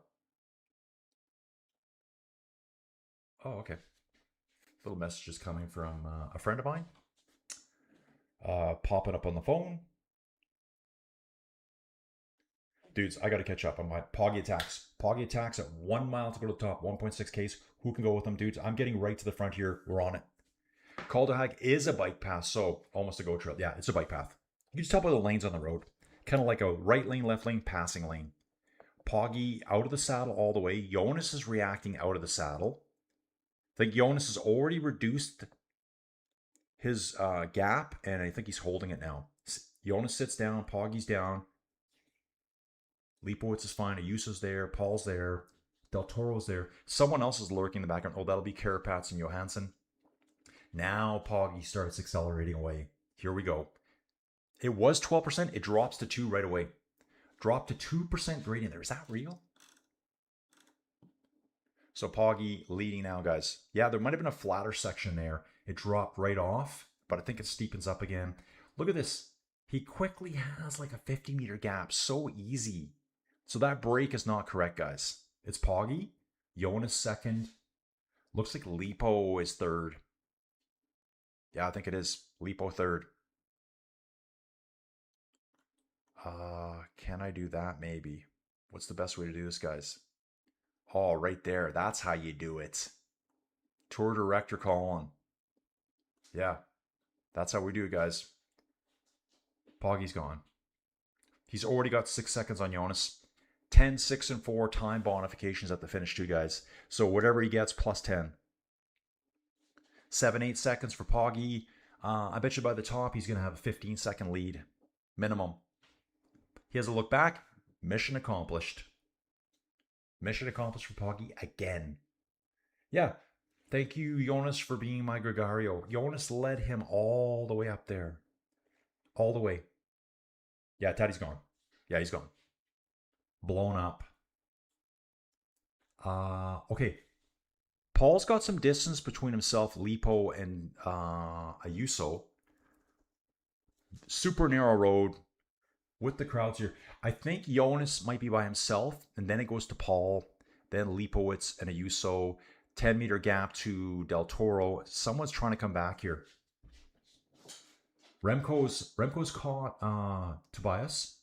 okay. Little messages coming from a friend of mine. Popping up on the phone. Dudes, I got to catch up on my Poggy attacks. Poggy attacks at 1 mile to go to the top, 1.6 Ks. Who can go with them, dudes? I'm getting right to the front here. We're on it. Cul de Hag is a bike path, so almost a go trail. Yeah, it's a bike path. You can just tell by the lanes on the road. Kind of like a right lane, left lane, passing lane. Poggy out of the saddle all the way. Jonas is reacting out of the saddle. I think Jonas has already reduced his gap, and I think he's holding it now. Jonas sits down, Poggy's down. Lipowitz is fine. Ayuso's there. Paul's there. Del Toro's there. Someone else is lurking in the background. Oh, that'll be Carapaz and Johansson. Now Poggy starts accelerating away. Here we go. It was 12%. It drops to 2 right away. Drop to 2% gradient there. Is that real? So Poggy leading now, guys. Yeah, there might have been a flatter section there. It dropped right off, but I think it steepens up again. Look at this. He quickly has like a 50-meter gap. So easy. So that break is not correct, guys. It's Poggy. Jonas second. Looks like Lipo is third. Yeah, I think it is. Lipo third. Can I do that? Maybe. What's the best way to do this, guys? Oh, right there. That's how you do it. Tour director Colin. Yeah, that's how we do it, guys. Poggy's gone. He's already got 6 seconds on Jonas. 10, 6, and 4 time bonifications at the finish too, guys. So whatever he gets, plus 10. 7, 8 seconds for Poggy. I bet you by the top, he's going to have a 15-second lead. Minimum. He has a look back. Mission accomplished. Mission accomplished for Poggy again. Yeah. Thank you, Jonas, for being my Gregario. Jonas led him all the way up there. All the way. Yeah, Taddy's gone. Yeah, he's gone. Blown up. Okay. Paul's got some distance between himself, Lipo, and Ayuso. Super narrow road with the crowds here. I think Jonas might be by himself, and then it goes to Paul, then Lipowitz and Ayuso. 10-meter gap to Del Toro. Someone's trying to come back here. Remco's caught Tobias.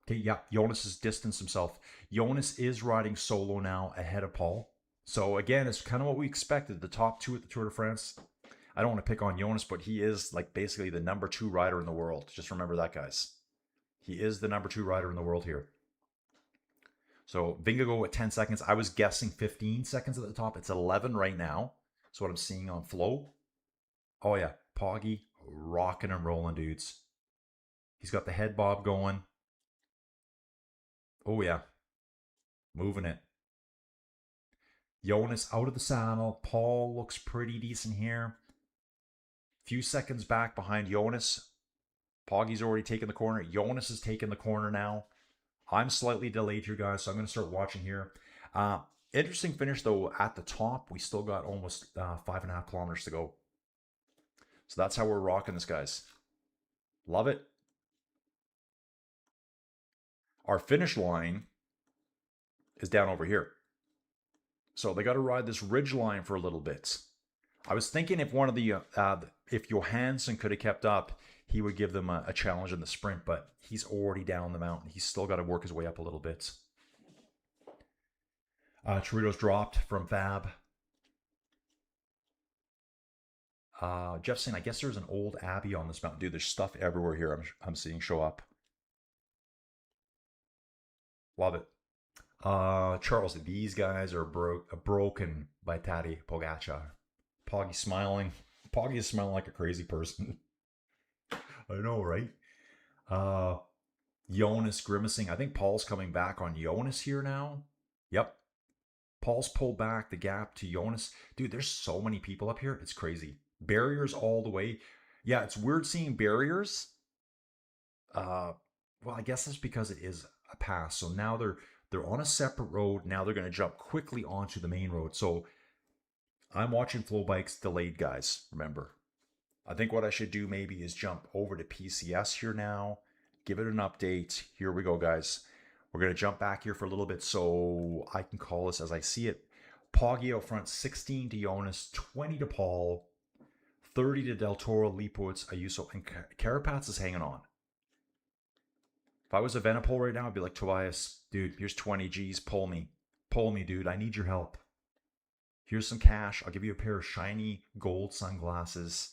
Okay, yeah, Jonas has distanced himself. Jonas is riding solo now ahead of Paul. So again, it's kind of what we expected. The top 2 at the Tour de France. I don't want to pick on Jonas, but he is like basically the number 2 rider in the world. Just remember that, guys. He is the number 2 rider in the world here. So Vingegaard at 10 seconds. I was guessing 15 seconds at the top. It's 11 right now. That's what I'm seeing on Flow. Oh yeah, Poggy rocking and rolling, dudes. He's got the head bob going. Oh yeah, moving it. Jonas out of the saddle. Paul looks pretty decent here. Few seconds back behind Jonas. Poggy's already taken the corner. Jonas is taking the corner now. I'm slightly delayed here, guys, so I'm going to start watching here. Interesting finish, though, at the top. We still got almost 5.5 kilometers to go. So that's how we're rocking this, guys. Love it. Our finish line is down over here. So they got to ride this ridge line for a little bit. I was thinking if one of the if Johansson could have kept up, he would give them a challenge in the sprint, but he's already down the mountain. He's still got to work his way up a little bit. Choritos dropped from Fab. Jeff saying, I guess there's an old Abbey on this mountain. Dude, there's stuff everywhere here I'm seeing show up. Love it. Charles, these guys are broken by Tadej Pogacar. Poggy smiling. Poggy is smiling like a crazy person. I know, right? Jonas grimacing. I think Paul's coming back on Jonas here now. Yep. Paul's pulled back the gap to Jonas. Dude, there's so many people up here. It's crazy. Barriers all the way. Yeah, it's weird seeing barriers. Well, I guess that's because it is a pass. So now they're on a separate road. Now they're going to jump quickly onto the main road. So I'm watching Flow Bikes delayed, guys. Remember, I think what I should do maybe is jump over to PCS here now. Give it an update. Here we go, guys. We're going to jump back here for a little bit so I can call this as I see it. Poggy out front, 16 to Jonas, 20 to Paul, 30 to Del Toro, Lipowitz, Ayuso, and Carapaz is hanging on. If I was a Venipol right now, I'd be like, Tobias, dude, here's 20 G's. Pull me. Pull me, dude. I need your help. Here's some cash. I'll give you a pair of shiny gold sunglasses.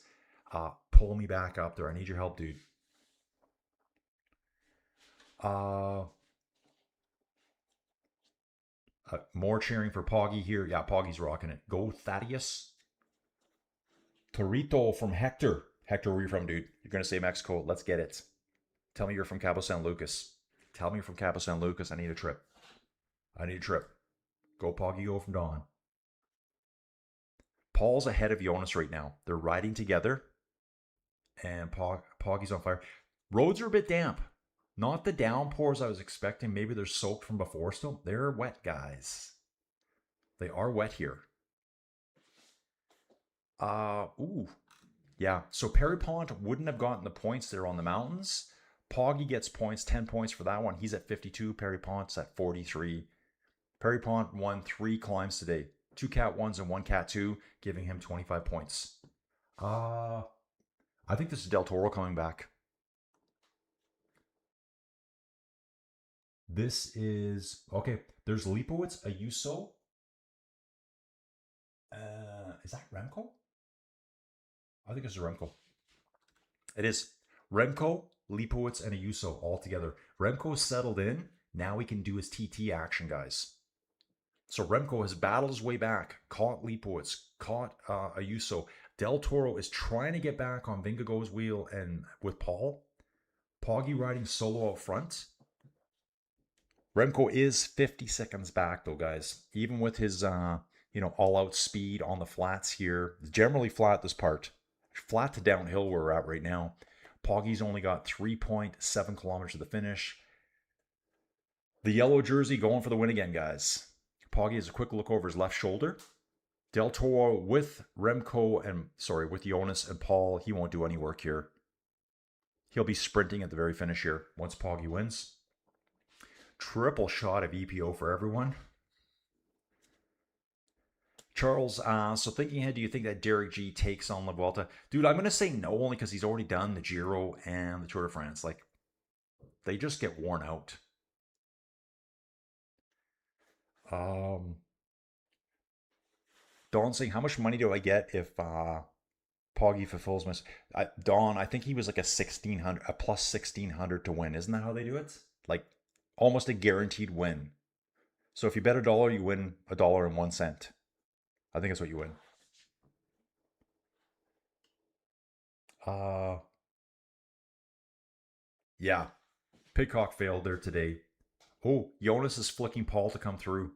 Pull me back up there. I need your help, dude. More cheering for Poggy here. Yeah, Poggy's rocking it. Go Thaddeus. Torito from Hector. Hector, where are you from, dude? You're going to say Mexico. Let's get it. Tell me you're from Cabo San Lucas. Tell me you're from Cabo San Lucas. I need a trip. I need a trip. Go Poggy, go from Dawn. Paul's ahead of Jonas right now. They're riding together. And Poggy's on fire. Roads are a bit damp. Not the downpours I was expecting. Maybe they're soaked from before still. They're wet, guys. They are wet here. Ooh. Yeah, so Perry Pont wouldn't have gotten the points there on the mountains. Poggy gets points, 10 points for that one. He's at 52. Perry Pont's at 43. Perry Pont won 3 climbs today. 2 Cat 1s and 1 Cat 2, giving him 25 points. I think this is Del Toro coming back. This is, okay, there's Lipowitz, Ayuso. Is that Remco? I think it's Remco. It is. Remco, Lipowitz, and Ayuso all together. Remco's settled in. Now he can do his TT action, guys. So Remco has battled his way back. Caught Lipowitz. Caught Ayuso. Del Toro is trying to get back on Vingegaard's wheel and with Paul. Poggy riding solo out front. Remco is 50 seconds back, though, guys. Even with his, all-out speed on the flats here. It's generally flat, this part. Flat to downhill where we're at right now. Poggy's only got 3.7 kilometers to the finish. The yellow jersey going for the win again, guys. Poggy has a quick look over his left shoulder. Del Toro with with Jonas and Paul, he won't do any work here. He'll be sprinting at the very finish here once Poggy wins. Triple shot of EPO for everyone. Charles, so thinking ahead, do you think that Derek G takes on La Vuelta? Dude, I'm going to say no, only because he's already done the Giro and the Tour de France. Like, they just get worn out. Dawn saying, how much money do I get if Poggy fulfills my... Dawn, I think he was like a plus 1,600 to win. Isn't that how they do it? Like, almost a guaranteed win. So if you bet $1, you win $1.01. I think that's what you win. Yeah. Pidcock failed there today. Oh, Jonas is flicking Paul to come through.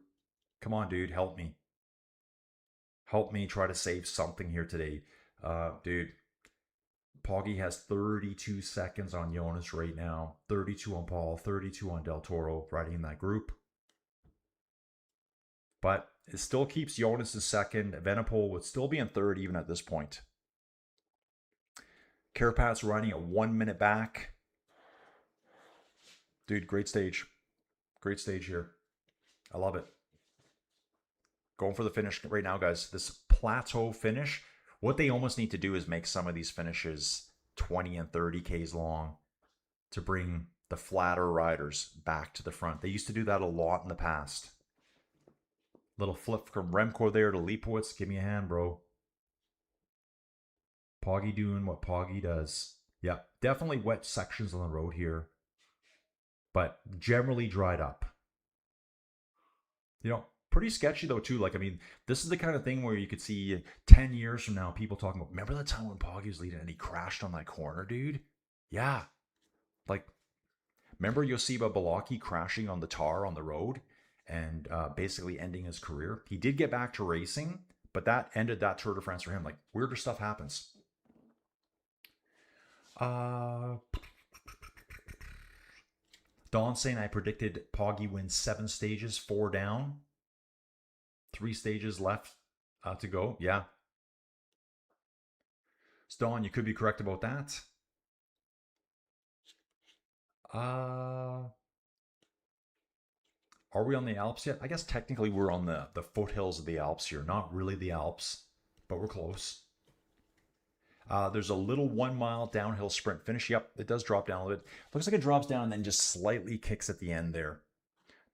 Come on, dude. Help me. Help me try to save something here today. Dude. Poggy has 32 seconds on Jonas right now. 32 on Paul. 32 on Del Toro riding in that group. But it still keeps Jonas in second. Venipol would still be in third even at this point. Carapaz riding at 1 minute back. Dude, great stage. Great stage here. I love it. Going for the finish right now, guys. This plateau finish. What they almost need to do is make some of these finishes 20 and 30 Ks long to bring the flatter riders back to the front. They used to do that a lot in the past. Little flip from Remco there to Leipowitz. Give me a hand, bro. Poggy doing what Poggy does. Yeah, definitely wet sections on the road here, but generally dried up. You know, pretty sketchy though too. Like, I mean, this is the kind of thing where you could see 10 years from now people talking about, remember the time when Poggy was leading and he crashed on that corner, dude? Yeah. Like, remember Josipa Balaki crashing on the tar on the road and basically ending his career? He did get back to racing, but that ended that Tour de France for him. Like, weirder stuff happens. Don saying I predicted Poggy wins 7 stages, 4 down. 3 stages left to go. Yeah. So Don, you could be correct about that. Are we on the Alps yet? I guess technically we're on the foothills of the Alps here. Not really the Alps, but we're close. There's a little 1 mile downhill sprint finish. Yep, it does drop down a little bit. Looks like it drops down and then just slightly kicks at the end there.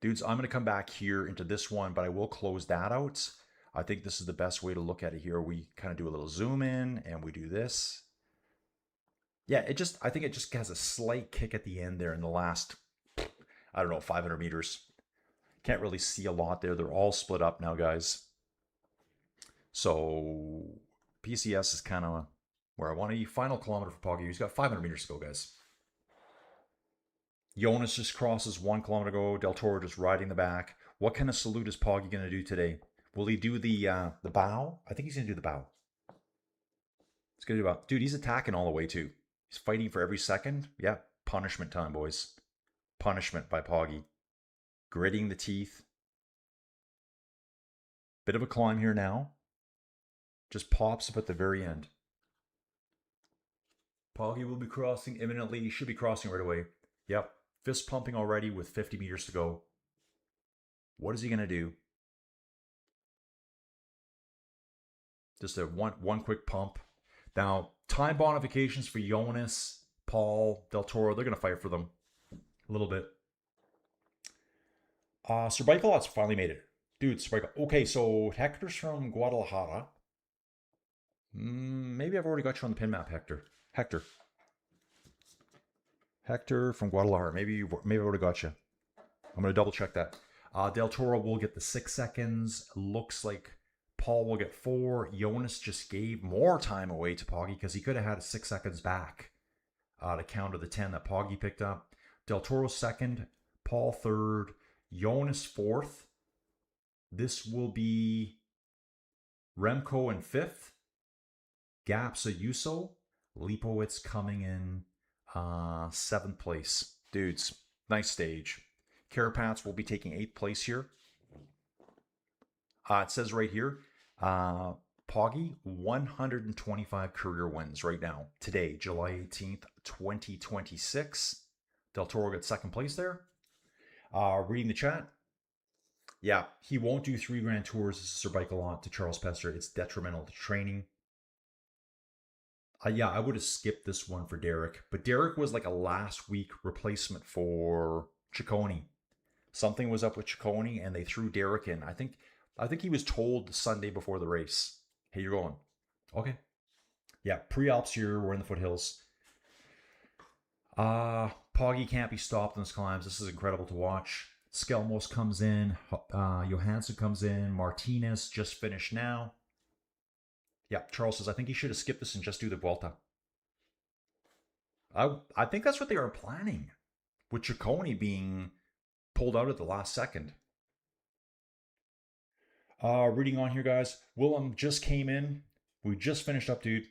Dudes, I'm going to come back here into this one, but I will close that out. I think this is the best way to look at it here. We kind of do a little zoom in and we do this. Yeah, I think it just has a slight kick at the end there in the last, I don't know, 500 meters. Can't really see a lot there. They're all split up now, guys. So PCS is kind of where I want to be. Final kilometer for Poggy. He's got 500 meters to go, guys. Jonas just crosses 1 kilometer to go. Del Toro just riding the back. What kind of salute is Poggy going to do today? Will he do the bow? I think he's going to do the bow. He's going to do the bow. Dude, he's attacking all the way too. He's fighting for every second. Yeah, punishment time, boys. Punishment by Poggy. Gritting the teeth. Bit of a climb here now. Just pops up at the very end. Poggy will be crossing imminently. He should be crossing right away. Yep. Fist pumping already with 50 meters to go. What is he going to do? Just a one quick pump. Now, time bonifications for Jonas, Paul, Del Toro. They're going to fight for them a little bit. Sir Bikelot's finally made it. Dude, Sir Bikelot. Okay, so Hector's from Guadalajara. Maybe I've already got you on the pin map, Hector. Hector from Guadalajara. Maybe I've already got you. I'm going to double check that. Del Toro will get the 6 seconds. Looks like Paul will get 4. Jonas just gave more time away to Poggy because he could have had 6 seconds back to counter the 10 that Poggy picked up. Del Toro 2nd. Paul 3rd. Jonas 4th. This will be Remco in 5th. Gaps Ayuso. Leipowitz coming in 7th place. Dudes, nice stage. Carapats will be taking 8th place here. It says right here, Poggy, 125 career wins right now. Today, July 18th, 2026. Del Toro got 2nd place there. Reading the chat. Yeah, he won't do 3 Grand Tours. This is Sir Bikelot to Charles Pester. It's detrimental to training. Yeah, I would have skipped this one for Derek. But Derek was like a last week replacement for Ciccone. Something was up with Ciccone and they threw Derek in. I think he was told the Sunday before the race, hey, you're going. Okay. Yeah, pre-Alps here. We're in the foothills. Poggy can't be stopped in his climbs. This is incredible to watch. Skelmos comes in. Johansson comes in. Martinez just finished now. Yeah, Charles says, I think he should have skipped this and just do the Vuelta. I think that's what they were planning, with Ciccone being pulled out at the last second. Reading on here, guys. Willem just came in. We just finished up, dude.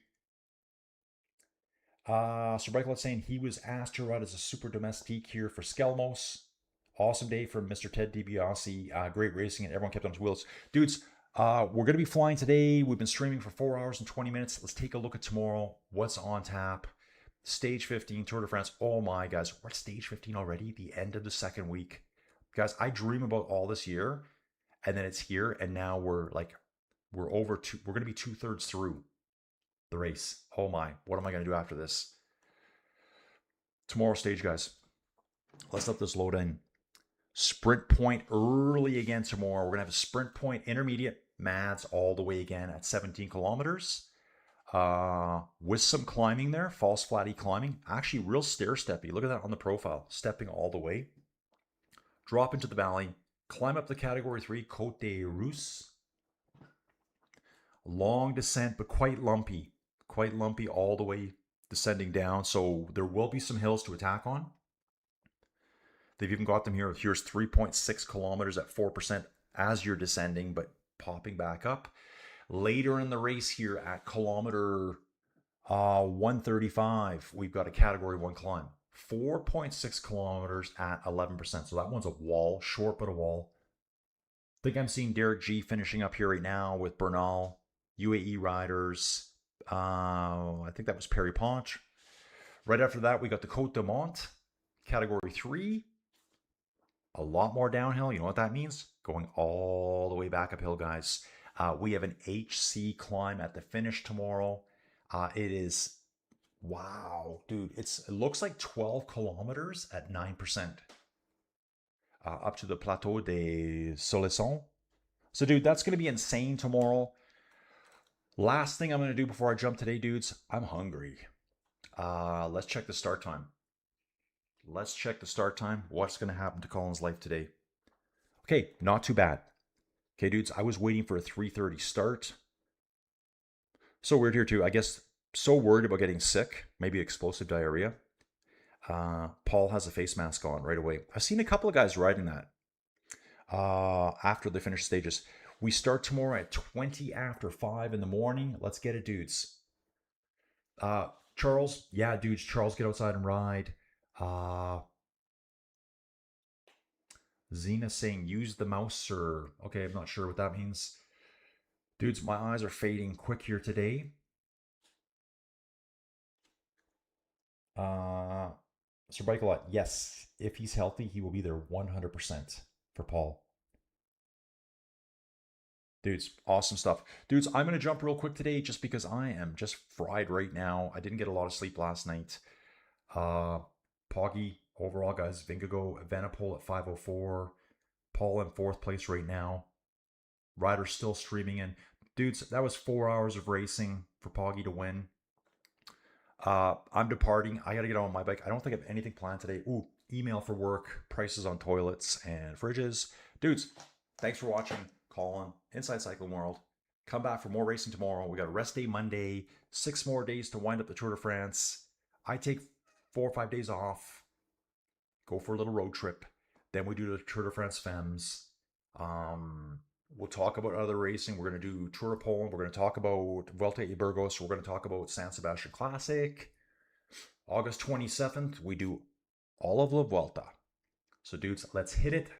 Sir Bikelot's saying he was asked to ride as a super domestique here for Skelmos. Awesome day for Mr. Ted DiBiase. Great racing, and everyone kept on his wheels. Dudes, we're going to be flying today. We've been streaming for 4 hours and 20 minutes. Let's take a look at tomorrow. What's on tap? Stage 15, Tour de France. Oh my, guys. We're at stage 15 already. The end of the 2nd week. Guys, I dream about all this year. And then it's here. And now we're going to be 2/3 through. the race. Oh my, what am I going to do after this? Tomorrow stage, guys. Let's let this load in. Sprint point early again tomorrow. We're going to have a sprint point intermediate mads all the way again at 17 kilometers. With some climbing there, false flatty climbing. Actually, real stair-steppy. Look at that on the profile. Stepping all the way. Drop into the valley. Climb up the category 3, Côte des Russes. Long descent, but quite lumpy. Quite lumpy all the way descending down. So there will be some hills to attack on. They've even got them here. Here's 3.6 kilometers at 4% as you're descending, but popping back up. Later in the race here at kilometer 135, we've got a category 1 climb. 4.6 kilometers at 11%. So that one's a wall, short but a wall. I think I'm seeing Derek G finishing up here right now with Bernal, UAE riders. I think that was Perry Ponch. Right after that, we got the Côte de Mont, category 3. A lot more downhill. You know what that means? Going all the way back uphill, guys. We have an HC climb at the finish tomorrow. It is, wow, dude. It looks like 12 kilometers at 9%. Up to the Plateau des Solissons. So, dude, that's going to be insane tomorrow. Last thing I'm going to do before I jump today, dudes, I'm hungry. Let's check the start time. Let's check the start time. What's going to happen to Colin's life today? Okay, not too bad. Okay, dudes, I was waiting for a 3:30 start. So weird here, too. I guess so worried about getting sick. Maybe explosive diarrhea. Paul has a face mask on right away. I've seen a couple of guys riding that after they finish stages. We start tomorrow at 20 after 5 in the morning. Let's get it, dudes. Charles, yeah, dudes, Charles, get outside and ride. Zena saying use the mouse, or okay, I'm not sure what that means. Dudes, my eyes are fading quick here today. Sir Bike a lot. Yes, if he's healthy, he will be there 100% for Paul. Dudes, awesome stuff. Dudes, I'm going to jump real quick today just because I am just fried right now. I didn't get a lot of sleep last night. Poggy, overall, guys, Vingago, Vanapol at 5:04. Paul in 4th place right now. Riders still streaming in. Dudes, that was 4 hours of racing for Poggy to win. I'm departing. I got to get on my bike. I don't think I have anything planned today. Ooh, email for work, prices on toilets and fridges. Dudes, thanks for watching. Colin, Inside Cycling World. Come back for more racing tomorrow. We got a rest day Monday. 6 more days to wind up the Tour de France. I take 4 or 5 days off. Go for a little road trip. Then we do the Tour de France Femmes. We'll talk about other racing. We're going to do Tour of Poland. We're going to talk about Vuelta a Burgos. We're going to talk about San Sebastian Classic. August 27th, we do all of La Vuelta. So, dudes, let's hit it.